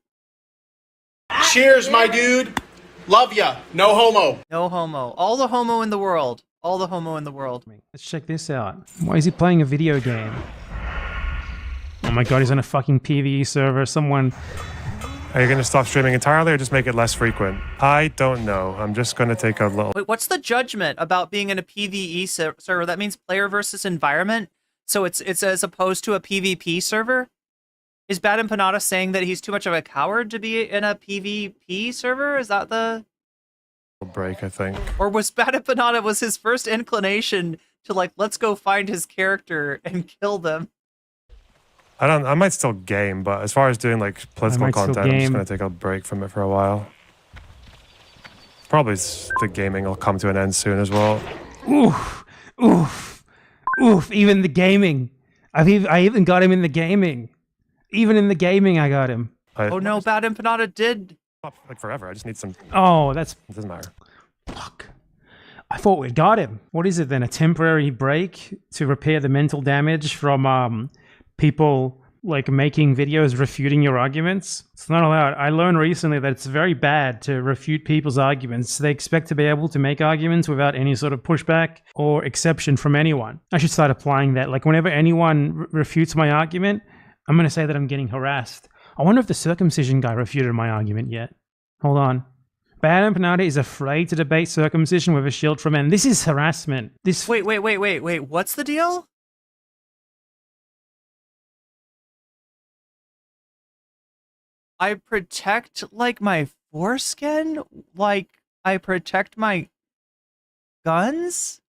Cheers, my dude. Love ya. No homo. No homo. All the homo in the world. All the homo in the world. Let's check this out. Why is he playing a video game? Oh my god, he's on a fucking PvE server. Someone... Are you going to stop streaming entirely or just make it less frequent? I don't know. I'm just going to take a little... Wait, what's the judgment about being in a PvE server? That means player versus environment? So it's as opposed to a PvP server? Is Bad Empanada saying that he's too much of a coward to be in a PvP server? Is that the... break, I think. Or was Bad Empanada was his first inclination to like, let's go find his character and kill them? I might still game, but as far as doing like political content, I'm just going to take a break from it for a while. Probably the gaming will come to an end soon as well. Oof, oof, oof, even the gaming. I even got him in the gaming. Even in the gaming, I got him. Oh no, Bad Empanada did. Like forever, I just need some... Oh, that's... It doesn't matter. Fuck. I thought we got him. What is it then, a temporary break to repair the mental damage from people like making videos refuting your arguments? It's not allowed. I learned recently that it's very bad to refute people's arguments. They expect to be able to make arguments without any sort of pushback or exception from anyone. I should start applying that. Like whenever anyone refutes my argument, I'm going to say that I'm getting harassed. I wonder if the circumcision guy refuted my argument yet. Hold on. Bad Empanada is afraid to debate circumcision with a shield for men. This is harassment. This... Wait. What's the deal? I protect, like, my foreskin? Like, I protect my guns?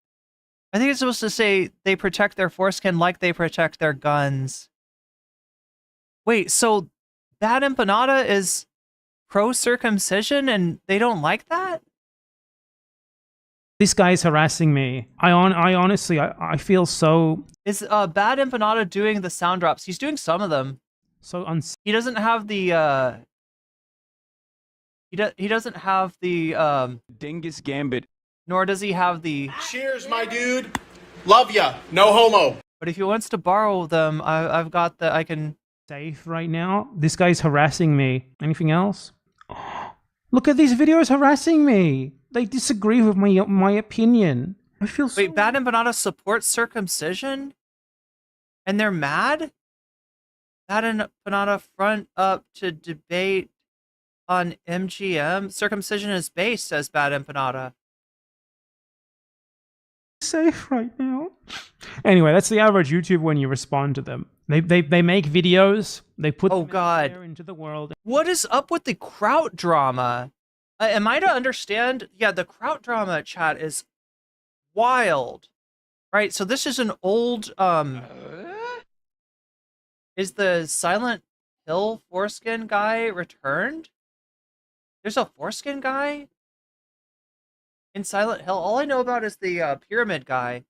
I think it's supposed to say they protect their foreskin like they protect their guns. Wait, so Bad Empanada is pro-circumcision and they don't like that? This guy's harassing me. I honestly feel so... Is Bad Empanada doing the sound drops? He's doing some of them. So he doesn't have the he doesn't have the Dingus Gambit. Nor does he have the... Cheers, my dude. Love ya. No homo. But if he wants to borrow them, I've got the... I can... Safe right now. This guy's harassing me. Anything else? Look at these videos harassing me. They disagree with my opinion. I feel so... Wait, Bad Empanada supports circumcision? And they're mad? Bad Empanada front up to debate on MGM. Circumcision is based, says Bad Empanada. Safe right now. Anyway, that's the average YouTube when you respond to them. They make videos. They put them out there into the world. What is up with the kraut drama? Am I to understand? Yeah, the kraut drama chat is wild. Right, so this is an old, is the Silent Hill foreskin guy returned? There's a foreskin guy in Silent Hill? All I know about is the, pyramid guy.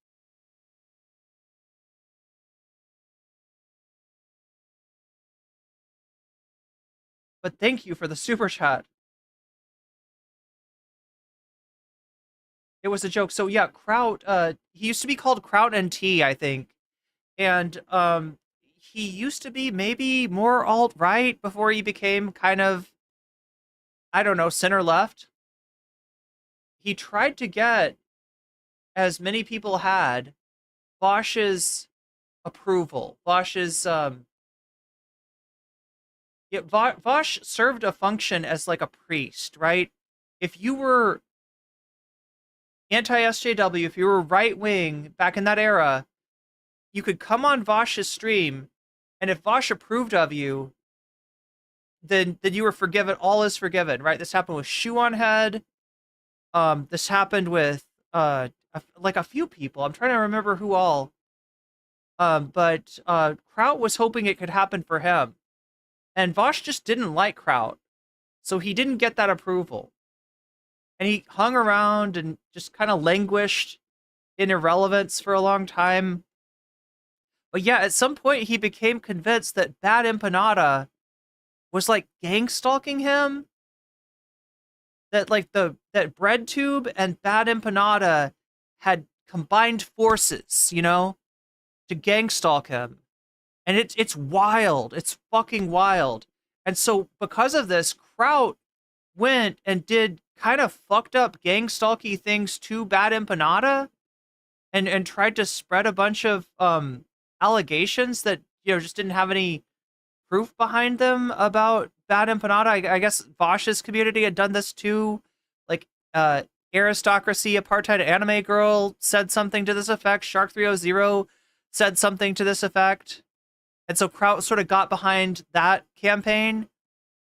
But thank you for the super chat. It was a joke. So yeah, Kraut, he used to be called Kraut and T, I think. And he used to be maybe more alt-right before he became kind of, I don't know, center-left. He tried to get, as many people had, Bosch's approval. Bosch's, yeah, Bosch served a function as like a priest, right? If you were anti-SJW, if you were right-wing back in that era, you could come on Vosh's stream, and if Vosh approved of you, then you were forgiven. All is forgiven, right? This happened with Shoe on Head. This happened with like a few people. I'm trying to remember who all. But Kraut was hoping it could happen for him, and Vosh just didn't like Kraut, so he didn't get that approval. And he hung around and just kind of languished in irrelevance for a long time. But yeah, at some point he became convinced that Bad Empanada was like gang stalking him. That like that BreadTube and Bad Empanada had combined forces, you know, to gang stalk him. And it's wild. It's fucking wild. And so because of this, Kraut went and did kind of fucked up gang stalky things to Bad Empanada and tried to spread a bunch of allegations that, you know, just didn't have any proof behind them about Bad Empanada. I guess Vosh's community had done this too. Like Aristocracy, Apartheid Anime Girl said something to this effect. Shark 300 said something to this effect. And so Kraut sort of got behind that campaign.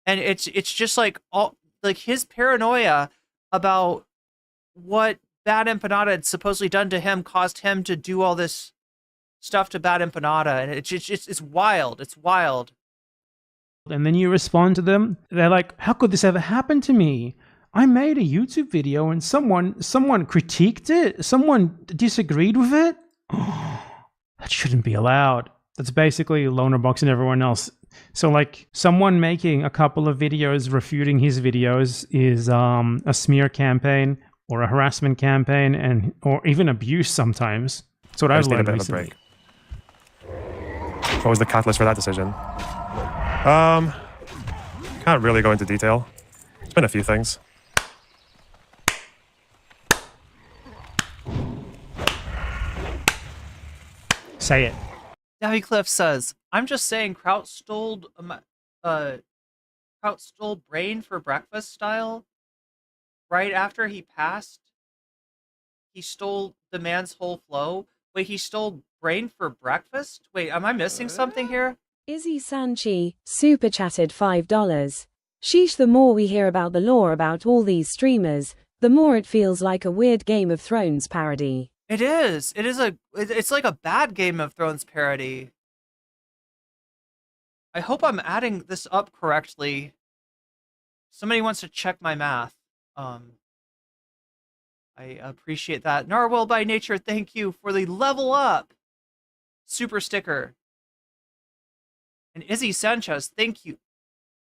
And it's just like all like his paranoia about what Bad Empanada had supposedly done to him caused him to do all this stuff to Bad Empanada, and it's wild. It's wild. And then you respond to them. They're like, "How could this ever happen to me? I made a YouTube video and someone critiqued it. Someone disagreed with it. That shouldn't be allowed." That's basically Lonerbox and everyone else. So like someone making a couple of videos refuting his videos is a smear campaign or a harassment campaign, and or even abuse sometimes. That's what I've learned recently. What was the catalyst for that decision? Can't really go into detail. It's been a few things. Say it. Davy Cliff says, "I'm just saying, Kraut stole brain for breakfast style. Right after he passed, he stole the man's whole flow. Wait, he stole brain for breakfast? Wait, am I missing something here?" Izzy Sanchi, super chatted $5. Sheesh, the more we hear about the lore about all these streamers, the more it feels like a weird Game of Thrones parody. It is. It's like a bad Game of Thrones parody. I hope I'm adding this up correctly. Somebody wants to check my math. I appreciate that. Narwhal by Nature, thank you for the level up super sticker. And Izzy Sanchez, thank you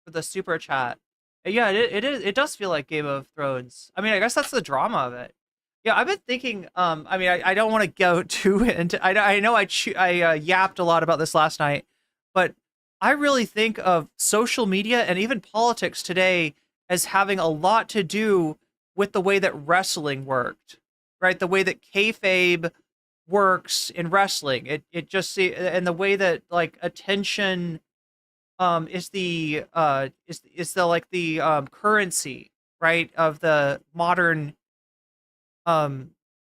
for the super chat. Yeah, it does feel like Game of Thrones. I mean, I guess that's the drama of it. Yeah, I've been thinking. I mean, I don't want to go too into. I know I yapped a lot about this last night, but I really think of social media and even politics today as having a lot to do with the way that wrestling worked, right? The way that kayfabe works in wrestling. It just and the way that like attention is the like the currency, right, of the modern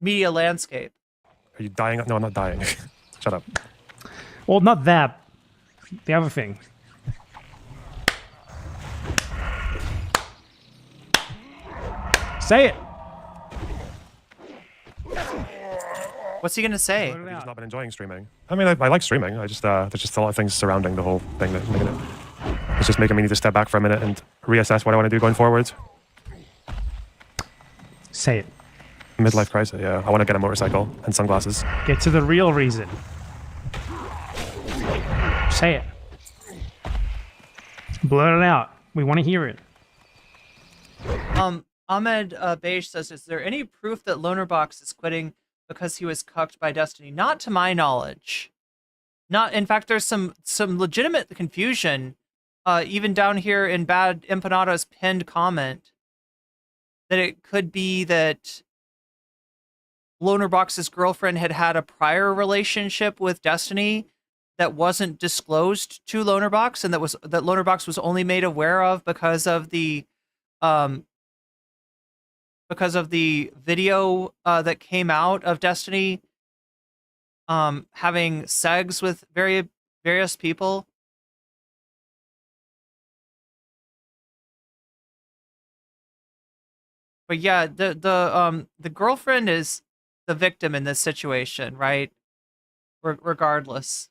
media landscape. Are you dying? No, I'm not dying. Shut up. Well, not that. The other thing. Say it. What's he gonna say? I've just not been enjoying streaming. I mean, I like streaming. I just there's just a lot of things surrounding the whole thing that making it. It's just making me need to step back for a minute and reassess what I want to do going forward. Say it. Midlife crisis. Yeah, I want to get a motorcycle and sunglasses. Get to the real reason. Say it. Blurt it out. We want to hear it. Ahmed Beige says, is there any proof that Lonerbox is quitting because he was cucked by Destiny? Not to my knowledge. Not, in fact, there's some legitimate confusion, even down here in Bad Empanada's pinned comment, that it could be that Lonerbox's girlfriend had a prior relationship with Destiny that wasn't disclosed to Lonerbox, and that Lonerbox was only made aware of because of the video that came out of Destiny having segs with various people. But yeah, the girlfriend is the victim in this situation, right? Regardless,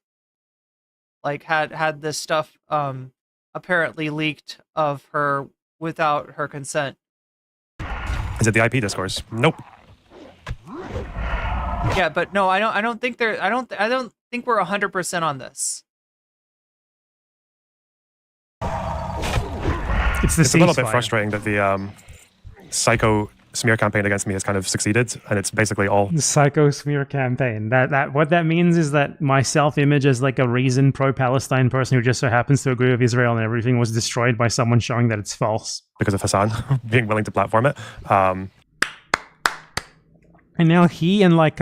like had this stuff apparently leaked of her without her consent. Is it the IP discourse? Nope. Yeah, but no, I don't think we're 100% on this. It's a little bit frustrating that the psycho smear campaign against me has kind of succeeded, and it's basically all the psycho smear campaign. That what that means is that my self-image as like a reasoned pro-Palestine person who just so happens to agree with Israel and everything was destroyed by someone showing that it's false because of Hasan being willing to platform it. And now he and like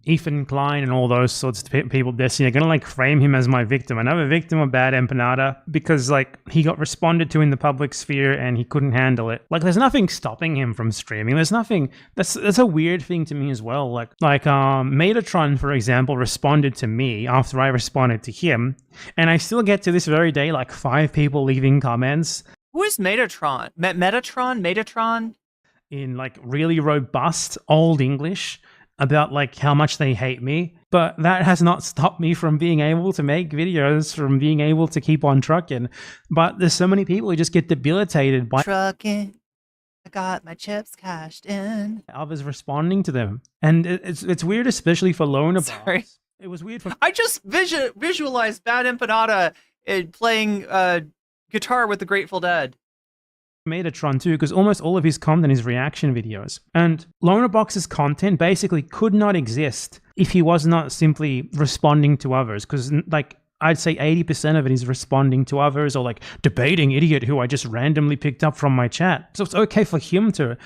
Ethan Klein and all those sorts of people, Destiny, are gonna like frame him as my victim, another victim of Bad Empanada, because like he got responded to in the public sphere and he couldn't handle it. Like there's nothing stopping him from streaming. There's nothing. That's a weird thing to me as well. Like Metatron, for example, responded to me after I responded to him, and I still get to this very day like 5 people leaving comments. Who is Metatron? Metatron? In like really robust old English about like how much they hate me, but that has not stopped me from being able to make videos, from being able to keep on trucking. But there's so many people who just get debilitated by trucking. I got my chips cashed in. Others responding to them, and it's weird, especially for Lonerbox. Sorry, it was weird for. I just visualized Bad Empanada playing guitar with the Grateful Dead. Metatron too, because almost all of his content is reaction videos, and Lonerbox's content basically could not exist if he was not simply responding to others, because like I'd say 80% of it is responding to others or like debating idiot who I just randomly picked up from my chat. So it's okay for him to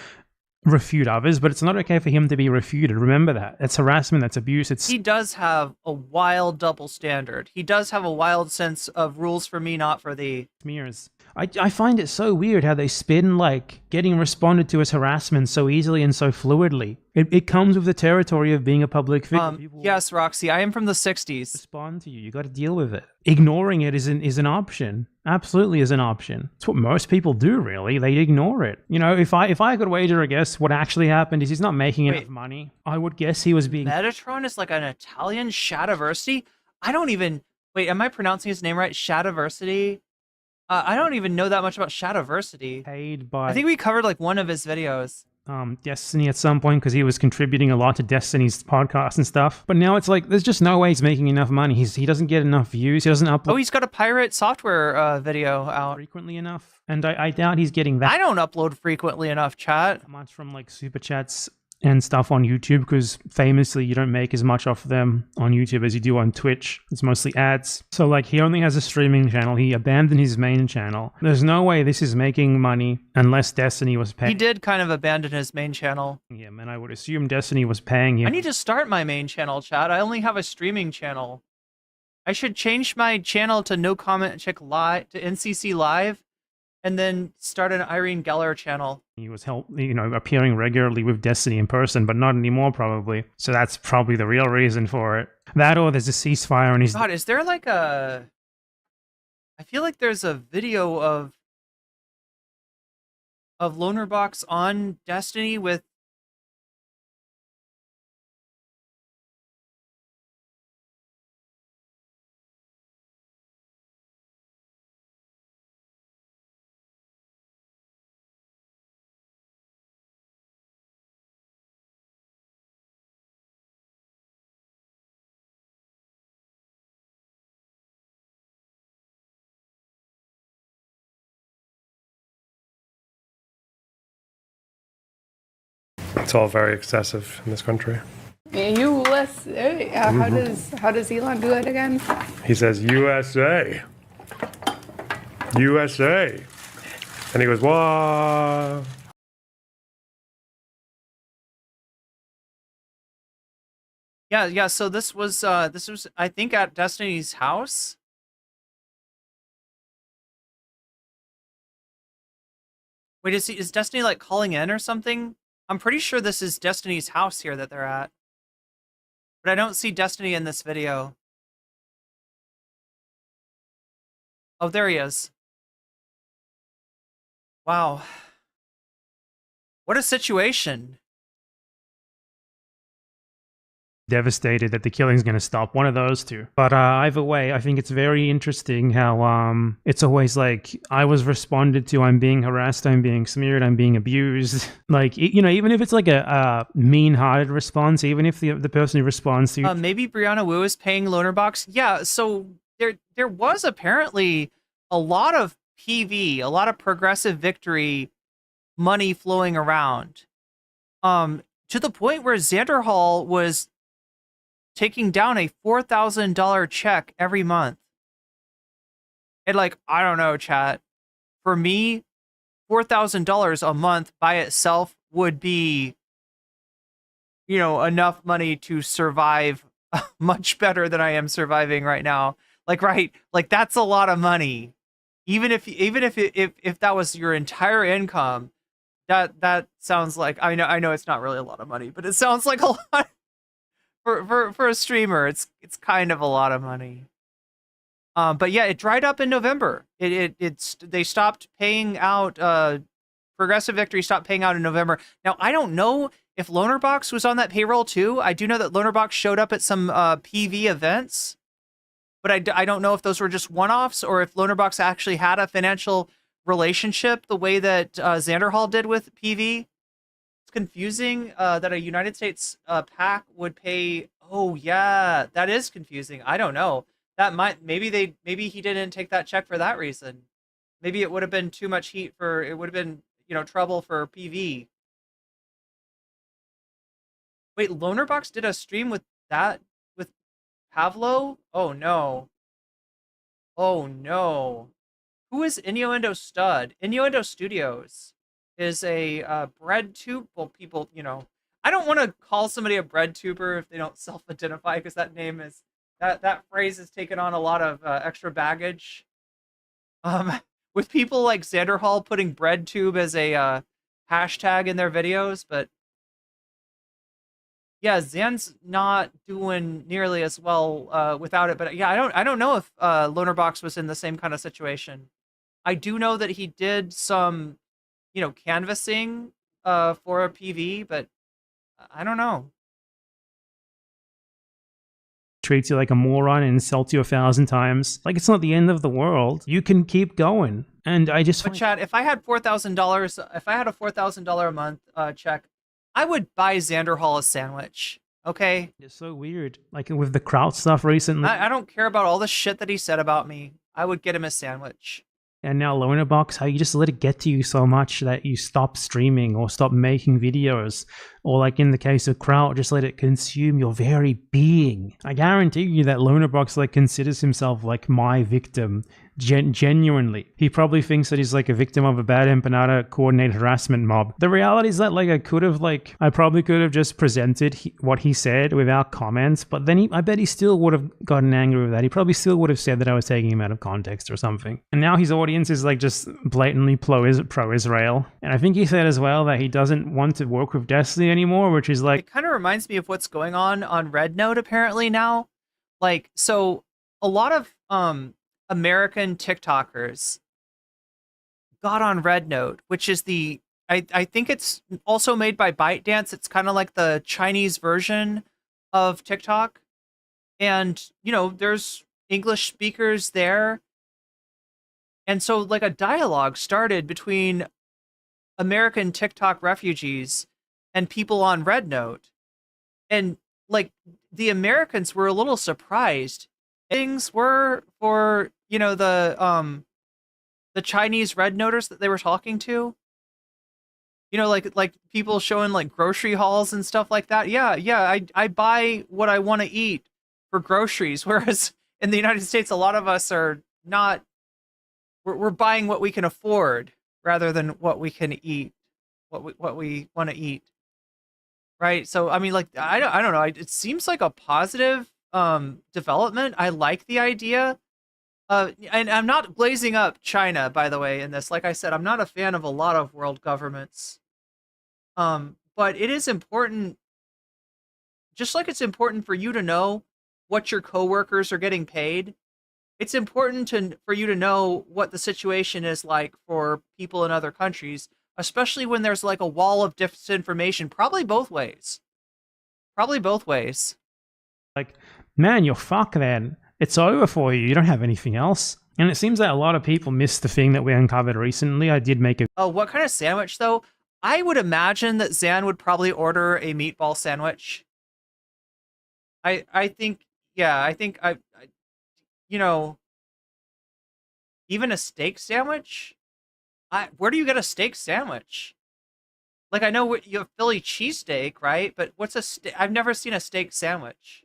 refute others, but it's not okay for him to be refuted. Remember that. It's harassment, that's abuse. He does have a wild double standard. He does have a wild sense of rules for me, not for thee. Smears. I find it so weird how they spin like getting responded to as harassment so easily and so fluidly. It comes with the territory of being a public figure. Yes, Roxy, I am from the 60s. Respond to you. You got to deal with it. Ignoring it is an option. Absolutely is an option. It's what most people do, really. They ignore it. You know, if I could wager a guess, what actually happened is he's not making enough money. I would guess he was being... Metatron is like an Italian Shadiversity? I don't even... Wait, am I pronouncing his name right? Shadiversity? I don't even know that much about Shadiversity. Paid by... I think we covered like one of his videos. Destiny at some point, because he was contributing a lot to Destiny's podcast and stuff. But now it's like, there's just no way he's making enough money. He doesn't get enough views. He doesn't upload... Oh, he's got a pirate software video out. Frequently enough. And I doubt he's getting that... I don't upload frequently enough, chat. Much from like super chats and stuff on YouTube, because famously you don't make as much off them on YouTube as you do on Twitch. It's mostly ads. So like he only has a streaming channel. He abandoned his main channel. There's no way this is making money unless Destiny was paying. He did kind of abandon his main channel. Yeah, and I would assume Destiny was paying him. I need to start my main channel, chat. I only have a streaming channel. I should change my channel to nocommentchick live, to NCC Live, and then start an Irene Geller channel. He was appearing regularly with Destiny in person, but not anymore probably. So that's probably the real reason for it. That or there's a ceasefire and he's... God, is there like a... I feel like there's a video of Lonerbox on Destiny with... It's all very excessive in this country. USA. How does Elon do it again? He says USA. USA. And he goes, what? Yeah. So this was I think at Destiny's house. Wait, is Destiny like calling in or something? I'm pretty sure this is Destiny's house here that they're at. But I don't see Destiny in this video. Oh, there he is. Wow. What a situation. Devastated that the killing's going to stop. One of those two. But either way, I think it's very interesting how it's always like, I was responded to, I'm being harassed, I'm being smeared, I'm being abused. Like, even if it's like a mean-hearted response, even if the person who responds to you... Maybe Brianna Wu is paying Lonerbox. Yeah, so there was apparently a lot of PV, a lot of progressive victory money flowing around. To the point where Xanderhal was taking down a $4,000 check every month. And like, I don't know, chat. For me, $4,000 a month by itself would be, enough money to survive much better than I am surviving right now. Like, right, like that's a lot of money. Even if that was your entire income, that sounds like, I know it's not really a lot of money, but it sounds like a lot. For a streamer, it's kind of a lot of money. But yeah, it dried up in November. They stopped paying out. Progressive Victory stopped paying out in November. Now I don't know if Lonerbox was on that payroll too. I do know that Lonerbox showed up at some PV events, but I don't know if those were just one-offs or if Lonerbox actually had a financial relationship the way that Xanderhal did with PV. Confusing that a United States PAC would pay. Oh yeah, that is confusing. I don't know. That maybe he didn't take that check for that reason. Maybe it would have been too much heat for, it would have been, trouble for PV. Wait, Lonerbox did a stream with Pavlo? Oh no. Oh no. Who is Innuendo Stud? Innuendo Studios is a bread tube. Well, people, I don't want to call somebody a bread tuber if they don't self-identify, because that name is, that phrase has taken on a lot of extra baggage. With people like Xanderhal putting bread tube as a hashtag in their videos, but yeah, Zan's not doing nearly as well without it. But yeah, I don't know if Lonerbox was in the same kind of situation. I do know that he did some canvassing for a PV, but I don't know. Treats you like a moron and insults you 1,000 times. Like, it's not the end of the world. You can keep going. And I just... But chat, if I had $4,000, if I had a $4,000 a month check, I would buy Xanderhal a sandwich. Okay? It's so weird. Like with the Kraut stuff recently. I don't care about all the shit that he said about me. I would get him a sandwich. And now Lonerbox, how you just let it get to you so much that you stop streaming or stop making videos. Or like in the case of Kraut, just let it consume your very being. I guarantee you that Lonerbox like considers himself like my victim. Genuinely. He probably thinks that he's like a victim of a Bad Empanada coordinated harassment mob. The reality is that like I probably could have just presented what he said without comments, but then I bet he still would have gotten angry with that. He probably still would have said that I was taking him out of context or something. And now his audience is like just blatantly pro-Israel. And I think he said as well that he doesn't want to work with Destiny anymore, which is like... It kind of reminds me of what's going on Red Note apparently now. Like, so a lot of American TikTokers got on Red Note, which is I think it's also made by ByteDance. It's kind of like the Chinese version of TikTok. And, there's English speakers there. And so like a dialogue started between American TikTok refugees and people on Red Note. And like the Americans were a little surprised. Things were for, the Chinese Red Noters that they were talking to. You know, like people showing like grocery hauls and stuff like that. Yeah, I buy what I want to eat for groceries. Whereas in the United States, a lot of us are not. We're buying what we can afford rather than what we can eat, what we want to eat. Right. So I mean, like I don't know. It seems like a positive development. I like the idea. And I'm not blazing up China, by the way, in this. Like I said, I'm not a fan of a lot of world governments. But it is important, just like it's important for you to know what your coworkers are getting paid. It's important for you to know what the situation is like for people in other countries, especially when there's like a wall of disinformation, probably both ways. Probably both ways. Like, man, you're fucked then. It's over for you. You don't have anything else. And it seems that a lot of people missed the thing that we uncovered recently. I did make a... Oh, what kind of sandwich, though? I would imagine that Zan would probably order a meatball sandwich. I think, yeah, I think you know, even a steak sandwich? Where do you get a steak sandwich? Like, I know you have Philly cheesesteak, right? But what's a steak? I've never seen a steak sandwich.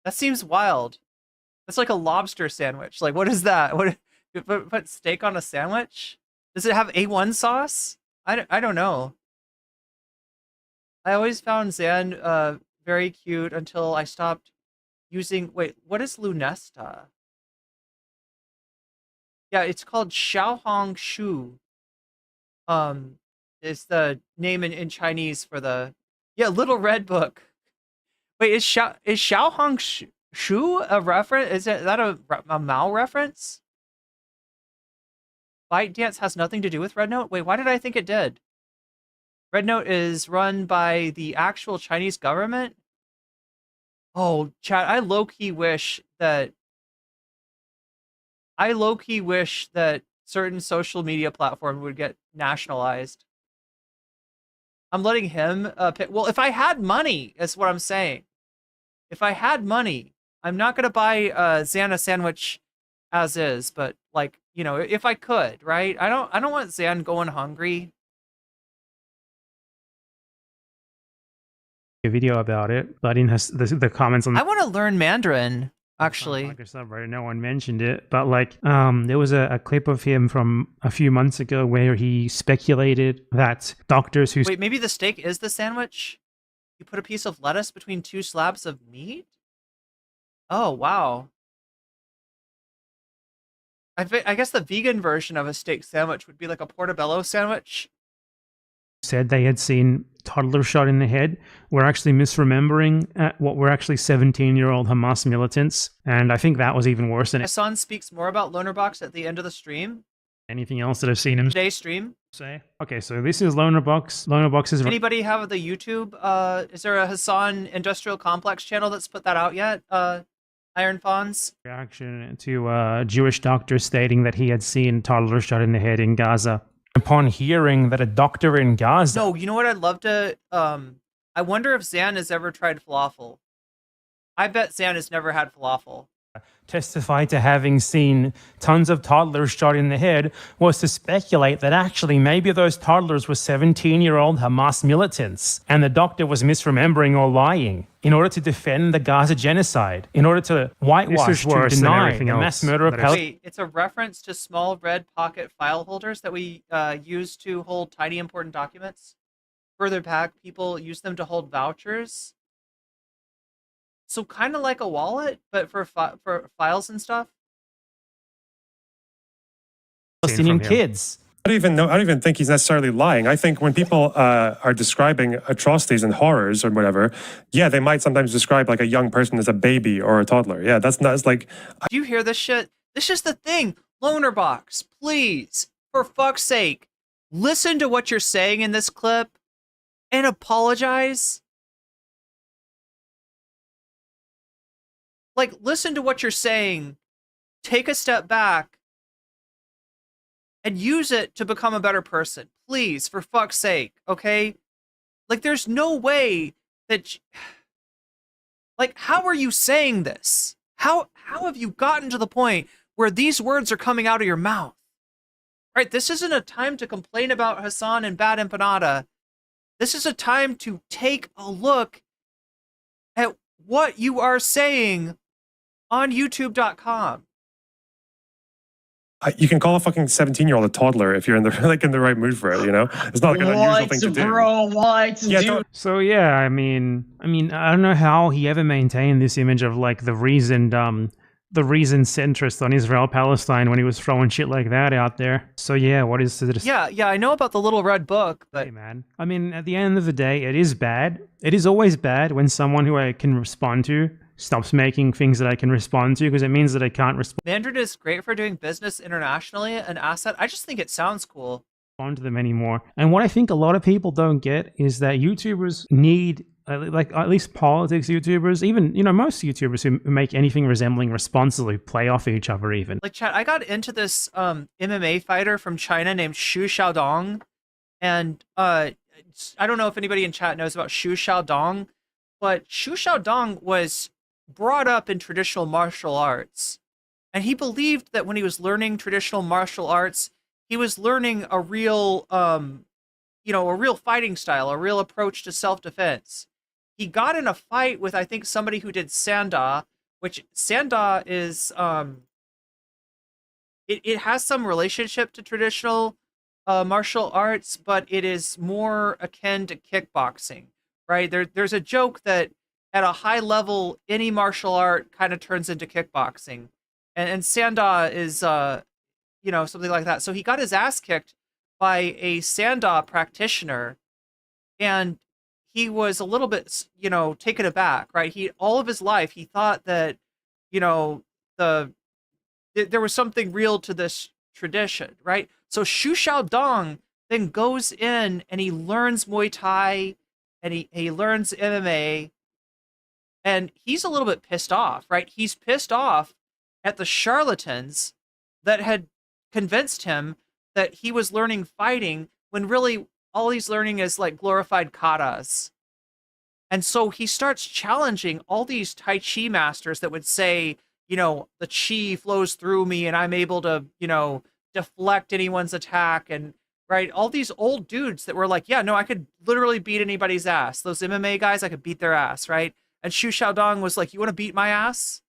That seems wild. That's like a lobster sandwich. Like, what is that? What? Put steak on a sandwich? Does it have A1 sauce? I don't know. I always found Zan very cute until I stopped using... Wait, what is Lunesta? Yeah, it's called Xiaohong Shu. Is the name in Chinese for the... Yeah, Little Red Book. Wait, is Xiaohong Shu a reference? Is that a Mao reference? ByteDance has nothing to do with Red Note? Wait, why did I think it did? Red Note is run by the actual Chinese government? Oh, chat, I low-key wish that certain social media platform would get nationalized. I'm letting him pick. Well, if I had money, is what I'm saying. If I had money, I'm not gonna buy Zan a sandwich as is, but like, you know, if I could, right? I don't want Zan going hungry. A video about it, but in the comments on... I want to learn Mandarin, actually. Subreddit, no one mentioned it, but like, there was a clip of him from a few months ago where he speculated that doctors who... Wait, maybe the steak is the sandwich? You put a piece of lettuce between two slabs of meat? Oh, wow. I guess the vegan version of a steak sandwich would be like a portobello sandwich. Said they had seen toddlers shot in the head were actually misremembering what were actually 17-year-old Hamas militants, and I think that was even worse than... Hassan speaks more about Lonerbox at the end of the stream. Anything else that I've seen him today's stream say? Okay, so this is Lonerbox. Lonerbox is... Anybody have the YouTube? Is there a Hassan Industrial Complex channel that's put that out yet? Iron Fawns? Reaction to a Jewish doctor stating that he had seen toddlers shot in the head in Gaza. Upon hearing that a doctor in Gaza... No, you know what I'd love to... I wonder if Zan has ever tried falafel. I bet Zan has never had falafel. Testified to having seen tons of toddlers shot in the head was to speculate that actually maybe those toddlers were 17-year-old Hamas militants, and the doctor was misremembering or lying in order to defend the Gaza genocide, in order to whitewash, to deny the mass murder of Palestinians. Wait, it's a reference to small red pocket file holders that we use to hold tiny important documents. Further back, people use them to hold vouchers. So kind of like a wallet, but for files and stuff. Palestinian kids. I don't even think he's necessarily lying. I think when people are describing atrocities and horrors or whatever, yeah, they might sometimes describe like a young person as a baby or a toddler. Yeah, that's like... Do you hear this shit? This is the thing. Lonerbox, please, for fuck's sake, listen to what you're saying in this clip and apologize. Like, listen to what you're saying, take a step back, and use it to become a better person. Please, for fuck's sake, okay? Like, there's no way that... Like, how are you saying this? How have you gotten to the point where these words are coming out of your mouth? right? This isn't a time to complain about Hasan and Bad Empanada. This is a time to take a look at what you are saying on youtube.com. You can call a fucking 17-year-old a toddler if you're in the like in the right mood for it, you know? It's not like an unusual thing to do. So yeah, I mean, I don't know how he ever maintained this image of like the reasoned centrist on Israel Palestine when he was throwing shit like that out there. So yeah, what is it? Yeah, I know about the little red book, but hey man, I mean, at the end of the day, it is bad. It is always bad when someone who I can respond to stops making things that I can respond to, because it means that I can't Mandarin is great for doing business internationally. An asset. I just think it sounds cool. respond to them anymore. And what I think a lot of people don't get is that YouTubers need, like at least politics YouTubers, even, you know, most YouTubers who make anything resembling responsibly play off each other even. Like, chat, I got into this MMA fighter from China named Xu Xiaodong, and I don't know if anybody in chat knows about Xu Xiaodong, but Xu Xiaodong was brought up in traditional martial arts, and he believed that when he was learning traditional martial arts, he was learning a real you know, a real fighting style, a real approach to self-defense. He got in a fight with, I think, somebody who did Sanda, which Sanda is it has some relationship to traditional martial arts, but it is more akin to kickboxing, right? There's a joke that at a high level, any martial art kind of turns into kickboxing. And Sanda is, you know, something like that. So he got his ass kicked by a Sanda practitioner, and he was a little bit, you know, taken aback, right? All of his life, he thought that, you know, there was something real to this tradition, right? So Xu Xiaodong then goes in and he learns Muay Thai and he learns MMA, and he's a little bit pissed off, right? He's pissed off at the charlatans that had convinced him that he was learning fighting when really all he's learning is like glorified katas. And so he starts challenging all these Tai Chi masters that would say, you know, the chi flows through me and I'm able to, you know, deflect anyone's attack. And right, all these old dudes that were like, yeah, no, I could literally beat anybody's ass. Those MMA guys, I could beat their ass, right? And Xu Xiaodong was like, you want to beat my ass?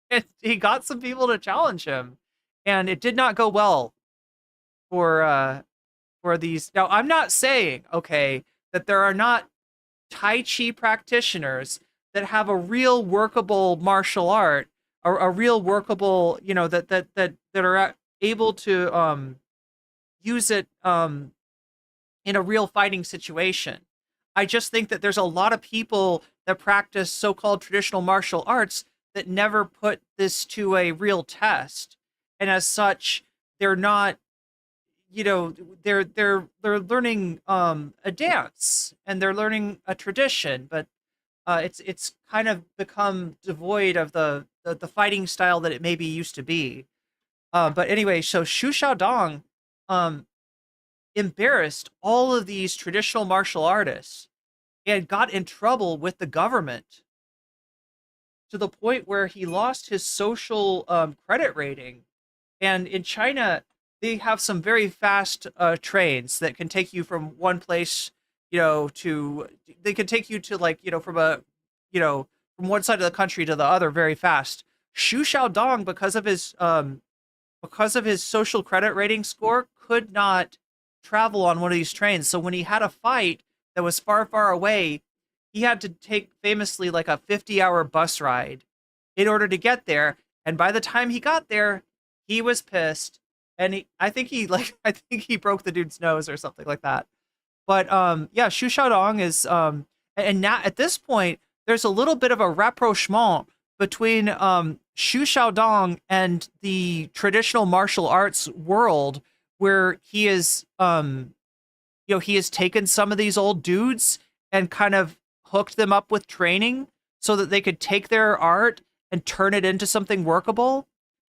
And he got some people to challenge him. And it did not go well for these. Now, I'm not saying, okay, that there are not Tai Chi practitioners that have a real workable martial art, or a real workable, you know, that are able to use it in a real fighting situation. I just think that there's a lot of people that practice so-called traditional martial arts that never put this to a real test, and as such, they're not, you know, they're learning a dance and they're learning a tradition, but it's kind of become devoid of the fighting style that it maybe used to be. But anyway, so Xu Xiaodong embarrassed all of these traditional martial artists and got in trouble with the government to the point where he lost his social credit rating. And in China, they have some very fast trains that can take you from one place, you know, they can take you to, like, you know, from one side of the country to the other very fast. Xu Xiaodong, because of his social credit rating score, could not travel on one of these trains. So when he had a fight that was far, far away, he had to take famously like a 50-hour bus ride in order to get there. And by the time he got there, he was pissed. And I think he broke the dude's nose or something like that. But yeah, Xu Xiaodong is and now at this point, there's a little bit of a rapprochement between Xu Xiaodong and the traditional martial arts world, where he is you know, he has taken some of these old dudes and kind of hooked them up with training so that they could take their art and turn it into something workable.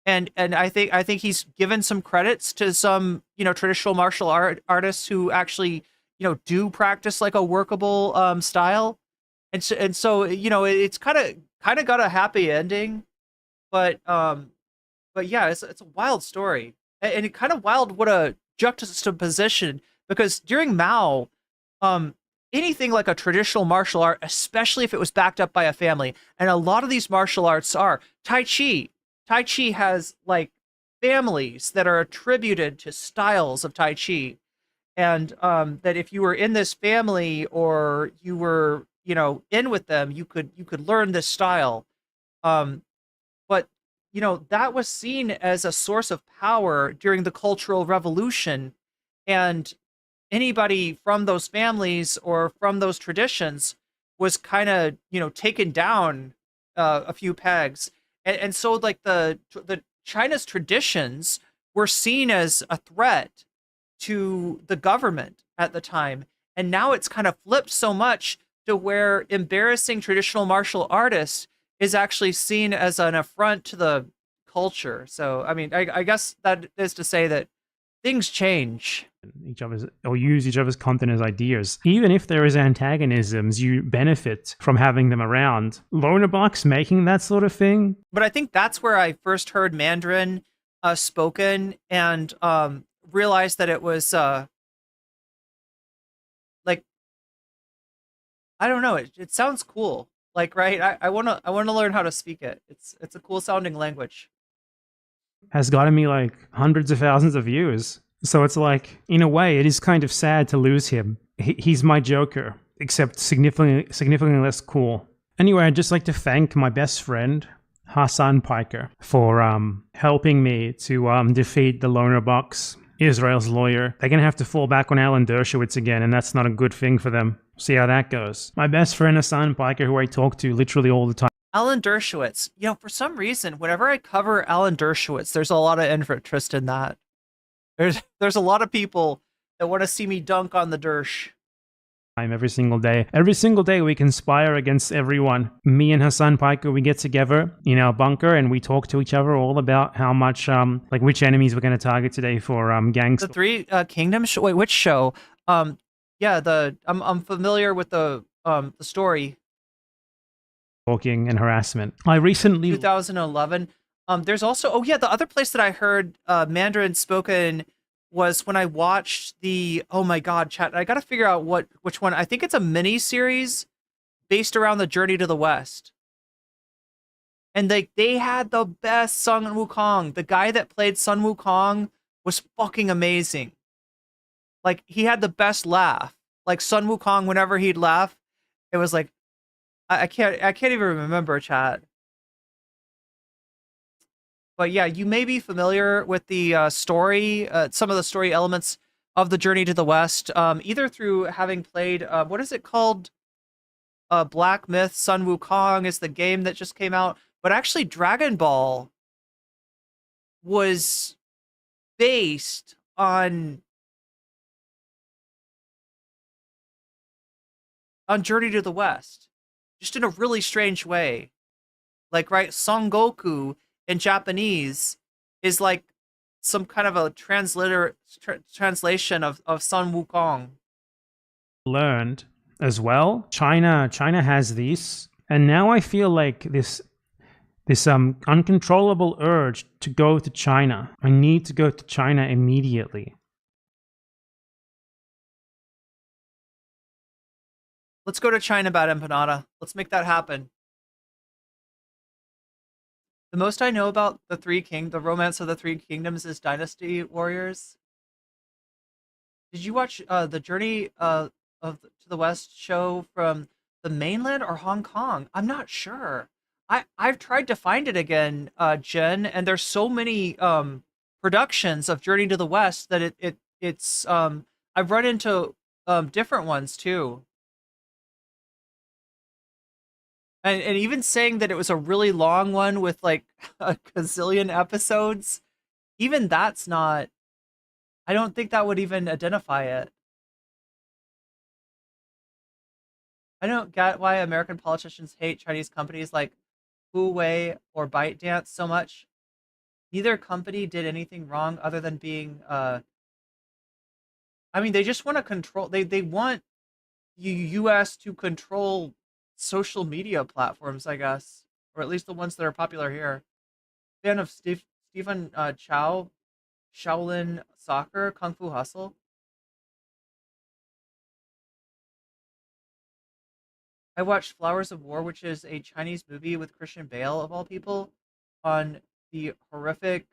And I think he's given some credits to some, you know, traditional martial artists who actually, you know, do practice like a workable style. And so you know, it's kind of got a happy ending, but yeah, it's a wild story. And it kind of wild what a juxtaposition, because during Mao, um, anything like a traditional martial art, especially if it was backed up by a family, and a lot of these martial arts are Tai Chi. Tai Chi has like families that are attributed to styles of Tai Chi, and that if you were in this family or you were, you know, in with them, you could learn this style. Um, but you know, that was seen as a source of power during the Cultural Revolution, and anybody from those families or from those traditions was kind of, you know, taken down a few pegs. And so like the China's traditions were seen as a threat to the government at the time, and now it's kind of flipped so much to where embarrassing traditional martial artists is actually seen as an affront to the culture. So I mean, I guess that is to say that things change. Each other's, or use each other's content as ideas. Even if there is antagonisms, you benefit from having them around. Lonerbox making that sort of thing. But I think that's where I first heard Mandarin spoken, and realized that it was like, I don't know, it sounds cool. Like, right? I wanna learn how to speak it. It's a cool sounding language. Has gotten me like hundreds of thousands of views. So it's like, in a way, it is kind of sad to lose him. He's my Joker, except significantly less cool. Anyway, I'd just like to thank my best friend, Hassan Piker, for helping me to defeat the Lonerbox, Israel's lawyer. They're going to have to fall back on Alan Dershowitz again, and that's not a good thing for them. See how that goes. My best friend, Hassan Piker, who I talk to literally all the time. Alan Dershowitz. You know, for some reason, whenever I cover Alan Dershowitz, there's a lot of interest in that. There's a lot of people that want to see me dunk on the Dersh. Every single day. Every single day we conspire against everyone. Me and Hassan Piker, we get together in our bunker and we talk to each other all about how much, like which enemies we're going to target today for gangs. The Three Kingdoms. Wait, which show? Yeah, I'm familiar with the story. Stalking and harassment. I recently 2011. There's also, oh yeah, the other place that I heard Mandarin spoken was when I watched the, oh my god, chat. I gotta figure out which one. I think it's a mini series based around the Journey to the West. And they had the best Sun Wukong. The guy that played Sun Wukong was fucking amazing. Like, he had the best laugh. Like, Sun Wukong, whenever he'd laugh, it was like, I can't even remember, chat. But yeah, you may be familiar with the story, some of the story elements of the Journey to the West, either through having played, what is it called? Black Myth Sun Wukong is the game that just came out. But actually, Dragon Ball was based on Journey to the West, just in a really strange way. Like, right, Son Goku in Japanese is like some kind of a translation of Sun Wukong. Learned as well. China has these, and now I feel like this uncontrollable urge to go to China. I need to go to China immediately. Let's go to China, Bad Empanada. Let's make that happen. The most I know about the Romance of the Three Kingdoms is Dynasty Warriors. Did you watch the Journey to the West show from the mainland or Hong Kong? I'm not sure. I've tried to find it again, Jen, and there's so many productions of Journey to the West that it's I've run into different ones too. And even saying that it was a really long one with like a gazillion episodes, even that's not, I don't think that would even identify it. I don't get why American politicians hate Chinese companies like Huawei or ByteDance so much. Neither company did anything wrong other than being, I mean, they just want to control, they want US to control social media platforms, I guess, or at least the ones that are popular here. Fan of Stephen Chow. Shaolin Soccer, Kung Fu Hustle. I watched Flowers of War, which is a Chinese movie with Christian Bale, of all people, on the horrific.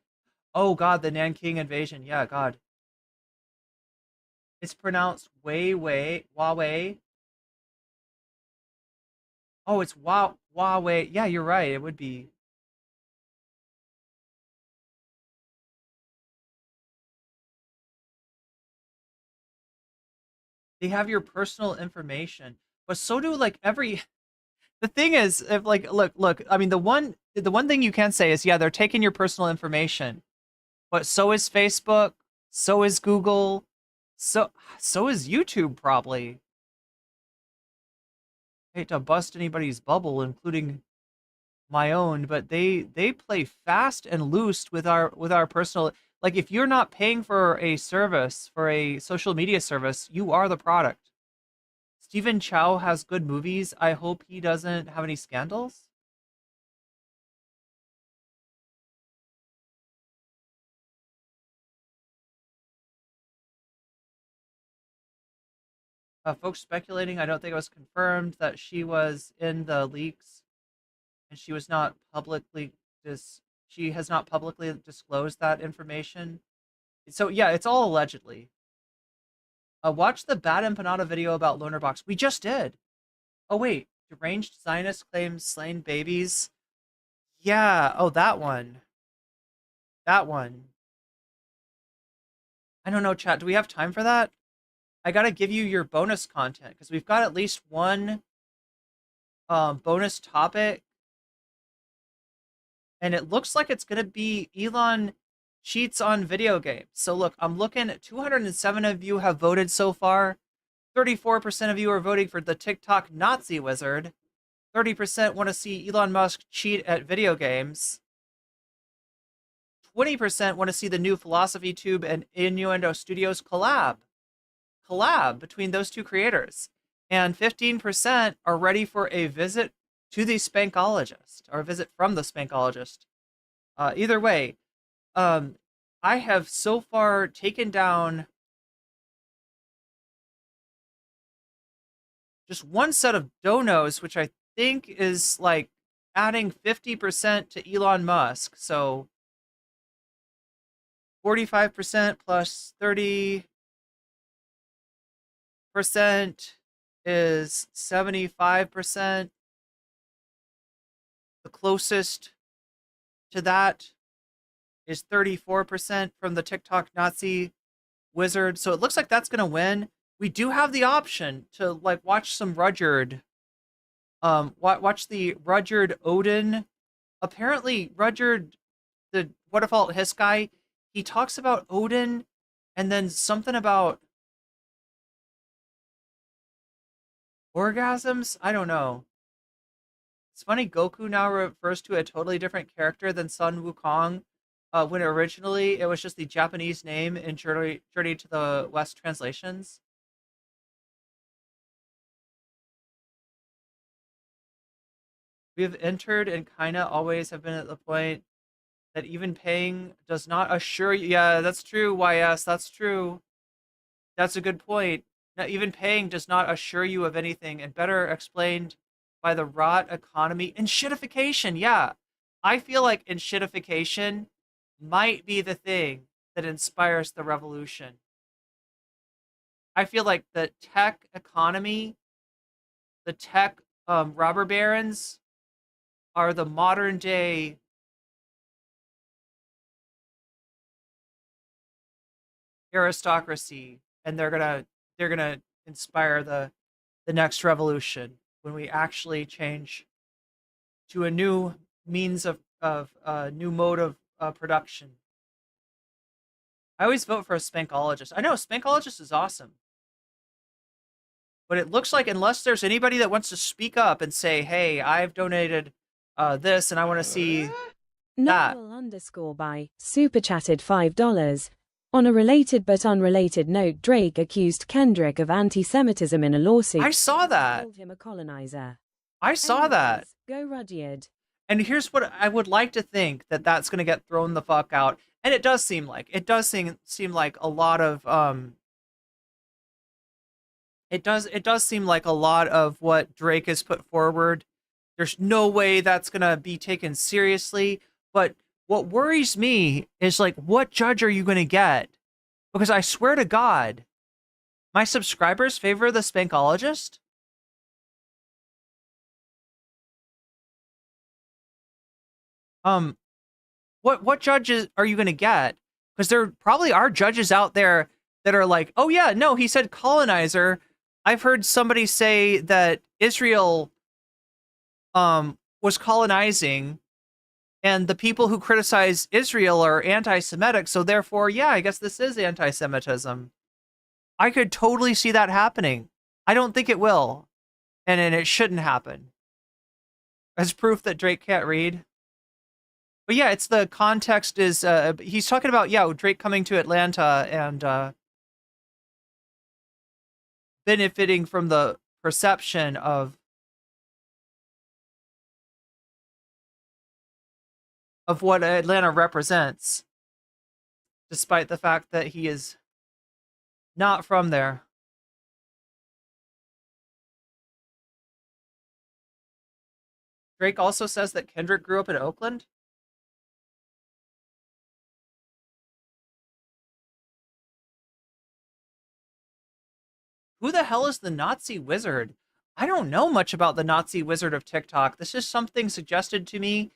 Oh, God, the Nanking invasion. Yeah, God. It's pronounced Huawei. Oh, it's Huawei. Yeah, you're right. It would be. They have your personal information, but so do like every. The thing is, if like, look. I mean, the one thing you can say is, yeah, they're taking your personal information, but so is Facebook, so is Google, so is YouTube probably. I hate to bust anybody's bubble, including my own, but they play fast and loose with our personal. Like, if you're not paying for a service, for a social media service, you are the product. Stephen Chow has good movies. I hope he doesn't have any scandals. Folks speculating. I don't think it was confirmed that she was in the leaks, and she was not publicly she has not publicly disclosed that information. So yeah, it's all allegedly. Watch the Bad Empanada video about Lonerbox. We just did. Oh wait, deranged Zionist claims slain babies. Yeah. Oh, that one. That one. I don't know, chat. Do we have time for that? I gotta give you your bonus content because we've got at least one bonus topic, and it looks like it's gonna be Elon cheats on video games. So look, I'm looking at 207 of you have voted so far. 34% of you are voting for the TikTok Nazi wizard. 30% want to see Elon Musk cheat at video games. 20% want to see the new Philosophy Tube and Innuendo Studios collab between those two creators. And 15% are ready for a visit to the Spankologist, or a visit from the Spankologist. Either way, I have so far taken down just one set of donos, which I think is like adding 50% to Elon Musk. So 45% plus 30% is 75%. The closest to that is 34% from the TikTok Nazi wizard. So it looks like that's going to win. We do have the option to like watch some Rudyard. Watch the Rudyard Odin. Apparently, Rudyard, the What a Fault Hiss guy, he talks about Odin and then something about orgasms. I don't know. It's funny, Goku now refers to a totally different character than Sun Wukong, when originally it was just the Japanese name in Journey to the West translations. We have entered and kinda always have been at the point that even paying does not assure you. Yeah, that's true, YS, that's true. That's a good point. Now, even paying does not assure you of anything, and better explained by the rot economy and shitification. Yeah, I feel like shitification might be the thing that inspires the revolution. I feel like the tech economy, the tech robber barons, are the modern day aristocracy, and they're gonna inspire the next revolution when we actually change to a new means of new mode of production. I always vote for a Spankologist. I know Spankologist is awesome, but it looks like unless there's anybody that wants to speak up and say, "Hey, I've donated this, and I want to see that." _by super chatted $5. On a related but unrelated note, Drake accused Kendrick of anti-Semitism in a lawsuit. I saw that. Called him a colonizer. I saw that. Go Rudyard. And here's what I would like to think, that that's going to get thrown the fuck out. And it does seem like a lot of it does seem like a lot of what Drake has put forward. There's no way that's gonna be taken seriously. But what worries me is like, what judge are you gonna get? Because I swear to God, my subscribers favor the spankologist. What judges are you gonna get? Because there probably are judges out there that are like, oh yeah, no, he said colonizer. I've heard somebody say that Israel was colonizing, and the people who criticize Israel are anti-Semitic, so therefore, yeah, I guess this is anti-Semitism. I could totally see that happening. I don't think it will, and it shouldn't happen. As proof that Drake can't read. But yeah, it's the context is, he's talking about, yeah, Drake coming to Atlanta and benefiting from the perception of what Atlanta represents, despite the fact that he is not from there. Drake also says that Kendrick grew up in Oakland. Who the hell is the Nazi wizard? I don't know much about the Nazi wizard of TikTok. This is something suggested to me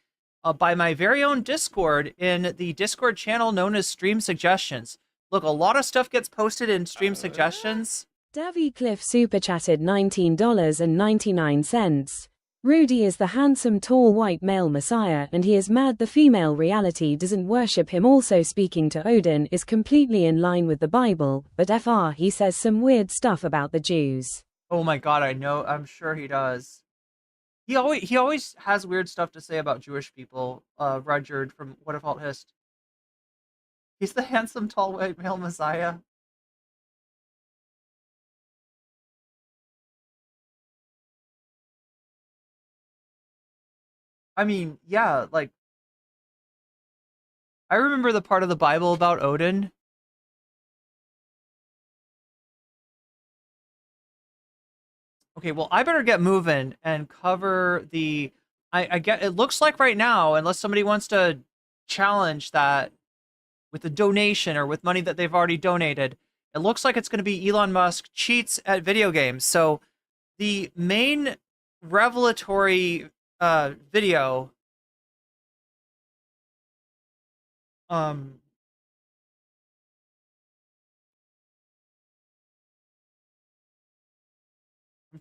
by my very own Discord in the Discord channel known as Stream Suggestions. Look, a lot of stuff gets posted in Stream Suggestions. Davy Cliff super chatted $19.99. Rudy is the handsome, tall, white male messiah, and he is mad the female reality doesn't worship him. Also, speaking to Odin is completely in line with the Bible, but he says some weird stuff about the Jews. Oh my god, I know, I'm sure he does. He always has weird stuff to say about Jewish people, Rodard from What If Alt Hist. He's the handsome, tall, white male messiah. I mean, yeah, like, I remember the part of the Bible about Odin. Okay, well, I better get moving and cover the... I get, it looks like right now, unless somebody wants to challenge that with a donation or with money that they've already donated, it looks like it's going to be Elon Musk cheats at video games. So the main revelatory video I'm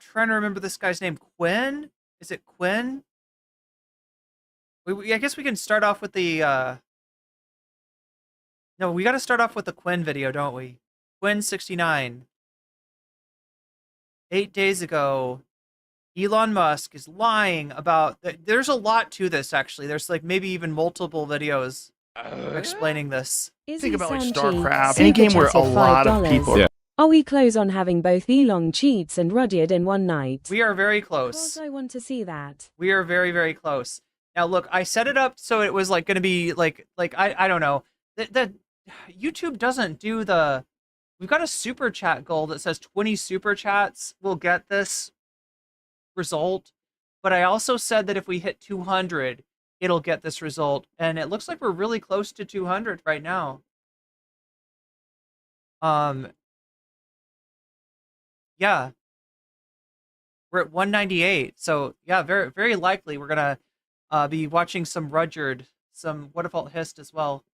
trying to remember this guy's name. Quinn? Is it Quinn? I guess we can start off with the no, we got to start off with the Quinn video, don't we? Quinn 69. 8 days ago, Elon Musk is lying about... There's a lot to this, actually. There's like maybe even multiple videos explaining this. Think about like StarCraft, any game where a lot of people... Are we close on having both Elon cheats and Rodard in one night? We are very close. I want to see that. We are very, very close. Now, look, I set it up so it was like going to be like I don't know. That YouTube doesn't do the... We've got a super chat goal that says 20 super chats will get this result. But I also said that if we hit 200, it'll get this result. And it looks like we're really close to 200 right now. Yeah. We're at 198. So, yeah, very, very likely we're going to be watching some Rodard, some What If Alt Hist as well.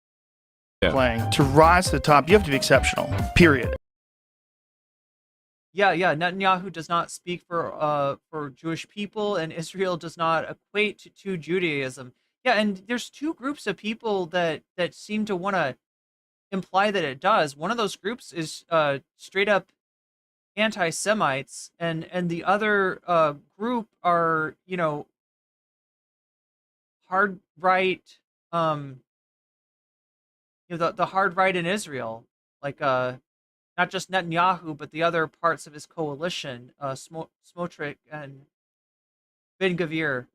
Playing. To rise to the top, you have to be exceptional. Period. Yeah. Netanyahu does not speak for Jewish people, and Israel does not equate to Judaism. Yeah, and there's two groups of people that seem to want to imply that it does. One of those groups is straight up anti-Semites, and the other group are, you know, hard right, you know, the hard right in Israel, like not just Netanyahu, but the other parts of his coalition, Smotrich and Ben Gavir.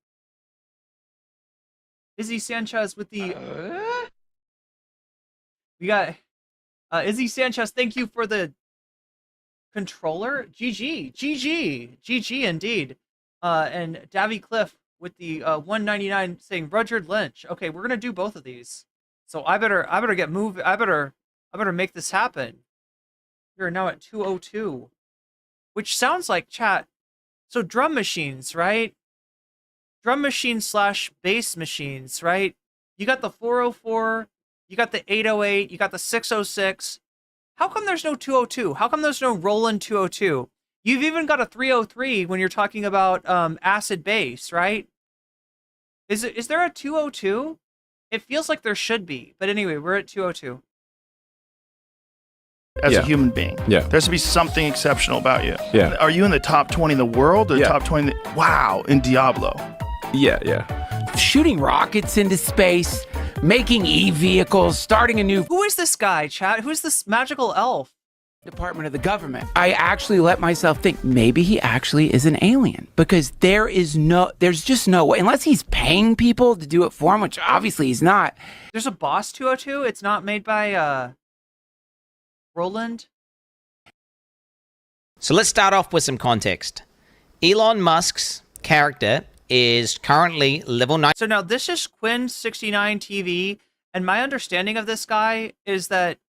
Izzy Sanchez with the We got Izzy Sanchez. Thank you for the controller. GG indeed. And Davy Cliff with the 199 saying Rudyard Lynch. Okay, we're gonna do both of these. So I better get moved. I better make this happen. We're now at 202, which sounds like chat. So drum machines, right? Drum machines / bass machines, right? You got the 404, you got the 808, you got the 606. How come there's no 202? How come there's no Roland 202? You've even got a 303 when you're talking about acid bass, right? Is there a 202? It feels like there should be, but anyway, we're at 202. As a human being, there has to be something exceptional about you. Are you in the top 20 in the world or top 20? Wow, in Diablo. Shooting rockets into space, making e-vehicles, starting a new Who is this guy, chat? Who's this magical elf? department of the government. I actually let myself think maybe he actually is an alien because there's just no way, unless he's paying people to do it for him, which obviously he's not. There's a Boss 202. It's not made by Roland. So let's start off with some context. Elon Musk's character is currently level 9. So now this is Quinn69 TV, and my understanding of this guy is that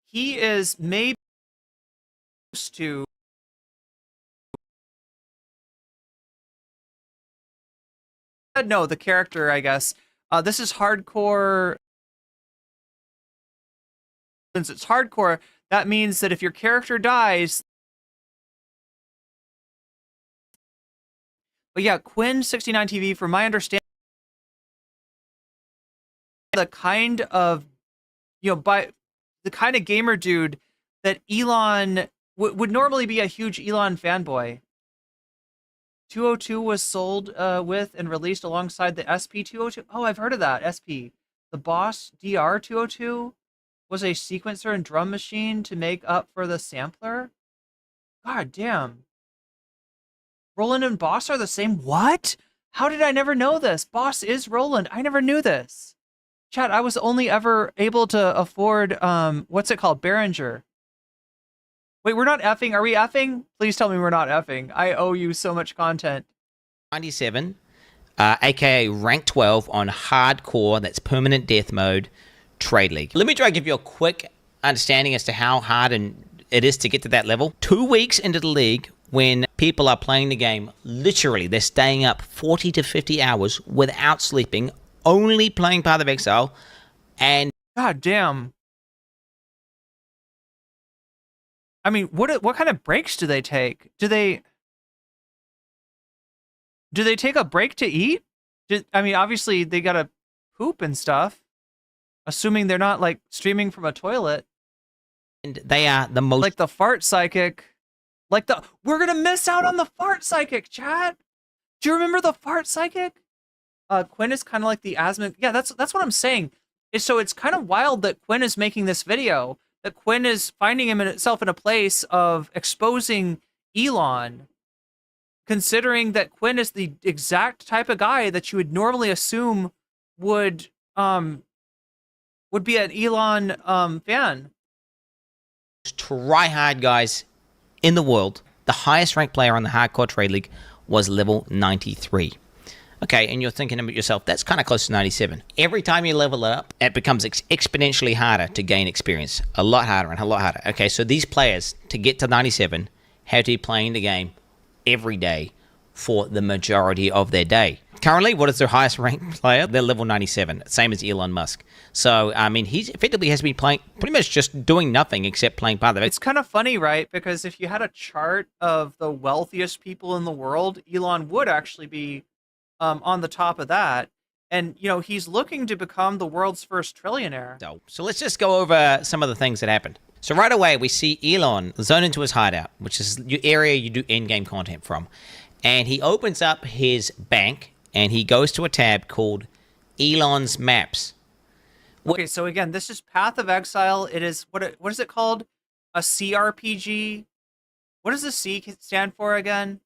he is maybe supposed to no, the character, I guess. This is hardcore. Since it's hardcore, that means that if your character dies. But yeah, Quinn69 TV, from my understanding, the kind of, by the kind of gamer dude that Elon would normally be a huge Elon fanboy. 202 was sold with and released alongside the SP202. Oh, I've heard of that, SP. The Boss DR202 was a sequencer and drum machine to make up for the sampler. God damn. Roland and Boss are the same? What? How did I never know this? Boss is Roland. I never knew this. Chat, I was only ever able to afford, what's it called? Behringer. Wait, we're not effing? Are we effing? Please tell me we're not effing. I owe you so much content. 97, aka rank 12 on hardcore, that's permanent death mode, Trade League. Let me try to give you a quick understanding as to how hard it is to get to that level. 2 weeks into the league, when people are playing the game, literally, they're staying up 40 to 50 hours without sleeping, only playing Path of Exile, and... God damn. I mean, what kind of breaks do they take? Do they take a break to eat? I mean, obviously, they gotta poop and stuff. Assuming they're not, like, streaming from a toilet. And they are the most... Like the fart psychic. We're gonna miss out on the fart psychic, chat. Do you remember the fart psychic? Quinn is kind of like the asthma. Yeah, that's what I'm saying. So it's kind of wild that Quinn is making this video. That Quinn is finding himself in a place of exposing Elon, considering that Quinn is the exact type of guy that you would normally assume would be an Elon fan. Try-hard guys in the world. The highest ranked player on the Hardcore Trade League was level 93. Okay, and you're thinking about yourself, that's kind of close to 97. Every time you level it up, it becomes exponentially harder to gain experience. A lot harder and a lot harder. Okay, so these players, to get to 97, have to be playing the game every day for the majority of their day. Currently, what is their highest ranked player? They're level 97, same as Elon Musk. So, I mean, he effectively has been playing, pretty much just doing nothing except playing Path of Exile. It's kind of funny, right? Because if you had a chart of the wealthiest people in the world, Elon would actually be on the top of that. And, he's looking to become the world's first trillionaire. So let's just go over some of the things that happened. So right away, we see Elon zone into his hideout, which is your area you do in-game content from. And he opens up his bank, and he goes to a tab called Elon's Maps. Okay, so again, this is Path of Exile. It is, what is it called? A CRPG? What does the C stand for again?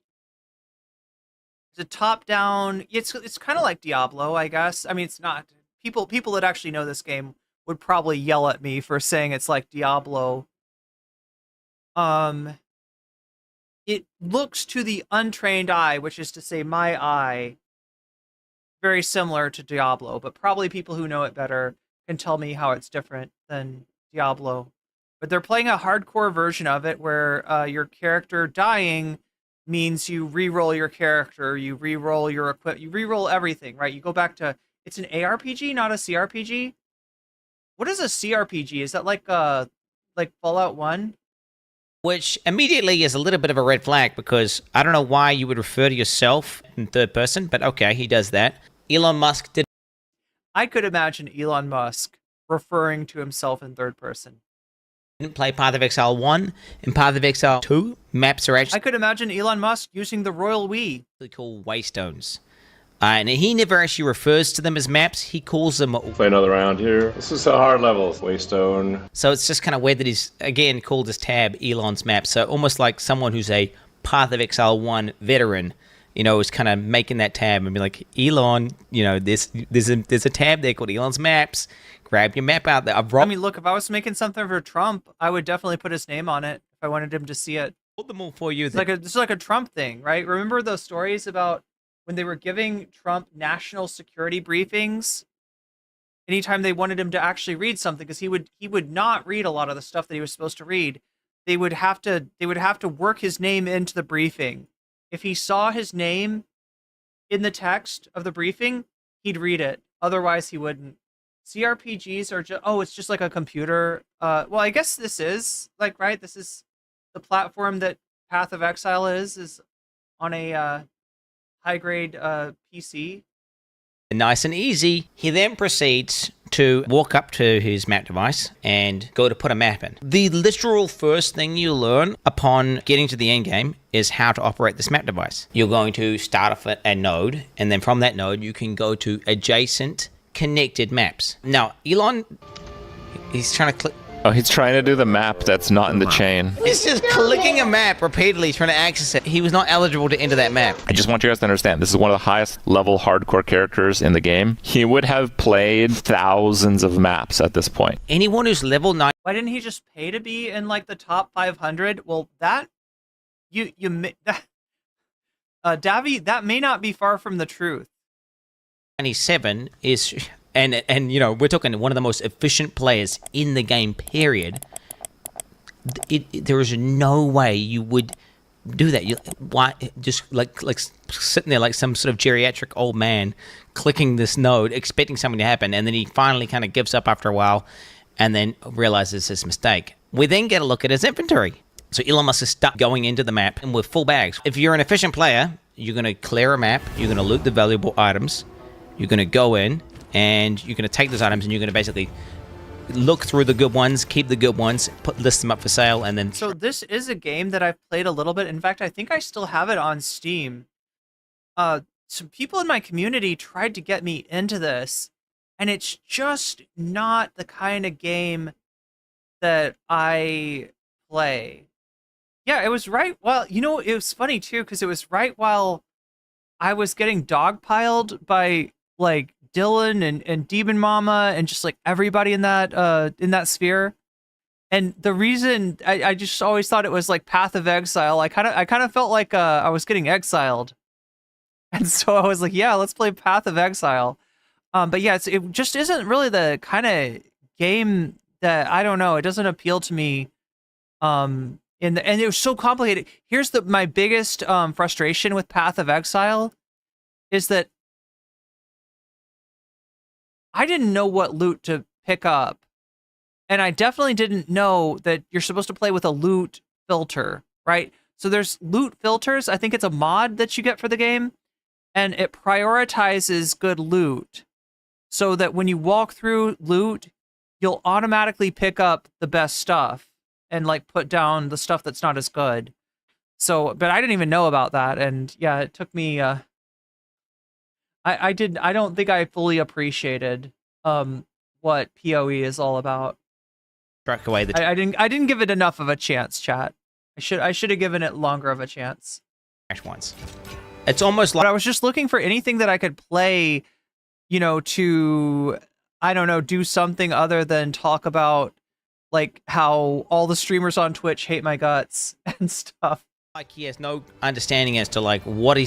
It's a top-down. It's kind of like Diablo, I guess. I mean, it's not. People that actually know this game would probably yell at me for saying it's like Diablo. It looks to the untrained eye, which is to say my eye, very similar to Diablo, but probably people who know it better can tell me how it's different than Diablo. But they're playing a hardcore version of it where your character dying means you re-roll your character, you re-roll your you re-roll everything, right? You go back to, it's an ARPG, not a CRPG. What is a CRPG? Is that like Fallout 1? Which immediately is a little bit of a red flag because I don't know why you would refer to yourself in third person, but okay, he does that. Elon Musk did. I could imagine Elon Musk referring to himself in third person. Didn't play Path of Exile 1 and Path of Exile 2. Maps are actually I could imagine Elon Musk using the Royal We. called waystones. And he never actually refers to them as maps. He calls them... Play another round here. This is a hard level. Waystone. So it's just kind of weird that he's, again, called his tab Elon's map. So almost like someone who's a Path of Exile 1 veteran, you know, is kind of making that tab and be like, Elon, you know, there's a tab there called Elon's Maps. Grab your map out there. I mean, look, if I was making something for Trump, I would definitely put his name on it if I wanted him to see it. Put them all for you. It's like a Trump thing, right? Remember those stories about when they were giving Trump national security briefings? Anytime they wanted him to actually read something, because he would not read a lot of the stuff that he was supposed to read. They would have to work his name into the briefing. If he saw his name in the text of the briefing, he'd read it. Otherwise, he wouldn't. CRPGs are just, it's just like a computer. Well, I guess this is like, right? This is the platform that Path of Exile is on a high grade PC. Nice and easy. He then proceeds to walk up to his map device and go to put a map in. The literal first thing you learn upon getting to the end game is how to operate this map device. You're going to start off at a node, and then from that node you can go to adjacent connected maps. Now, Elon, he's trying to click. Oh, he's trying to do the map that's not in the chain. He's just clicking a map repeatedly, trying to access it. He was not eligible to enter that map. I just want you guys to understand, this is one of the highest level hardcore characters in the game. He would have played thousands of maps at this point. Anyone who's level 9... Why didn't he just pay to be in like the top 500? Well, Davy, that may not be far from the truth. 97 is... And you know, we're talking one of the most efficient players in the game, period. There is no way you would do that. Why just like sitting there like some sort of geriatric old man clicking this node, expecting something to happen, and then he finally kind of gives up after a while and then realizes his mistake. We then get a look at his inventory. So Elon Musk is stuck going into the map and with full bags. If you're an efficient player, you're going to clear a map, you're going to loot the valuable items, you're going to go in, and you're going to take those items and you're going to basically look through the good ones, keep the good ones, list them up for sale, and then... So this is a game that I've played a little bit. In fact, I think I still have it on Steam. Some people in my community tried to get me into this, and it's just not the kind of game that I play. Yeah, it was right... Well, you know, it was funny, too, because it was right while I was getting dogpiled by, like, Dylan and Demon Mama and just like everybody in that sphere. And the reason I just always thought it was like Path of Exile, I kind of felt like I was getting exiled. And so I was like, yeah, let's play Path of Exile. But yeah, it just isn't really the kind of game that, I don't know, it doesn't appeal to me. And it was so complicated. Here's my biggest frustration with Path of Exile is that I didn't know what loot to pick up. And I definitely didn't know that you're supposed to play with a loot filter, right? So there's loot filters. I think it's a mod that you get for the game. And it prioritizes good loot. So that when you walk through loot, you'll automatically pick up the best stuff. And like put down the stuff that's not as good. So, but I didn't even know about that. And yeah, it took me... I don't think I fully appreciated what PoE is all about. Struck away the I didn't give it enough of a chance, chat. I should have given it longer of a chance. Once. It's almost like I was just looking for anything that I could play, you know, to I don't know, do something other than talk about like how all the streamers on Twitch hate my guts and stuff. Like he has no understanding as to like what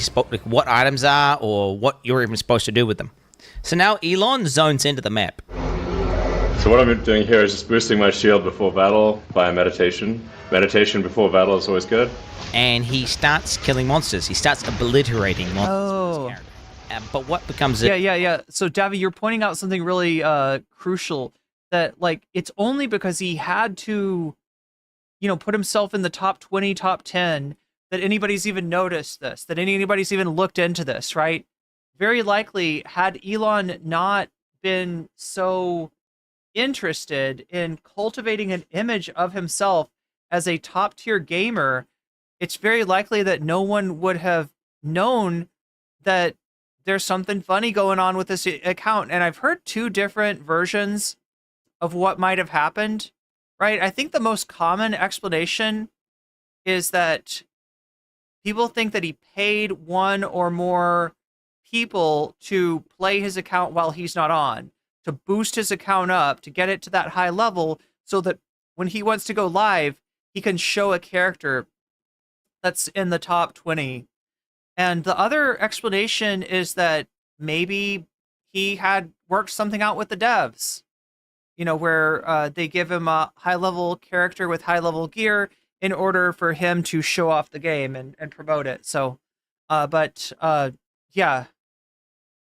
what items are or what you're even supposed to do with them. So now Elon zones into the map. So what I'm doing here is just boosting my shield before battle via meditation. Meditation before battle is always good. And he starts killing monsters. He starts obliterating monsters. Oh. But what becomes it? Yeah. So, Davi, you're pointing out something really crucial, that, like, it's only because he had to, you know, put himself in the top 20, top 10, that anybody's even noticed this, that anybody's even looked into this, right? Very likely, had Elon not been so interested in cultivating an image of himself as a top-tier gamer, it's very likely that no one would have known that there's something funny going on with this account. And I've heard two different versions of what might have happened, right? I think the most common explanation is that people think that he paid one or more people to play his account while he's not on, to boost his account up, to get it to that high level, so that when he wants to go live, he can show a character that's in the top 20. And the other explanation is that maybe he had worked something out with the devs, you know, where they give him a high-level character with high-level gear in order for him to show off the game and promote it. So, yeah,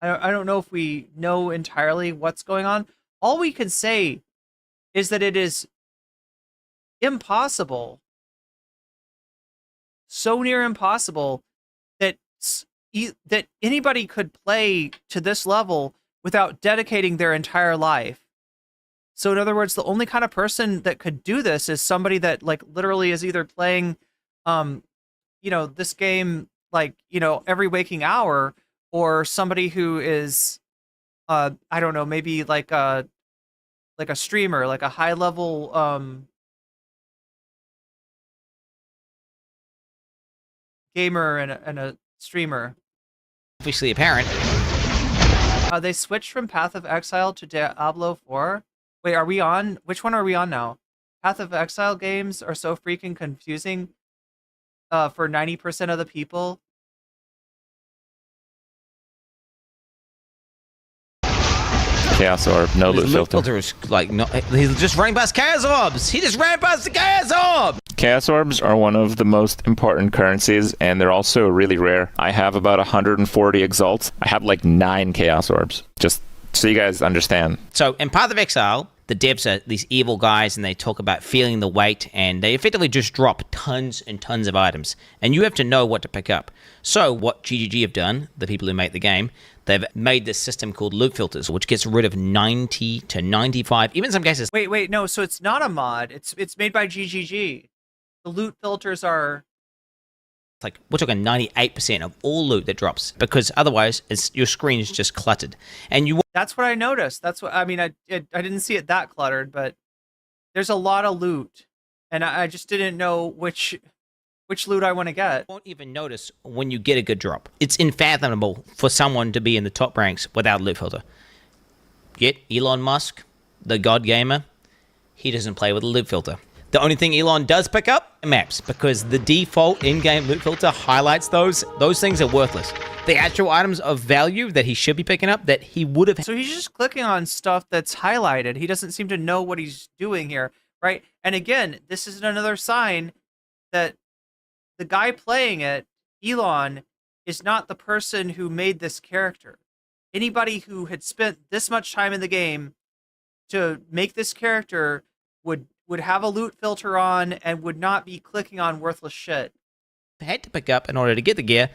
I don't know if we know entirely what's going on. All we can say is that it is impossible, so near impossible, that anybody could play to this level without dedicating their entire life. So in other words, the only kind of person that could do this is somebody that, like, literally is either playing, you know, this game, like, you know, every waking hour, or somebody who is, I don't know, maybe like a streamer, like a high level, gamer and a streamer. Obviously apparent. They switched from Path of Exile to Diablo 4. Wait, are we on? Which one are we on now? Path of Exile games are so freaking confusing for 90% of the people. Chaos Orb, no loot filter. Is like, no, he's just running past Chaos Orbs. He just ran past the Chaos Orb. Chaos Orbs are one of the most important currencies, and they're also really rare. I have about 140 Exalts. I have like 9 Chaos Orbs, just so you guys understand. So in Path of Exile, the devs are these evil guys, and they talk about feeling the weight, and they effectively just drop tons and tons of items, and you have to know what to pick up. So what GGG have done, the people who make the game, they've made this system called loot filters, which gets rid of 90 to 95, even in some cases. Wait, no, so it's not a mod. It's made by GGG. The loot filters are... It's like, we're talking 98% of all loot that drops, because otherwise your screen is just cluttered. And you... That's what I noticed. That's what, I mean, I didn't see it that cluttered, but there's a lot of loot, and I just didn't know which loot I want to get. You won't even notice when you get a good drop. It's unfathomable for someone to be in the top ranks without a loot filter. Yet Elon Musk, the god gamer, he doesn't play with a loot filter. The only thing Elon does pick up are maps, because the default in-game loot filter highlights those. Those things are worthless. The actual items of value that he should be picking up, that he would have... So he's just clicking on stuff that's highlighted. He doesn't seem to know what he's doing here, right? And again, this is another sign that the guy playing it, Elon, is not the person who made this character. Anybody who had spent this much time in the game to make this character would have a loot filter on and would not be clicking on worthless shit. Had to pick up in order to get the gear,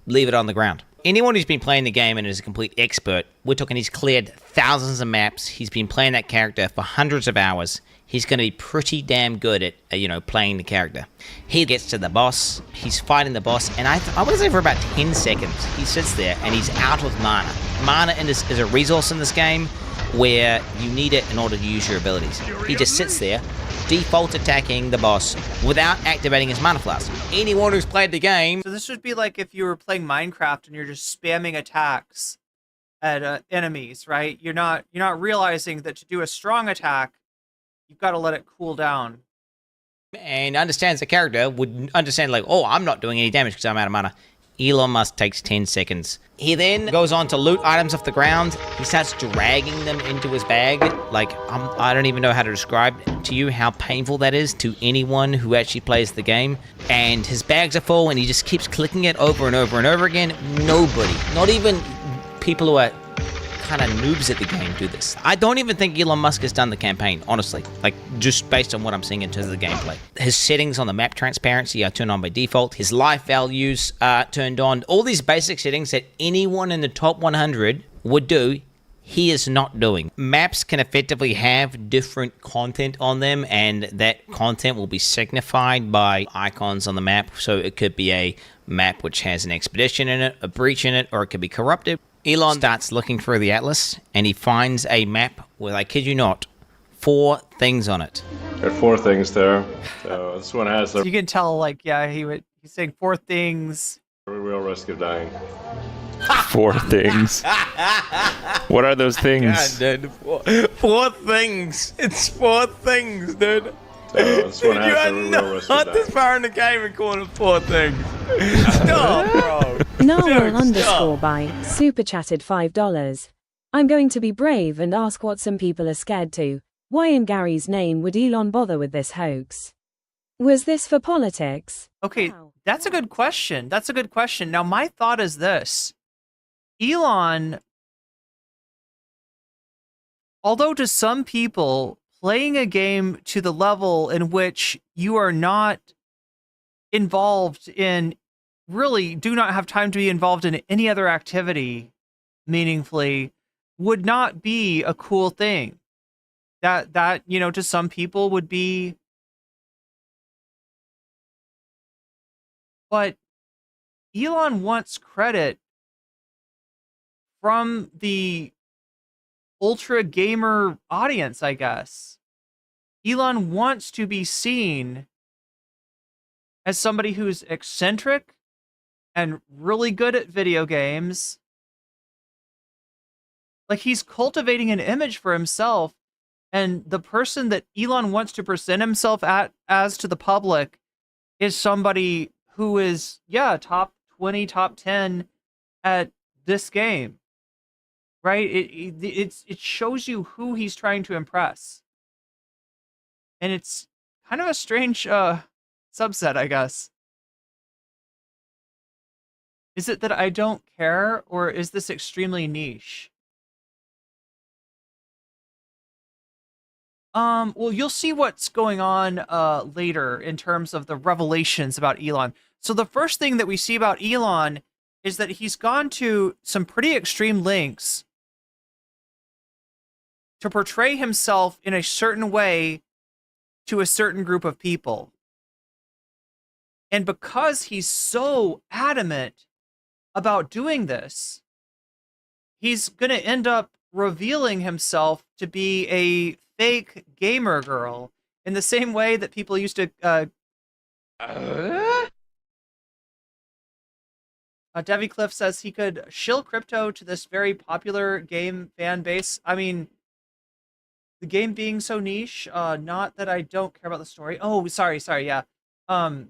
leave it on the ground. Anyone who's been playing the game and is a complete expert, we're talking he's cleared thousands of maps, he's been playing that character for hundreds of hours, he's going to be pretty damn good at, playing the character. He gets to the boss, he's fighting the boss, and I want to say for about 10 seconds, he sits there and he's out of mana. Mana is a resource in this game where you need it in order to use your abilities. He just sits there, default attacking the boss without activating his mana flask. Anyone who's played the game... So this would be like if you were playing Minecraft and you're just spamming attacks at enemies, right? You're not realizing that to do a strong attack, you've got to let it cool down. And understands the character would understand, like, oh, I'm not doing any damage because I'm out of mana. Elon Musk takes 10 seconds. He then goes on to loot items off the ground. He starts dragging them into his bag. Like, I don't even know how to describe to you how painful that is to anyone who actually plays the game. And his bags are full, and he just keeps clicking it over and over and over again. Nobody, not even people who are kind of noobs at the game, do this. I don't even think Elon Musk has done the campaign, honestly, like just based on what I'm seeing in terms of the gameplay. His settings on the map transparency are turned on by default. His life values are turned on. All these basic settings that anyone in the top 100 would do, he is not doing. Maps can effectively have different content on them, and that content will be signified by icons on the map. So it could be a map which has an expedition in it, a breach in it, or it could be corrupted. Elon starts looking through the atlas, and he finds a map with, I kid you not, 4 things on it. There are 4 things there. So this one has So you can tell, like, yeah, he's saying 4 things. a real risk of dying. 4 things. What are those things? God, dude, 4 things. It's 4 things, dude. So this one has a real risk of Not dying. this far in the game and calling it 4 things. Stop, bro. Narwhal underscore by super chatted $5. I'm going to be brave and ask what some people are scared to. Why in Gary's name would Elon bother with this hoax? Was this for politics? Okay, that's a good question. That's a good question. Now, my thought is this. Elon, although to some people, playing a game to the level in which you are not involved in, really do not have time to be involved in any other activity meaningfully, would not be a cool thing. That, you know, to some people would be. But Elon wants credit from the ultra gamer audience, I guess. Elon wants to be seen as somebody who's eccentric and really good at video games. Like, he's cultivating an image for himself, and the person that Elon wants to present himself as to the public is somebody who is, yeah, top 20, top 10 at this game. Right? It shows you who he's trying to impress. And it's kind of a strange subset, I guess. Is it that I don't care, or is this extremely niche? Well, you'll see what's going on later in terms of the revelations about Elon. So the first thing that we see about Elon is that he's gone to some pretty extreme lengths to portray himself in a certain way to a certain group of people. And because he's so adamant about doing this, he's going to end up revealing himself to be a fake gamer girl in the same way that people used to Devi Cliff says he could shill crypto to this very popular game fan base. I mean, the game being so niche, not that I don't care about the story. Oh, sorry, yeah. I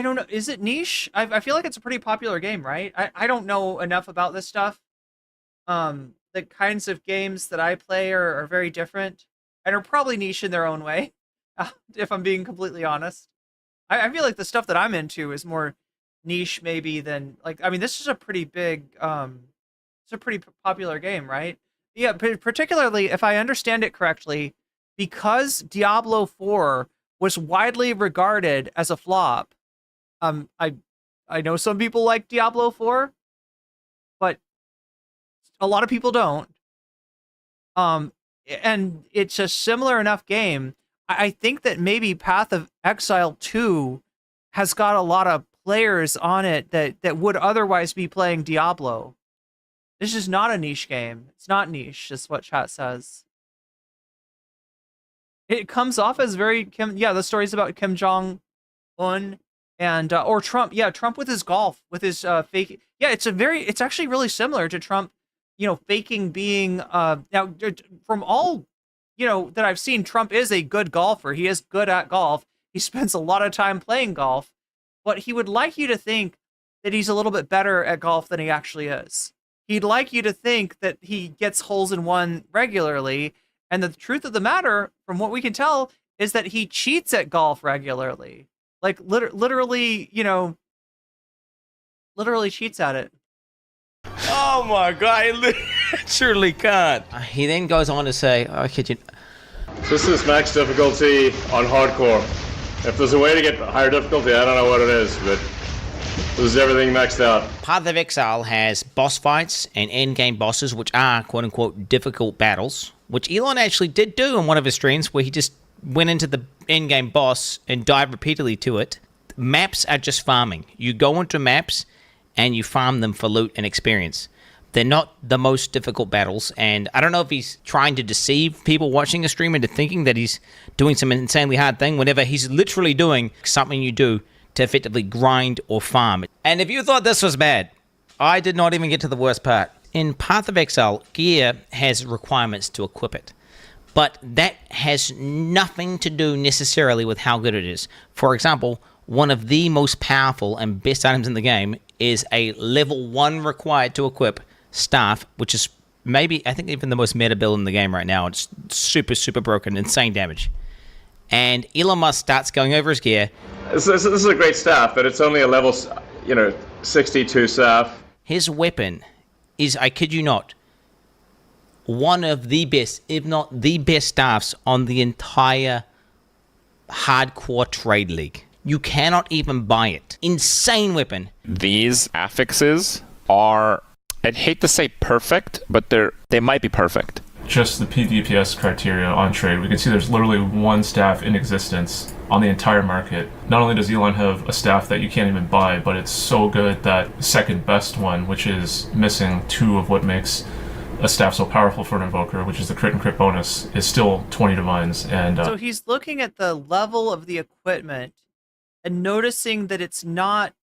don't know. Is it niche? I feel like it's a pretty popular game, right? I don't know enough about this stuff. The kinds of games that I play are very different and are probably niche in their own way, if I'm being completely honest. I feel like the stuff that I'm into is more niche maybe than, like, I mean, this is a pretty big, it's a pretty popular game, right? Yeah, particularly if I understand it correctly, because Diablo 4 was widely regarded as a flop. I know some people like Diablo 4, but a lot of people don't. And it's a similar enough game. I think that maybe Path of Exile 2 has got a lot of players on it that would otherwise be playing Diablo. This is not a niche game. It's not niche, is what chat says. It comes off as very the story's about Kim Jong and or Trump. Yeah, Trump with his golf, with his fake. Yeah, it's actually really similar to Trump, faking being now from all that I've seen, Trump is a good golfer. He is good at golf. He spends a lot of time playing golf, but he would like you to think that he's a little bit better at golf than he actually is. He'd like you to think that he gets holes in one regularly, and the truth of the matter, from what we can tell, is that he cheats at golf regularly. Like literally cheats at it. Oh my god, I literally can't. He then goes on to say, "I kid you." This is max difficulty on hardcore. If there's a way to get higher difficulty, I don't know what it is, but this is everything maxed out. Path of Exile has boss fights and endgame bosses, which are quote-unquote difficult battles, which Elon actually did do in one of his streams, where he just went into the endgame boss and died repeatedly to it. Maps are just farming. You go into maps and you farm them for loot and experience. They're not the most difficult battles, and I don't know if he's trying to deceive people watching a stream into thinking that he's doing some insanely hard thing, whenever he's literally doing something you do to effectively grind or farm. And if you thought this was bad, I did not even get to the worst part. In Path of Exile, gear has requirements to equip it, but that has nothing to do necessarily with how good it is. For example, one of the most powerful and best items in the game is a level 1 required to equip staff, which is maybe, I think, even the most meta build in the game right now. It's super, super broken, insane damage. And Elon Musk starts going over his gear. This is a great staff, but it's only a level, 62 staff. His weapon is, I kid you not, one of the best, if not the best staffs on the entire hardcore trade league. You cannot even buy it. Insane weapon. These affixes are, I'd hate to say perfect, but they might be perfect. Just the PvPS criteria on trade, we can see there's literally one staff in existence on the entire market. Not only does Elon have a staff that you can't even buy, but it's so good that second best one, which is missing 2 of what makes a staff so powerful for an invoker, which is the crit and crit bonus, is still 20 divines. And so he's looking at the level of the equipment and noticing that it's not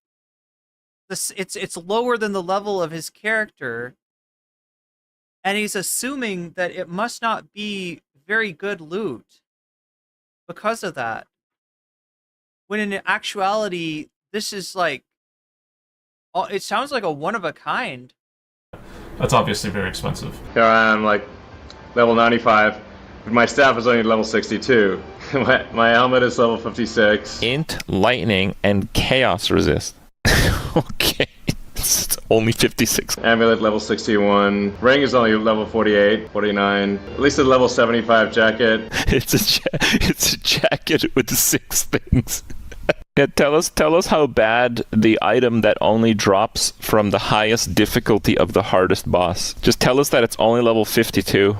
this, it's lower than the level of his character, and he's assuming that it must not be very good loot because of that, when in actuality this is like, it sounds like a one of a kind. That's obviously very expensive. Here I am, like level 95, but my staff is only level 62. my helmet is level 56. Int, lightning, and chaos resist. Okay, it's only 56. Amulet level 61. Ring is only level 48, 49. At least a level 75 jacket. It's a jacket with 6 things. Yeah, tell us how bad the item that only drops from the highest difficulty of the hardest boss. Just tell us that it's only level 52.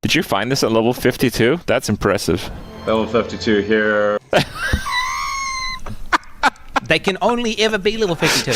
Did you find this at level 52? That's impressive. Level 52 here. They can only ever be level 52.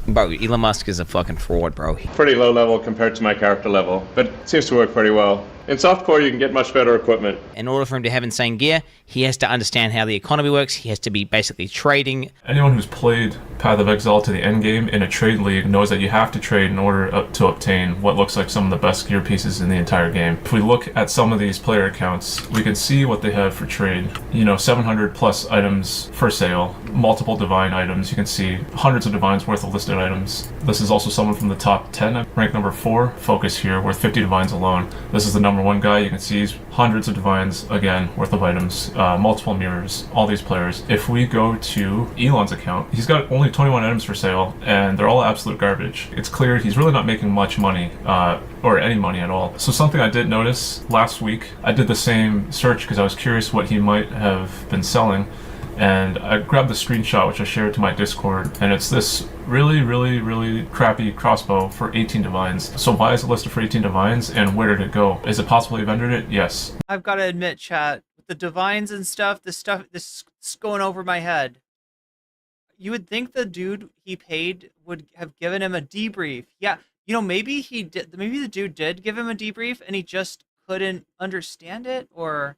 Bro, Elon Musk is a fucking fraud, bro. Pretty low level compared to my character level, but it seems to work pretty well. In softcore, you can get much better equipment. In order for him to have insane gear, he has to understand how the economy works. He has to be basically trading. Anyone who's played Path of Exile to the end game in a trade league knows that you have to trade in order to obtain what looks like some of the best gear pieces in the entire game. If we look at some of these player accounts, we can see what they have for trade. 700 plus items for sale, multiple divine items. You can see hundreds of divines worth of listed items. This is also someone from the top 10, ranked number 4, Focus here, worth 50 divines alone. This is the number 1 guy. You can see he's hundreds of divines, again, worth of items, multiple mirrors, all these players. If we go to Elon's account, he's got only 21 items for sale, and they're all absolute garbage. It's clear he's really not making much money, or any money at all. So something I did notice last week, I did the same search because I was curious what he might have been selling, and I grabbed the screenshot which I shared to my Discord, and it's this really, really, really crappy crossbow for 18 divines. So why is it listed for 18 divines, and where did it go? Is it possible he vendored it? Yes. I've got to admit, chat, with the divines and stuff, this is going over my head. You would think the dude he paid would have given him a debrief. Yeah, maybe he did. Maybe the dude did give him a debrief, and he just couldn't understand it, or...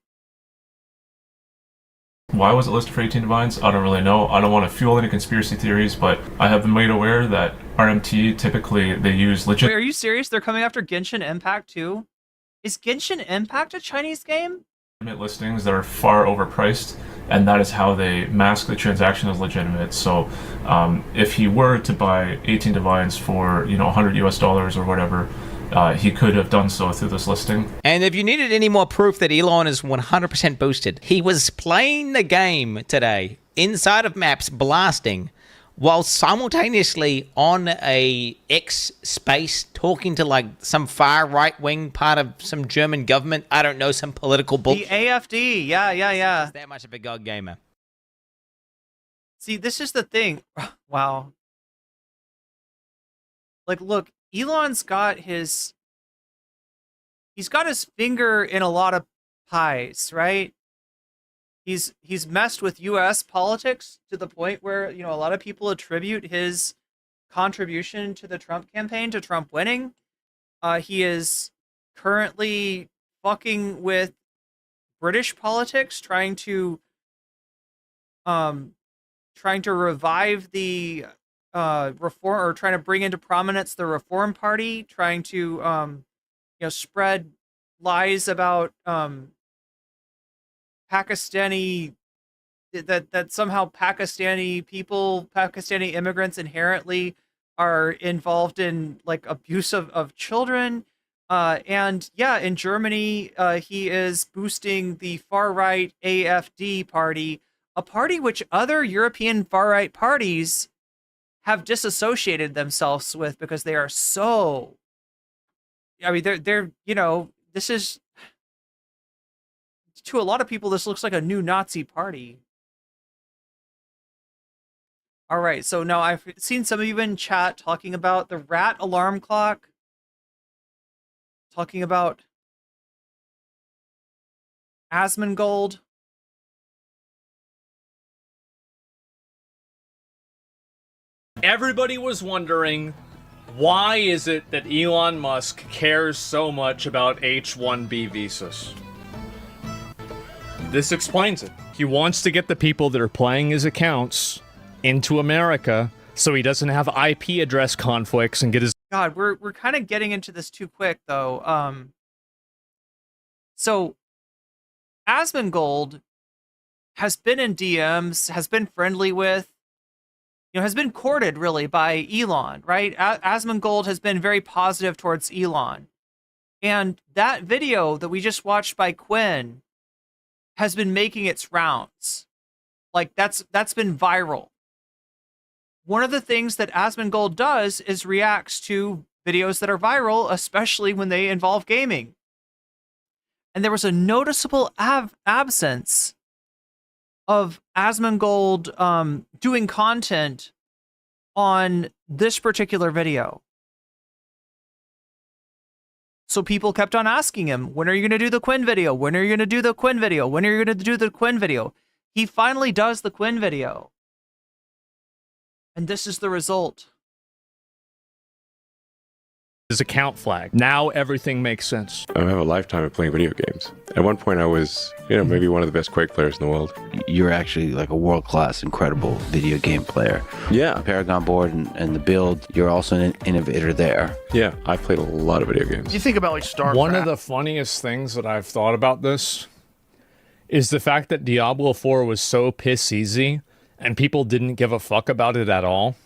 Why was it listed for 18 divines? I don't really know. I don't want to fuel any conspiracy theories, but I have been made aware that RMT, typically they use legit... Wait, are you serious? They're coming after Genshin Impact too? Is Genshin Impact a Chinese game? listings that are far overpriced, and that is how they mask the transaction as legitimate. So if he were to buy 18 divines for, you know, $100 US or whatever, he could have done so through this listing. And if you needed any more proof that Elon is 100% boosted, he was playing the game today inside of maps, blasting, while simultaneously on a X space talking to like some far right wing part of some German government. I don't know, some political bullshit. The AFD, yeah. He's that much of a god gamer. See, this is the thing. Wow. Like, look, Elon's got his... He's got his finger in a lot of pies, right? He's messed with U.S. politics to the point where, you know, a lot of people attribute his contribution to the Trump campaign to Trump winning. He is currently fucking with British politics, trying to revive the reform, or trying to bring into prominence the Reform Party, trying to you know, spread lies about Pakistani, that somehow Pakistani people, Pakistani immigrants inherently are involved in like abuse of children. And yeah, in Germany, he is boosting the far-right AFD party, a party which other European far-right parties have disassociated themselves with because they are so... I mean, they're you know, this is... To a lot of people, this looks like a new Nazi party. All right, so now I've seen some of you in chat talking about the rat alarm clock, talking about AsmonGold. Everybody was wondering, why is it that Elon Musk cares so much about H-1B visas? This explains it. He wants to get the people that are playing his accounts into America so he doesn't have IP address conflicts and get his... God, we're kind of getting into this too quick, though. So, AsmonGold has been in DMs, has been friendly with, you know, has been courted, really, by Elon, right? AsmonGold has been very positive towards Elon. And that video that we just watched by Quinn has been making its rounds. Like, that's been viral. One of the things that AsmonGold does is reacts to videos that are viral, especially when they involve gaming. And there was a noticeable absence of AsmonGold doing content on this particular video. So people kept on asking him, when are you going to do the Quinn video? When are you going to do the Quinn video? When are you going to do the Quinn video? He finally does the Quinn video. And this is the result. His account flag. Now everything makes sense. I have a lifetime of playing video games. At one point I was, you know, maybe one of the best Quake players in the world. You're actually like a world-class, incredible video game player. Yeah. Paragon board and the build, you're also an innovator there. Yeah, I've played a lot of video games. You think about like StarCraft. One of the funniest things that I've thought about this is the fact that Diablo 4 was so piss easy and people didn't give a fuck about it at all,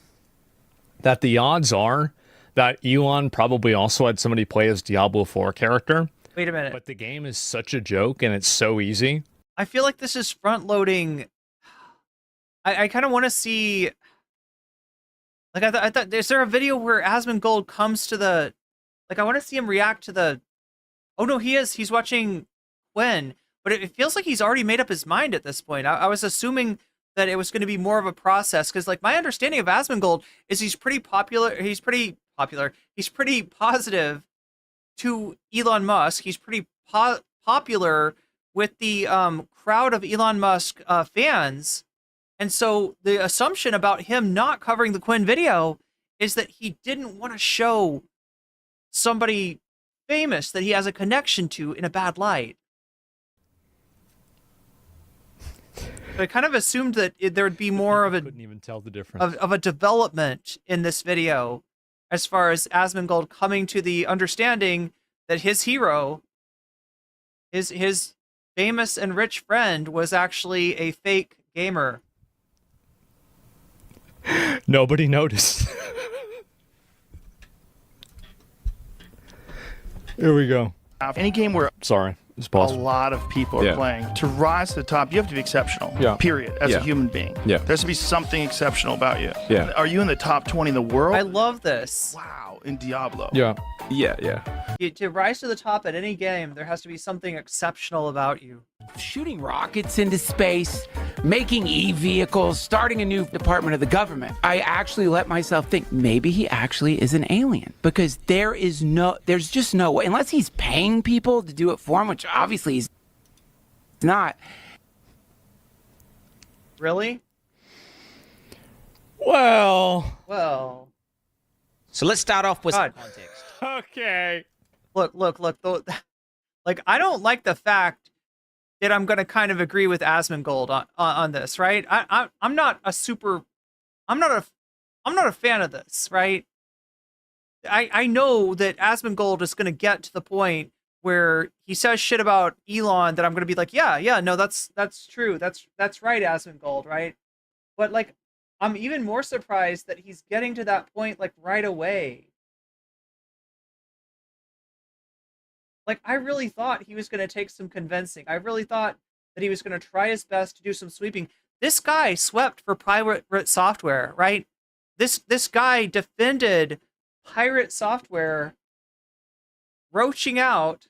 that the odds are that Elon probably also had somebody play his Diablo 4 character. Wait a minute. But the game is such a joke and it's so easy. I feel like this is front-loading. I kind of want to see... Like, I thought, is there a video where AsmonGold comes to the... Like, I want to see him react to the... Oh, no, he is. He's watching Quinn. But it feels like he's already made up his mind at this point. I was assuming that it was going to be more of a process. Because, like, my understanding of AsmonGold is he's pretty popular. He's pretty positive to Elon Musk. He's pretty popular with the crowd of Elon Musk fans. And so the assumption about him not covering the Quinn video is that he didn't want to show somebody famous that he has a connection to in a bad light. But I kind of assumed that there would be more of a Couldn't even tell the difference. of a development in this video, as far as AsmonGold coming to the understanding that his hero, his famous and rich friend, was actually a fake gamer. Nobody noticed. Here we go. Any game where Sorry, it's a possible. lot of people are playing, to rise to the top, you have to be exceptional. Yeah. Period. As Yeah. a human being. Yeah. There has to be something exceptional about you. Yeah. Are you in the top 20 in the world? I love this. Wow, in Diablo. Yeah. Yeah. To rise to the top at any game, there has to be something exceptional about you. Shooting rockets into space, making e-vehicles, starting a new department of the government. I actually let myself think maybe he actually is an alien, because there's just no way, unless he's paying people to do it for him, which obviously he's not. Really? Well. So let's start off with some context. Okay. Look. Like, I don't like the fact that I'm going to kind of agree with AsmonGold on this, right? I'm not a fan of this, right? I know that AsmonGold is going to get to the point where he says shit about Elon that I'm going to be like, yeah, no, that's true. That's right, AsmonGold, right? But like, I'm even more surprised that he's getting to that point like right away. Like, I really thought he was going to take some convincing. I really thought that he was going to try his best to do some sweeping. This guy swept for pirate software, right? This guy defended pirate software roaching out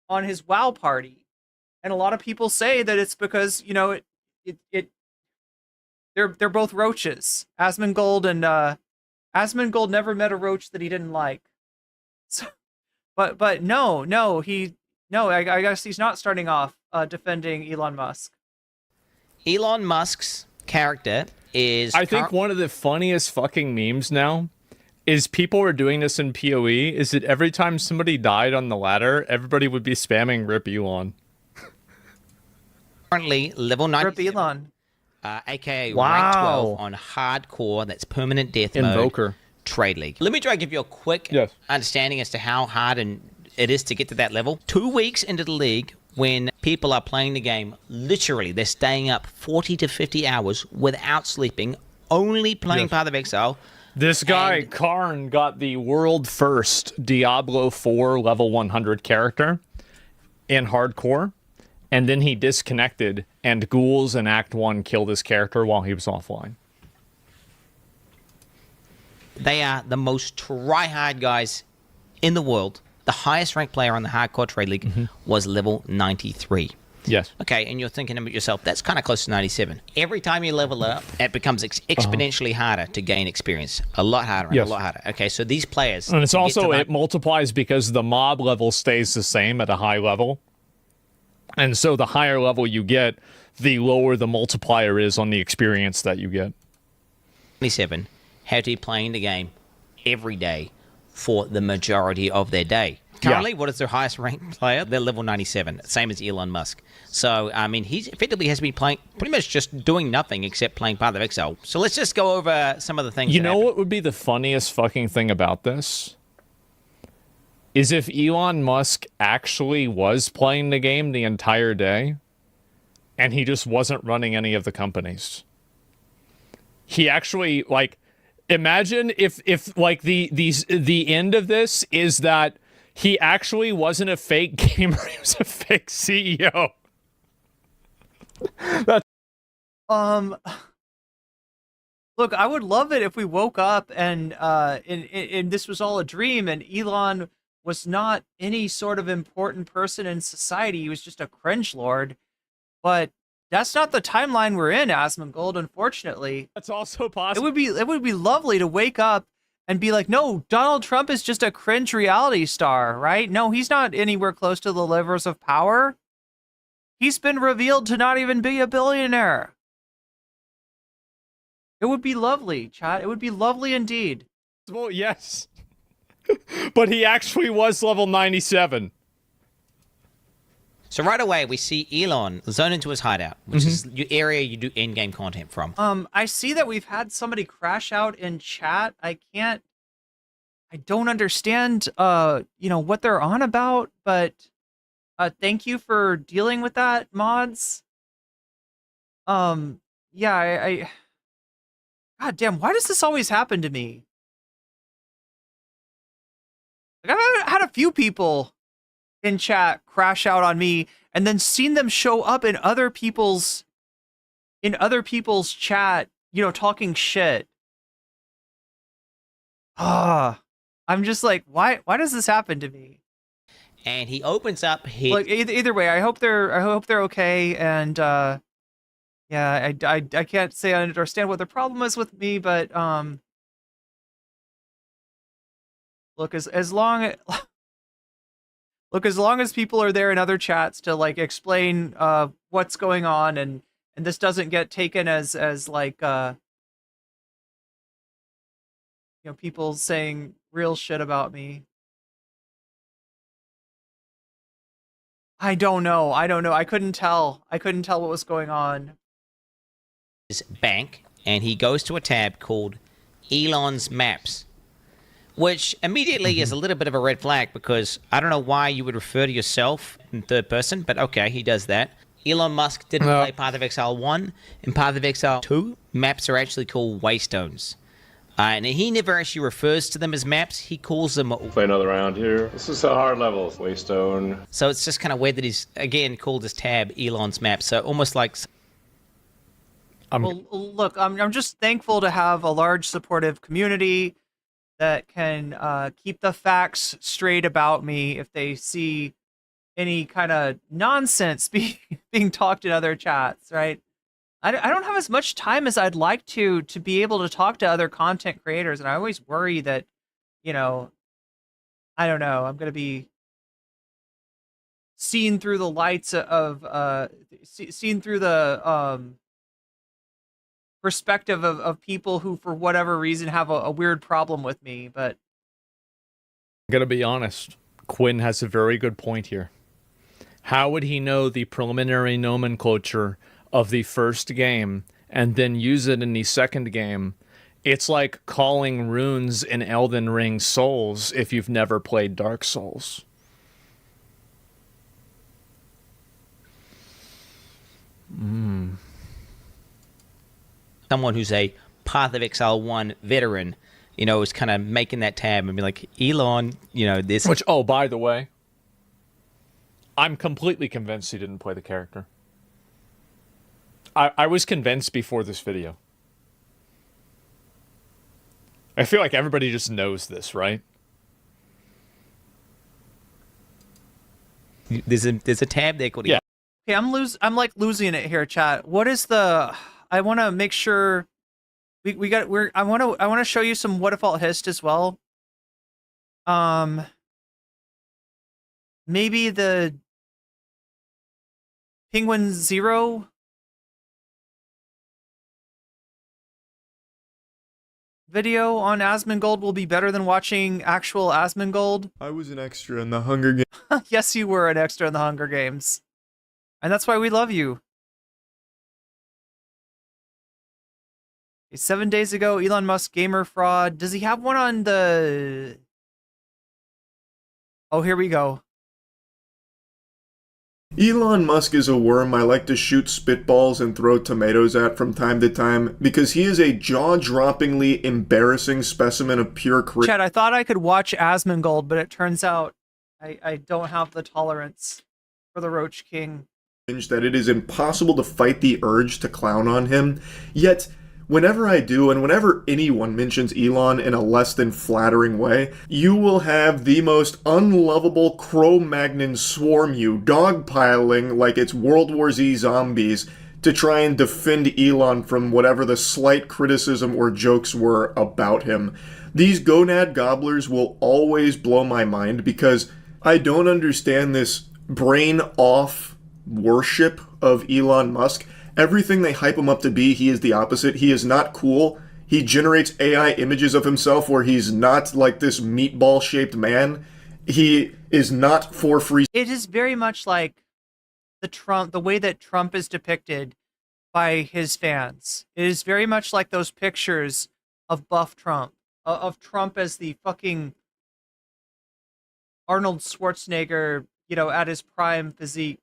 on his WoW party. And a lot of people say that it's because, you know, they're both roaches. AsmonGold and AsmonGold never met a roach that he didn't like. So But no, I guess he's not starting off defending Elon Musk. Elon Musk's character is... I think one of the funniest fucking memes now is people were doing this in PoE, is that every time somebody died on the ladder, everybody would be spamming Rip Elon. Currently level 97. Rip Elon. AKA rank 12 on hardcore, that's permanent death Invoker. mode. Trade League. Let me try to give you a quick understanding as to how hard it is to get to that level. 2 weeks into the league, when people are playing the game, literally, they're staying up 40 to 50 hours without sleeping, only playing Path of Exile. This guy, Karn, got the world first Diablo 4 level 100 character in hardcore, and then he disconnected, and ghouls in Act 1 killed his character while he was offline. They are the most try-hard guys in the world. The highest ranked player on the hardcore trade league was level 93. Yes. Okay, and you're thinking about yourself, that's kind of close to 97. Every time you level up, it becomes exponentially harder to gain experience. A lot harder, a lot harder. Okay, so these players... And it's also, it multiplies because the mob level stays the same at a high level. And so the higher level you get, the lower the multiplier is on the experience that you get. 27 had to be playing the game every day for the majority of their day. Currently, what is their highest ranked player? They're level 97, same as Elon Musk. So, I mean, he effectively has been playing, pretty much just doing nothing except playing Path of Exile. So let's just go over some of the things. You know what would be the funniest fucking thing about this? Is if Elon Musk actually was playing the game the entire day, and he just wasn't running any of the companies. He actually, like, imagine if like the end of this is that he actually wasn't a fake gamer, he was a fake CEO. That's Look, I would love it if we woke up and this was all a dream and Elon was not any sort of important person in society. He was just a cringe lord. But that's not the timeline we're in, AsmonGold, unfortunately. That's also possible. It would be lovely to wake up and be like, no, Donald Trump is just a cringe reality star, right? No, he's not anywhere close to the levers of power. He's been revealed to not even be a billionaire. It would be lovely, chat. It would be lovely indeed. Well, yes. But he actually was level 97. So right away, we see Elon zone into his hideout, which is your area you do in-game content from. I see that we've had somebody crash out in chat. I don't understand, what they're on about, but thank you for dealing with that, mods. Yeah, God damn, why does this always happen to me? Like, I've had a few people in chat crash out on me and then seen them show up in other people's chat, talking shit. I'm just like, why does this happen to me? And he opens up his... Look, either way, I hope they're okay, and yeah, I can't say I understand what the problem is with me, but look, as long as people are there in other chats to like explain what's going on, and this doesn't get taken as like people saying real shit about me. I don't know. I couldn't tell what was going on. His bank, and he goes to a tab called Elon's Maps, which immediately is a little bit of a red flag, because I don't know why you would refer to yourself in third person, but okay, he does that. Elon Musk didn't play Path of Exile 1. In Path of Exile 2, maps are actually called waystones. And he never actually refers to them as maps. He calls them... Play another round here. This is a hard level. Waystone. So it's just kind of weird that he's, again, called his tab Elon's Map. So almost like... Well, look, I'm just thankful to have a large supportive community that can keep the facts straight about me if they see any kind of nonsense being talked in other chats, right? I don't have as much time as I'd like to be able to talk to other content creators, and I always worry that, I don't know, I'm going to be seen through the lights of, seen through the perspective of people who, for whatever reason, have a weird problem with me, but... I'm going to be honest. Quinn has a very good point here. How would he know the preliminary nomenclature of the first game and then use it in the second game? It's like calling runes in Elden Ring Souls if you've never played Dark Souls. Someone who's a Path of Exile 1 veteran, is kind of making that tab and be like, Elon, this... Which, oh, by the way, I'm completely convinced he didn't play the character. I was convinced before this video. I feel like everybody just knows this, right? There's a tab there called... Yeah. Okay, I'm like losing it here, chat. What is the... I want to make sure I want to show you some what default hist as well. Maybe the Penguin Zero video on AsmonGold will be better than watching actual AsmonGold. I was an extra in the Hunger Games. Yes, you were an extra in the Hunger Games. And that's why we love you. 7 days ago, Elon Musk gamer fraud. Does he have one on the... Oh, here we go. Elon Musk is a worm I like to shoot spitballs and throw tomatoes at from time to time because he is a jaw-droppingly embarrassing specimen of pure Chad, I thought I could watch AsmonGold, but it turns out I don't have the tolerance for the Roach King. That it is impossible to fight the urge to clown on him, yet... Whenever I do, and whenever anyone mentions Elon in a less than flattering way, you will have the most unlovable Cro-Magnon swarm you, dogpiling like it's World War Z zombies, to try and defend Elon from whatever the slight criticism or jokes were about him. These gonad gobblers will always blow my mind because I don't understand this brain-off worship of Elon Musk. Everything they hype him up to be, he is the opposite. He is not cool. He generates AI images of himself where he's not like this meatball-shaped man. He is not for free. It is very much like the way that Trump is depicted by his fans. It is very much like those pictures of buff Trump, of Trump as the fucking Arnold Schwarzenegger, at his prime physique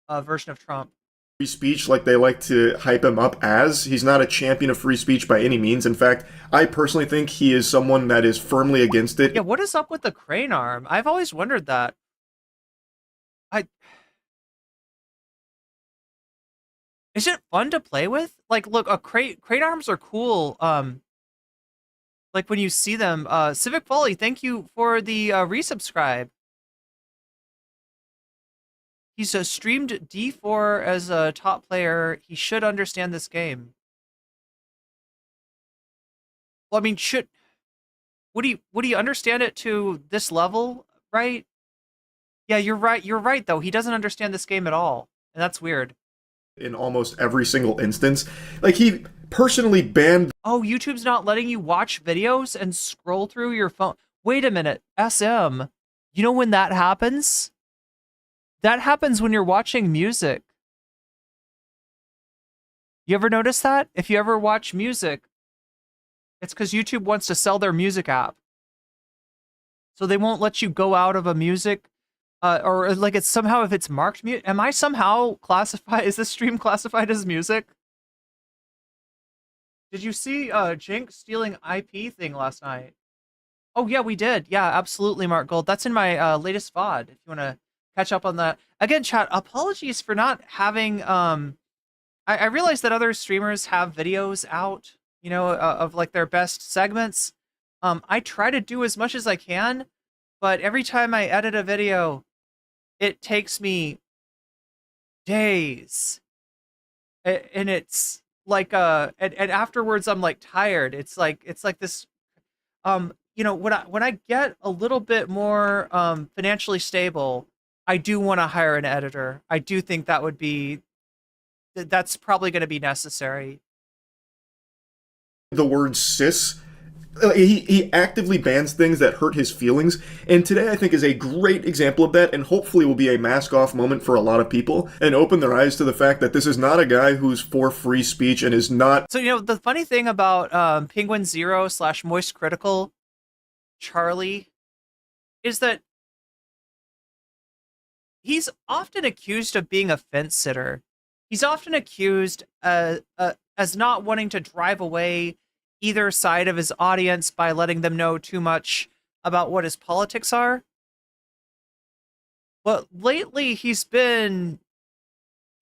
version of Trump. Free speech, like they like to hype him up as. He's not a champion of free speech by any means. In fact, I personally think he is someone that is firmly against it. Yeah, what is up with the crane arm? I've always wondered that. Is it fun to play with? Like, look, crane arms are cool. Like when you see them. Civic Folly, thank you for the resubscribe. He's streamed D4 as a top player. He should understand this game. Well, I mean, would he understand it to this level, right? Yeah, you're right. You're right, though. He doesn't understand this game at all, and that's weird. In almost every single instance, like he personally banned. Oh, YouTube's not letting you watch videos and scroll through your phone. Wait a minute, SM. You know when that happens? That happens when you're watching music. You ever notice that? If you ever watch music, it's because YouTube wants to sell their music app. So they won't let you go out of a music, or like it's somehow, if it's marked mute. Am I somehow classified? Is this stream classified as music? Did you see Jink stealing IP thing last night? Oh yeah, we did. Yeah, absolutely, Mark Gold. That's in my latest VOD. If you want to catch up on that. Again, chat, apologies for not having, I realize that other streamers have videos out, of like their best segments. I try to do as much as I can, but every time I edit a video, it takes me days. And it's like, and afterwards I'm like tired. It's like this, when I get a little bit more financially stable, I do want to hire an editor. I do think that's probably going to be necessary. The word cis. He actively bans things that hurt his feelings, and today I think is a great example of that, and hopefully will be a mask-off moment for a lot of people, and open their eyes to the fact that this is not a guy who's for free speech and is not... So, the funny thing about Penguin Zero / Moist Critical Charlie is that he's often accused of being a fence sitter. He's often accused as not wanting to drive away either side of his audience by letting them know too much about what his politics are. But lately he's been,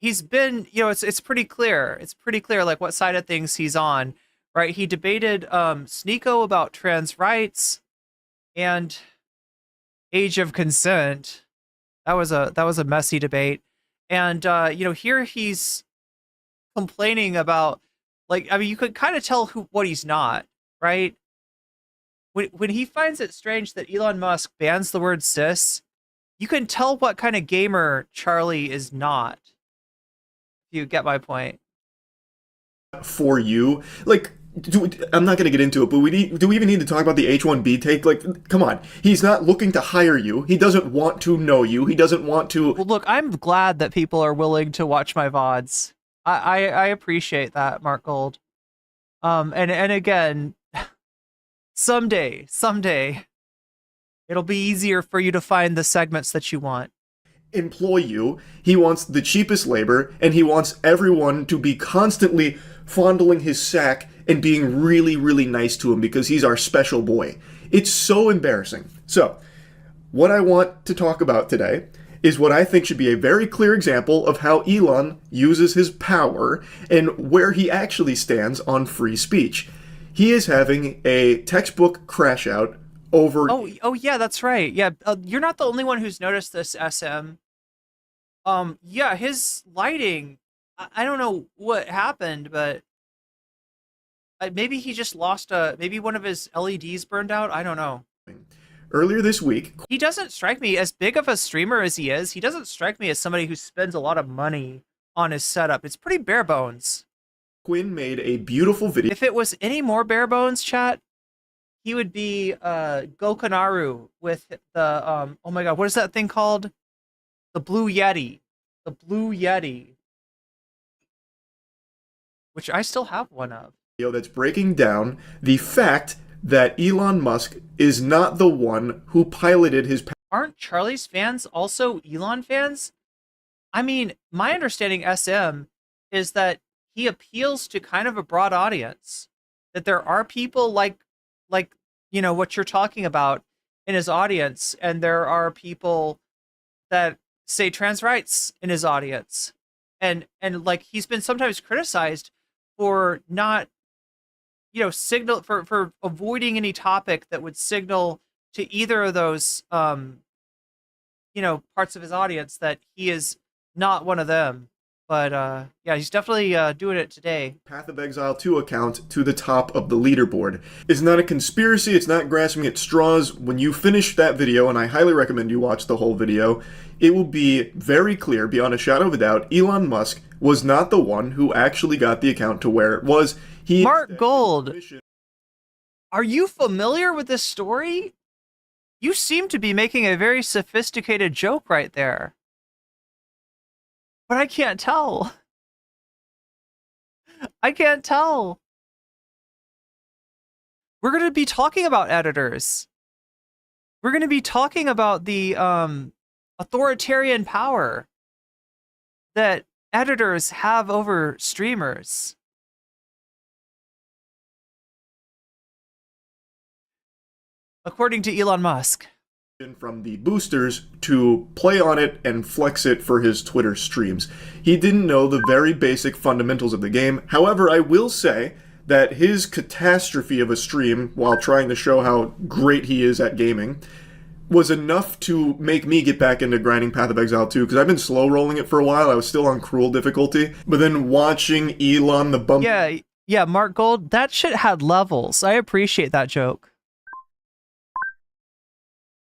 it's pretty clear. It's pretty clear like what side of things he's on, right? He debated Sneeko about trans rights and age of consent. That was a messy debate. And here he's complaining about, like, I mean, you could kind of tell what he's not, right? When he finds it strange that Elon Musk bans the word cis, you can tell what kind of gamer Charlie is not. If you get my point. For you, like, I'm not going to get into it, but do we even need to talk about the H-1B take? Like, come on. He's not looking to hire you. He doesn't want to know you. He doesn't want to... Well, look, I'm glad that people are willing to watch my VODs. I appreciate that, Mark Gold. And again, someday, it'll be easier for you to find the segments that you want. Employ you. He wants the cheapest labor, and he wants everyone to be constantly fondling his sack and being really, really nice to him because he's our special boy. It's so embarrassing. So, what I want to talk about today is what I think should be a very clear example of how Elon uses his power and where he actually stands on free speech. He is having a textbook crash out over... Oh yeah, that's right. Yeah, you're not the only one who's noticed this, SM. Yeah, his lighting, I don't know what happened, but maybe he just lost maybe one of his LEDs burned out. I don't know. Earlier this week, he doesn't strike me as big of a streamer as he is. He doesn't strike me as somebody who spends a lot of money on his setup. It's pretty bare bones. Quinn made a beautiful video. If it was any more bare bones, chat, he would be Gokanaru with the oh my god, what is that thing called? The Blue Yeti. The Blue Yeti. Which I still have one of. That's breaking down the fact that Elon Musk is not the one who piloted his... Aren't Charlie's fans also Elon fans? I mean, my understanding SM is that he appeals to kind of a broad audience. That there are people like you know, what you're talking about in his audience, and there are people that say trans rights in his audience. And like, he's been sometimes criticized for not, you know, signal for avoiding any topic that would signal to either of those you know, parts of his audience that he is not one of them. But yeah, he's definitely doing it today. Path of Exile 2 account to the top of the leaderboard. It's not a conspiracy, it's not grasping at straws. When you finish that video, and I highly recommend you watch the whole video, it will be very clear, beyond a shadow of a doubt, Elon Musk was not the one who actually got the account to where it was. Mark Gold, are you familiar with this story? You seem to be making a very sophisticated joke right there. But I can't tell. I can't tell. We're going to be talking about editors. We're going to be talking about the authoritarian power that editors have over streamers. According to Elon Musk. From the boosters to play on it and flex it for his Twitter streams. He didn't know the very basic fundamentals of the game. However, I will say that his catastrophe of a stream while trying to show how great he is at gaming was enough to make me get back into grinding Path of Exile 2, because I've been slow rolling it for a while. I was still on cruel difficulty, but then watching Elon the bump... Yeah, Mark Gold, that shit had levels. I appreciate that joke.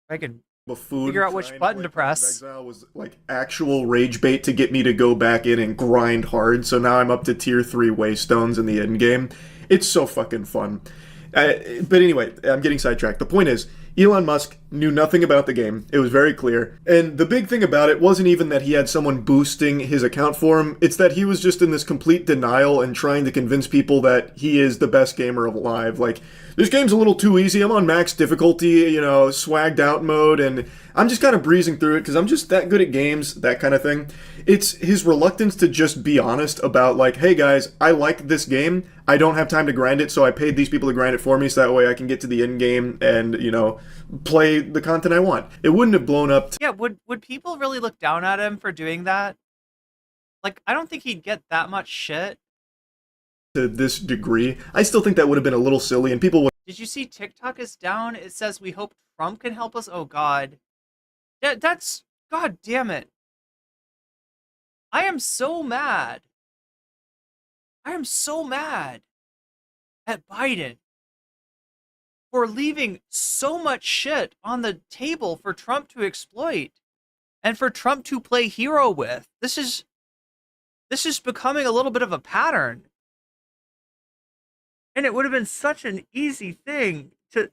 I can figure out which button to press. Exile was like actual rage bait to get me to go back in and grind hard, so now I'm up to tier 3 waystones in the end game. It's so fucking fun. But anyway, I'm getting sidetracked. The point is, Elon Musk knew nothing about the game. It was very clear. And the big thing about it wasn't even that he had someone boosting his account for him. It's that he was just in this complete denial and trying to convince people that he is the best gamer alive. Like, this game's a little too easy. I'm on max difficulty, you know, swagged out mode, and I'm just kind of breezing through it because I'm just that good at games, that kind of thing. It's his reluctance to just be honest about, like, hey guys, I like this game. I don't have time to grind it, so I paid these people to grind it for me so that way I can get to the end game and, you know, play the content I want. It wouldn't have blown up. Yeah, would people really look down at him for doing that? Like, I don't think he'd get that much shit. To this degree, I still think that would have been a little silly, and people would... Did you see TikTok is down? It says, we hope Trump can help us. Oh, God. That's... God damn it. I am so mad. I am so mad at Biden for leaving so much shit on the table for Trump to exploit and for Trump to play hero with. This is becoming a little bit of a pattern. And it would have been such an easy thing to,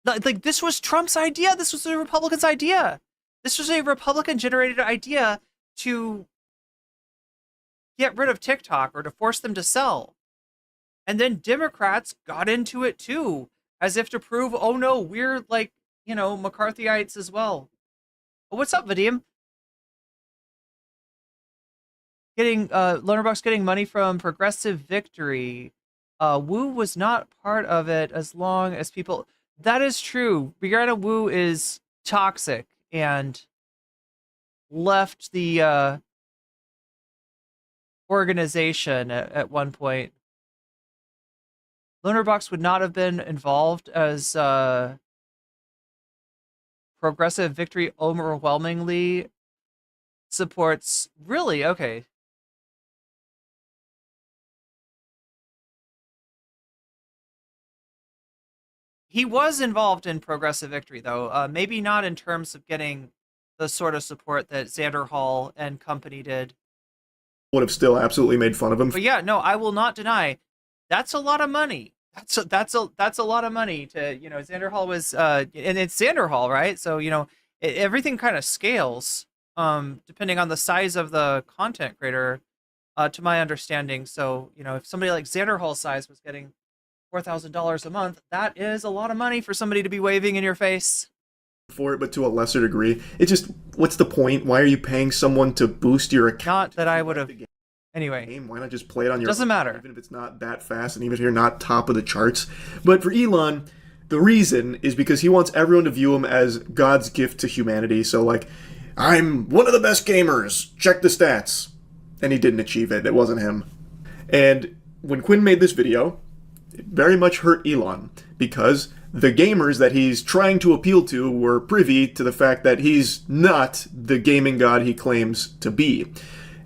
like, this was Trump's idea. This was the Republicans' idea. This was a Republican-generated idea to get rid of TikTok or to force them to sell. And then Democrats got into it too, as if to prove, oh no, we're like, you know, McCarthyites as well. Oh, what's up, Vadim? Getting, Lonerbox getting money from Progressive Victory. Wu was not part of it as long as people... That is true. Brianna Wu is toxic and left the organization at one point. Lonerbox would not have been involved as Progressive Victory overwhelmingly supports... Really? Okay. He was involved in Progressive Victory, though. Maybe not in terms of getting the sort of support that Xander Hall and company did. Would have still absolutely made fun of him. But yeah, no, I will not deny. That's a lot of money. That's a lot of money to, you know, Xander Hall was, and it's Xander Hall, right? So, you know, everything kind of scales. depending on the size of the content creator, to my understanding. So, you know, if somebody like Xanderhall size was getting $4,000 a month, that is a lot of money for somebody to be waving in your face. For it, but to a lesser degree. It just, what's the point? Why are you paying someone to boost your account? Not that I would have. Anyway, why not just play it on your doesn't matter, even if it's not that fast and even if you're not top of the charts. But for Elon, the reason is because he wants everyone to view him as God's gift to humanity. So like, I'm one of the best gamers, check the stats. And he didn't achieve it. It wasn't him. And when Quinn made this video, it very much hurt Elon because the gamers that he's trying to appeal to were privy to the fact that he's not the gaming god he claims to be.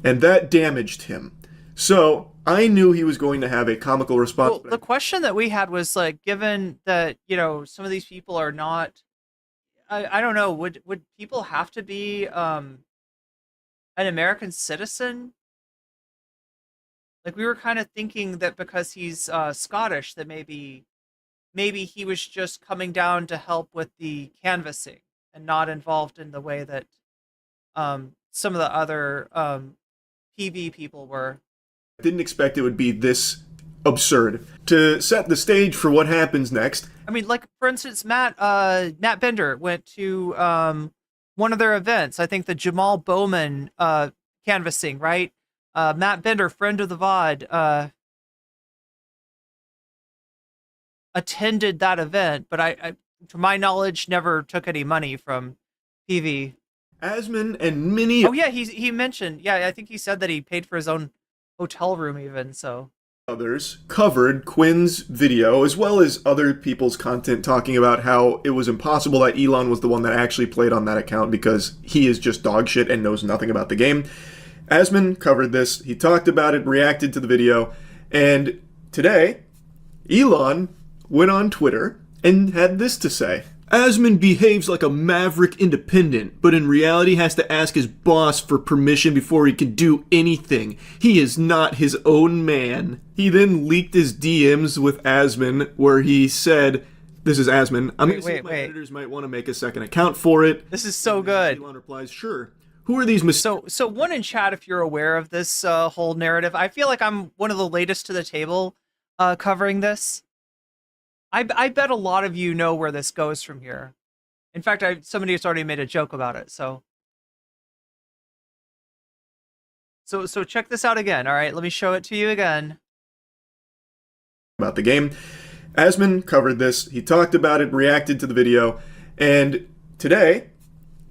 And that damaged him. So I knew he was going to have a comical response. Well, the question that we had was like, given that, you know, some of these people are not, I don't know, would people have to be an American citizen? Like, we were kind of thinking that because he's Scottish, that maybe he was just coming down to help with the canvassing and not involved in the way that some of the other PV people were. I didn't expect it would be this absurd. To set the stage for what happens next. I mean, like, for instance, Matt Bender went to one of their events. I think the Jamal Bowman canvassing, right? Matt Bender, friend of the VOD, attended that event, but I, to my knowledge, never took any money from PV. Asmon and many... Oh, yeah, he mentioned... Yeah, I think he said that he paid for his own hotel room even, so... Others covered Quinn's video, as well as other people's content talking about how it was impossible that Elon was the one that actually played on that account because he is just dog shit and knows nothing about the game. Asmon covered this, he talked about it, reacted to the video, and today, Elon went on Twitter and had this to say. Asmon behaves like a maverick independent, but in reality has to ask his boss for permission before he can do anything. He is not his own man. He then leaked his DMs with Asmon, where he said, this is Asmon, I'm going to see if my editors might want to make a second account for it. This is so good. Elon replies, sure. Who are these So one in chat, if you're aware of this whole narrative, I feel like I'm one of the latest to the table covering this. I bet a lot of you know where this goes from here. In fact, somebody has already made a joke about it. So check this out again. All right, let me show it to you again. About the game. Asmon covered this. He talked about it, reacted to the video, and today,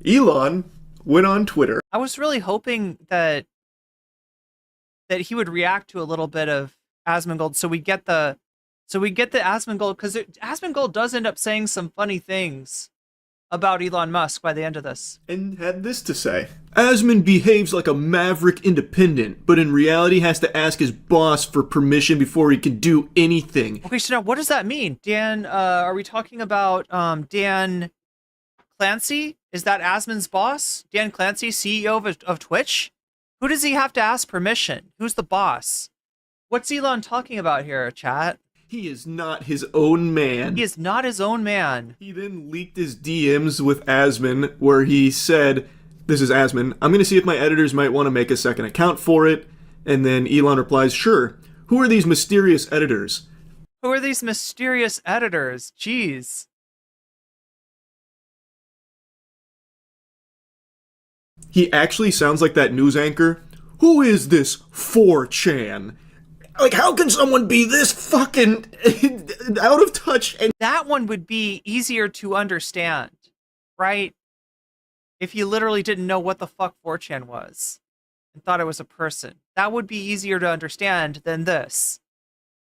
Elon went on Twitter. I was really hoping that he would react to a little bit of AsmonGold, so we get the AsmonGold, because AsmonGold does end up saying some funny things about Elon Musk by the end of this. And had this to say. Asmon behaves like a maverick independent, but in reality has to ask his boss for permission before he can do anything. Okay, so now what does that mean? Dan, are we talking about Dan Clancy? Is that Asmon's boss? Dan Clancy, CEO of Twitch? Who does he have to ask permission? Who's the boss? What's Elon talking about here, chat? He is not his own man. He is not his own man. He then leaked his DMs with Asmon, where he said, this is Asmon, I'm going to see if my editors might want to make a second account for it. And then Elon replies, sure. Who are these mysterious editors? Who are these mysterious editors? Jeez. He actually sounds like that news anchor. Who is this 4chan? Like, how can someone be this fucking out of touch? And that one would be easier to understand, right? If you literally didn't know what the fuck 4chan was and thought it was a person. That would be easier to understand than this.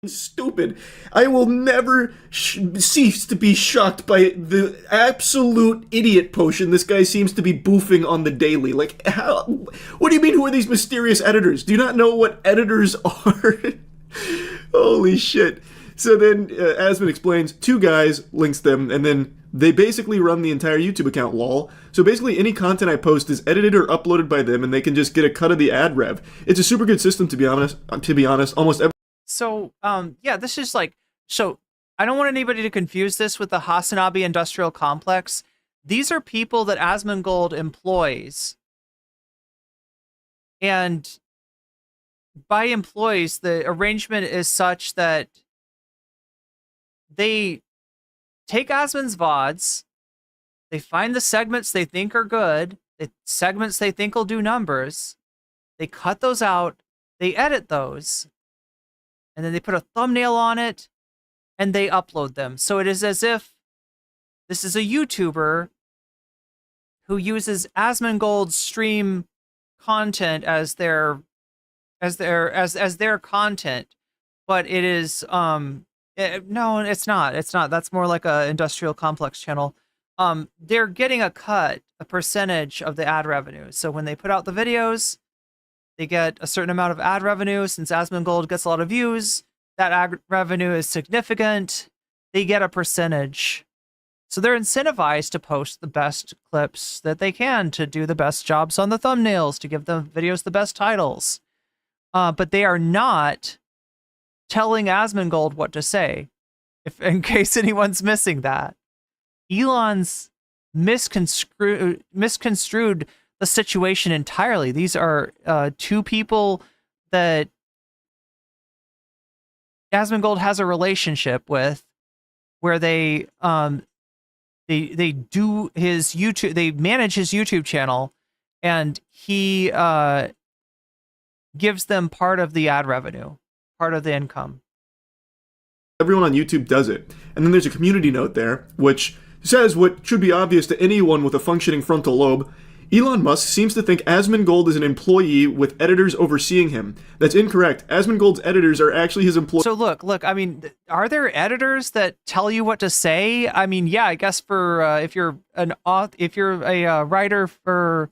Stupid. I will never cease to be shocked by the absolute idiot potion this guy seems to be boofing on the daily. Like, how? What do you mean, who are these mysterious editors? Do you not know what editors are? Holy shit. So then Asmon explains, two guys, links them, and then they basically run the entire YouTube account, lol. So basically any content I post is edited or uploaded by them, and they can just get a cut of the ad rev. It's a super good system, to be honest. Almost every... So, yeah, this is like, so I don't want anybody to confuse this with the Hasanabi Industrial Complex. These are people that AsmonGold employs And by employees, the arrangement is such that they take Asmon's VODs, they find the segments they think are good, the segments they think will do numbers, they cut those out, they edit those, and then they put a thumbnail on it, and they upload them. So it is as if this is a YouTuber who uses AsmonGold's stream content as their content, but it is no, it's not. That's more like a industrial complex channel. They're getting a percentage of the ad revenue. So when they put out the videos, they get a certain amount of ad revenue. Since AsmonGold gets a lot of views, that ad revenue is significant. They get a percentage. So they're incentivized to post the best clips that they can, to do the best jobs on the thumbnails, to give the videos the best titles. But they are not telling AsmonGold what to say. In case anyone's missing that, Elon's misconstrued the situation entirely. These are two people that AsmonGold has a relationship with, where they do his YouTube, they manage his YouTube channel, and he gives them part of the ad revenue, part of the income. Everyone on YouTube does it. And then there's a community note there, which says what should be obvious to anyone with a functioning frontal lobe. Elon Musk seems to think AsmonGold is an employee with editors overseeing him. That's incorrect. AsmonGold's editors are actually his employees. So look, I mean, are there editors that tell you what to say? I mean, yeah, I guess for if you're a writer for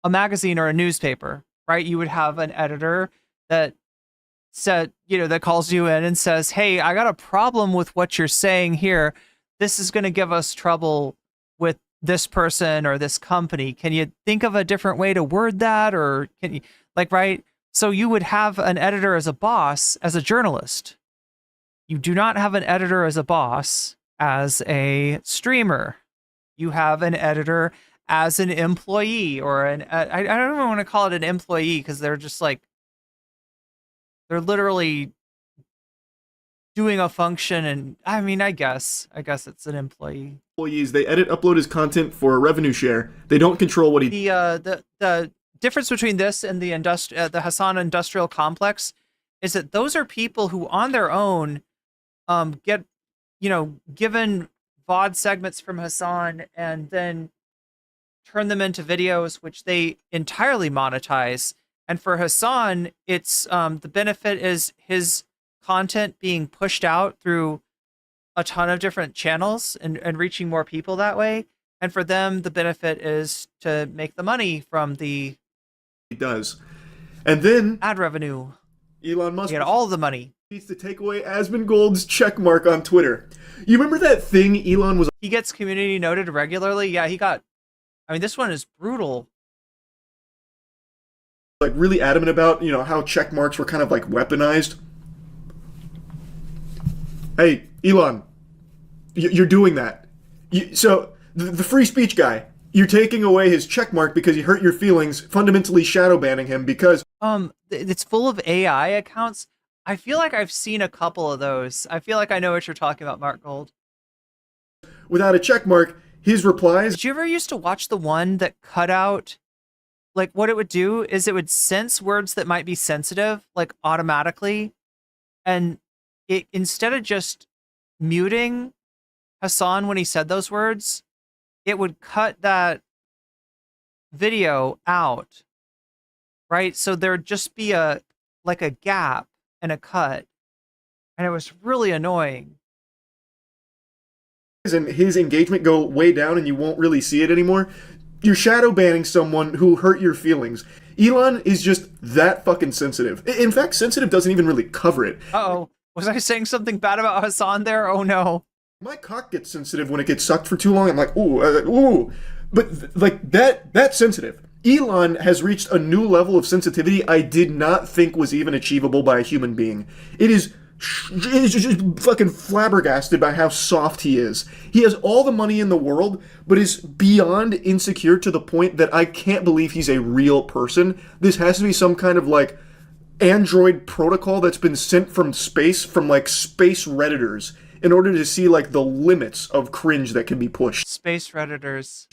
a magazine or a newspaper, right? You would have an editor that that calls you in and says, "Hey, I got a problem with what you're saying here. This is going to give us trouble with this person or this company. Can you think of a different way to word that?" Or can you, right? So you would have an editor as a boss, as a journalist. You do not have an editor as a boss as a streamer. You have an editor as an employee, or I don't even want to call it an employee, because they're just they're literally doing a function. And I mean, I guess it's an employee. Employees, they edit, upload his content for a revenue share. They don't control what he. The difference between this and the Hasan industrial complex is that those are people who on their own get given VOD segments from Hasan and then turn them into videos, which they entirely monetize. And for Hasan, it's the benefit is his content being pushed out through a ton of different channels and reaching more people that way. And for them, the benefit is to make the money from the he does. And then ad revenue. Elon Musk get all the money. Needs to take away AsmonGold's check mark on Twitter. You remember that thing Elon was... He gets community noted regularly. Yeah, he got... I mean, this one is brutal. Really adamant about, how check marks were kind of weaponized. Hey, Elon, you're doing that. So the free speech guy, you're taking away his check mark because he hurt your feelings, fundamentally shadow banning him because... It's full of AI accounts. I feel like I've seen a couple of those. I feel like I know what you're talking about, Mark Gold. Without a check mark, his replies... Did you ever used to watch the one that cut out... what it would do is it would sense words that might be sensitive, automatically. And it, instead of just muting Hasan when he said those words, it would cut that video out. Right? So there'd just be a gap and a cut. And it was really annoying. And his engagement go way down and you won't really see it anymore. You're shadow banning someone who hurt your feelings. Elon is just that fucking sensitive. In fact, sensitive doesn't even really cover it. Uh-oh. Was I saying something bad about Hasan there? Oh no. My cock gets sensitive when it gets sucked for too long. I'm like, ooh. But that's sensitive. Elon has reached a new level of sensitivity I did not think was even achievable by a human being. It is is just fucking flabbergasted by how soft he is. He has all the money in the world, but is beyond insecure to the point that I can't believe he's a real person. This has to be some kind of like Android protocol that's been sent from space, from like space Redditors, in order to see like the limits of cringe that can be pushed. Space Redditors.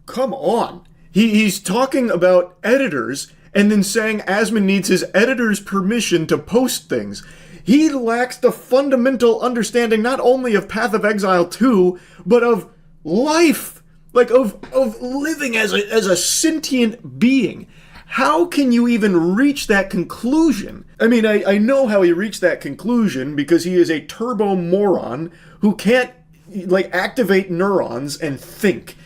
Come on. He's talking about editors and then saying Asmon needs his editor's permission to post things. He lacks the fundamental understanding not only of Path of Exile 2, but of life. Like, of living as a sentient being. How can you even reach that conclusion? I mean, I know how he reached that conclusion because he is a turbo moron who can't, like, activate neurons and think.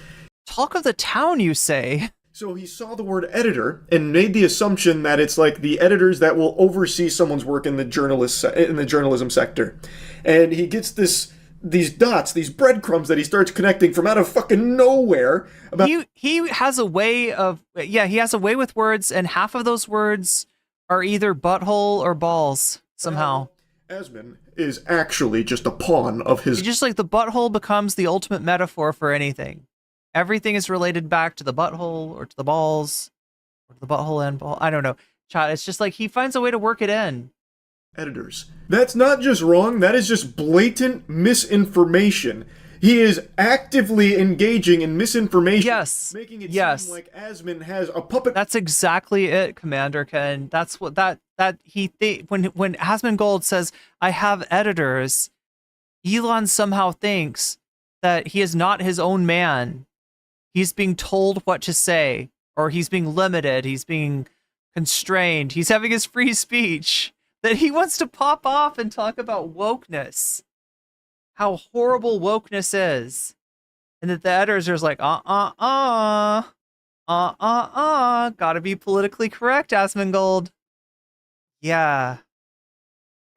Talk of the town, you say? So he saw the word editor and made the assumption that it's like the editors that will oversee someone's work in the journalism sector. And he gets these dots, these breadcrumbs that he starts connecting from out of fucking nowhere. About he has a way of, he has a way with words, and half of those words are either butthole or balls somehow. Asmon is actually just a pawn of his... It's just like the butthole becomes the ultimate metaphor for anything. Everything is related back to the butthole or to the balls or to the butthole and ball. I don't know. It's just like he finds a way to work it in. Editors. That's not just wrong. That is just blatant misinformation. He is actively engaging in misinformation. Yes. Making it seem like Asmon has a puppet. That's exactly it, Commander Ken. That's what when AsmonGold says, I have editors, Elon somehow thinks that he is not his own man. He's being told what to say, or he's being limited, he's being constrained, he's having his free speech, that he wants to pop off and talk about wokeness. How horrible wokeness is. And that the editors are like, gotta be politically correct, AsmonGold. Yeah.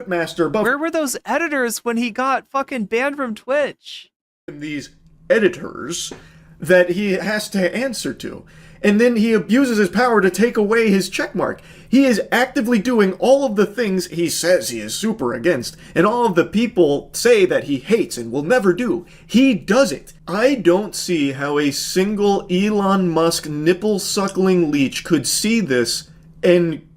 Master above. Where were those editors when he got fucking banned from Twitch? These editors that he has to answer to. And then he abuses his power to take away his checkmark. He is actively doing all of the things he says he is super against, and all of the people say that he hates and will never do. He does it. I don't see how a single Elon Musk nipple-suckling leech could see this and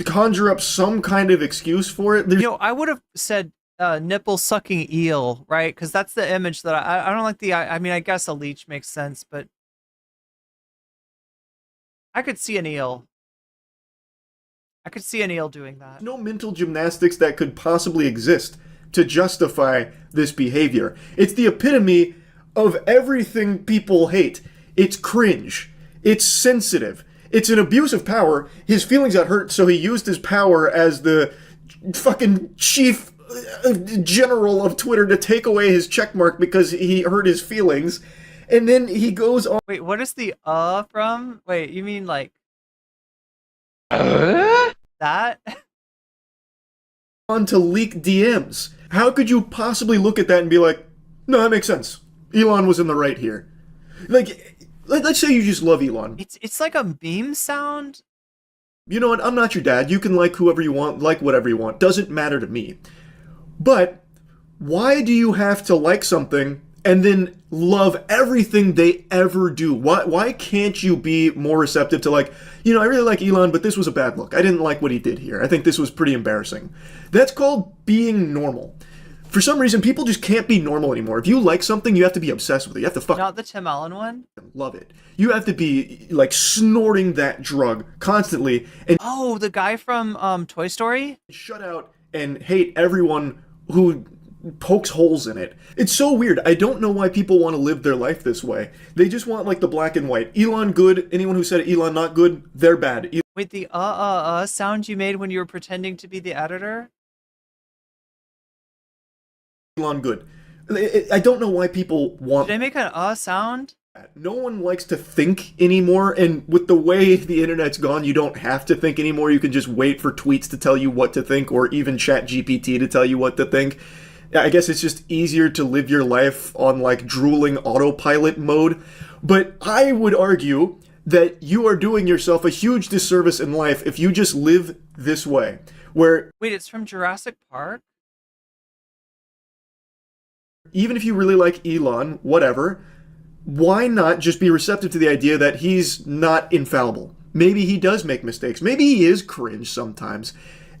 conjure up some kind of excuse for it. I would have said nipple sucking eel, right? Because that's the image that I don't like. I mean, I guess a leech makes sense, but I could see an eel. I could see an eel doing that. No mental gymnastics that could possibly exist to justify this behavior. It's the epitome of everything people hate. It's cringe. It's sensitive. It's an abuse of power. His feelings got hurt, so he used his power as the fucking chief general of Twitter to take away his checkmark because he hurt his feelings. And then he goes on. Wait, what is the from? Wait, you mean like that? On to leak DMs. How could you possibly look at that and be like, no, that makes sense. Elon was in the right here. Like, let's say you just love Elon. It's like a meme sound. You know what? I'm not your dad. You can like whoever you want, like whatever you want. Doesn't matter to me. But why do you have to like something and then love everything they ever do? Why can't you be more receptive to, like, I really like Elon, but this was a bad look. I didn't like what he did here. I think this was pretty embarrassing. That's called being normal. For some reason, people just can't be normal anymore. If you like something, you have to be obsessed with it. You have to Not the Tim Allen one? Love it. You have to be, like, snorting that drug constantly. And the guy from Toy Story? Shut out and hate everyone who pokes holes in it. It's so weird. I don't know why people want to live their life this way. They just want, like, the black and white. Elon good. Anyone who said Elon not good, they're bad. Wait, the sound you made when you were pretending to be the editor? Elon good. I don't know why people want... Did I make an sound? No one likes to think anymore, and with the way the internet's gone, you don't have to think anymore. You can just wait for tweets to tell you what to think, or even ChatGPT to tell you what to think. I guess it's just easier to live your life on, like, drooling autopilot mode. But I would argue that you are doing yourself a huge disservice in life if you just live this way, where... Wait, it's from Jurassic Park? Even if you really like Elon, whatever, why not just be receptive to the idea that he's not infallible? Maybe he does make mistakes. Maybe he is cringe sometimes.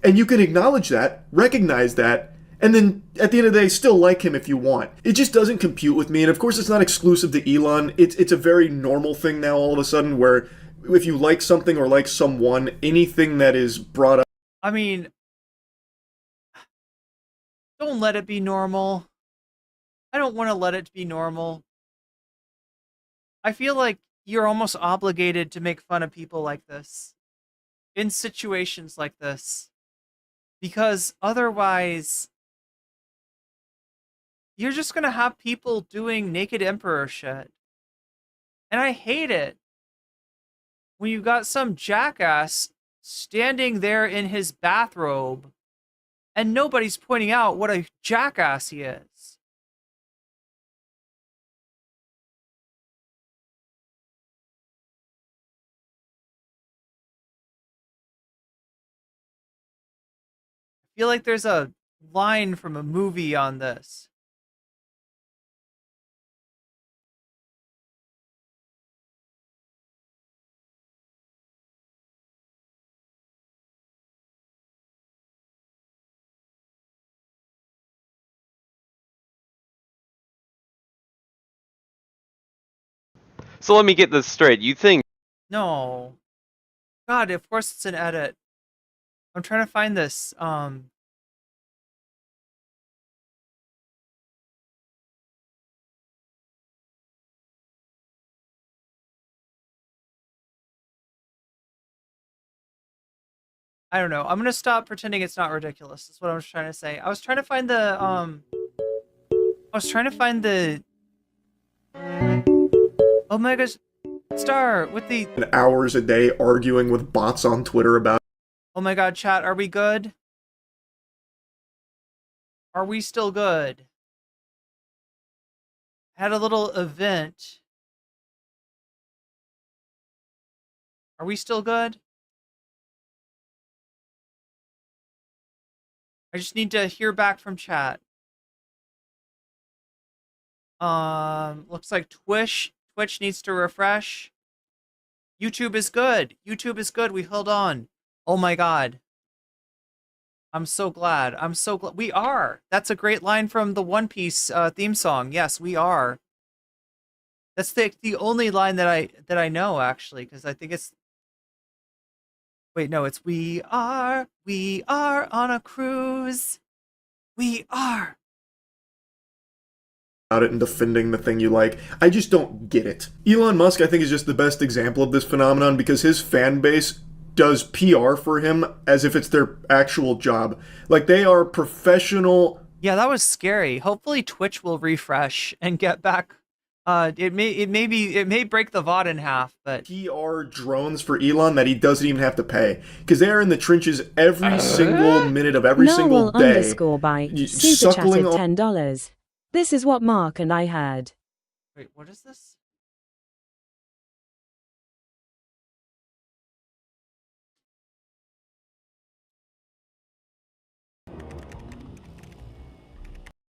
And you can acknowledge that, recognize that, and then at the end of the day, still like him if you want. It just doesn't compute with me. And of course, it's not exclusive to Elon. It's a very normal thing now all of a sudden where if you like something or like someone, anything that is brought up. I mean, don't let it be normal. I don't want to let it be normal. I feel like you're almost obligated to make fun of people like this in situations like this, because otherwise you're just going to have people doing naked emperor shit. And I hate it when you got some jackass standing there in his bathrobe and nobody's pointing out what a jackass he is. I feel like there's a line from a movie on this. So let me get this straight. You think... No. God, of course it's an edit. I'm trying to find this. I don't know. I'm gonna stop pretending it's not ridiculous. That's what I was trying to say. I was trying to find the Omega Star with the hours a day arguing with bots on Twitter about. Oh my god, chat, are we good? Are we still good? Had a little event. Are we still good? I just need to hear back from chat. Looks like Twitch needs to refresh. YouTube is good. YouTube is good. We held on. Oh my god. I'm so glad. I'm so glad. We are. That's a great line from the One Piece theme song. Yes, we are. That's the only line that I know, actually, because I think it's... Wait, no, it's we are on a cruise. We are. About it and defending the thing you like. I just don't get it. Elon Musk, I think, is just the best example of this phenomenon because his fan base does PR for him as if it's their actual job. Like, they are professional. Yeah, that was scary. Hopefully Twitch will refresh and get back. It may break the VOD in half, but PR drones for Elon that he doesn't even have to pay because they are in the trenches every single minute of every single day. Underscore by super chatted $10. This is what Mark and I heard. Wait, what is this?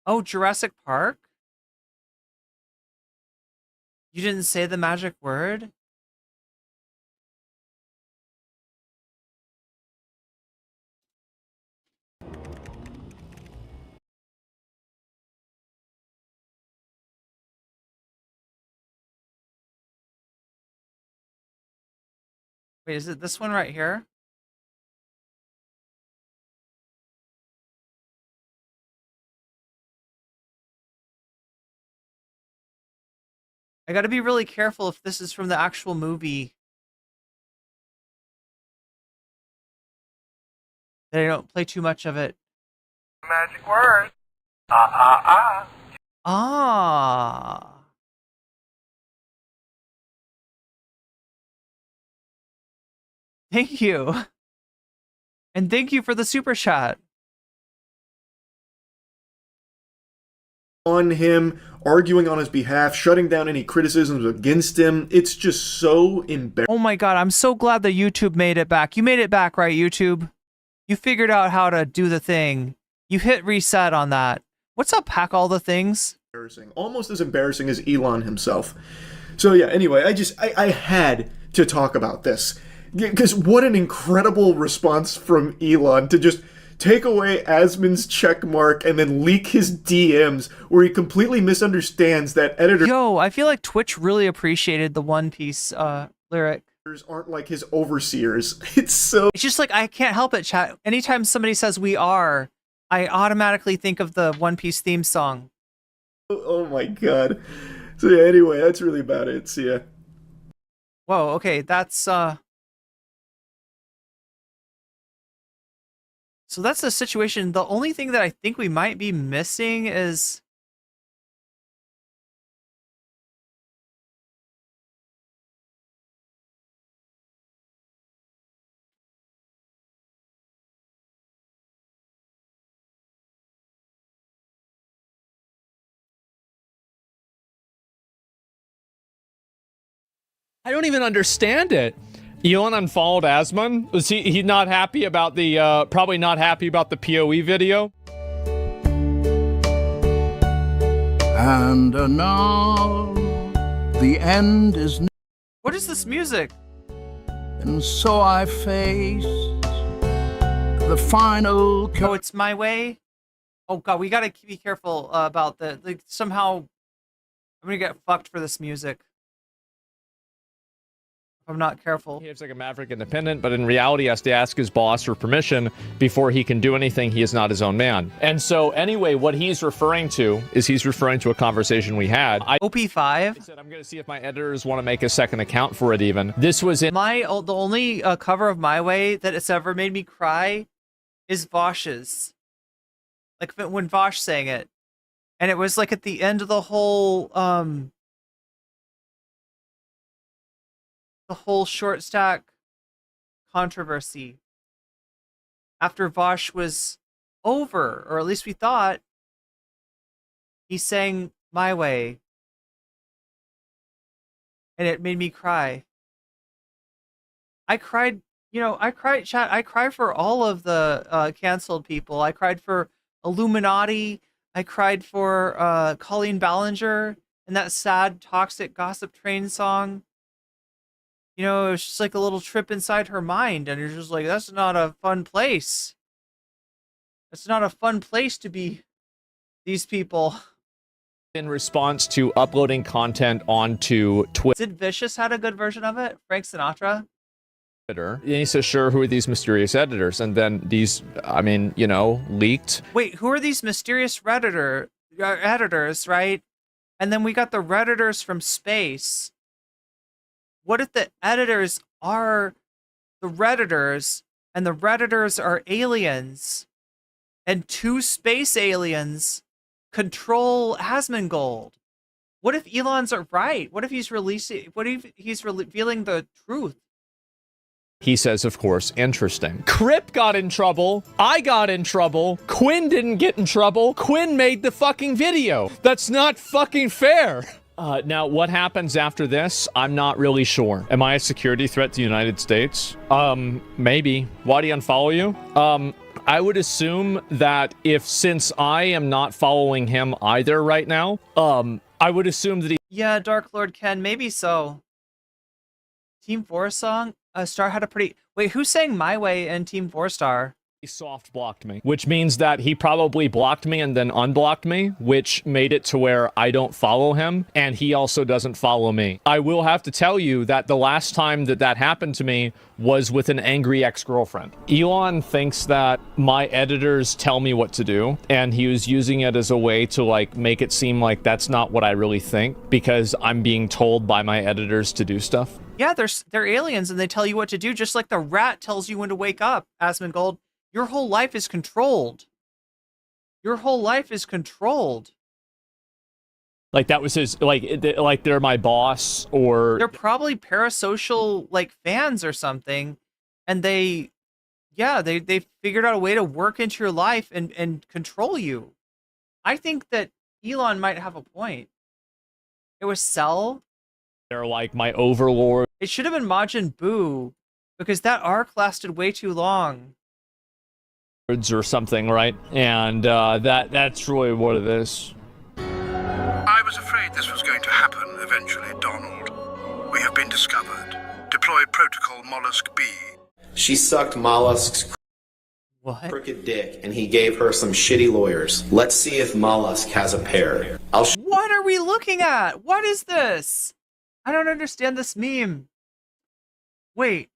Oh, Jurassic Park? You didn't say the magic word? Wait, is it this one right here? I gotta be really careful if this is from the actual movie. That I don't play too much of it. Magic word. Ah. Ah. Thank you. And thank you for the super chat. On him, arguing on his behalf, shutting down any criticisms against him. It's just so embarrassing. Oh my god, I'm so glad that YouTube made it back. You made it back, right, YouTube? You figured out how to do the thing. You hit reset on that. What's up, Hack All the Things? embarrassing. Almost as embarrassing as Elon himself. So yeah, anyway, I had to talk about this. Because what an incredible response from Elon to just take away Asmon's check mark and then leak his DMs where he completely misunderstands that editor. Yo, I feel like Twitch really appreciated the One Piece lyric. Aren't like his overseers. It's just like, I can't help it, chat. Anytime somebody says we are, I automatically think of the One Piece theme song. Oh my god. So yeah, anyway, that's really about it. See ya. Whoa, okay, that's so that's the situation. The only thing that I think we might be missing is I don't even understand it. Elon unfollowed Asmon. Was he not happy about the probably not happy about the PoE video? And now the end is near. What is this music? And so I face the final. Oh, it's my way. Oh god, we gotta be careful about the like. Somehow, I'm gonna get fucked for this music. I'm not careful. He has like a Maverick Independent, but in reality, he has to ask his boss for permission before he can do anything. He is not his own man. And so, anyway, what he's referring to is he's referring to a conversation we had. OP5. I said I'm going to see if my editors want to make a second account for it. Even this was in the only cover of My Way that it's ever made me cry is Vosh's. Like when Vosh sang it, and it was like at the end of the whole short stack controversy. After Vosh was over, or at least we thought, he sang My Way. And it made me cry. I cried, chat. I cried for all of the canceled people. I cried for Illuminati. I cried for Colleen Ballinger and that sad, toxic Gossip Train song. You know, it was just like a little trip inside her mind, and you're just like, that's not a fun place. That's not a fun place to be these people. In response to uploading content onto Twitter. Sid Vicious had a good version of it, Frank Sinatra. And he says, sure, who are these mysterious editors? And then these, leaked. Wait, who are these mysterious editors, right? And then we got the Redditors from space. What if the editors are the Redditors, and the Redditors are aliens, and two space aliens control AsmonGold? What if Elon's are right? What if he's revealing the truth? He says, of course, interesting. Crip got in trouble. I got in trouble. Quinn didn't get in trouble. Quinn made the fucking video. That's not fucking fair. Now, what happens after this? I'm not really sure. Am I a security threat to the United States? Maybe. Why do you unfollow you? I would assume that since I am not following him either right now, I would assume that he... Yeah, Dark Lord Ken, maybe so. Team 4 song? Star had a pretty... Wait, who sang My Way in Team 4 Star? He soft blocked me, which means that he probably blocked me and then unblocked me, which made it to where I don't follow him, and he also doesn't follow me. I will have to tell you that the last time that happened to me was with an angry ex-girlfriend. Elon thinks that my editors tell me what to do, and he was using it as a way to make it seem like that's not what I really think, because I'm being told by my editors to do stuff. Yeah, they're aliens and they tell you what to do, just like the rat tells you when to wake up, AsmonGold. Your whole life is controlled. Your whole life is controlled. Like that was his, like they're my boss, or... They're probably parasocial, fans or something. And they figured out a way to work into your life and control you. I think that Elon might have a point. It was Cell. They're like my overlord. It should have been Majin Buu, because that arc lasted way too long. Or something, right? And that's really what it is. discovered. Deploy protocol mollusk B. She sucked Mollusk's crooked dick, and he gave her some shitty lawyers. Let's see if Mollusk has a pair. What are we looking at? What is this? I don't understand this meme. Wait.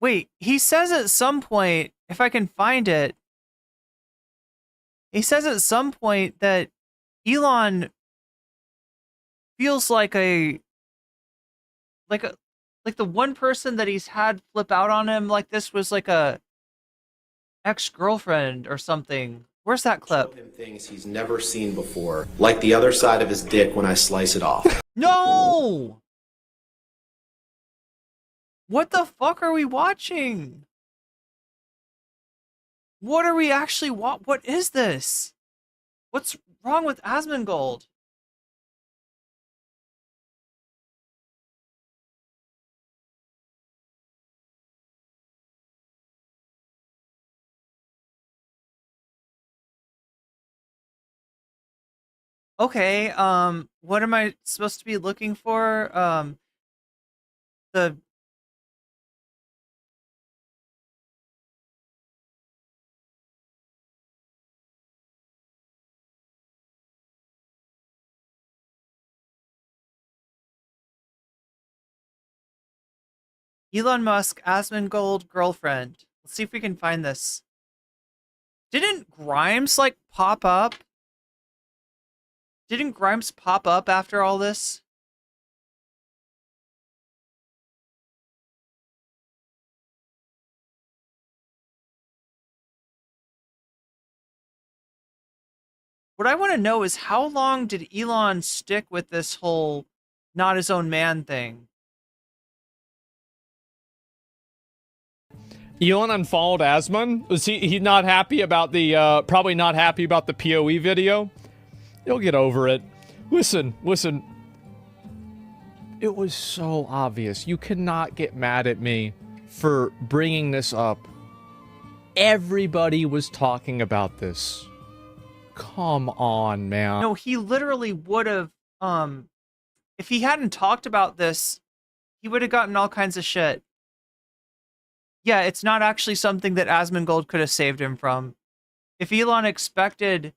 Wait, he says at some point, if I can find it, he says at some point that Elon feels like the one person that he's had flip out on him like this was like a ex-girlfriend or something. Where's that clip? Him things he's never seen before, like the other side of his dick when I slice it off. No! What the fuck are we watching? What are we actually what is this? What's wrong with AsmonGold? Okay, what am I supposed to be looking for? The Elon Musk, AsmonGold girlfriend. Let's see if we can find this. Didn't Grimes, like, pop up? Didn't Grimes pop up after all this? What I want to know is how long did Elon stick with this whole not his own man thing? Elon unfollowed Asmon. Was he not happy about the probably not happy about the PoE video? You'll get over it. Listen. It was so obvious. You cannot get mad at me for bringing this up. Everybody was talking about this. Come on, man. No, he literally would have, if he hadn't talked about this, he would have gotten all kinds of shit. Yeah, it's not actually something that AsmonGold could have saved him from. If Elon expected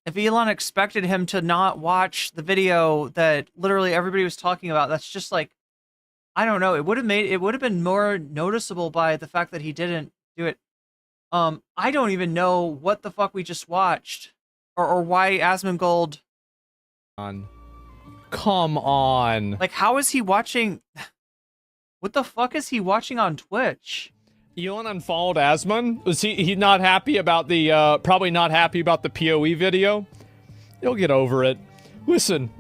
him to not watch the video that literally everybody was talking about, that's just like, I don't know. It would have been more noticeable by the fact that he didn't do it. I don't even know what the fuck we just watched, or why AsmonGold. Come on. Like, how is he watching? What the fuck is he watching on Twitch? Elon unfollowed Asmon. Was he not happy about the probably not happy about the PoE video? You'll get over it. Listen.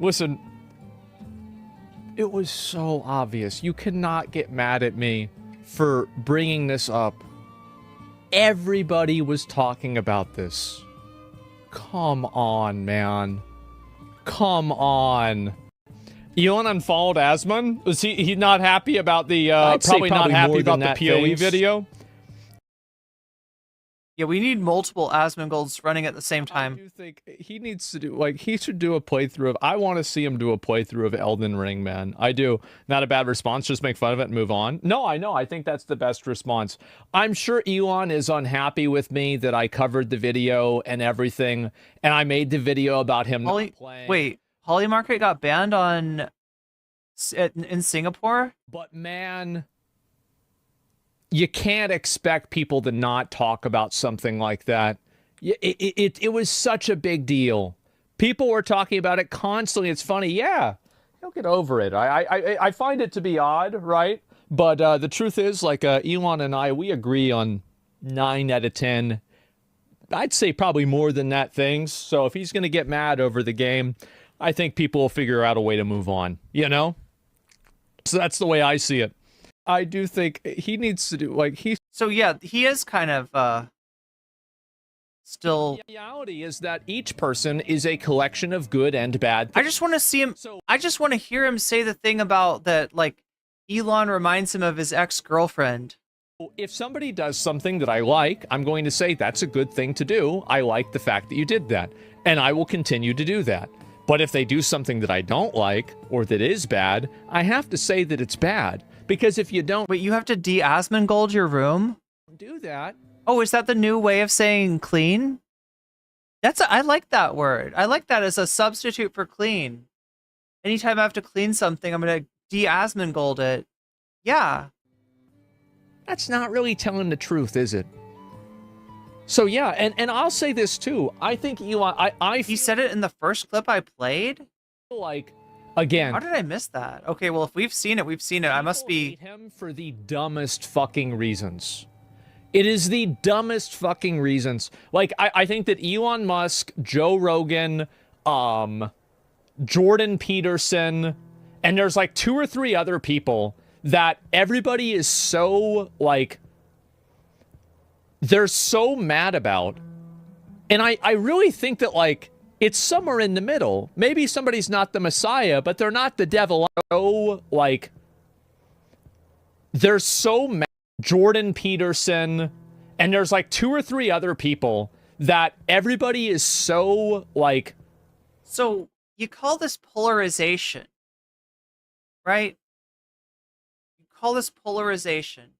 It was so obvious. You cannot get mad at me for bringing this up. Everybody was talking about this. Come on, man. Come on. Elon unfollowed Asmon. Was he not happy about the probably not happy about the PoE video? Yeah, we need multiple AsmonGolds running at the same time. I do think he needs to do, like, he should do a playthrough of, I want to see him do a playthrough of Elden Ring, man. I do. Not a bad response, just make fun of it and move on. No, I know, I think that's the best response. I'm sure Elon is unhappy with me that I covered the video and everything, and I made the video about him not playing. Wait, Holly Market got banned in Singapore? But man, you can't expect people to not talk about something like that. It was such a big deal. People were talking about it constantly. It's funny. Yeah, he'll get over it. I find it to be odd, right? But the truth is, like, Elon and I, we agree on 9 out of 10. I'd say probably more than that things. So if he's going to get mad over the game, I think people will figure out a way to move on, you know? So that's the way I see it. I do think he needs to do, like, So yeah, he is kind of, still... The reality is that each person is a collection of good and bad things. I just want to see him, I just want to hear him say the thing about that, like, Elon reminds him of his ex-girlfriend. If somebody does something that I like, I'm going to say that's a good thing to do. I like the fact that you did that. And I will continue to do that. But if they do something that I don't like, or that is bad, I have to say that it's bad. Because if you don't... Wait, you have to de-AsmonGold your room? Do that. Oh, is that the new way of saying clean? I like that word. I like that as a substitute for clean. Anytime I have to clean something, I'm going to de-AsmonGold it. Yeah. That's not really telling the truth, is it? So yeah, and I'll say this too. I think Elon, He said it in the first clip I played? Like, again. How did I miss that? Okay, well, if we've seen it, we've seen it. I must be... hate him for the dumbest fucking reasons. It is the dumbest fucking reasons. Like, I think that Elon Musk, Joe Rogan, Jordan Peterson, and there's like 2 or 3 other people that everybody is so, like... they're so mad about. And I really think that, like, it's somewhere in the middle. Maybe somebody's not the Messiah, but they're not the devil. So, like, they're so mad. Jordan Peterson, and there's like 2 or 3 other people that everybody is so, like... So, you call this polarization, right? You call this polarization.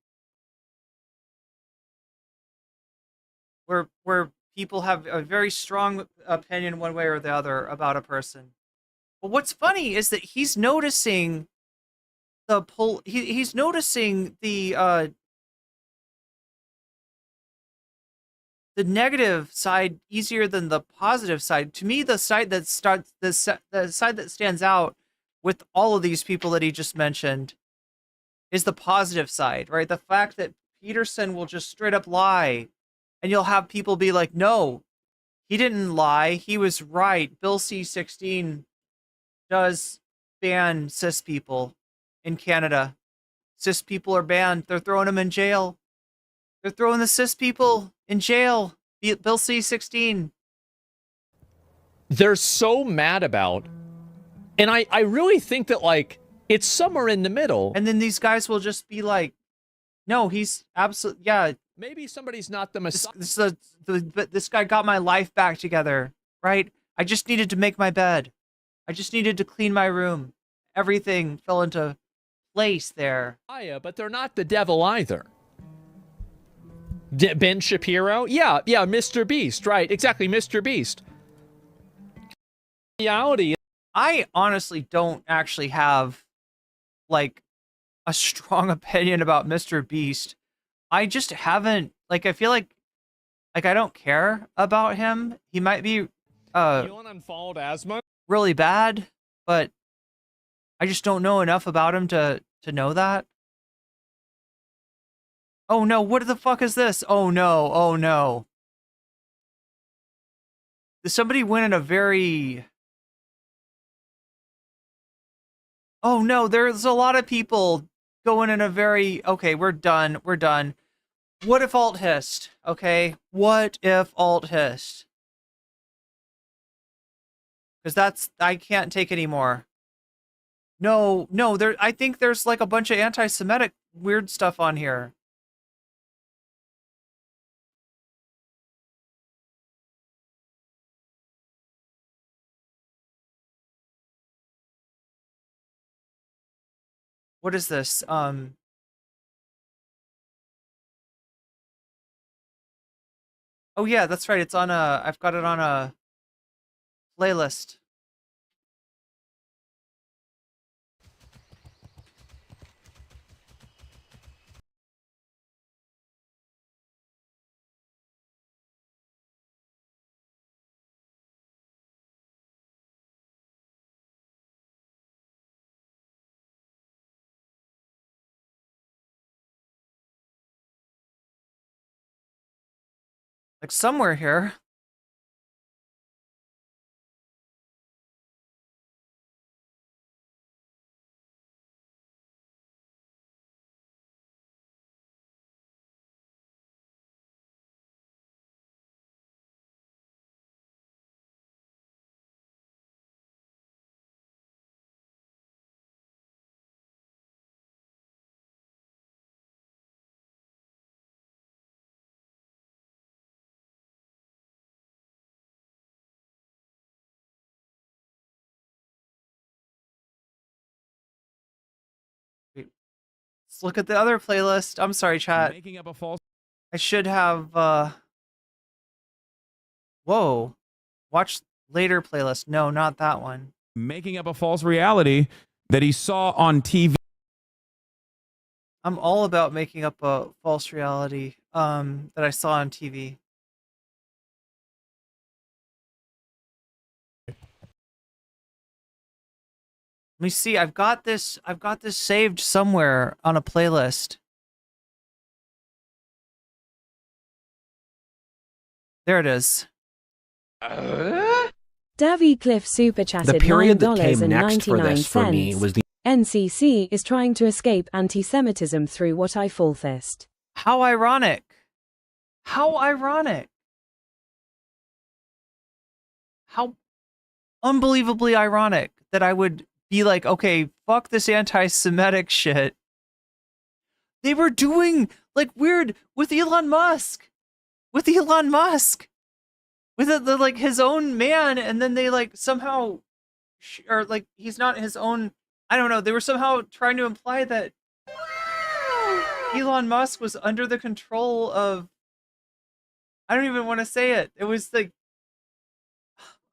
Where people have a very strong opinion one way or the other about a person. But what's funny is that he's noticing he's noticing the negative side easier than the positive side. To me, the side that the side that stands out with all of these people that he just mentioned is the positive side, right? The fact that Peterson will just straight up lie. And you'll have people be like, no, he didn't lie. He was right. Bill C-16 does ban cis people in Canada. Cis people are banned. They're throwing them in jail. They're throwing the cis people in jail. Bill C-16. They're so mad about. And I really think that, like, it's somewhere in the middle. And then these guys will just be like, no, he's absolutely, yeah. Maybe somebody's not the Messiah. This guy got my life back together, right? I just needed to make my bed. I just needed to clean my room. Everything fell into place there. But they're not the devil either. Ben Shapiro? Yeah, Mr. Beast, right? Exactly, Mr. Beast. Reality. I honestly don't actually have, like, a strong opinion about Mr. Beast. I just haven't, like, I feel like I don't care about him. He might be unfollowed Asmon? Really bad, but I just don't know enough about him to know that. Oh no, what the fuck is this? Oh no, oh no. Somebody went in a very... Oh no, there's a lot of people going in a very... Okay, we're done. We're done. What if alt hist? Okay, what if alt hist? Because that's... I can't take anymore. No, I think there's like a bunch of anti-Semitic weird stuff on here. What is this? Oh yeah, that's right. It's on a... I've got it on a playlist. Like somewhere here. Let's look at the other playlist. I'm sorry, chat. Making up a false. I should have. Whoa. Watch later playlist. No, not that one. Making up a false reality that he saw on TV. I'm all about making up a false reality that I saw on TV. Let me see. I've got this saved somewhere on a playlist. There it is. Davy Cliff super chatted The period that came next for this for me $9.99. was the NCC is trying to escape anti-Semitism through what I fall fist. How ironic. How ironic. How unbelievably ironic that I would be like, okay, fuck this anti-Semitic shit. They were doing like weird with Elon Musk. With Elon Musk. With the like his own man, and then they like somehow or like he's not his own. I don't know. They were somehow trying to imply that Elon Musk was under the control of. I don't even want to say it. It was like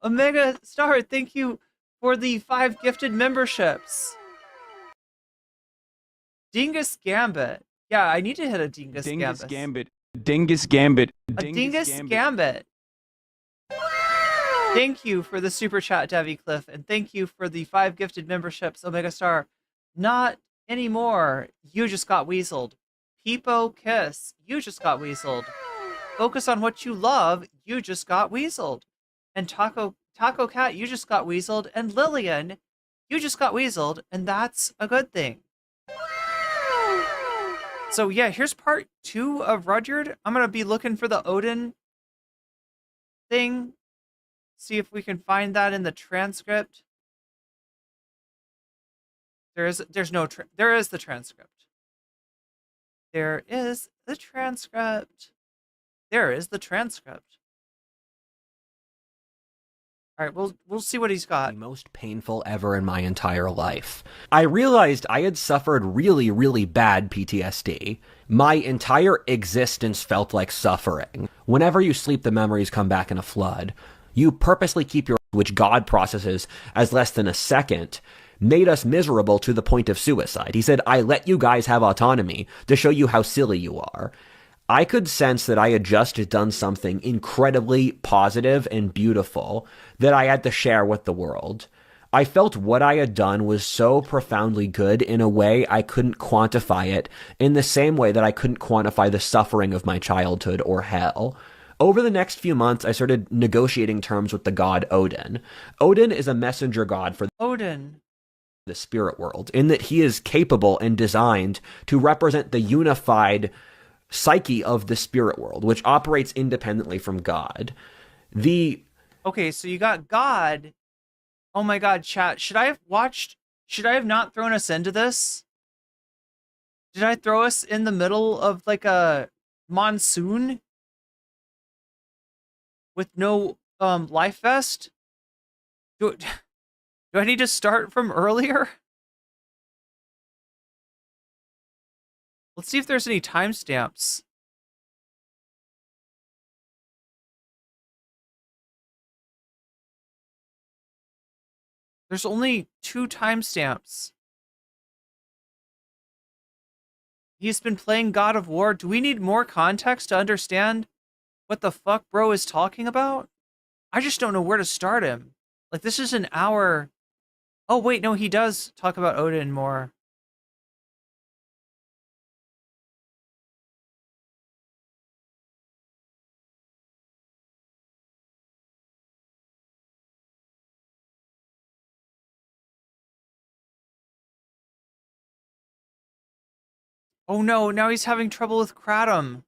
Omega Star. Thank you for the 5 gifted memberships. Dingus Gambit. Yeah, I need to hit a Dingus Gambit. Dingus Gambit. A Dingus Gambit. Thank you for the super chat, Davy Cliff, and thank you for the 5 gifted memberships, Omega Star. Not anymore. You just got weaseled. Peepo Kiss. You just got weaseled. Focus on what you love. You just got weaseled. And Taco Cat, you just got weaseled. And Lillian, you just got weaseled, and that's a good thing. So yeah, here's part 2 of Rudyard. I'm gonna be looking for the Odin thing. See if we can find that in the transcript. There is the transcript. There is the transcript. There is the transcript. All right, we'll see what he's got. The most painful ever in my entire life. I realized I had suffered really, really bad PTSD. My entire existence felt like suffering. Whenever you sleep, the memories come back in a flood. You purposely keep your, which God processes as less than a second, made us miserable to the point of suicide. He said, I let you guys have autonomy to show you how silly you are. I could sense that I had just done something incredibly positive and beautiful that I had to share with the world. I felt what I had done was so profoundly good in a way I couldn't quantify it, in the same way that I couldn't quantify the suffering of my childhood or hell. Over the next few months, I started negotiating terms with the god Odin. Odin is a messenger god for Odin, the spirit world, in that he is capable and designed to represent the unified psyche of the spirit world, which operates independently from God. Okay, so you got God. Oh my god, chat. Should I have not thrown us into this? Did I throw us in the middle of like a monsoon? With no life vest? Do I need to start from earlier? Let's see if there's any timestamps. There's only 2 timestamps. He's been playing God of War. Do we need more context to understand what the fuck bro is talking about? I just don't know where to start him. Like, this is an hour. Oh, wait, no, he does talk about Odin more. Oh no, now he's having trouble with Kratom.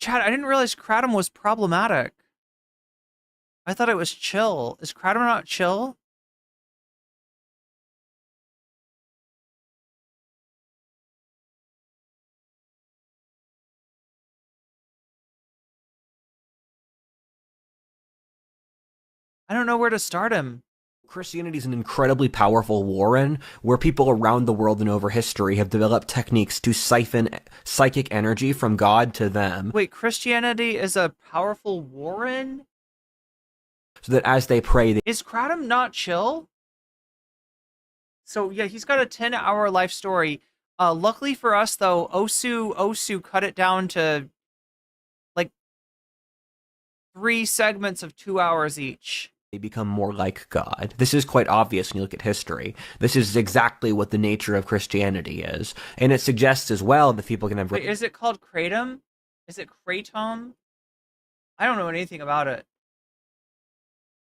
Chad, I didn't realize Kratom was problematic. I thought it was chill. Is Kratom not chill? I don't know where to start him. Christianity is an incredibly powerful warren where people around the world and over history have developed techniques to siphon psychic energy from God to them. Wait, Christianity is a powerful warren? So that as they pray... Is Kratom not chill? So, yeah, he's got a 10-hour life story. Luckily for us, though, Osu cut it down to, like, 3 segments of 2 hours each. They become more like God. This is quite obvious when you look at history. This is exactly what the nature of Christianity is. And it suggests as well that people can have... Wait, is it called Kratom? Is it Kratom? I don't know anything about it.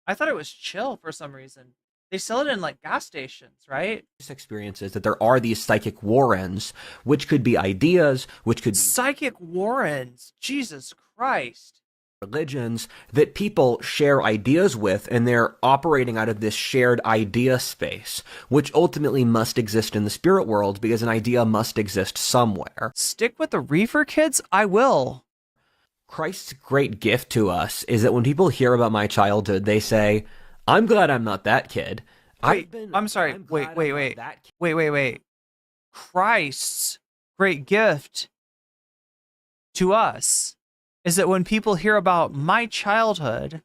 I thought it was chill for some reason. They sell it in, like, gas stations, right? This experience is that there are these psychic warrens, which could be ideas, which could be... Psychic warrens? Jesus Christ. Religions that people share ideas with, and they're operating out of this shared idea space, which ultimately must exist in the spirit world because an idea must exist somewhere. Stick with the reefer, kids? I will. Christ's great gift to us is that when people hear about my childhood, they say, I'm glad I'm not that kid. I'm sorry. Wait. Christ's great gift to us is that when people hear about my childhood,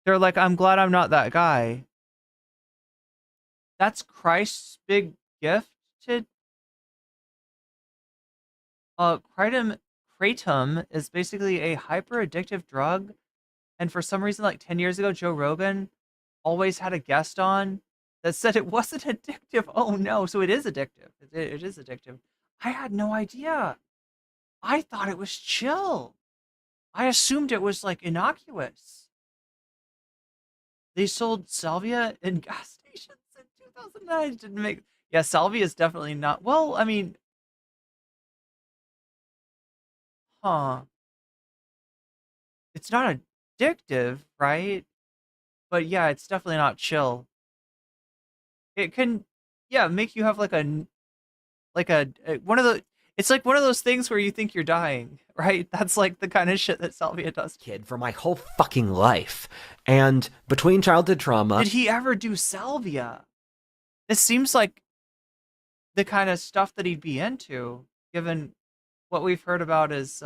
they're like, I'm glad I'm not that guy. That's Christ's big gift to... Kratom is basically a hyper-addictive drug, and for some reason, like 10 years ago, Joe Rogan always had a guest on that said it wasn't addictive. Oh no, so it is addictive. It is addictive. I had no idea. I thought it was chill. I assumed it was, like, innocuous. They sold salvia in gas stations in 2009. It didn't make... Yeah, salvia is definitely not... Well, I mean... Huh. It's not addictive, right? But yeah, it's definitely not chill. It can, yeah, make you have like a one of the... It's like one of those things where you think you're dying, right? That's like the kind of shit that salvia does. Kid for my whole fucking life. And between childhood trauma... Did he ever do salvia? This seems like the kind of stuff that he'd be into, given what we've heard about is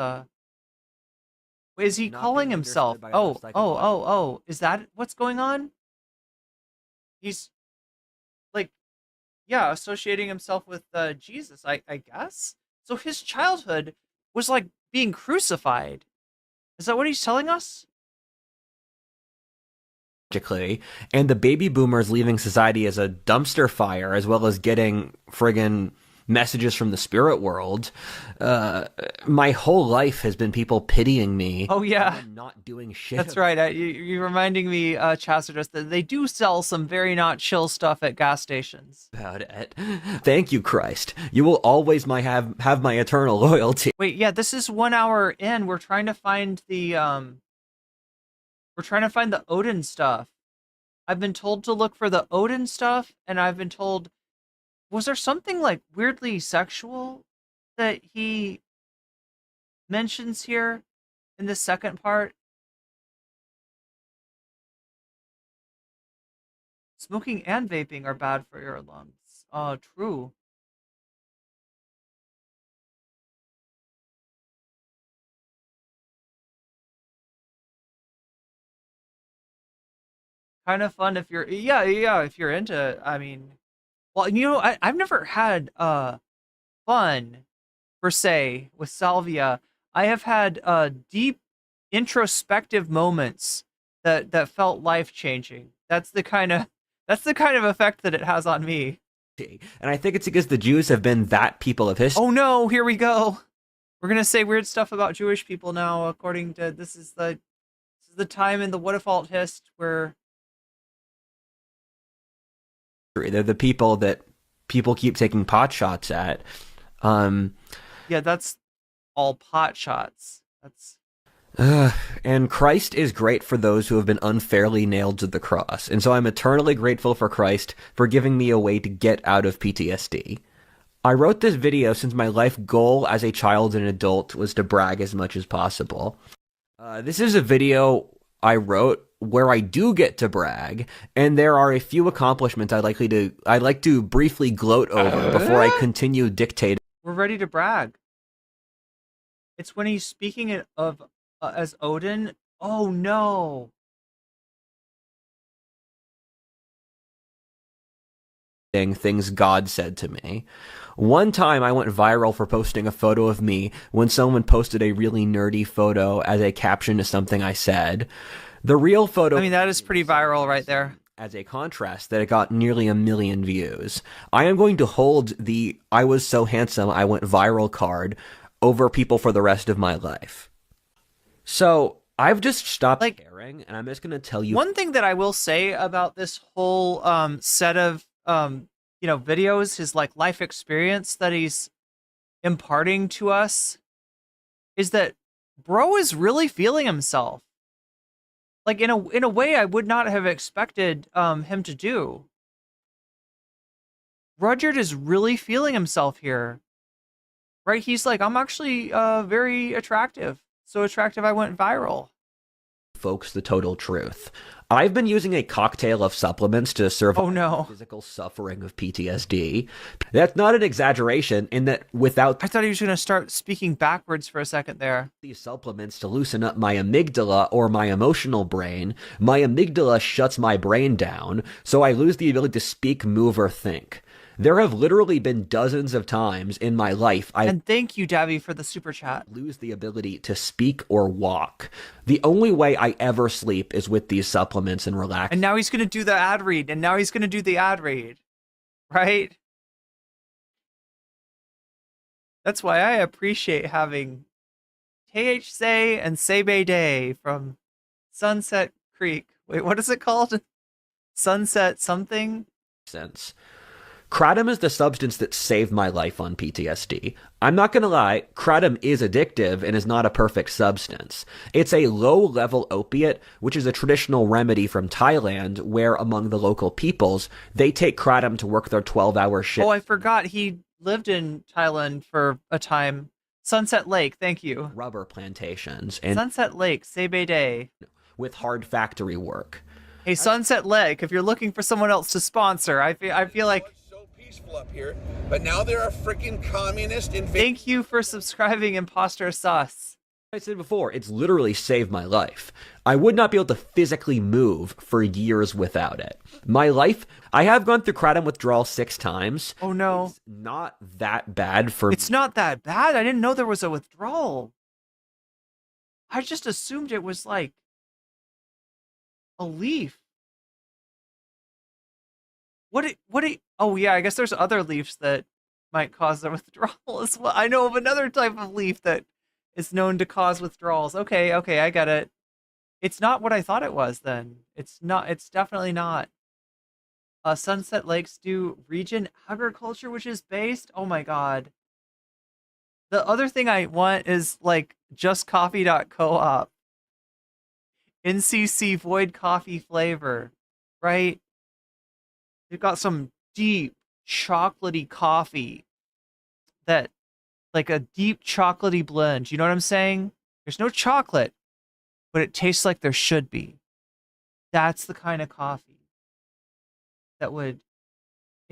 he calling himself? Oh, is that what's going on? He's like, yeah, associating himself with Jesus, I guess. So his childhood was like being crucified. Is that what he's telling us? And the baby boomers leaving society as a dumpster fire, as well as getting friggin' messages from the spirit world. My whole life has been people pitying me. Oh yeah, and not doing shit. That's right. You're reminding me, Chastity, that they do sell some very not chill stuff at gas stations. About it. Thank you, Christ. You will always have my eternal loyalty. Wait, yeah, this is 1 hour in. We're trying to find the Odin stuff. I've been told to look for the Odin stuff, and I've been told... Was there something, like, weirdly sexual that he mentions here in the second part? Smoking and vaping are bad for your lungs. True. Kind of fun if you're... Yeah, if you're into... I mean... Well, you know, I've never had fun, per se, with salvia. I have had deep introspective moments that felt life-changing. That's the kind of effect that it has on me. And I think it's because the Jews have been that people of history. Oh no, here we go. We're gonna say weird stuff about Jewish people now, according to this is the time in the What If Alt Hist where they're the people that people keep taking pot shots at. Yeah, that's all pot shots. That's... And Christ is great for those who have been unfairly nailed to the cross. And so I'm eternally grateful for Christ for giving me a way to get out of PTSD. I wrote this video since my life goal as a child and adult was to brag as much as possible. This is a video I wrote where I do get to brag, and there are a few accomplishments I'd like to briefly gloat over before I continue dictating. We're ready to brag. It's when he's speaking of as Odin. Oh no. Things God said to me. One time I went viral for posting a photo of me when someone posted a really nerdy photo as a caption to something I said. The real photo... I mean, that is pretty viral right there. As a contrast, that it got nearly 1 million views. I am going to hold the "I was so handsome I went viral" card over people for the rest of my life. So, I've just stopped caring, and I'm just going to tell you... One thing that I will say about this whole set of videos, his life experience that he's imparting to us, is that bro is really feeling himself. Like in a way I would not have expected him to do. Rodard is really feeling himself here. Right? He's like, I'm actually very attractive. So attractive I went viral. Folks, the total truth. I've been using a cocktail of supplements to survive physical suffering of PTSD. That's not an exaggeration in that without... I thought he was going to start speaking backwards for a second there. These supplements to loosen up my amygdala or my emotional brain, my amygdala shuts my brain down, so I lose the ability to speak, move, or think. There have literally been dozens of times in my life And thank you, Davy, for the super chat. Lose the ability to speak or walk. The only way I ever sleep is with these supplements and relax. And now he's going to do the ad read. And now he's going to do the ad read. Right? That's why I appreciate having THC and Sebe Day from Sunset Creek. Wait, what is it called? Sunset something? Sense. Kratom is the substance that saved my life on PTSD. I'm not gonna lie, kratom is addictive and is not a perfect substance. It's a low-level opiate, which is a traditional remedy from Thailand, where among the local peoples, they take kratom to work their 12-hour shift. Oh, I forgot he lived in Thailand for a time. Sunset Lake, thank you. Rubber plantations. And Sunset Lake, Sebe Day. With hard factory work. Hey, Sunset Lake, if you're looking for someone else to sponsor, I feel like... up here, but now there are freaking communist Thank you for subscribing, Imposter Sus. I said before, it's literally saved my life. I would not be able to physically move for years without it. My life, I have gone through kratom withdrawal 6 times. Oh no. It's not that bad for It's not that bad? I didn't know there was a withdrawal. I just assumed it was like a leaf. Oh yeah, I guess there's other leaves that might cause the withdrawal as well. I know of another type of leaf that is known to cause withdrawals. Okay, I got it. It's not what I thought it was then. It's definitely not. Sunset Lakes do region agriculture, which is based. Oh my god. The other thing I want is like justcoffee.coop. NCC Void Coffee flavor, right? They've got some deep chocolatey coffee that, like a deep chocolatey blend. You know what I'm saying? There's no chocolate, but it tastes like there should be. That's the kind of coffee that would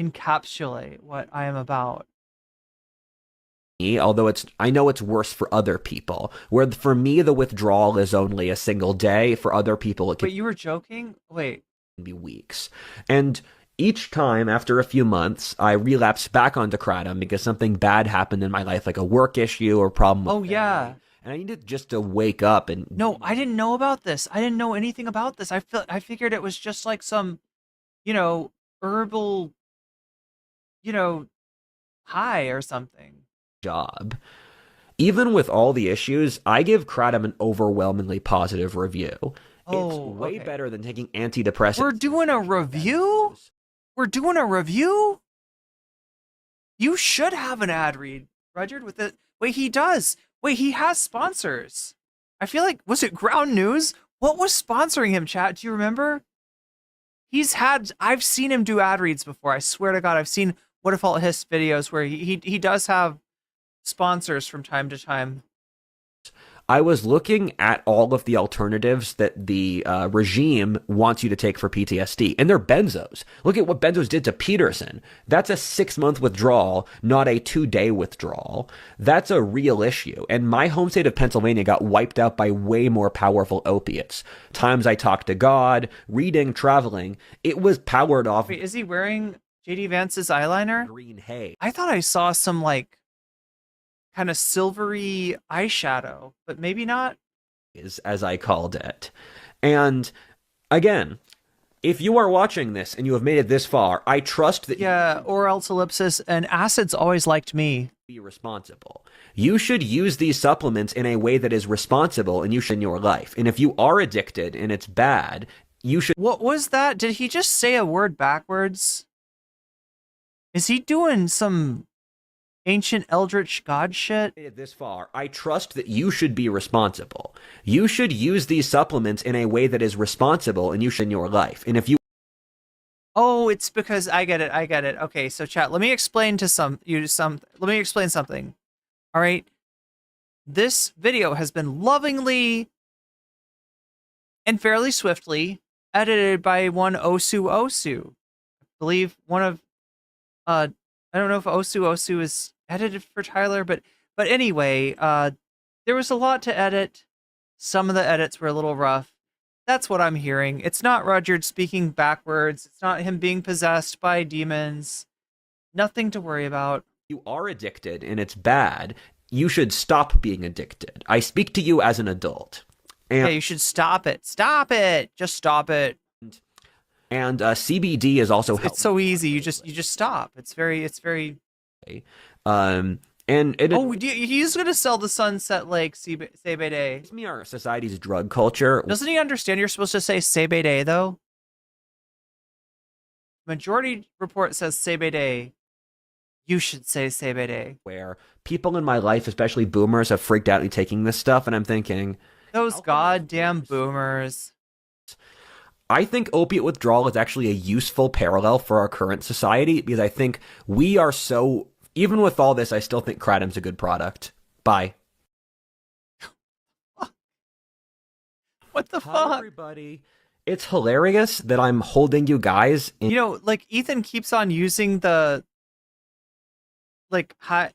encapsulate what I am about. Although I know it's worse for other people. Where for me, the withdrawal is only a single day. For other people, it can Wait, you were joking? Wait. be weeks. And each time, after a few months, I relapse back onto kratom because something bad happened in my life, like a work issue or problem with family. Yeah. And I needed just to wake up and... No, I didn't know about this. I didn't know anything about this. I figured it was just like some, herbal, high or something. Job. Even with all the issues, I give kratom an overwhelmingly positive review. It's way better than taking antidepressants. We're doing a review? We're doing a review? You should have an ad read, Rodard, with it. Wait, he does. Wait, he has sponsors. I feel like, was it Ground News? What was sponsoring him, chat? Do you remember? I've seen him do ad reads before. I swear to God, I've seen What If All Hiss videos where he does have sponsors from time to time. I was looking at all of the alternatives that the regime wants you to take for PTSD, and they're benzos. Look at what benzos did to Peterson. That's a 6-month withdrawal, not a 2-day withdrawal. That's a real issue. And my home state of Pennsylvania got wiped out by way more powerful opiates. Times I talked to God, reading, traveling, it was powered off. Wait, is he wearing JD Vance's eyeliner? Green hay. I thought I saw some like kind of silvery eyeshadow, but maybe not. As I called it. And again, if you are watching this and you have made it this far, I trust that or else ellipsis and acids always liked me. Be responsible. You should use these supplements in a way that is responsible and you should in your life. And if you are addicted and it's bad, you should. What was that? Did he just say a word backwards? Is he doing some ancient eldritch god shit? This far, I trust that you should be responsible. You should use these supplements in a way that is responsible and you should in your life. And if you Oh, it's because I get it. Okay, so chat, let me explain something. All right. This video has been lovingly and fairly swiftly edited by one Osu. I believe one of I don't know if Osu is edited for Tyler, but anyway, there was a lot to edit. Some of the edits were a little rough. That's what I'm hearing. It's not Rudyard speaking backwards. It's not him being possessed by demons. Nothing to worry about. You are addicted and it's bad. You should stop being addicted. I speak to you as an adult. And yeah, you should stop it. Stop it. Just stop it. And CBD is also it's so easy. You just stop. It's very and he's gonna sell the Sunset Lake CBD. It's me our society's drug culture. Doesn't he understand you're supposed to say CBD though? Majority report says CBD. You should say CBD. Where people in my life, especially boomers, have freaked out me taking this stuff, and I'm thinking, those goddamn boomers. I think opiate withdrawal is actually a useful parallel for our current society because I think we are so, even with all this, I still think kratom's a good product. Bye. What the fuck? Hi, everybody. It's hilarious that I'm holding you guys in. You know, like Ethan keeps on using the, like, hi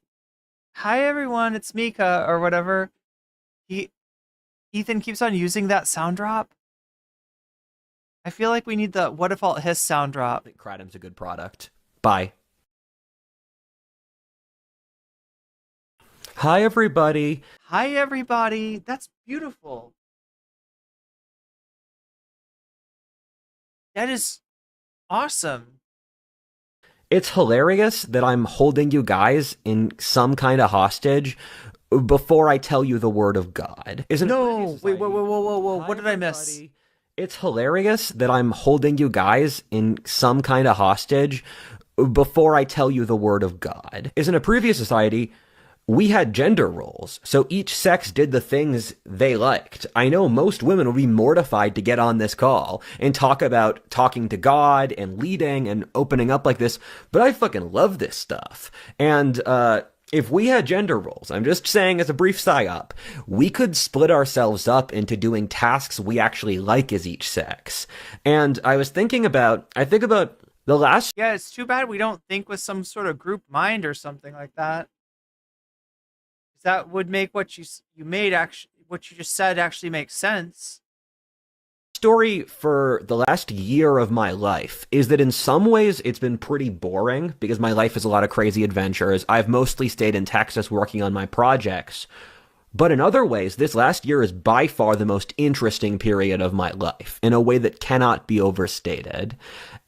everyone, it's Mika or whatever. Ethan keeps on using that sound drop. I feel like we need the what if all hiss sound drop. I think kratom's a good product. Bye. Hi, everybody. Hi, everybody. That's beautiful. That is awesome. It's hilarious that I'm holding you guys in some kind of hostage before I tell you the word of God. Isn't no, wait, whoa. What did I miss? It's hilarious that I'm holding you guys in some kind of hostage before I tell you the word of God. Is in a previous society, we had gender roles, so each sex did the things they liked. I know most women would be mortified to get on this call and talk about talking to God and leading and opening up like this, but I fucking love this stuff. And, if we had gender roles, I'm just saying as a brief psyop, we could split ourselves up into doing tasks we actually like as each sex. And I was thinking about, the last... Yeah, it's too bad we don't think with some sort of group mind or something like that. That would make what you just said actually make sense. Story for the last year of my life is that in some ways it's been pretty boring because my life is a lot of crazy adventures. I've mostly stayed in Texas working on my projects. But in other ways, this last year is by far the most interesting period of my life in a way that cannot be overstated.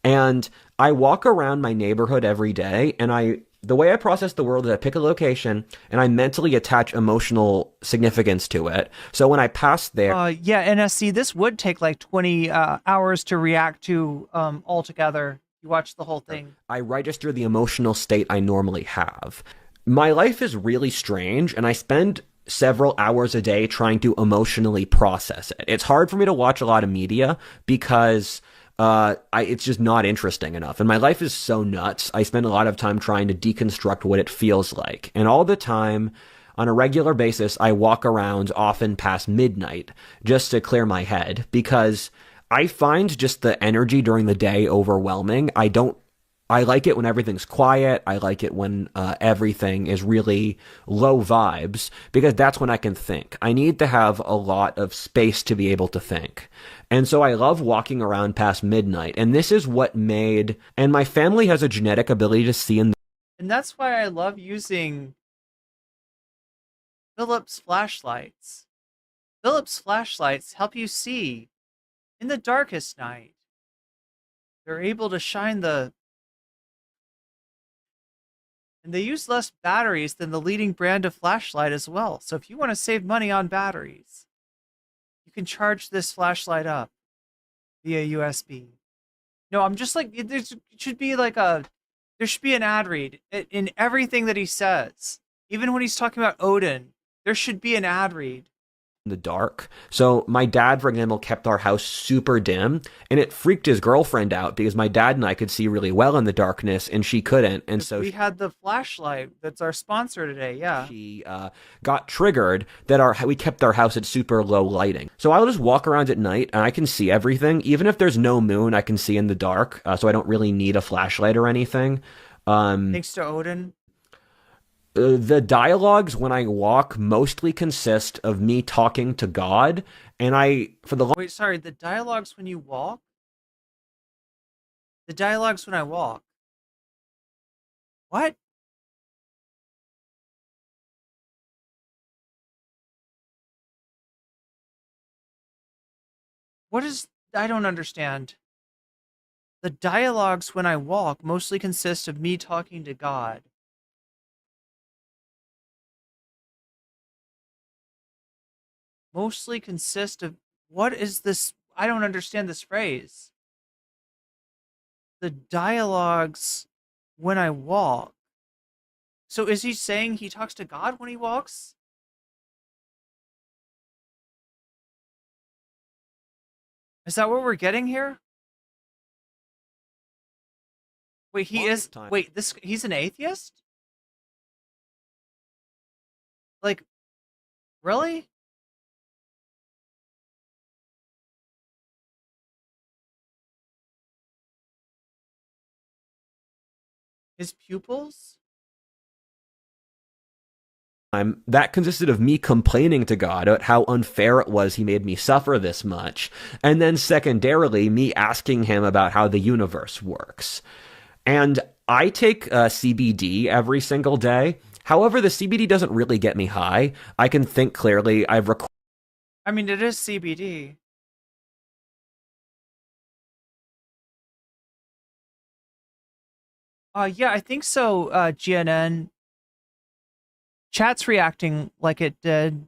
And I walk around my neighborhood every day and the way I process the world is I pick a location and I mentally attach emotional significance to it. So when I pass there... yeah, NSC, this would take like 20 hours to react to altogether. You watch the whole thing. I register the emotional state I normally have. My life is really strange and I spend several hours a day trying to emotionally process it. It's hard for me to watch a lot of media because... it's just not interesting enough. And my life is so nuts. I spend a lot of time trying to deconstruct what it feels like. And all the time, On a regular basis, I walk around often past midnight just to clear my head because I find just the energy during the day overwhelming. I like it when everything's quiet. I like it when everything is really low vibes because that's when I can think. I need to have a lot of space to be able to think. And so I love walking around past midnight. And this is what made, and my family has a genetic ability to see in. And that's why I love using Philips flashlights. Philips flashlights help you see in the darkest night. They're able to shine the... And they use less batteries than the leading brand of flashlight as well. So if you want to save money on batteries, you can charge this flashlight up via USB. No, I'm just like, there should be an ad read in everything that he says. Even when he's talking about Odin, there should be an ad read. The dark. So my dad, for example, kept our house super dim, and it freaked his girlfriend out because my dad and I could see really well in the darkness and she couldn't. And so we had the flashlight that's our sponsor today. Yeah. She got triggered that we kept our house at super low lighting. So I'll just walk around at night and I can see everything. Even if there's no moon, I can see in the dark. So I don't really need a flashlight or anything. Thanks to Odin. The dialogues when I walk mostly consist of me talking to God, and Wait, sorry, the dialogues when you walk? The dialogues when I walk. What? I don't understand. The dialogues when I walk mostly consist of me talking to God. Mostly consist of... What is this? I don't understand this phrase. The dialogues when I walk. So is he saying he talks to God when he walks? Is that what we're getting here? Wait, he's an atheist? Like, really? His pupils? That consisted of me complaining to God about how unfair it was he made me suffer this much, and then secondarily, me asking him about how the universe works. And I take CBD every single day. However, the CBD doesn't really get me high. I can think clearly. I mean, it is CBD. Yeah, I think so, GNN. Chat's reacting like it did.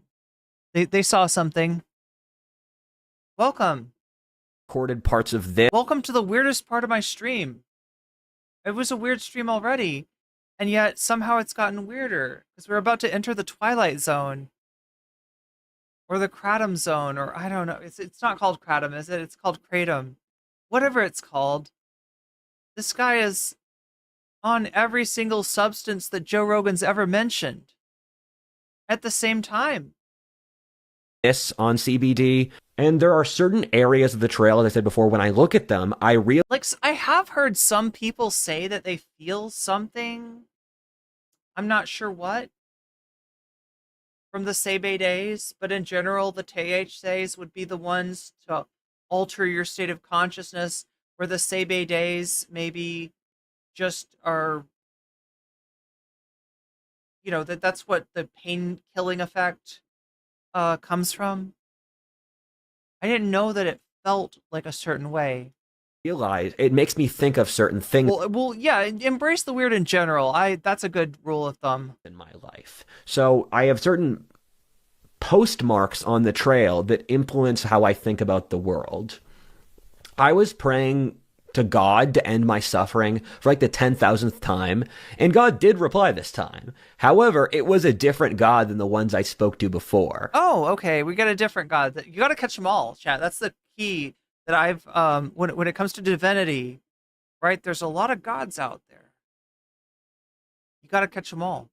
They saw something. Welcome. Recorded parts of this. Welcome to the weirdest part of my stream. It was a weird stream already, and yet somehow it's gotten weirder, because we're about to enter the Twilight Zone. Or the Kratom Zone, or I don't know. It's not called Kratom, is it? It's called Kratom. Whatever it's called. This guy is on every single substance that Joe Rogan's ever mentioned at the same time. This on CBD, and there are certain areas of the trail, as I said before, when I look at them, I realize... Like, I have heard some people say that they feel something. I'm not sure what. From the Sebe days, but in general, the THCs would be the ones to alter your state of consciousness, where the Sebe days maybe just are, you know, that's what the pain killing effect comes from. I didn't know that it felt like a certain way. Realize it makes me think of certain things. Well, yeah, embrace the weird in general. That's a good rule of thumb in my life. So I have certain postmarks on the trail that influence how I think about the world. I was praying to God to end my suffering for like the 10,000th time, and God did reply this time. However, it was a different God than the ones I spoke to before. Oh, okay, we got a different God. You got to catch them all, chat. That's the key that I've when it comes to divinity, right? There's a lot of gods out there. You got to catch them all.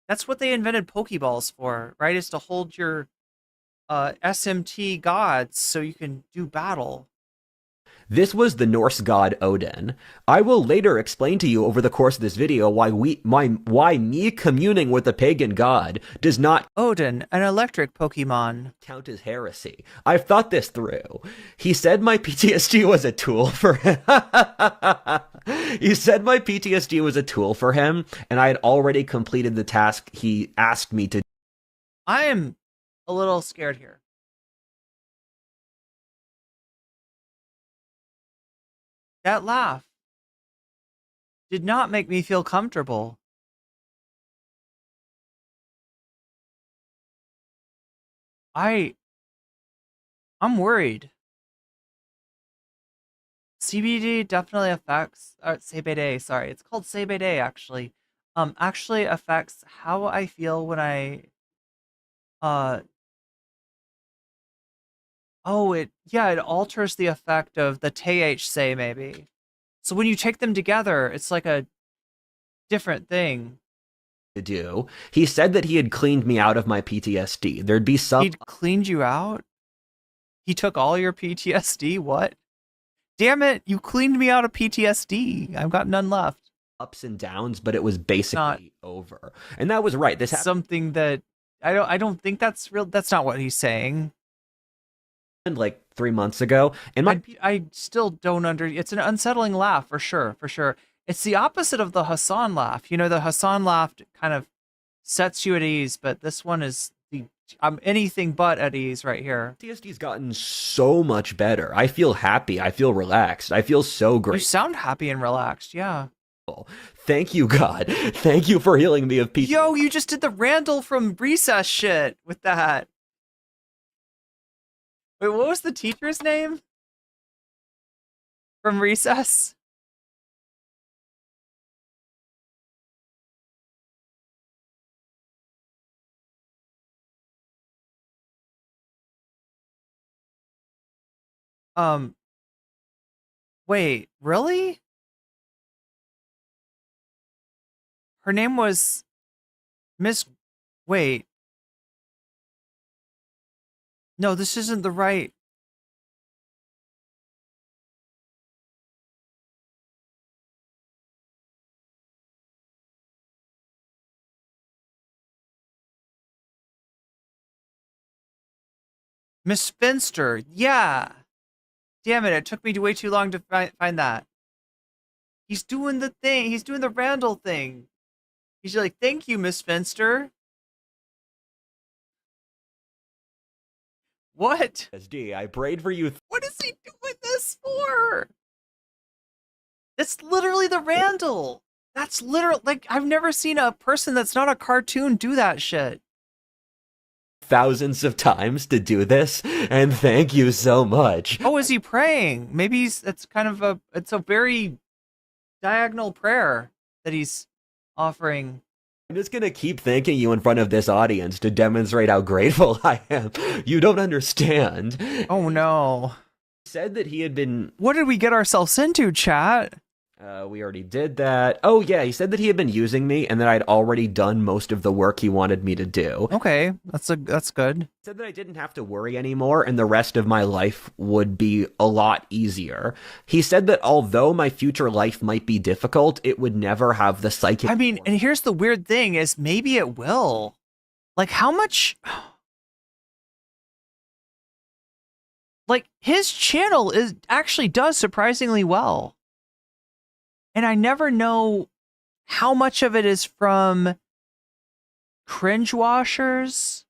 That's what they invented Pokeballs for, right? Is to hold your SMT gods so you can do battle. This was the Norse god Odin. I will later explain to you over the course of this video why me communing with a pagan god does not Odin, an electric Pokemon, count as heresy. I've thought this through. He said my PTSD was a tool for him. He said my PTSD was a tool for him, and I had already completed the task he asked me to. I am a little scared here. That laugh did not make me feel comfortable. I'm worried. CBD definitely affects, CBD, sorry, it's called CBD actually. Actually affects how I feel when I, oh, it alters the effect of the THC maybe. So when you take them together, it's like a different thing. To do. He said that he had cleaned me out of my PTSD. There'd be some. He'd cleaned you out? He took all your PTSD? What? Damn it, you cleaned me out of PTSD. I've got none left. Ups and downs, but it was basically over. And that was right. This something that I don't think that's real. That's not what he's saying. Like 3 months ago, and I still don't it's an unsettling laugh for sure. It's the opposite of the Hasan laugh. You know, the Hasan laugh kind of sets you at ease, but this one is I'm anything but at ease right here. PTSD's gotten so much better. I feel happy. I feel relaxed. I feel so great. You sound happy and relaxed, yeah. Thank you, God. Thank you for healing me of PTSD. Yo, you just did the Randall from Recess shit with that. Wait, what was the teacher's name? From Recess? Wait, really? Her name was Miss... Wait. No, this isn't the right... Miss Finster, yeah. Damn it, it took me way too long to find that. He's doing the thing. He's doing the Randall thing. He's like, thank you, Miss Finster. What? SD, I prayed for you. What is he doing this for? That's literally the Randall. That's literal. Like, I've never seen a person that's not a cartoon do that shit. Thousands of times to do this, and thank you so much. Oh, is he praying? Maybe it's a very diagonal prayer that he's offering. I'm just gonna keep thanking you in front of this audience to demonstrate how grateful I am. You don't understand. Oh no. He said that he had been... What did we get ourselves into, chat? We already did that. Oh yeah, he said that he had been using me and that I'd already done most of the work he wanted me to do. Okay, that's good. He said that I didn't have to worry anymore and the rest of my life would be a lot easier. He said that although my future life might be difficult, it would never have the psychic... I mean, and here's the weird thing is maybe it will. Like how much... Like his channel actually does surprisingly well. And I never know how much of it is from cringe washers.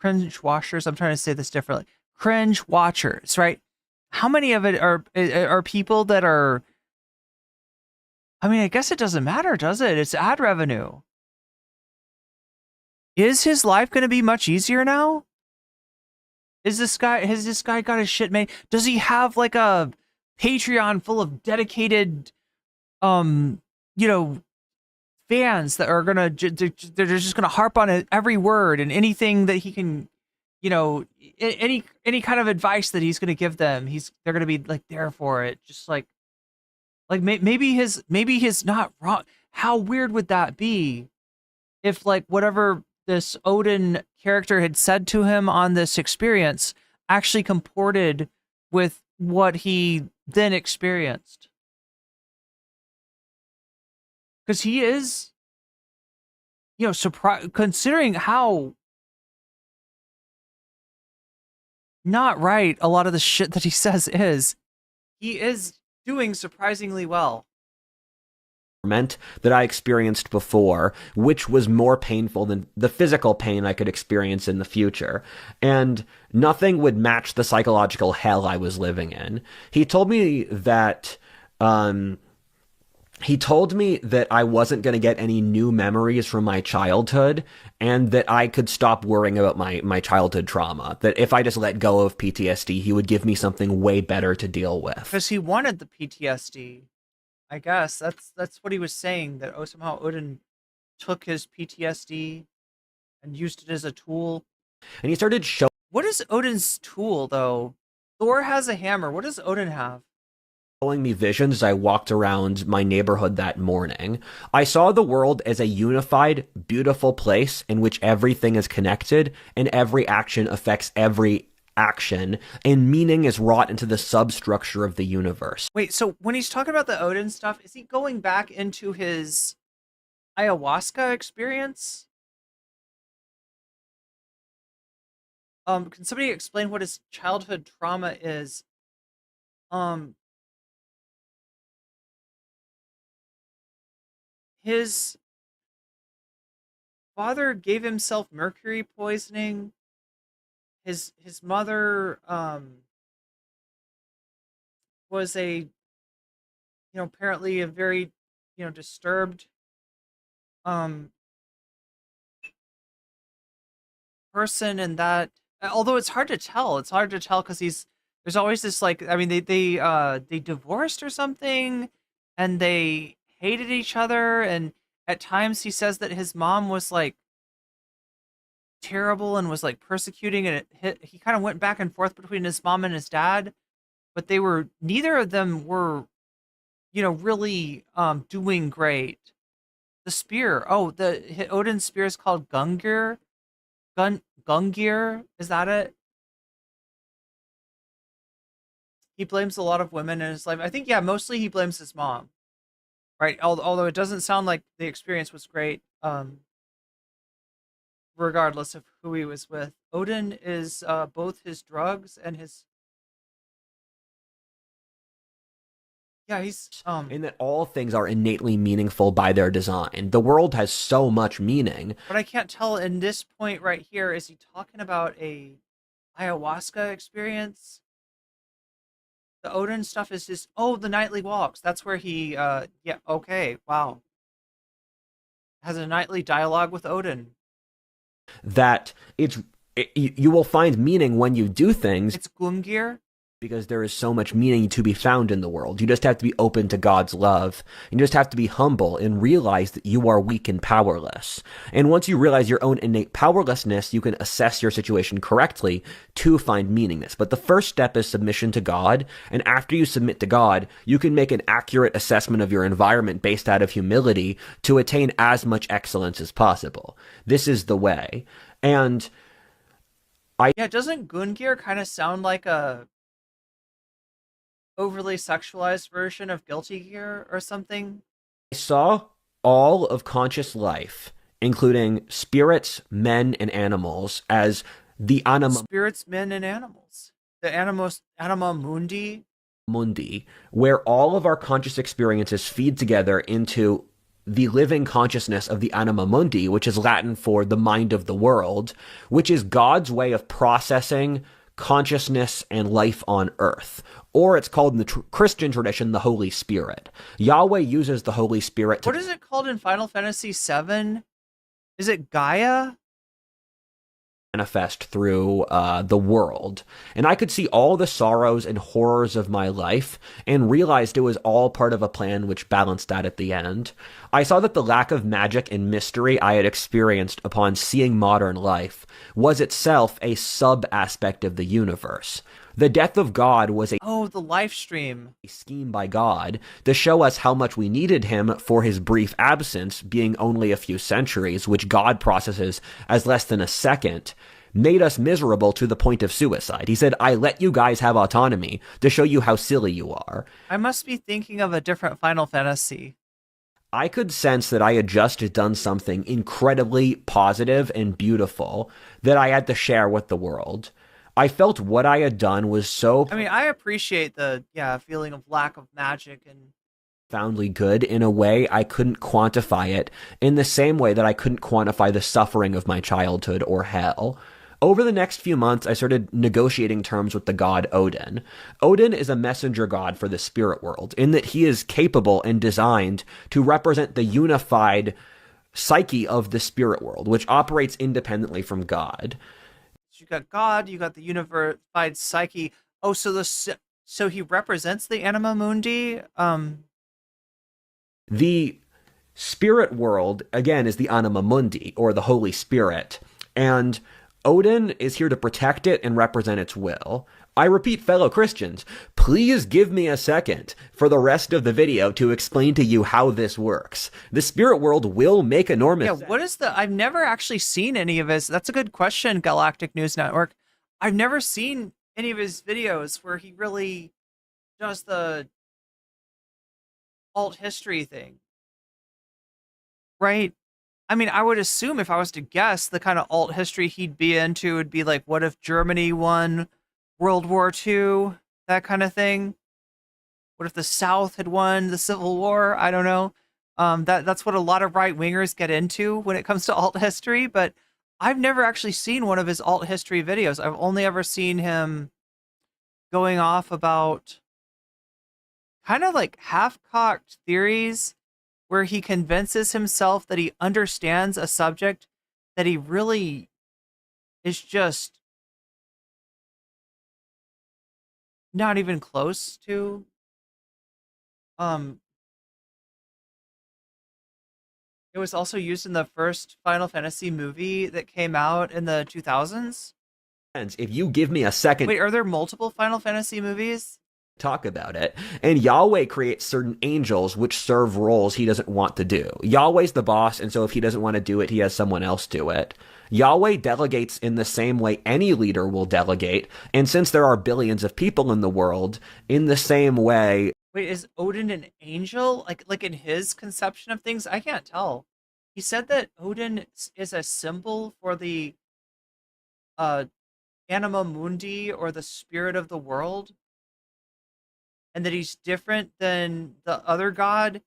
I'm trying to say this differently. Cringe watchers, right? How many of it are people that are... I mean, I guess it doesn't matter, does it? It's ad revenue. Is his life going to be much easier now? Has this guy got his shit made? Does he have like a Patreon full of dedicated... you know, fans that are they're just gonna harp on every word and anything that he can, you know, any kind of advice that he's gonna give them, they're gonna be like there for it, just like maybe his not wrong. How weird would that be? if like whatever this Odin character had said to him on this experience actually comported with what he then experienced. Because he is, you know, surprised, considering how not right a lot of the shit that he says is, he is doing surprisingly well. That I experienced before, which was more painful than the physical pain I could experience in the future. And nothing would match the psychological hell I was living in. He told me that I wasn't going to get any new memories from my childhood, and that I could stop worrying about my childhood trauma. That if I just let go of PTSD, he would give me something way better to deal with. Because he wanted the PTSD. I guess that's what he was saying, that somehow Odin took his PTSD and used it as a tool. And he started showing... What is Odin's tool, though? Thor has a hammer. What does Odin have? Showing me visions as I walked around my neighborhood that morning. I saw the world as a unified, beautiful place in which everything is connected and every action affects every action, and meaning is wrought into the substructure of the universe. Wait, so when he's talking about the Odin stuff, is he going back into his ayahuasca experience? Can somebody explain what his childhood trauma is? His father gave himself mercury poisoning. His mother was apparently a very disturbed person, and that, although it's hard to tell because there's always this they divorced or something, and they hated each other, and at times he says that his mom was like terrible and was like persecuting, and he kind of went back and forth between his mom and his dad, but neither of them were really doing great. The spear, Odin's spear is called Gungir. Gungir, is that it? He blames a lot of women in his life. I think, yeah, mostly he blames his mom, right? Although it doesn't sound like the experience was great, regardless of who he was with. Odin is both his drugs and his... Yeah, he's... And that all things are innately meaningful by their design. The world has so much meaning. But I can't tell in this point right here, is he talking about a ayahuasca experience? The Odin stuff is just, the nightly walks. That's where he, yeah, okay, wow. Has a nightly dialogue with Odin. That you will find meaning when you do things. It's Gungir. Because there is so much meaning to be found in the world. You just have to be open to God's love. You just have to be humble and realize that you are weak and powerless. And once you realize your own innate powerlessness, you can assess your situation correctly to find meaningness. But the first step is submission to God. And after you submit to God, you can make an accurate assessment of your environment based out of humility to attain as much excellence as possible. This is the way. And doesn't Gungir kind of sound like a overly sexualized version of Guilty Gear or something? I saw all of conscious life, including spirits, men, and animals, as the anima... Spirits, men, and animals. The anima mundi, where all of our conscious experiences feed together into the living consciousness of the anima mundi, which is Latin for the mind of the world, which is God's way of processing consciousness and life on earth. Or it's called in the Christian tradition the Holy Spirit. Yahweh uses the Holy Spirit to... What is it called in Final Fantasy VII? Is it Gaia? Manifest through the world. And I could see all the sorrows and horrors of my life and realized it was all part of a plan which balanced out at the end. I saw that the lack of magic and mystery I had experienced upon seeing modern life was itself a sub-aspect of the universe. The death of God was a the live stream scheme by God to show us how much we needed him for his brief absence, being only a few centuries, which God processes as less than a second, made us miserable to the point of suicide. He said, I let you guys have autonomy to show you how silly you are. I must be thinking of a different Final Fantasy. I could sense that I had just done something incredibly positive and beautiful that I had to share with the world. I felt what I had done was so... I mean, I appreciate the, feeling of lack of magic and... profoundly good in a way I couldn't quantify it, in the same way that I couldn't quantify the suffering of my childhood or hell. Over the next few months, I started negotiating terms with the god Odin. Odin is a messenger god for the spirit world, in that he is capable and designed to represent the unified psyche of the spirit world, which operates independently from God. You got God, you got the unified psyche. Oh, so he represents the Anima Mundi? The spirit world, again, is the Anima Mundi, or the Holy Spirit, and Odin is here to protect it and represent its will. I repeat, fellow Christians, please give me a second for the rest of the video to explain to you how this works. The spirit world will make enormous sense. What is I've never actually seen any of his... That's a good question, Galactic News Network. I've never seen any of his videos where he really does the alt history thing. Right? I mean, I would assume, if I was to guess, the kind of alt history he'd be into would be like, what if Germany won World War II? That kind of thing. What if the South had won the Civil War? I don't know. That's what a lot of right-wingers get into when it comes to alt history, but I've never actually seen one of his alt history videos. I've only ever seen him going off about kind of like half-cocked theories where he convinces himself that he understands a subject that he really is just not even close to. It was also used in the first Final Fantasy movie that came out in the 2000s. If you give me a second... Wait, are there multiple Final Fantasy movies? Talk about it. And Yahweh creates certain angels which serve roles he doesn't want to do. Yahweh's the boss, and so if he doesn't want to do it, he has someone else do it. Yahweh delegates in the same way any leader will delegate, and since there are billions of people in the world, in the same way... Wait, is Odin an angel? Like in his conception of things? I can't tell. He said that Odin is a symbol for the Anima Mundi, or the spirit of the world, and that he's different than the other god.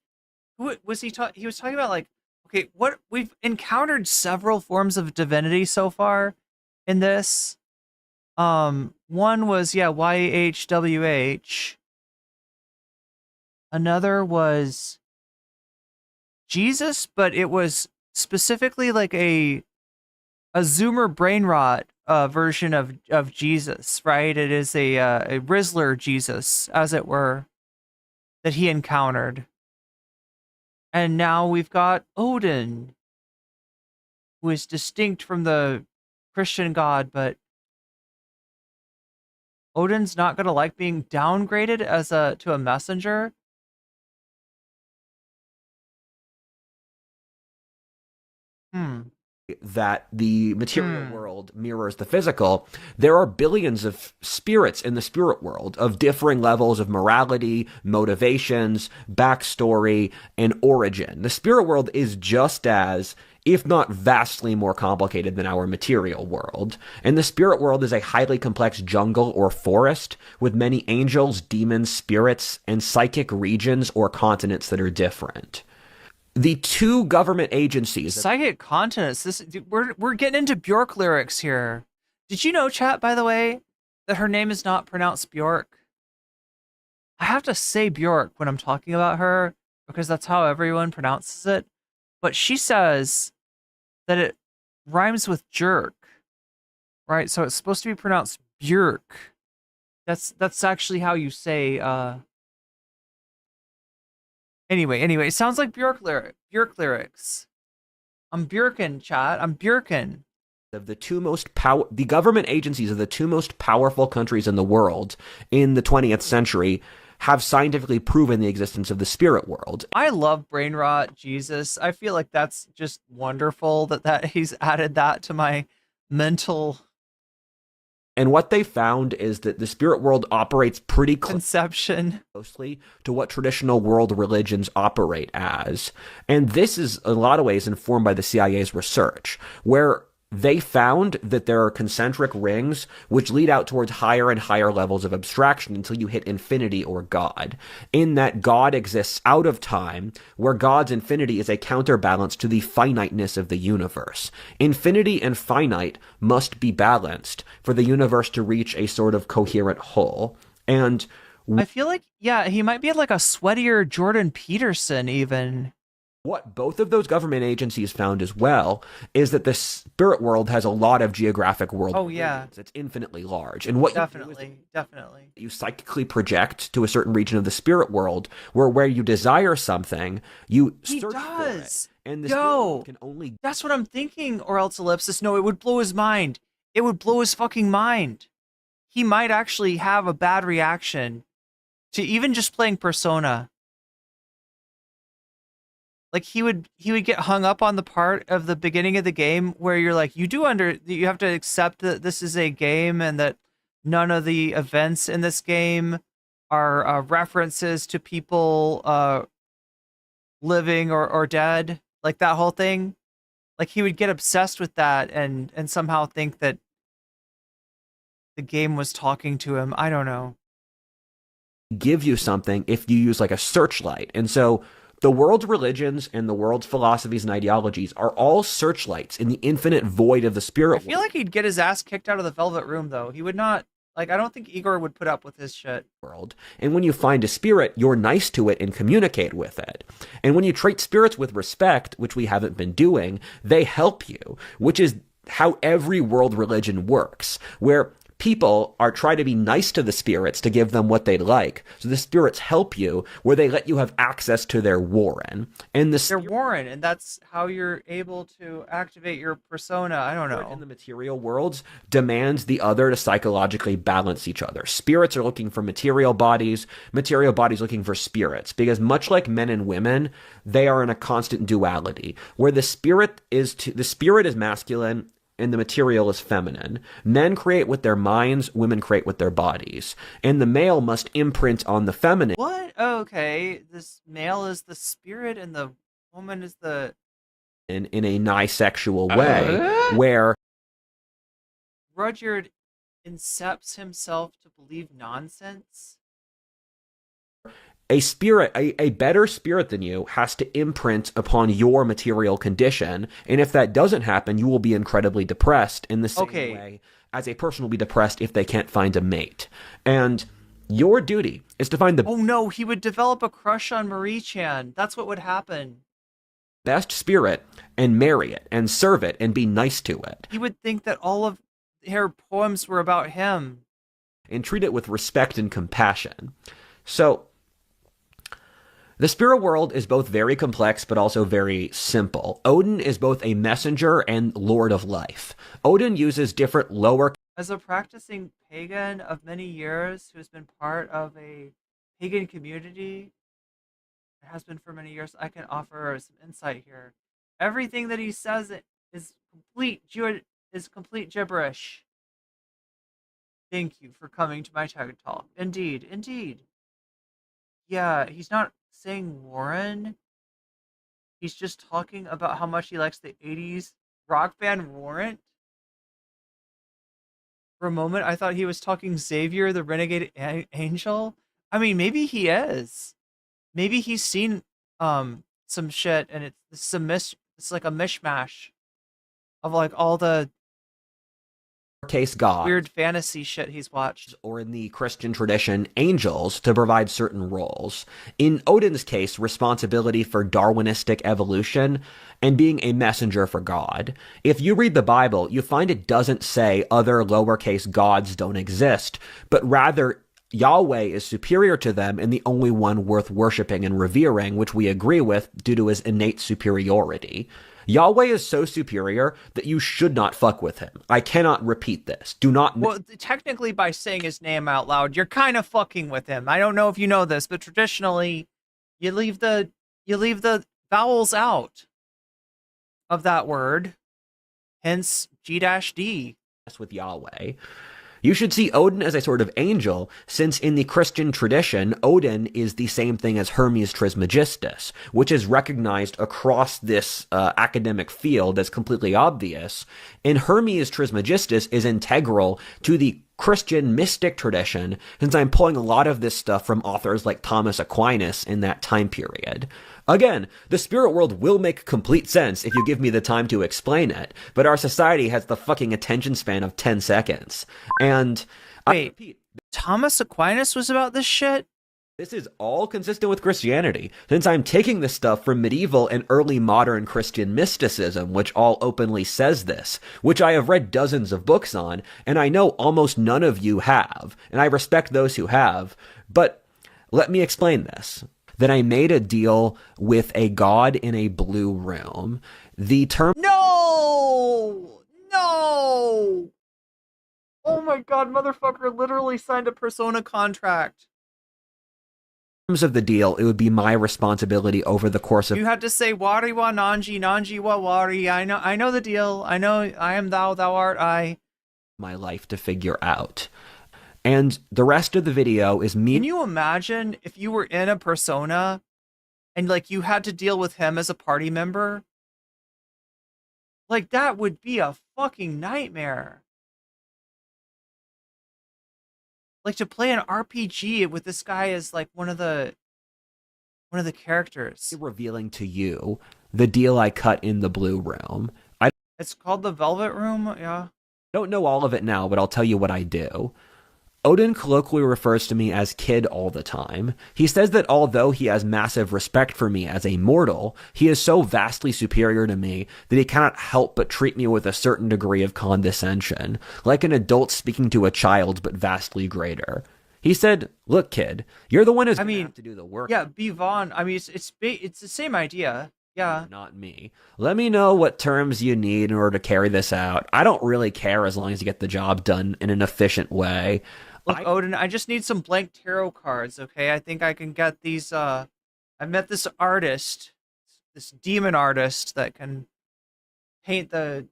Who was he? He was talking about, like, okay, what we've encountered several forms of divinity so far in this. One was YHWH. Another was Jesus, but it was specifically like a Zoomer brain rot version of Jesus, right? It is a Rizzler Jesus, as it were, that he encountered. And now we've got Odin, who is distinct from the Christian god, but Odin's not going to like being downgraded as to a messenger. That the material world mirrors the physical. There are billions of spirits in the spirit world of differing levels of morality, motivations, backstory, and origin. The spirit world is just as, if not vastly more complicated than our material world. And the spirit world is a highly complex jungle or forest with many angels, demons, spirits, and psychic regions or continents that are different. The two government agencies... Psychic continents. We're getting into Bjork lyrics here. Did you know, chat, by the way, that her name is not pronounced Bjork? I have to say Bjork when I'm talking about her, because that's how everyone pronounces it. But she says that it rhymes with jerk, right? So it's supposed to be pronounced Bjork. That's actually how you say... Anyway, it sounds like Bjork lyrics. I'm Bjorken, chat. I'm Bjorken. of the government agencies of the two most powerful countries in the world in the 20th century have scientifically proven the existence of the spirit world. I love brain rot, Jesus. I feel like that's just wonderful that he's added that to my mental. And what they found is that the spirit world operates pretty closely to what traditional world religions operate as. And this is in a lot of ways informed by the CIA's research, where they found that there are concentric rings which lead out towards higher and higher levels of abstraction until you hit infinity or God. In that God exists out of time, where God's infinity is a counterbalance to the finiteness of the universe. Infinity and finite must be balanced for the universe to reach a sort of coherent whole. And I feel like, yeah, he might be like a sweatier Jordan Peterson even. What both of those government agencies found as well is that the spirit world has a lot of geographic world. Oh, yeah. It's infinitely large. And what definitely. You psychically project to a certain region of the spirit world where you desire something, you search for it. And the spirit world can only... That's what I'm thinking, or else ellipsis. No, it would blow his mind. It would blow his fucking mind. He might actually have a bad reaction to even just playing Persona. Like he would get hung up on the part of the beginning of the game where you're like, you have to accept that this is a game and that none of the events in this game are references to people living or dead, like that whole thing. Like he would get obsessed with that and somehow think that the game was talking to him. I don't know. Give you something if you use like a searchlight. And so the world's religions and the world's philosophies and ideologies are all searchlights in the infinite void of the spirit world. I feel like he'd get his ass kicked out of the Velvet Room, though. He would not, like, I don't think Igor would put up with his shit. And when you find a spirit, you're nice to it and communicate with it. And when you treat spirits with respect, which we haven't been doing, they help you, which is how every world religion works, where people are trying to be nice to the spirits to give them what they like. So the spirits help you where they let you have access to their warren. And their warren, and that's how you're able to activate your persona. I don't know. In the material worlds demands the other to psychologically balance each other. Spirits are looking for material bodies looking for spirits, because much like men and women, they are in a constant duality where the spirit is masculine and the material is feminine. Men create with their minds, women create with their bodies. And the male must imprint on the feminine. What? Oh, okay. This male is the spirit and the woman is the... In a nisexual way, where... Rudyard incepts himself to believe nonsense? A spirit, a better spirit than you, has to imprint upon your material condition, and if that doesn't happen, you will be incredibly depressed in the same way as a person will be depressed if they can't find a mate. And your duty is to find the... Oh no, he would develop a crush on Marie-chan. That's what would happen. Best spirit, and marry it, and serve it, and be nice to it. He would think that all of her poems were about him. And treat it with respect and compassion. So... the spirit world is both very complex but also very simple. Odin is both a messenger and lord of life. Odin uses different lower... As a practicing pagan of many years who has been part of a pagan community, it has been for many years, I can offer some insight here. Everything that he says is complete gibberish. Thank you for coming to my TED Talk. Indeed, indeed. Yeah, he's not saying Warren. He's just talking about how much he likes the 80s rock band Warrant. For a moment, I thought he was talking Xavier, the Renegade Angel. I mean, maybe he is. Maybe he's seen some shit, and it's like a mishmash of like all the case God, weird fantasy shit he's watched, or in the Christian tradition, angels to provide certain roles. In Odin's case, responsibility for Darwinistic evolution and being a messenger for God. If you read the Bible, you find it doesn't say other lowercase gods don't exist, but rather Yahweh is superior to them and the only one worth worshiping and revering, which we agree with due to his innate superiority. Yahweh is so superior that you should not fuck with him. I cannot repeat this. Do not. Well, technically, by saying his name out loud, you're kind of fucking with him. I don't know if you know this, but traditionally, you leave the vowels out of that word. Hence, G-D. With Yahweh. You should see Odin as a sort of angel, since in the Christian tradition, Odin is the same thing as Hermes Trismegistus, which is recognized across this academic field as completely obvious. And Hermes Trismegistus is integral to the Christian mystic tradition, since I'm pulling a lot of this stuff from authors like Thomas Aquinas in that time period. Again, the spirit world will make complete sense if you give me the time to explain it, but our society has the fucking attention span of 10 seconds. And wait, Thomas Aquinas was about this shit? This is all consistent with Christianity, since I'm taking this stuff from medieval and early modern Christian mysticism, which all openly says this, which I have read dozens of books on, and I know almost none of you have, and I respect those who have, but let me explain this. That I made a deal with a god in a blue room. The term— No! Oh my god, motherfucker literally signed a Persona contract. In terms of the deal, it would be my responsibility over the course of— You had to say wari wa nanji, nanji wa wari. I know the deal. I know I am thou, thou art I. My life to figure out. And the rest of the video is me— Can you imagine if you were in a Persona and, like, you had to deal with him as a party member? Like, that would be a fucking nightmare. Like, to play an RPG with this guy as, like, one of the characters. Revealing to you the deal I cut in the blue room. It's called the Velvet Room, yeah. I don't know all of it now, but I'll tell you what I do. Odin colloquially refers to me as kid all the time. He says that although he has massive respect for me as a mortal, he is so vastly superior to me that he cannot help but treat me with a certain degree of condescension, like an adult speaking to a child but vastly greater. He said, "Look, kid, you're the one who's gonna have to do the work." Yeah, Bivon. I mean, it's the same idea. Yeah. Not me. Let me know what terms you need in order to carry this out. I don't really care as long as you get the job done in an efficient way. Look, Odin, I just need some blank tarot cards, okay? I think I can get these, I met this artist, this demon artist that can paint the,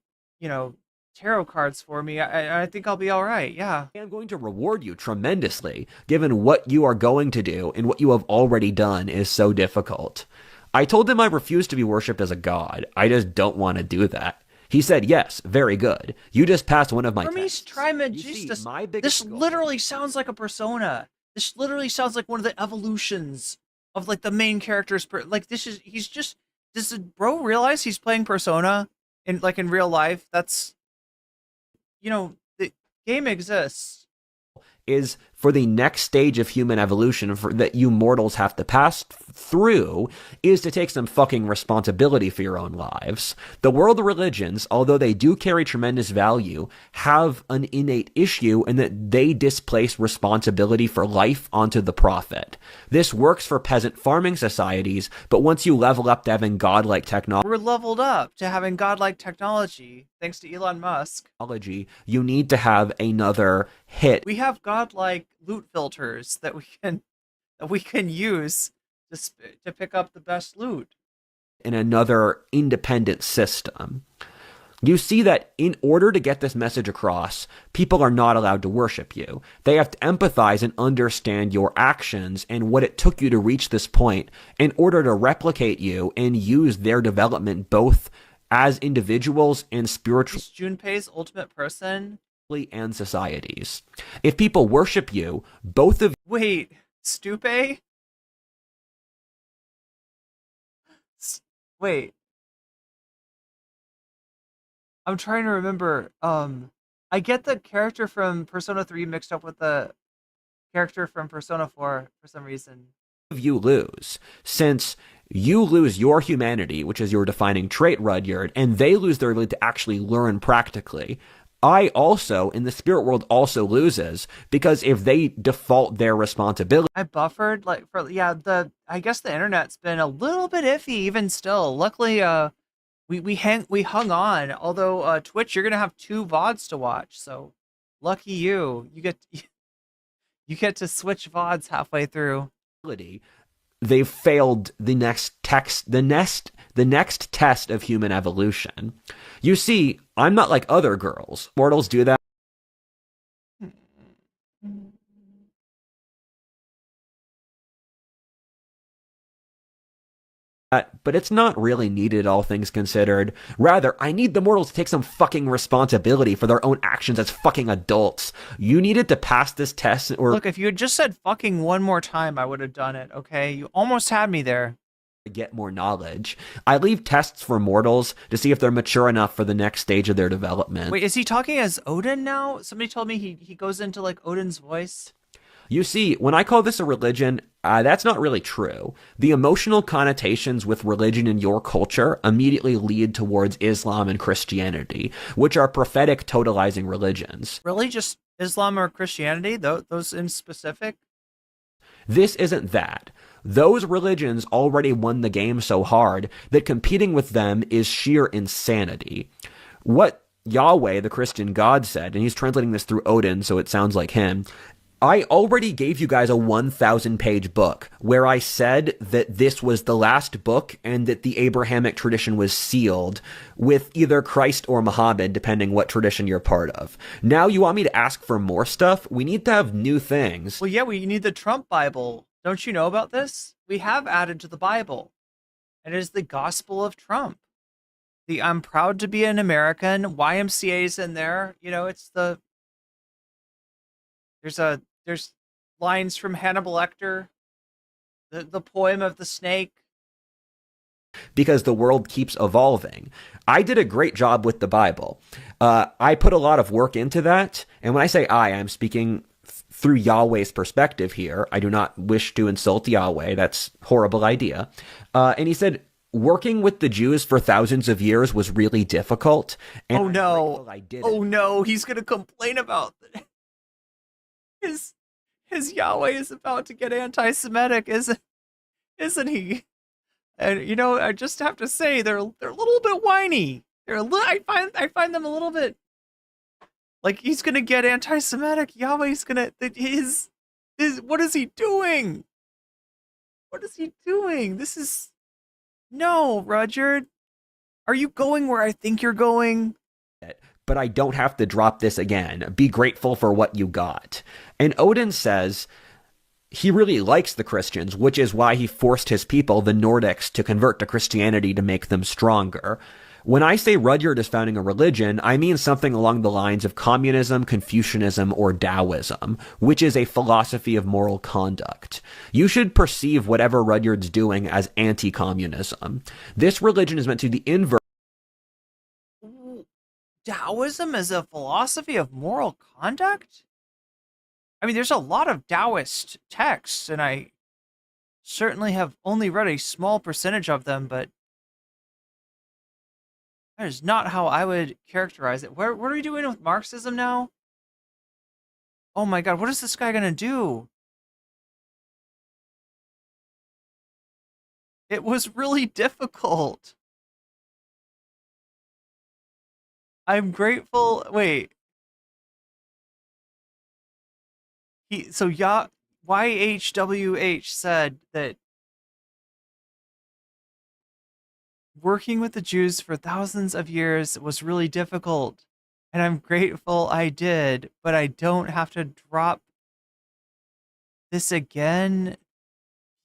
tarot cards for me. I think I'll be all right, yeah. I'm going to reward you tremendously, given what you are going to do and what you have already done is so difficult. I told him I refuse to be worshipped as a god. I just don't want to do that. He said, yes, very good. You just passed one of my tests. Trismegistus. This literally sounds like a Persona. This literally sounds like one of the evolutions of, like, the main character's... Like, does bro realize he's playing Persona in real life? That's... the game exists. Is for the next stage of human evolution that you mortals have to pass through is to take some fucking responsibility for your own lives. The world religions, although they do carry tremendous value, have an innate issue in that they displace responsibility for life onto the prophet. This works for peasant farming societies, but once you level up to having godlike technology— We're leveled up to having godlike technology, thanks to Elon Musk. You need to have another hit. We have godlike loot filters that we can use to pick up the best loot in another independent system. You see that in order to get this message across, people are not allowed to worship you. They have to empathize and understand your actions and what it took you to reach this point in order to replicate you and use their development both as individuals and spiritually. Is Junpei's ultimate person? And societies. If people worship you, both of— Wait, Stupe? Wait. I'm trying to remember. I get the character from Persona 3 mixed up with the character from Persona 4 for some reason. You lose, since you lose your humanity, which is your defining trait, Rudyard, and they lose their ability to actually learn practically. I also, in the spirit world, also loses, because if they default their responsibility— I buffered, I guess the internet's been a little bit iffy even still. Luckily, We hung on. Although Twitch, you're gonna have 2 VODs to watch, so lucky you. You get to switch VODs halfway through. They've failed the next test of human evolution. You see, I'm not like other girls. Mortals do that. But it's not really needed, all things considered. Rather, I need the mortals to take some fucking responsibility for their own actions as fucking adults. You needed to pass this test, or look, if you had just said fucking one more time, I would have done it, okay? You almost had me there. Get more knowledge. I leave tests for mortals to see if they're mature enough for the next stage of their development. Wait, is he talking as Odin now? Somebody told me he goes into, like, Odin's voice. You see, when I call this a religion, that's not really true. The emotional connotations with religion in your culture immediately lead towards Islam and Christianity, which are prophetic totalizing religions. Really? Just Islam or Christianity? Those in specific? This isn't that. Those religions already won the game so hard that competing with them is sheer insanity. What Yahweh, the Christian God, said, and he's translating this through Odin, so it sounds like him, I already gave you guys a 1,000-page book where I said that this was the last book and that the Abrahamic tradition was sealed with either Christ or Muhammad, depending what tradition you're part of. Now you want me to ask for more stuff? We need to have new things. Well, yeah, we need the Trump Bible. Don't you know about this? We have added to the Bible. It is the Gospel of Trump. The I'm proud to be an American. YMCA's in there. You know, it's the... There's lines from Hannibal Lecter, the poem of the snake. Because the world keeps evolving. I did a great job with the Bible. I put a lot of work into that. And when I say I'm speaking through Yahweh's perspective here. I do not wish to insult Yahweh. That's a horrible idea. And he said, working with the Jews for thousands of years was really difficult. And oh no! Oh no! He's gonna complain about it. His Yahweh is about to get anti-Semitic, isn't he? And you know, I just have to say they're a little bit whiny. I find them a little bit like he's gonna get anti-Semitic. Yahweh's gonna what is he doing? What is he doing? This is no, Roger. Are you going where I think you're going? But I don't have to drop this again. Be grateful for what you got. And Odin says he really likes the Christians, which is why he forced his people, the Nordics, to convert to Christianity to make them stronger. When I say Rudyard is founding a religion, I mean something along the lines of communism, Confucianism, or Taoism, which is a philosophy of moral conduct. You should perceive whatever Rudyard's doing as anti-communism. This religion is meant to be the inverse. Taoism is a philosophy of moral conduct? I mean, there's a lot of Taoist texts, and I certainly have only read a small percentage of them, but that is not how I would characterize it. What are we doing with Marxism now? Oh my god, what is this guy gonna do? It was really difficult. I'm grateful. Wait. YHWH said that working with the Jews for thousands of years was really difficult. And I'm grateful I did, but I don't have to drop this again.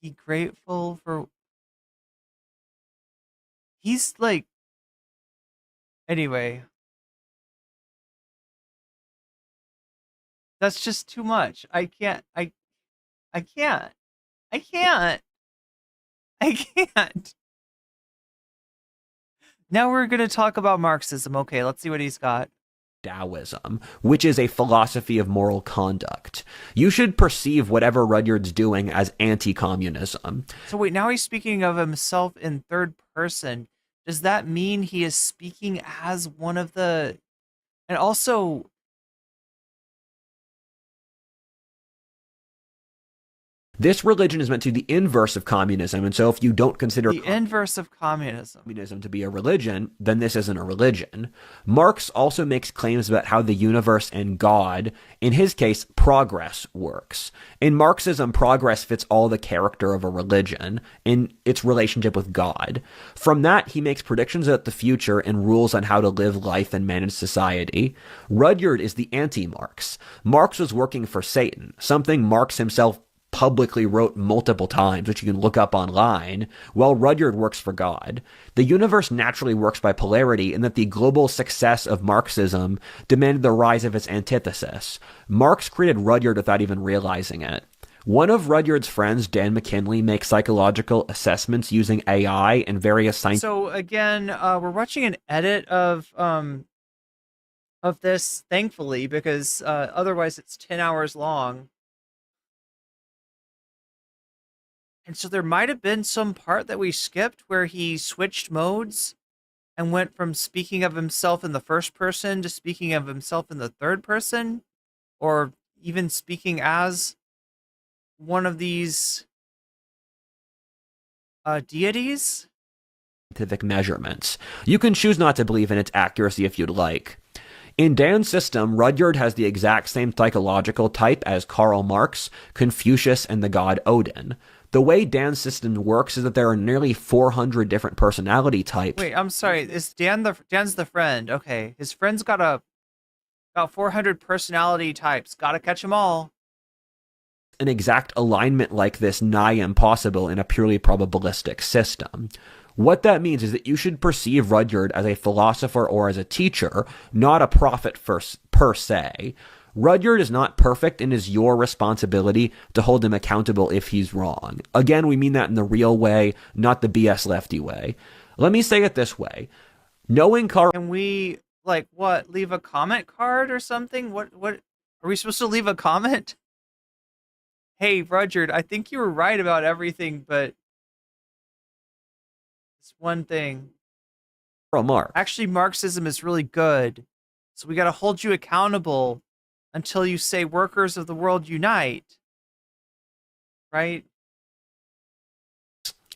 Be grateful for... He's like... Anyway. That's just too much. I can't. Now we're going to talk about Marxism. Okay, let's see what he's got. Taoism, which is a philosophy of moral conduct. You should perceive whatever Rudyard's doing as anti-communism. So wait, now he's speaking of himself in third person. Does that mean he is speaking as one of the... And also... This religion is meant to be the inverse of communism, and so if you don't consider the inverse of communism to be a religion, then this isn't a religion. Marx also makes claims about how the universe and God, in his case, progress, works. In Marxism, progress fits all the character of a religion in its relationship with God. From that, he makes predictions about the future and rules on how to live life and manage society. Rudyard is the anti-Marx. Marx was working for Satan, something Marx himself publicly wrote multiple times, which you can look up online, while Rudyard works for God. The universe naturally works by polarity in that the global success of Marxism demanded the rise of its antithesis. Marx created Rudyard without even realizing it. One of Rudyard's friends, Dan McKinley, makes psychological assessments using AI and various science. So again, we're watching an edit of this, thankfully, because otherwise it's 10 hours long. And so there might have been some part that we skipped where he switched modes and went from speaking of himself in the first person to speaking of himself in the third person, or even speaking as one of these deities. Scientific measurements. You can choose not to believe in its accuracy if you'd like. In Dan's system, Rudyard has the exact same psychological type as Karl Marx, Confucius, and the god Odin. The way Dan's system works is that there are nearly 400 different personality types. Wait, I'm sorry. Is Dan's the friend? Okay, his friend's got 400 personality types. Gotta catch them all. An exact alignment like this nigh impossible in a purely probabilistic system. What that means is that you should perceive Rudyard as a philosopher or as a teacher, not a prophet per se. Rudyard is not perfect and is your responsibility to hold him accountable if he's wrong. Again, we mean that in the real way, not the BS lefty way. Let me say it this way. Knowing Karl... Can we, like, what, leave a comment card or something? What, are we supposed to leave a comment? Hey, Rudyard, I think you were right about everything, but it's one thing. Karl Marx. Actually, Marxism is really good, so we got to hold you accountable until you say workers of the world unite. Right?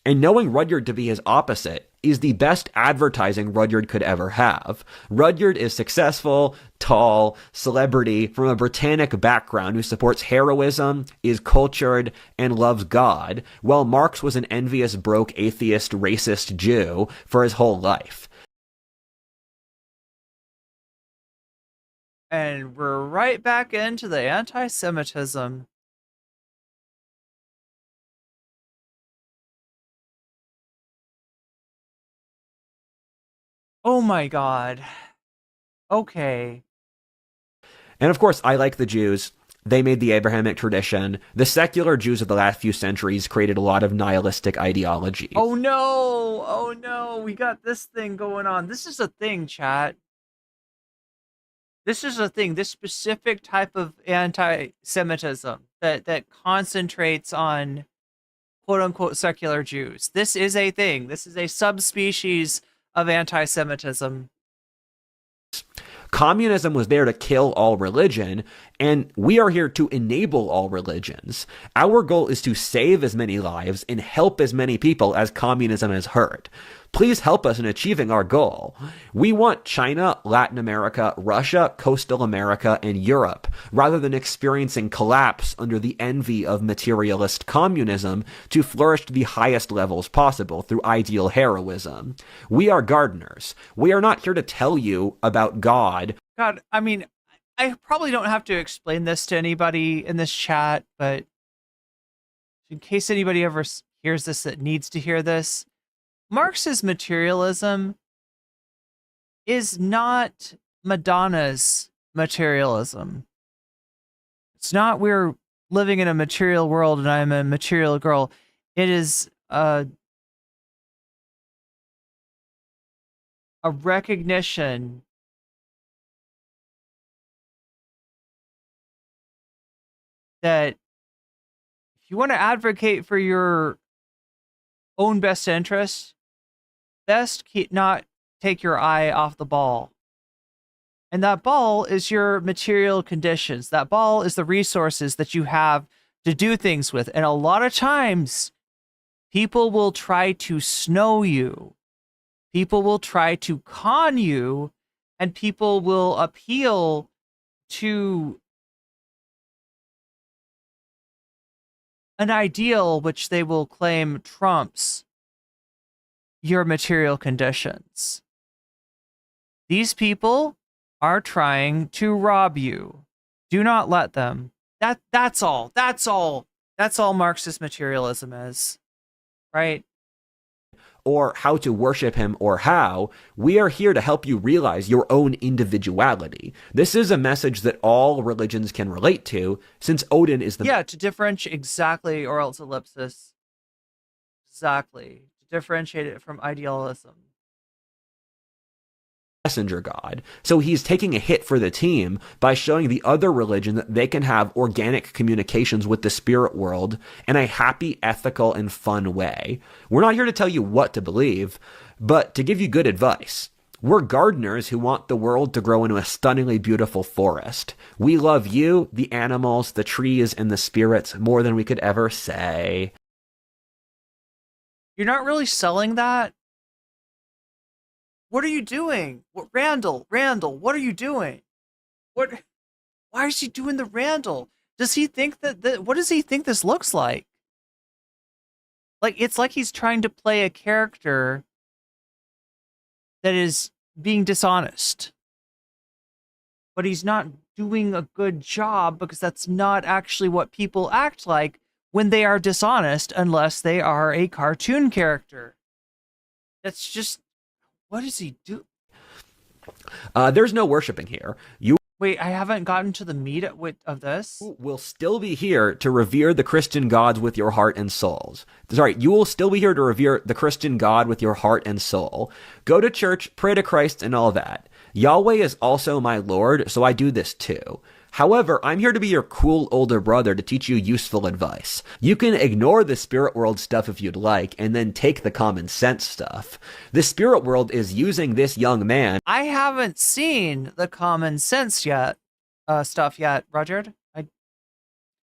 And knowing Rudyard to be his opposite is the best advertising Rudyard could ever have. Rudyard is successful, tall, celebrity from a Britannic background who supports heroism, is cultured, and loves God, while Marx was an envious, broke, atheist, racist Jew for his whole life. And we're right back into the anti-Semitism. Oh my God. Okay. And of course, I like the Jews. They made the Abrahamic tradition. The secular Jews of the last few centuries created a lot of nihilistic ideology. Oh no! Oh no! We got this thing going on. This is a thing, chat. This is a thing. This specific type of anti-Semitism that concentrates on quote-unquote secular Jews. This is a thing. This is a subspecies of anti-Semitism. Communism was there to kill all religion, and we are here to enable all religions. Our goal is to save as many lives and help as many people as communism has hurt. Please help us in achieving our goal. We want China, Latin America, Russia, Coastal America, and Europe, rather than experiencing collapse under the envy of materialist communism, to flourish to the highest levels possible through ideal heroism. We are gardeners. We are not here to tell you about God. God, I mean, I probably don't have to explain this to anybody in this chat, but in case anybody ever hears this that needs to hear this, Marx's materialism is not Madonna's materialism. It's not we're living in a material world and I'm a material girl. It is a recognition that if you want to advocate for your own best interest, best not take your eye off the ball. And that ball is your material conditions. That ball is the resources that you have to do things with. And a lot of times, people will try to snow you. People will try to con you, and people will appeal to an ideal which they will claim trumps your material conditions. These people are trying to rob you. Do not let them. That's all. That's all Marxist materialism is. Right? Or how to worship him or how, we are here to help you realize your own individuality. This is a message that all religions can relate to, since Odin is the... Yeah, to differentiate exactly, or else ellipsis. Exactly. To differentiate it from idealism. Messenger god. So he's taking a hit for the team by showing the other religion that they can have organic communications with the spirit world in a happy, ethical, and fun way. We're not here to tell you what to believe, but to give you good advice. We're gardeners who want the world to grow into a stunningly beautiful forest. We love you, the animals, the trees, and the spirits more than we could ever say. You're not really selling that? What are you doing? Randall, what are you doing? Why is he doing the Randall? Does he think what does he think this looks like? Like, it's like he's trying to play a character that is being dishonest. But he's not doing a good job, because that's not actually what people act like when they are dishonest, unless they are a cartoon character. That's just... What does he do? There's no worshiping here. Wait, I haven't gotten to the meat of this. Will still be here to revere the Christian gods with your heart and souls. Sorry, you will still be here to revere the Christian God with your heart and soul. Go to church, pray to Christ, and all that. Yahweh is also my Lord, so I do this too. However, I'm here to be your cool older brother to teach you useful advice. You can ignore the spirit world stuff if you'd like, and then take the common sense stuff. The spirit world is using this young man. I haven't seen the common sense stuff yet, Rodard. I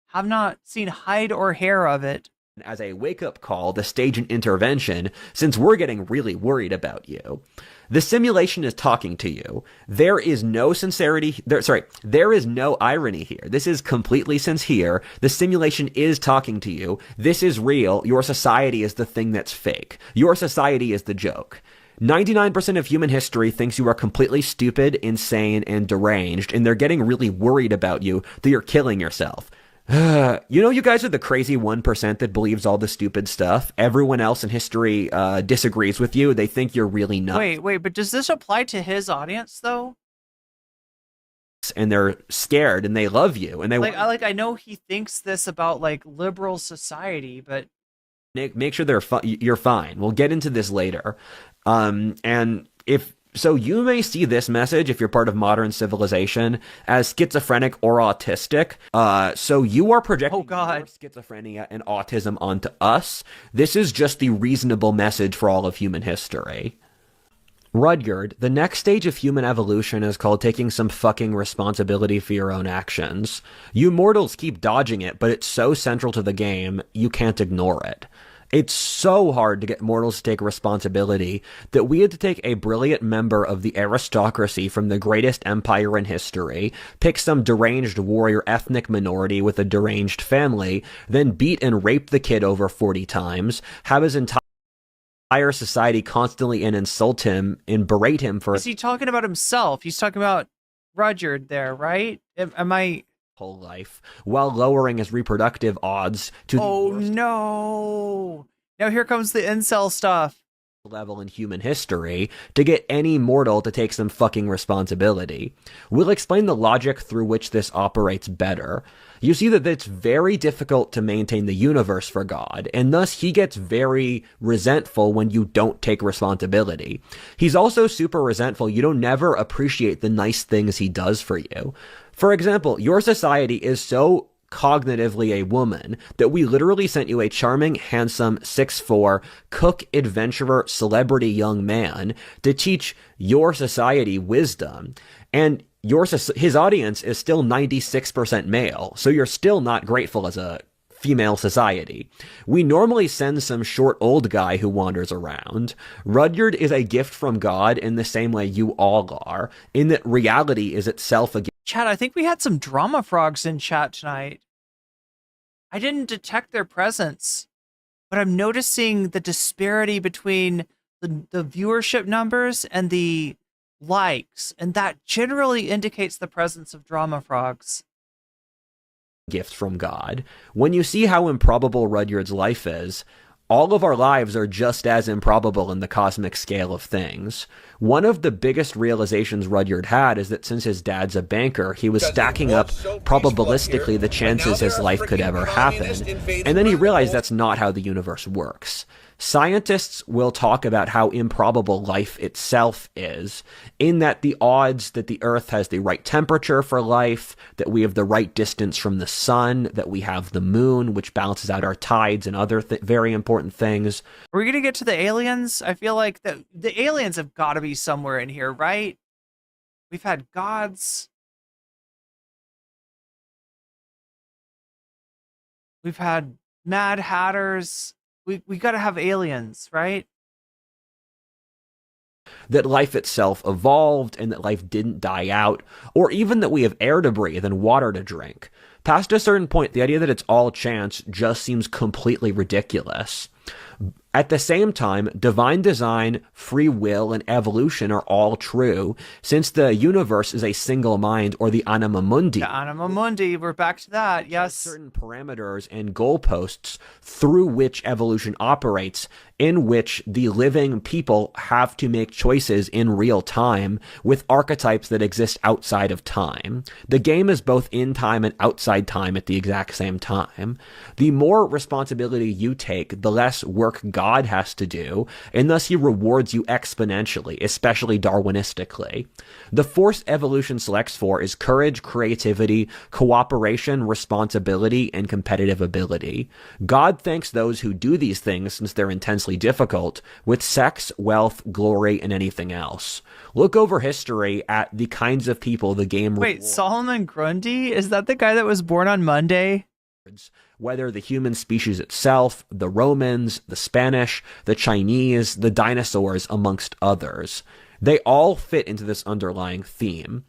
have not seen hide or hair of it. As a wake-up call to stage an intervention, since we're getting really worried about you. The simulation is talking to you. There is no sincerity. There is no irony here. This is completely sincere. The simulation is talking to you. This is real. Your society is the thing that's fake. Your society is the joke. 99% of human history thinks you are completely stupid, insane, and deranged, and they're getting really worried about you that you're killing yourself. You know, you guys are the crazy 1% that believes all the stupid stuff. Everyone else in history disagrees with you. They think you're really nuts. Wait, but does this apply to his audience, though? And they're scared, and they love you, and they I know he thinks this about like liberal society, but make sure you're fine. We'll get into this later. And if so, you may see this message, if you're part of modern civilization, as schizophrenic or autistic. So you are projecting your schizophrenia and autism onto us. This is just the reasonable message for all of human history. Rodard, the next stage of human evolution is called taking some fucking responsibility for your own actions. You mortals keep dodging it, but it's so central to the game, you can't ignore it. It's so hard to get mortals to take responsibility that we had to take a brilliant member of the aristocracy from the greatest empire in history, pick some deranged warrior ethnic minority with a deranged family, then beat and rape the kid over 40 times, have his entire society constantly insult him and berate him for... Is he talking about himself? He's talking about Rodard there, right? Am I... whole life, while lowering his reproductive odds to no! Now here comes the incel stuff. Level in human history to get any mortal to take some fucking responsibility. We'll explain the logic through which this operates better. You see that it's very difficult to maintain the universe for God, and thus he gets very resentful when you don't take responsibility. He's also super resentful you don't never appreciate the nice things he does for you. For example, your society is so cognitively a woman that we literally sent you a charming, handsome, 6'4", cook, adventurer, celebrity young man to teach your society wisdom. And his audience is still 96% male, so you're still not grateful as a female society. We normally send some short old guy who wanders around. Rudyard is a gift from God in the same way you all are, in that reality is itself a gift. Chat, I think we had some drama frogs in chat tonight. I didn't detect their presence, but I'm noticing the disparity between the viewership numbers and the likes, and that generally indicates the presence of drama frogs. Gift from God. When you see how improbable Rudyard's life is, all of our lives are just as improbable in the cosmic scale of things. One of the biggest realizations Rudyard had is that since his dad's a banker, he was stacking up probabilistically the chances his life could ever happen, and then he realized that's not how the universe works. Scientists will talk about how improbable life itself is, in that the odds that the Earth has the right temperature for life, that we have the right distance from the sun, that we have the moon, which balances out our tides and other very important things. Are we going to get to the aliens? I feel like the aliens have got to be somewhere in here, right? We've had gods. We've had Mad Hatters. We got to have aliens, right? That life itself evolved and that life didn't die out, or even that we have air to breathe and water to drink. Past a certain point, the idea that it's all chance just seems completely ridiculous. At the same time, divine design, free will, and evolution are all true, since the universe is a single mind, or the anima mundi. The anima mundi, we're back to that, yes. Certain parameters and goalposts through which evolution operates, in which the living people have to make choices in real time with archetypes that exist outside of time. The game is both in time and outside time at the exact same time. The more responsibility you take, the less work God has to do, and thus he rewards you exponentially, especially Darwinistically. The force evolution selects for is courage, creativity, cooperation, responsibility, and competitive ability. God thanks those who do these things, since they're intensely difficult, with sex, wealth, glory, and anything else. Look over history at the kinds of people the game Wait, Solomon Grundy? Is that the guy that was born on Monday? Whether the human species itself, the Romans, the Spanish, the Chinese, the dinosaurs, amongst others. They all fit into this underlying theme.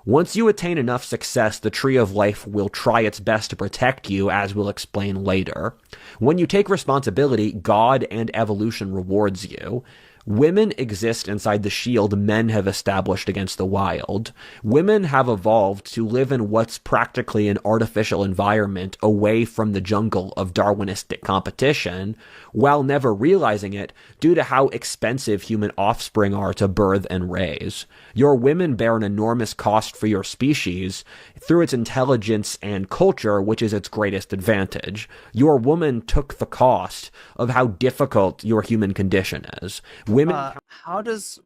Once you attain enough success, the tree of life will try its best to protect you, as we'll explain later. When you take responsibility, God and evolution rewards you. Women exist inside the shield men have established against the wild. Women have evolved to live in what's practically an artificial environment away from the jungle of Darwinistic competition, while never realizing it due to how expensive human offspring are to birth and raise. Your women bear an enormous cost for your species through its intelligence and culture, which is its greatest advantage. Your woman took the cost of how difficult your human condition is. Women. How does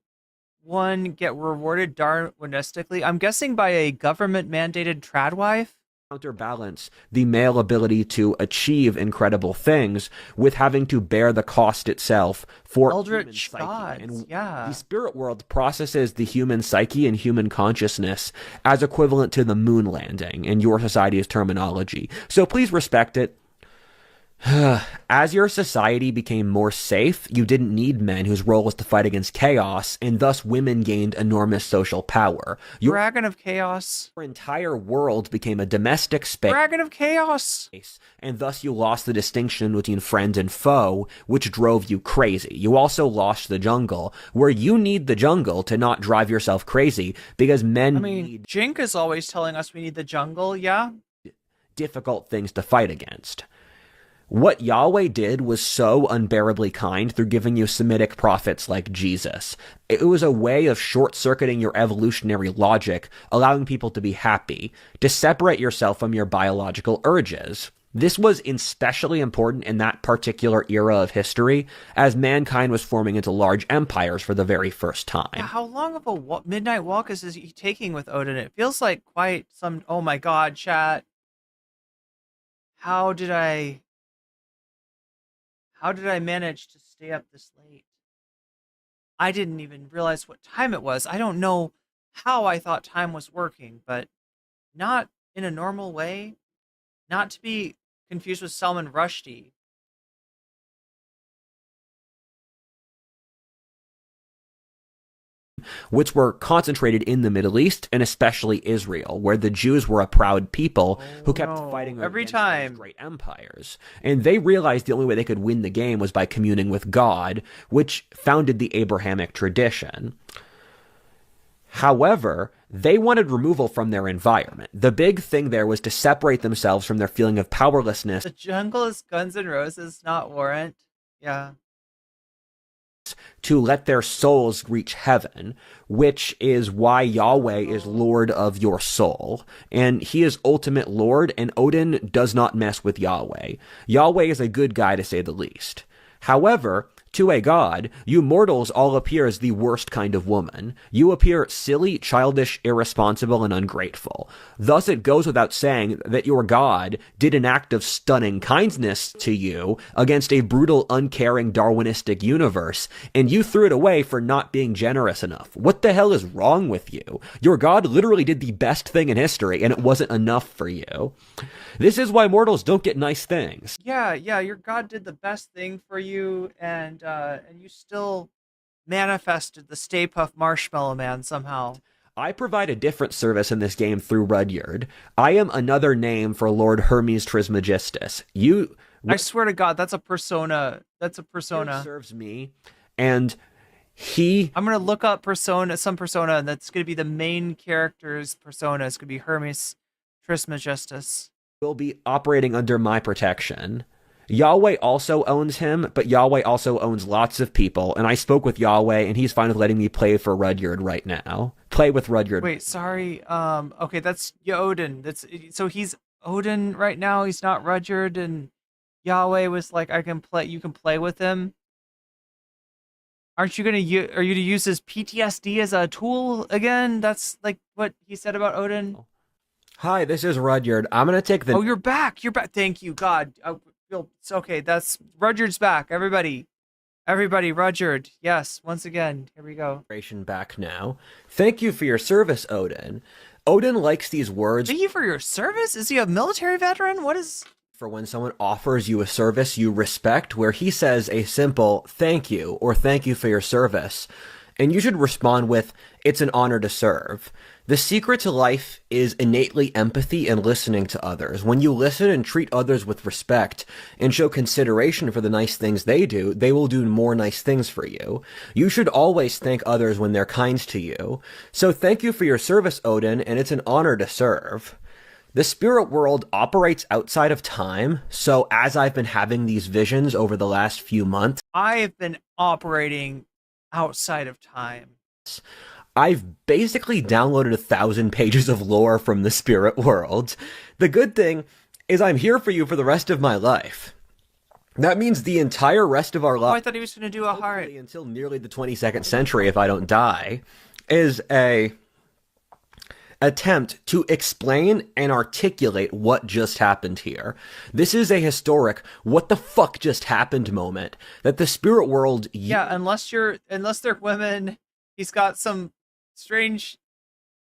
one get rewarded Darwinistically? I'm guessing by a government-mandated trad wife? Counterbalance the male ability to achieve incredible things with having to bear the cost itself for Eldritch gods, and yeah. The spirit world processes the human psyche and human consciousness as equivalent to the moon landing in your society's terminology. So please respect it. As your society became more safe, you didn't need men whose role was to fight against chaos, and thus women gained enormous social power. Dragon of Chaos. Your entire world became a domestic space. Dragon of Chaos. And thus you lost the distinction between friend and foe, which drove you crazy. You also lost the jungle, where you need the jungle to not drive yourself crazy, because men need... Jink is always telling us we need the jungle, yeah? Difficult things to fight against. What Yahweh did was so unbearably kind through giving you Semitic prophets like Jesus. It was a way of short-circuiting your evolutionary logic, allowing people to be happy, to separate yourself from your biological urges. This was especially important in that particular era of history, as mankind was forming into large empires for the very first time. Yeah, how long of a midnight walk is he taking with Odin? It feels like quite some... Oh my god, chat. How did I manage to stay up this late? I didn't even realize what time it was. I don't know how I thought time was working, but not in a normal way. Not to be confused with Salman Rushdie. which were concentrated in the Middle East and especially Israel, where the Jews were a proud people who kept fighting every against time these great empires. And they realized the only way they could win the game was by communing with God, which founded the Abrahamic tradition. However, they wanted removal from their environment. The big thing there was to separate themselves from their feeling of powerlessness. The jungle is Guns N' Roses, not Warrant. Yeah. To let their souls reach heaven, which is why Yahweh is Lord of your soul. And he is ultimate Lord, and Odin does not mess with Yahweh. Yahweh is a good guy, to say the least. However, to a god, you mortals all appear as the worst kind of woman. You appear silly, childish, irresponsible, and ungrateful. Thus it goes without saying that your god did an act of stunning kindness to you against a brutal, uncaring, Darwinistic universe, and you threw it away for not being generous enough. What the hell is wrong with you? Your god literally did the best thing in history, and it wasn't enough for you. This is why mortals don't get nice things. Yeah, your god did the best thing for you, and you still manifested the Stay Puft Marshmallow Man somehow. I provide a different service in this game through Rodard. I am another name for Lord Hermes Trismegistus. I swear to God, that's a persona. That's a persona. He serves me, and I'm gonna look up some persona, and that's gonna be the main character's persona. It's gonna be Hermes Trismegistus. Will be operating under my protection. Yahweh also owns him, but Yahweh also owns lots of people, and I spoke with Yahweh, and he's fine with letting me play for Rodard right now. Play with Rodard. Wait, sorry. Okay, that's Odin. So he's Odin right now. He's not Rodard, and Yahweh was like, you can play with him. Are you to use his PTSD as a tool again? That's like what he said about Odin. Hi, this is Rodard. I'm gonna take the. Oh, you're back. You're back. Thank you, God. It's okay. That's Rodard's back. Everybody, Rodard. Yes, once again. Here we go. Back now. Thank you for your service, Odin. Odin likes these words. Thank you for your service. Is he a military veteran? What is? For when someone offers you a service you respect, where he says a simple thank you or thank you for your service, and you should respond with, it's an honor to serve. The secret to life is innately empathy and listening to others. When you listen and treat others with respect and show consideration for the nice things they do, they will do more nice things for you. You should always thank others when they're kind to you. So thank you for your service, Odin, and it's an honor to serve. The spirit world operates outside of time, so as I've been having these visions over the last few months, I've been operating outside of time. I've basically downloaded 1,000 pages of lore from the spirit world. The good thing is I'm here for you for the rest of my life. That means the entire rest of our life. Oh, I thought he was going to do a heart. Until nearly the 22nd century, if I don't die, is a attempt to explain and articulate what just happened here. This is a historic what the fuck just happened moment that the spirit world unless they're women, he's got some strange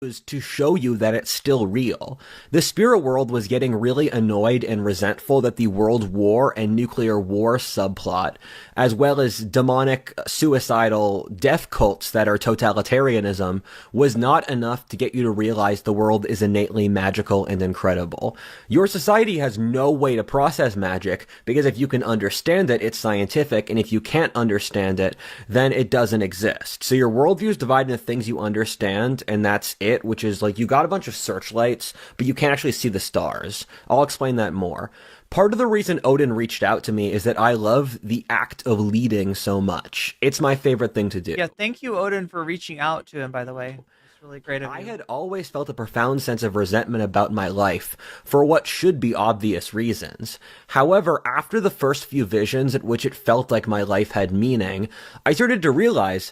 was to show you that it's still real. The spirit world was getting really annoyed and resentful that the world war and nuclear war subplot, as well as demonic, suicidal death cults that are totalitarianism, was not enough to get you to realize the world is innately magical and incredible. Your society has no way to process magic, because if you can understand it, it's scientific, and if you can't understand it, then it doesn't exist. So your worldview is divided into things you understand, and that's it. Which is like you got a bunch of searchlights, but you can't actually see the stars. I'll explain that more. Part of the reason Odin reached out to me is that I love the act of leading so much. It's my favorite thing to do. Yeah, thank you, Odin, for reaching out to him, by the way. It's really great of you. I had always felt a profound sense of resentment about my life for what should be obvious reasons. However, after the first few visions at which it felt like my life had meaning, I started to realize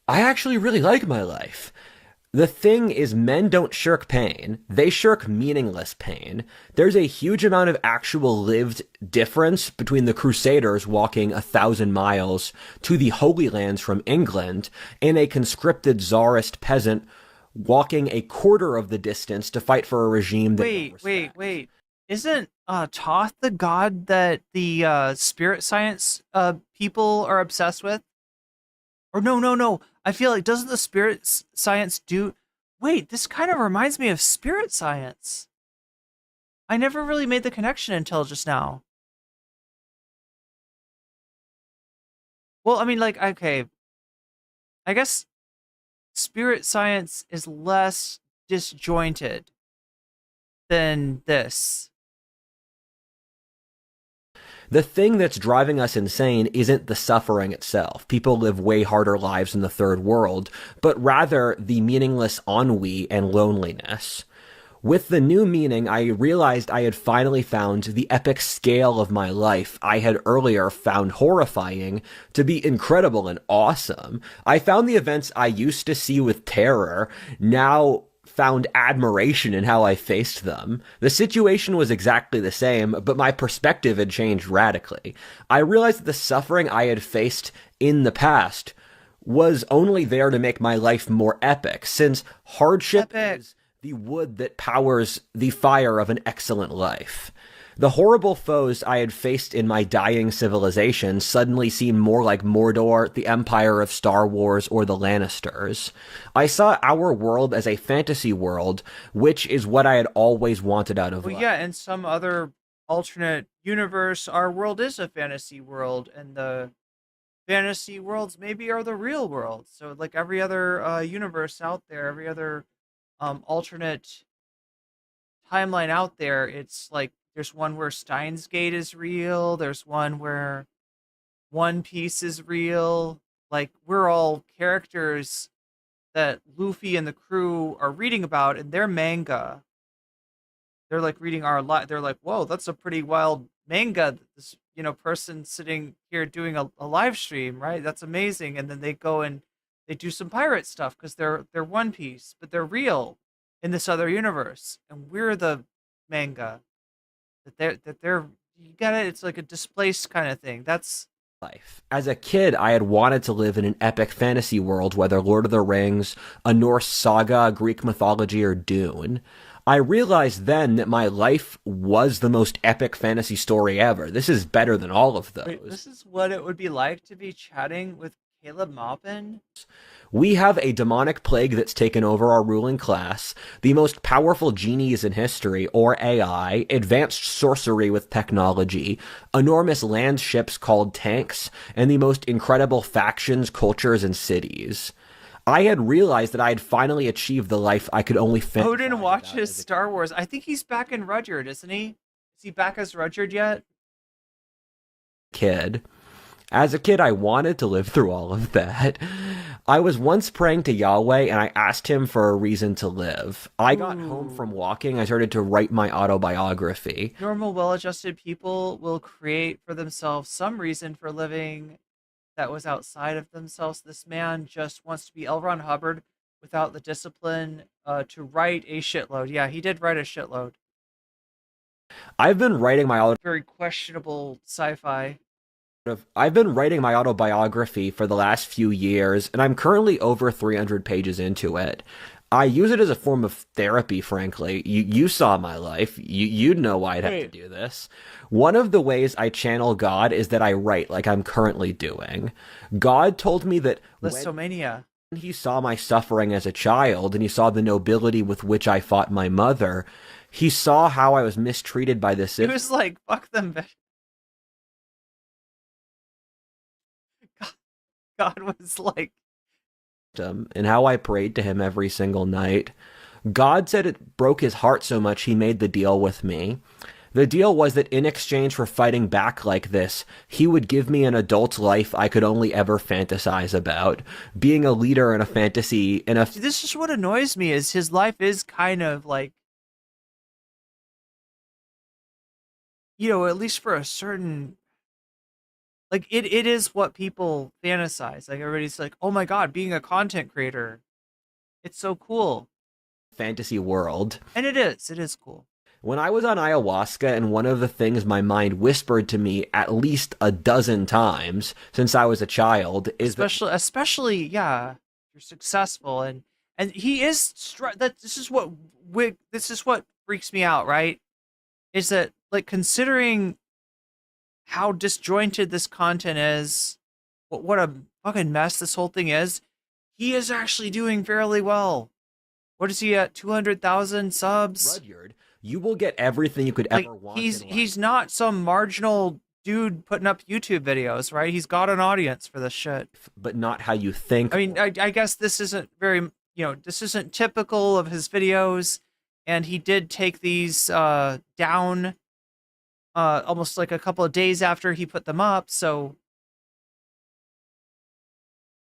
I actually really like my life. The thing is, men don't shirk pain. They shirk meaningless pain. There's a huge amount of actual lived difference between the Crusaders walking 1,000 miles to the Holy Lands from England and a conscripted czarist peasant walking a quarter of the distance to fight for a regime that Wait. Isn't Toth the god that the spirit science people are obsessed with? Or no. I feel like, doesn't the spirit science do... Wait, this kind of reminds me of spirit science. I never really made the connection until just now. Well, I mean, like, okay. I guess spirit science is less disjointed than this. The thing that's driving us insane isn't the suffering itself. People live way harder lives in the third world, but rather the meaningless ennui and loneliness. With the new meaning, I realized I had finally found the epic scale of my life I had earlier found horrifying to be incredible and awesome. I found the events I used to see with terror now found admiration in how I faced them. The situation was exactly the same, but my perspective had changed radically. I realized that the suffering I had faced in the past was only there to make my life more epic, since hardship is the wood that powers the fire of an excellent life. The horrible foes I had faced in my dying civilization suddenly seemed more like Mordor, the Empire of Star Wars, or the Lannisters. I saw our world as a fantasy world, which is what I had always wanted out of life. Well, yeah, in some other alternate universe, our world is a fantasy world, and the fantasy worlds maybe are the real world. So, like every other universe out there, every other alternate timeline out there, it's like there's one where Steins Gate is real. There's one where One Piece is real. Like, we're all characters that Luffy and the crew are reading about in their manga. They're like reading our they're like, whoa, that's a pretty wild manga. This, person sitting here doing a live stream, right? That's amazing. And then they go and they do some pirate stuff because they're One Piece, but they're real in this other universe, and we're the manga. That they're you get it. It's like a displaced kind of thing. That's life. As a kid, I had wanted to live in an epic fantasy world, whether Lord of the Rings, a Norse saga, Greek mythology, or Dune. I realized then that my life was the most epic fantasy story ever. This is better than all of those. Wait, this is what it would be like to be chatting with Caleb Maupin? We have a demonic plague that's taken over our ruling class, the most powerful genies in history, or AI, advanced sorcery with technology, enormous land ships called tanks, and the most incredible factions, cultures, and cities. I had realized that I had finally achieved the life I could only fantasize Odin watches Star Wars. I think he's back in Rudyard, isn't he? Is he back as Rudyard yet? Kid. As a kid, I wanted to live through all of that. I was once praying to Yahweh, and I asked him for a reason to live. I got home from walking. I started to write my autobiography. Normal, well-adjusted people will create for themselves some reason for living that was outside of themselves. This man just wants to be L. Ron Hubbard without the discipline to write a shitload. Yeah, he did write a shitload. I've been writing my very questionable sci-fi. I've been writing my autobiography for the last few years, and I'm currently over 300 pages into it. I use it as a form of therapy, frankly. You saw my life. You'd know why I'd have to do this. One of the ways I channel God is that I write, like I'm currently doing. God told me that Listomania. When he saw my suffering as a child, and he saw the nobility with which I fought my mother, he saw how I was mistreated by this. He was like, fuck them, bitch. God was like, and how I prayed to him every single night. God said it broke his heart so much he made the deal with me. The deal was that in exchange for fighting back like this, he would give me an adult life I could only ever fantasize about. Being a leader in a fantasy, This is what annoys me, is his life is kind of like, at least for a certain... Like, it is what people fantasize. Like, everybody's like, oh my god, being a content creator. It's so cool. Fantasy world. And it is cool. When I was on ayahuasca, and one of the things my mind whispered to me at least a dozen times since I was a child is especially, yeah, you're successful, and he is this is what freaks me out, right? is that, like, considering how disjointed this content is, what a fucking mess this whole thing is, he is actually doing fairly well. What is he at? 200,000 subs? Rudyard, you will get everything you could ever want. He's not some marginal dude putting up YouTube videos, right? He's got an audience for this shit. But not how you think. I mean, I guess this isn't very, this isn't typical of his videos, and he did take these down almost like a couple of days after he put them up, so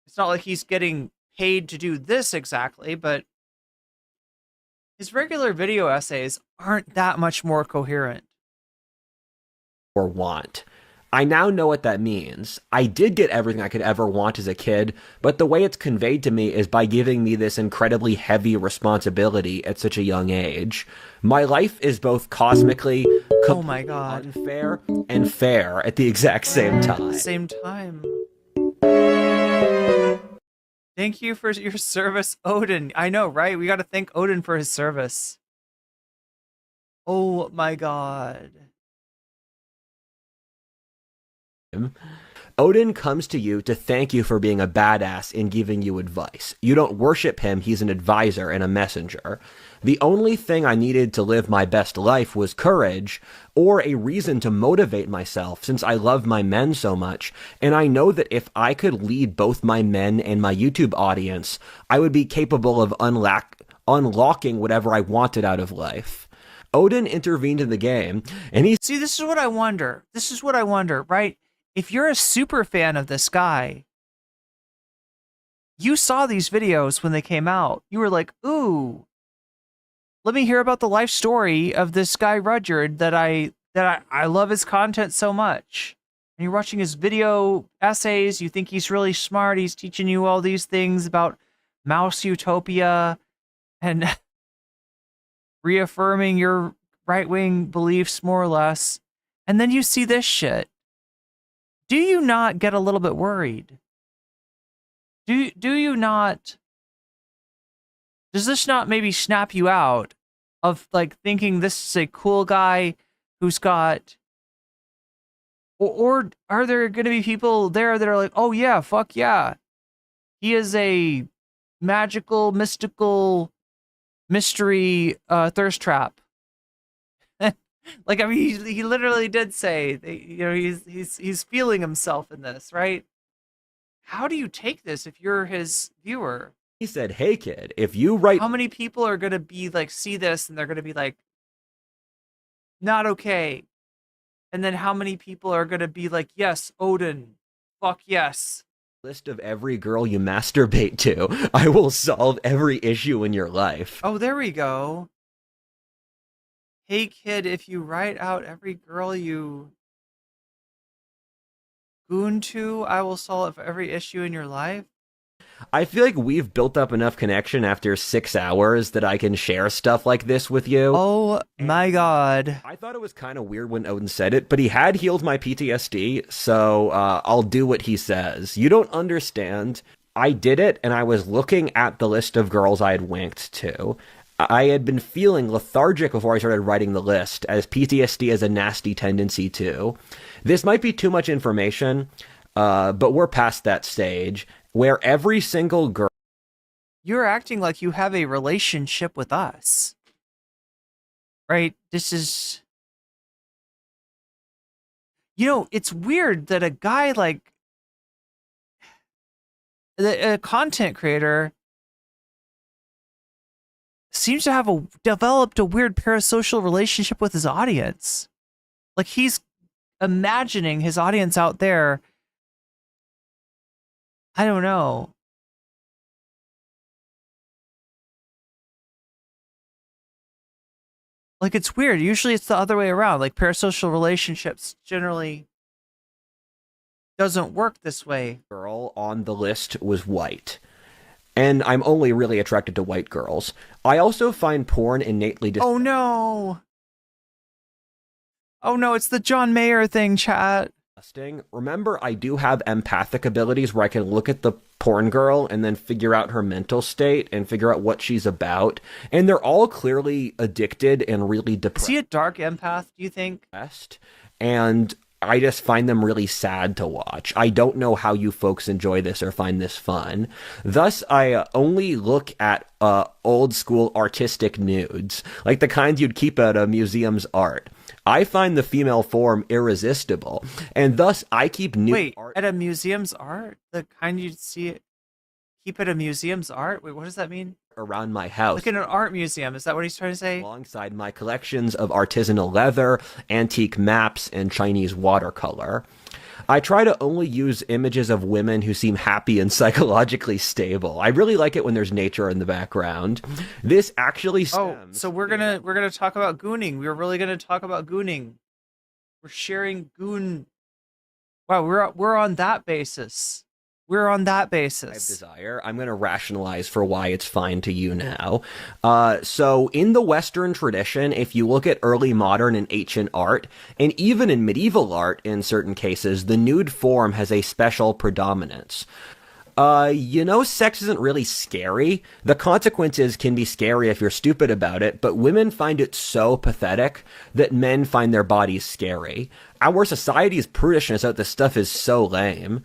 it's not like he's getting paid to do this exactly, but his regular video essays aren't that much more coherent. Or want. I now know what that means. I did get everything I could ever want as a kid, but the way it's conveyed to me is by giving me this incredibly heavy responsibility at such a young age. My life is both cosmically oh my God, unfair and fair at the exact same time. Same time. Thank you for your service, Odin. I know, right? We got to thank Odin for his service. Oh my God. Odin comes to you to thank you for being a badass in giving you advice. You don't worship him, he's an advisor and a messenger. The only thing I needed to live my best life was courage, or a reason to motivate myself, since I love my men so much, and I know that if I could lead both my men and my YouTube audience, I would be capable of unlocking whatever I wanted out of life. Odin intervened in the game, and he... See, this is what I wonder. This is what I wonder, right? If you're a super fan of this guy, you saw these videos when they came out. You were like, ooh, let me hear about the life story of this guy Rudyard that I love his content so much. And you're watching his video essays, you think he's really smart, he's teaching you all these things about mouse utopia and reaffirming your right-wing beliefs more or less. And then you see this shit. Do you not get a little bit worried? Do you not? Does this not maybe snap you out of like thinking this is a cool guy who's got, or are there going to be people there that are like, oh yeah, fuck yeah, he is a magical, mystical, mystery thirst trap? Like, I mean, he literally did say, he's feeling himself in this, right? How do you take this if you're his viewer? He said, hey kid, if you write... How many people are going to be like, see this and they're going to be like, not okay. And then how many people are going to be like, yes, Odin, fuck yes. List of every girl you masturbate to. I will solve every issue in your life. Oh, there we go. Hey kid, if you write out every girl you goon to, I will solve every issue in your life. I feel like we've built up enough connection after 6 hours that I can share stuff like this with you. Oh my God. I thought it was kind of weird when Odin said it, but he had healed my PTSD, so I'll do what he says. You don't understand. I did it, and I was looking at the list of girls I had winked to. I had been feeling lethargic before I started writing the list, as PTSD has a nasty tendency to. This might be too much information, but we're past that stage, where every single girl... You're acting like you have a relationship with us. Right? This is... it's weird that a guy like... a content creator... seems to have developed a weird parasocial relationship with his audience. Like, he's imagining his audience out there. I don't know. Like, it's weird. Usually it's the other way around. Like, parasocial relationships generally doesn't work this way. Girl on the list was white. And I'm only really attracted to white girls. I also find porn innately... Oh no! Oh no, it's the John Mayer thing, chat. Remember, I do have empathic abilities where I can look at the porn girl and then figure out her mental state and figure out what she's about. And they're all clearly addicted and really depressed. Is he a dark empath, do you think? And I just find them really sad to watch. I don't know how you folks enjoy this or find this fun. Thus, I only look at old school artistic nudes, like the kinds you'd keep at a museum's art. I find the female form irresistible, and thus I keep nude art. At a museum's art? The kind you'd keep at a museum's art? Wait, what does that mean? Around my house. Like in an art museum, is that what he's trying to say? Alongside my collections of artisanal leather, antique maps, and Chinese watercolor. I try to only use images of women who seem happy and psychologically stable. I really like it when there's nature in the background. This actually stems... Oh, so we're gonna talk about gooning. We're really gonna talk about gooning. We're sharing goon. Wow, we're on that basis. We're on that basis. Desire. I'm going to rationalize for why it's fine to you now. So in the Western tradition, if you look at early modern and ancient art, and even in medieval art in certain cases, the nude form has a special predominance. Sex isn't really scary. The consequences can be scary if you're stupid about it, but women find it so pathetic that men find their bodies scary. Our society's prudishness out this stuff is so lame.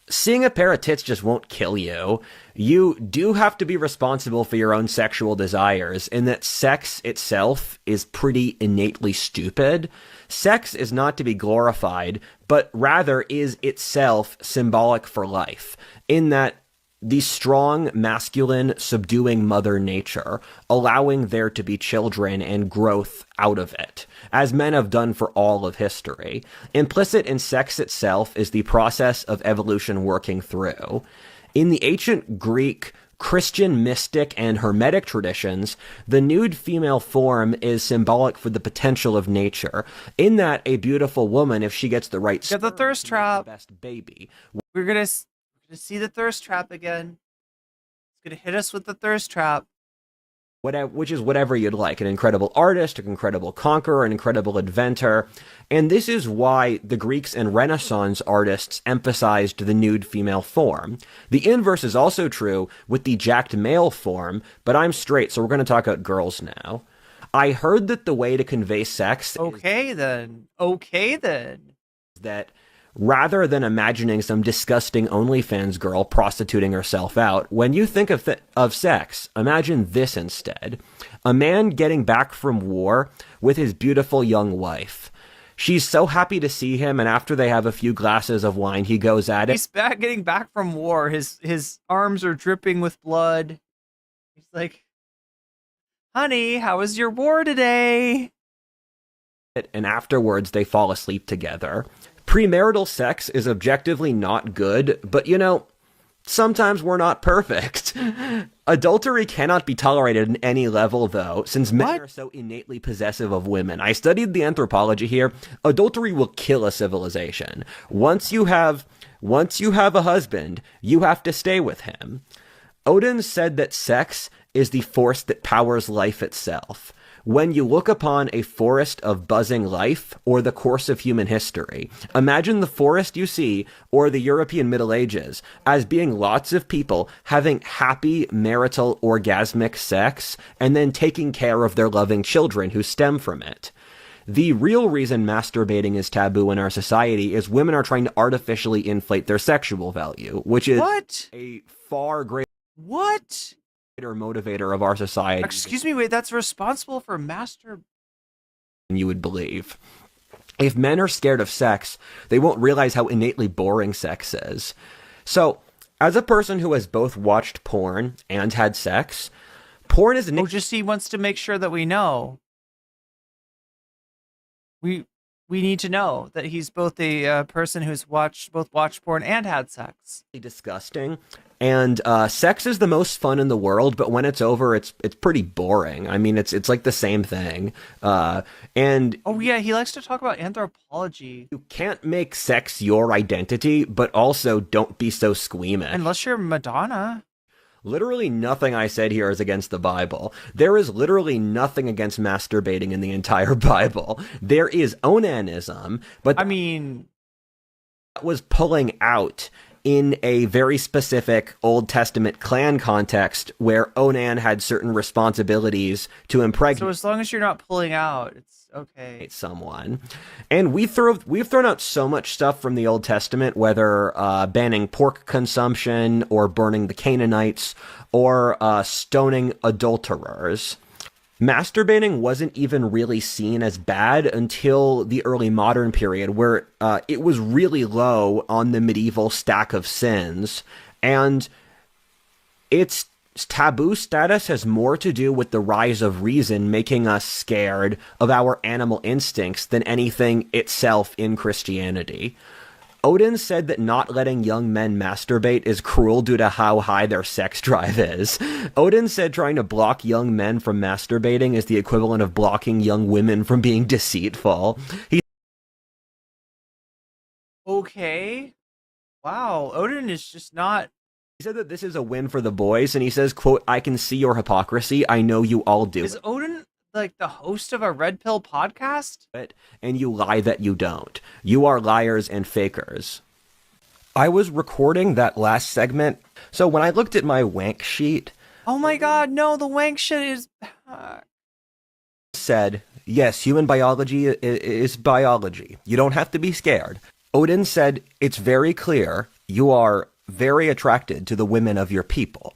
Seeing a pair of tits just won't kill you. You do have to be responsible for your own sexual desires, in that sex itself is pretty innately stupid. Sex is not to be glorified, but rather is itself symbolic for life, in that the strong, masculine, subduing Mother Nature, allowing there to be children and growth out of it, as men have done for all of history. Implicit in sex itself is the process of evolution working through. In the ancient Greek, Christian, mystic, and Hermetic traditions, the nude female form is symbolic for the potential of nature, in that a beautiful woman, if she gets the right sperm, the thirst trap, the best baby. We're gonna see the thirst trap again. It's gonna hit us with the thirst trap. Which is whatever you'd like. An incredible artist, an incredible conqueror, an incredible inventor. And this is why the Greeks and Renaissance artists emphasized the nude female form. The inverse is also true with the jacked male form, but I'm straight, so we're going to talk about girls now. I heard that the way to convey sex Okay then. That rather than imagining some disgusting OnlyFans girl prostituting herself out, when you think of sex, imagine this instead. A man getting back from war with his beautiful young wife. She's so happy to see him, and after they have a few glasses of wine, he goes at it. He's getting back from war. His arms are dripping with blood. He's like, honey, how was your war today? And afterwards, they fall asleep together. Premarital sex is objectively not good, but sometimes we're not perfect. Adultery cannot be tolerated at any level, though, since men are so innately possessive of women. I studied the anthropology here. Adultery will kill a civilization. Once you have a husband, you have to stay with him. Odin said that sex is the force that powers life itself. When you look upon a forest of buzzing life, or the course of human history, imagine the forest you see, or the European Middle Ages, as being lots of people having happy, marital, orgasmic sex, and then taking care of their loving children who stem from it. The real reason masturbating is taboo in our society is women are trying to artificially inflate their sexual value, which is a far greater motivator of our society. Excuse me, wait, that's responsible for you would believe. If men are scared of sex, they won't realize how innately boring sex is. So, as a person who has both watched porn and had sex, porn is just he wants to make sure that we know. We need to know that he's both a person who's both watched porn and had sex. Disgusting. And sex is the most fun in the world, but when it's over, it's pretty boring. I mean, it's like the same thing. And oh yeah, he likes to talk about anthropology. You can't make sex your identity, but also don't be so squeamish. Unless you're Madonna. Literally nothing I said here is against the Bible. There is literally nothing against masturbating in the entire Bible. There is onanism, but was pulling out in a very specific Old Testament clan context where Onan had certain responsibilities to impregnate. So as long as you're not pulling out, it's okay. Someone. And we've thrown out so much stuff from the Old Testament, whether banning pork consumption or burning the Canaanites or stoning adulterers. Masturbating wasn't even really seen as bad until the early modern period, where it was really low on the medieval stack of sins, and its taboo status has more to do with the rise of reason making us scared of our animal instincts than anything itself in Christianity. Odin said that not letting young men masturbate is cruel due to how high their sex drive is. Odin said trying to block young men from masturbating is the equivalent of blocking young women from being deceitful. Okay. Wow, Odin is just not... He said that this is a win for the boys, and he says, quote, "I can see your hypocrisy. I know you all do." Is Odin like the host of a Red Pill podcast? And you lie that you don't. You are liars and fakers. I was recording that last segment, so when I looked at my wank sheet... Oh my god, no, the wank shit is... said, yes, human biology is biology. You don't have to be scared. Odin said, it's very clear you are very attracted to the women of your people,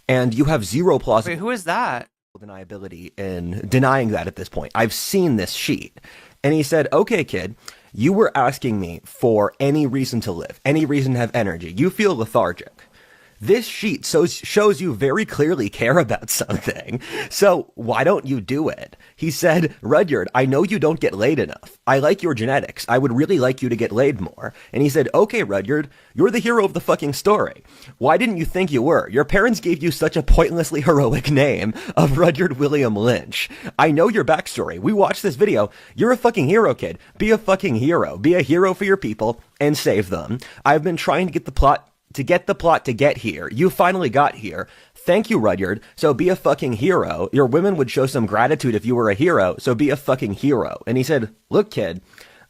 and you have zero plausible... Wait, who is that? ...deniability in denying that at this point. I've seen this sheet. And he said, okay, kid, you were asking me for any reason to live, any reason to have energy. You feel lethargic. This sheet shows you very clearly care about something, so why don't you do it? He said, Rudyard, I know you don't get laid enough. I like your genetics. I would really like you to get laid more. And he said, okay, Rudyard, you're the hero of the fucking story. Why didn't you think you were? Your parents gave you such a pointlessly heroic name of Rudyard William Lynch. I know your backstory. We watched this video. You're a fucking hero, kid. Be a fucking hero. Be a hero for your people and save them. I've been trying to get the plot to get here. You finally got here. Thank you, Rudyard. So be a fucking hero. Your women would show some gratitude if you were a hero, so be a fucking hero. And he said, look, kid,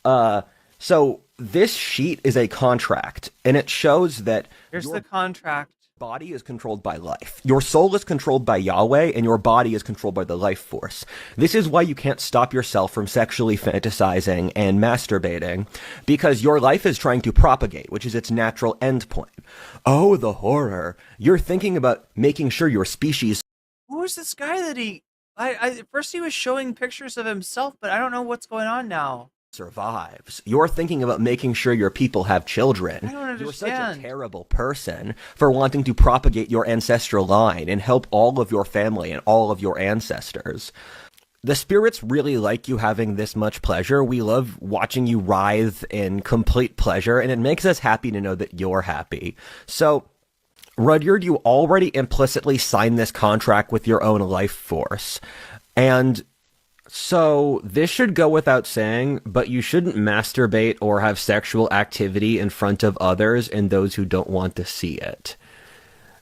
so this sheet is a contract, and it shows that... Here's the contract. Body is controlled by life. Your soul is controlled by Yahweh, and your body is controlled by the life force. This is why you can't stop yourself from sexually fantasizing and masturbating, because your life is trying to propagate, which is its natural endpoint. Oh, the horror. You're thinking about making sure your species... Who is this guy that he... At first he was showing pictures of himself, but I don't know what's going on now. Survives. You're thinking about making sure your people have children. I don't understand. You're such a terrible person for wanting to propagate your ancestral line and help all of your family and all of your ancestors. The spirits really like you having this much pleasure. We love watching you writhe in complete pleasure, and it makes us happy to know that you're happy. So, Rudyard, you already implicitly signed this contract with your own life force. And... so, this should go without saying, but you shouldn't masturbate or have sexual activity in front of others and those who don't want to see it.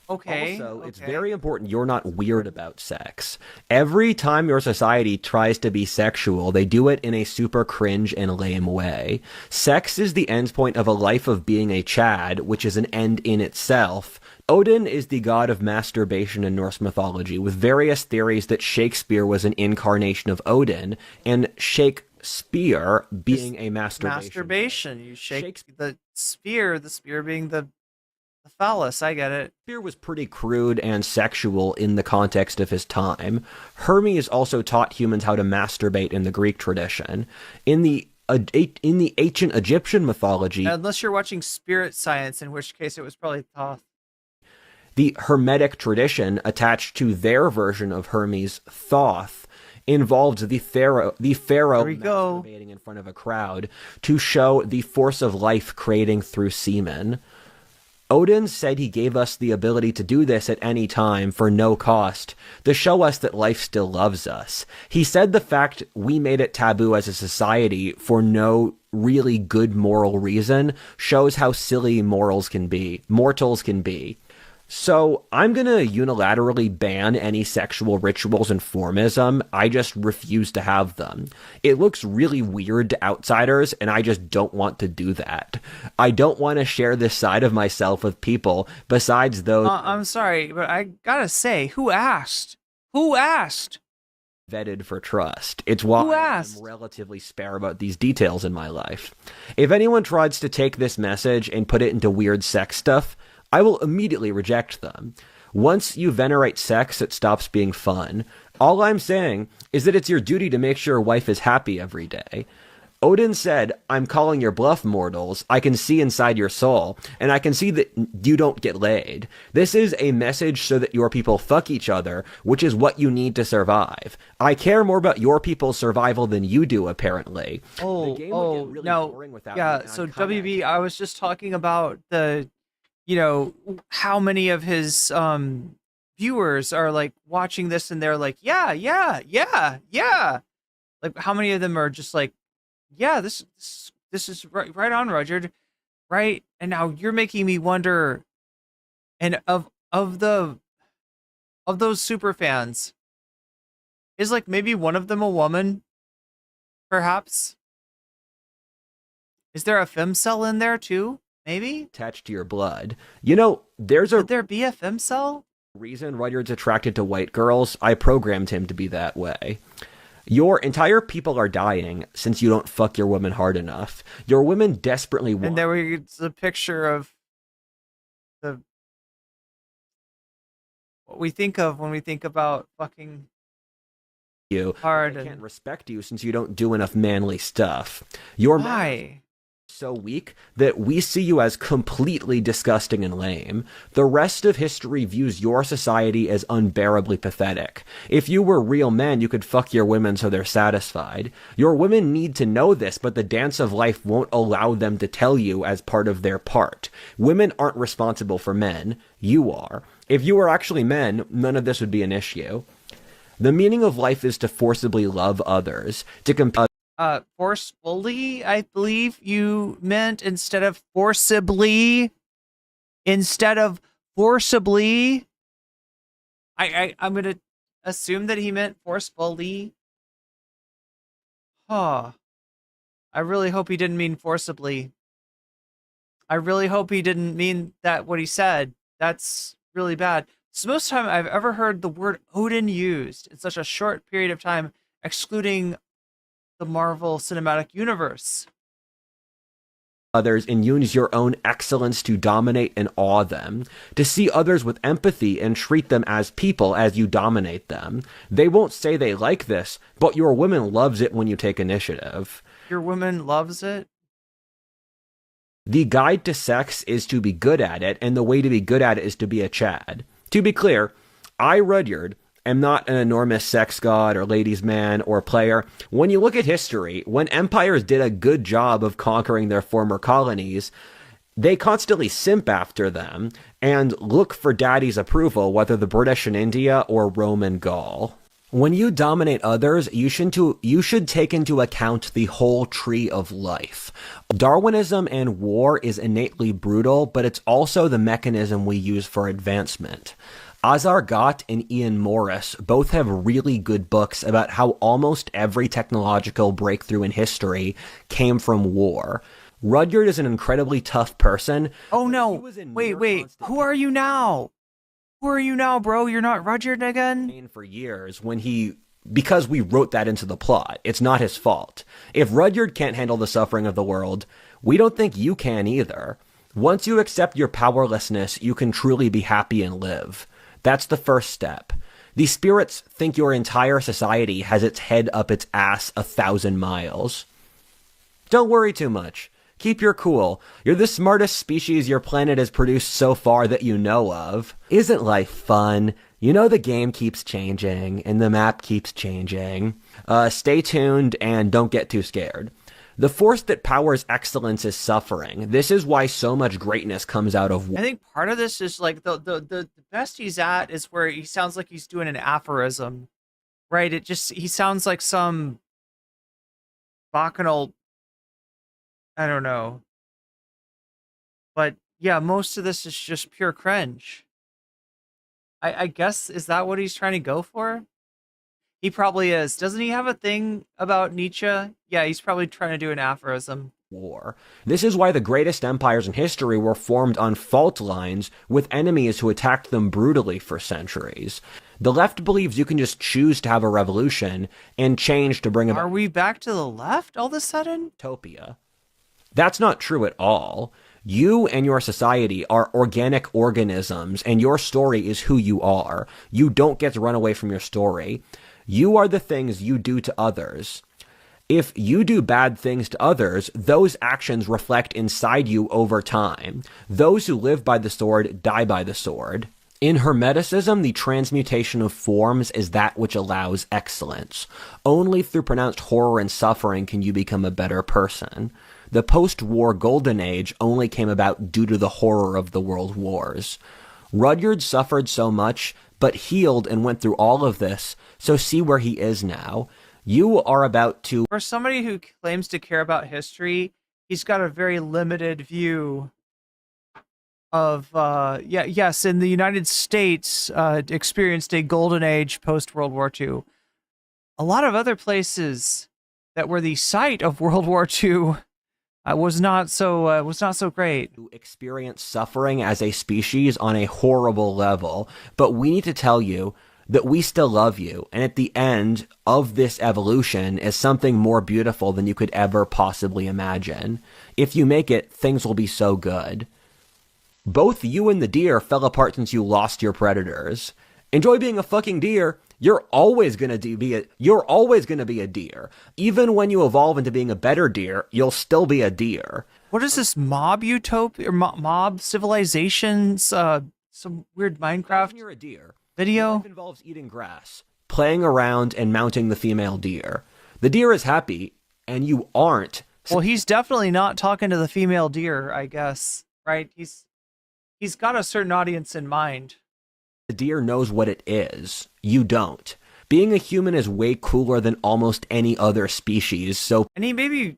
Okay. Also, it's very important you're not weird about sex. Every time your society tries to be sexual, they do it in a super cringe and lame way. Sex is the endpoint of a life of being a Chad, which is an end in itself. Odin is the god of masturbation in Norse mythology, with various theories that Shakespeare was an incarnation of Odin, and Shakespeare being a masturbation. You shake the spear being the phallus. I get it. Shakespeare was pretty crude and sexual in the context of his time. Hermes also taught humans how to masturbate in the Greek tradition. In the ancient Egyptian mythology... Unless you're watching Spirit Science, in which case it was probably Thoth. The Hermetic tradition attached to their version of Hermes, Thoth, involved the pharaoh masturbating in front of a crowd to show the force of life creating through semen. Odin said he gave us the ability to do this at any time for no cost, to show us that life still loves us. He said the fact we made it taboo as a society for no really good moral reason shows how silly mortals can be. So I'm going to unilaterally ban any sexual rituals and formism. I just refuse to have them. It looks really weird to outsiders, and I just don't want to do that. I don't want to share this side of myself with people besides those... I'm sorry, but I gotta say, who asked? Who asked? Vetted for trust. It's why I'm relatively spare about these details in my life. If anyone tries to take this message and put it into weird sex stuff, I will immediately reject them. Once you venerate sex, it stops being fun. All I'm saying is that it's your duty to make sure your wife is happy every day. Odin said, "I'm calling your bluff, mortals. I can see inside your soul, and I can see that you don't get laid. This is a message so that your people fuck each other, which is what you need to survive. I care more about your people's survival than you do, apparently." No. Yeah, so WB, I was just talking about how many of his viewers are like watching this and they're like, yeah. Like, how many of them are just like, yeah, this is right on, Rodard, right? And now you're making me wonder, and of those super fans, is like maybe one of them a woman, perhaps? Is there a femcell in there too? Maybe attached to your blood. You know, would there be a femcell? Reason Rudyard's attracted to white girls. I programmed him to be that way. Your entire people are dying since you don't fuck your women hard enough. Your women desperately want... And there it's a picture of what we think of when we think about fucking you hard. They can't respect you since you don't do enough manly stuff. Your Why? So weak that we see you as completely disgusting and lame. The rest of history views your society as unbearably pathetic. If you were real men, you could fuck your women so they're satisfied. Your women need to know this, but the dance of life won't allow them to tell you as part of their part. Women aren't responsible for men. You are. If you were actually men, none of this would be an issue. The meaning of life is to forcibly love others, to compel... Forcefully, I believe you meant, instead of forcibly. I'm gonna assume that he meant forcefully. I really hope he didn't mean forcibly. I really hope he didn't mean that what he said. That's really bad. It's the most time I've ever heard the word Odin used in such a short period of time, excluding the Marvel Cinematic Universe. Others and use your own excellence to dominate and awe them, to see others with empathy and treat them as people as you dominate them. They won't say they like this, but your woman loves it when you take initiative. Your woman loves it? The guide to sex is to be good at it, and the way to be good at it is to be a Chad. To be clear, I, Rudyard, am not an enormous sex god or ladies' man or player. When you look at history, when empires did a good job of conquering their former colonies, they constantly simp after them and look for daddy's approval, whether the British in India or Rome and Gaul. When you dominate others, you should take into account the whole tree of life. Darwinism and war is innately brutal, but it's also the mechanism we use for advancement. Azar Gott and Ian Morris both have really good books about how almost every technological breakthrough in history came from war. Rudyard is an incredibly tough person. Oh no, wait, who are you now? Who are you now, bro? You're not Rudyard again? For years, because we wrote that into the plot. It's not his fault. If Rudyard can't handle the suffering of the world, we don't think you can either. Once you accept your powerlessness, you can truly be happy and live. That's the first step. The spirits think your entire society has its head up its ass 1,000 miles. Don't worry too much. Keep your cool. You're the smartest species your planet has produced so far that you know of. Isn't life fun? You know the game keeps changing, and the map keeps changing. Stay tuned, and don't get too scared. The force that powers excellence is suffering. This is why so much greatness comes out of war. I think part of this is like the best he's at is where he sounds like he's doing an aphorism, right? He sounds like some bacchanal, I don't know. But yeah, most of this is just pure cringe. I guess, is that what he's trying to go for? He probably is. Doesn't he have a thing about Nietzsche? Yeah, he's probably trying to do an aphorism. War. This is why the greatest empires in history were formed on fault lines with enemies who attacked them brutally for centuries. The left believes you can just choose to have a revolution and change to bring about— Are we back to the left all of a sudden? Utopia. That's not true at all. You and your society are organic organisms, and your story is who you are. You don't get to run away from your story. You are the things you do to others. If you do bad things to others, those actions reflect inside you over time. Those who live by the sword die by the sword. In Hermeticism, the transmutation of forms is that which allows excellence. Only through pronounced horror and suffering can you become a better person. The post-war golden age only came about due to the horror of the world wars. Rudyard suffered so much, but healed and went through all of this, so see where he is now. You are about to— For somebody who claims to care about history, he's got a very limited view of, yes, in the United States, experienced a golden age post-World War II. A lot of other places that were the site of World War II was not so great. To experience suffering as a species on a horrible level, but we need to tell you that we still love you, and at the end of this evolution is something more beautiful than you could ever possibly imagine. If you make it, things will be so good. Both you and the deer fell apart since you lost your predators. Enjoy being a fucking deer. You're always gonna be a deer. Even when you evolve into being a better deer, you'll still be a deer. What is this mob utopia or mob civilizations? Some weird Minecraft You're a deer. video. Life involves eating grass, playing around, and mounting the female deer. The deer is happy, and you aren't. Well, he's definitely not talking to the female deer, I guess. Right? He's got a certain audience in mind. The deer knows what it is. You don't. Being a human is way cooler than almost any other species, so— And he may be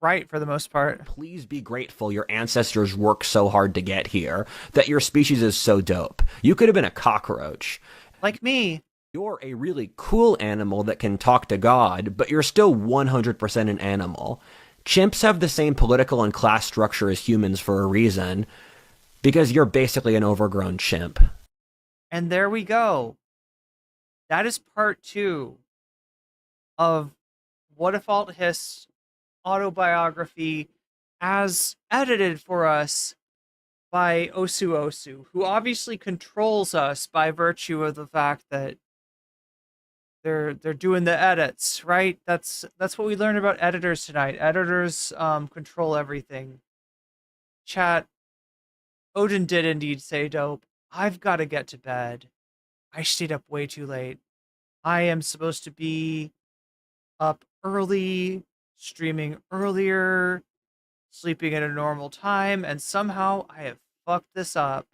right for the most part. Please be grateful your ancestors worked so hard to get here, that your species is so dope. You could have been a cockroach. Like me. You're a really cool animal that can talk to God, but you're still 100% an animal. Chimps have the same political and class structure as humans for a reason, because you're basically an overgrown chimp. And there we go. That is part 2 of What If Alt Hiss autobiography as edited for us by Osu Osu, who obviously controls us by virtue of the fact that they're doing the edits, right? That's what we learned about editors tonight. Editors control everything. Chat, Odin did indeed say dope. I've got to get to bed. I stayed up way too late. I am supposed to be up early, streaming earlier, sleeping at a normal time, and somehow I have fucked this up.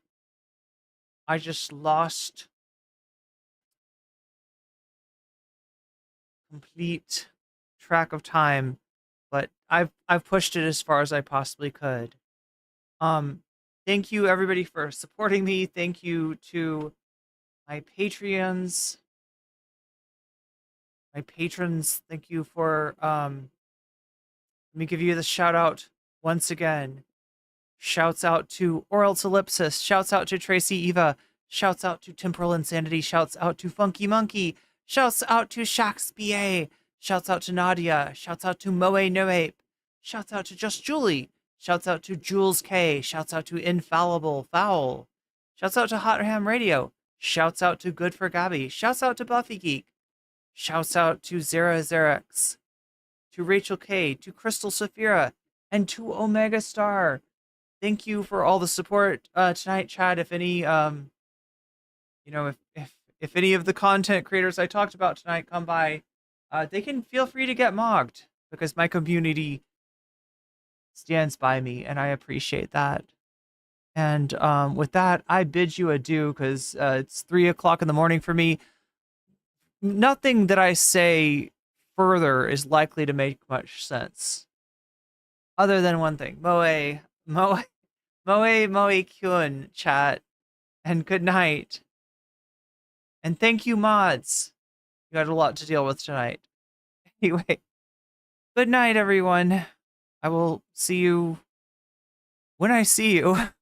I just lost complete track of time, but I've pushed it as far as I possibly could. Thank you everybody for supporting me. Thank you to my Patreons. My patrons, thank you for let me give you the shout out once again. Shouts out to Oral Ellipsis, shouts out to Tracy Eva, shouts out to Temporal Insanity, shouts out to Funky Monkey, shouts out to Shax BA, shouts out to Nadia, shouts out to Moe Noape, shouts out to Just Julie, shouts out to Jules K, shouts out to Infallible Foul, shouts out to Hot Ham Radio, shouts out to Good for Gabby, shouts out to Buffy Geek, shouts out to Zera Xerex, to Rachel K, to Crystal Saphira, and to Omega Star. Thank you for all the support tonight, Chad. If any, if any of the content creators I talked about tonight come by, they can feel free to get mogged because my community stands by me, and I appreciate that. And with that, I bid you adieu because it's 3 o'clock in the morning for me. Nothing that I say further is likely to make much sense. Other than one thing. Moe Kyun, chat. And good night. And thank you, mods. You had a lot to deal with tonight. Anyway, good night, everyone. I will see you when I see you.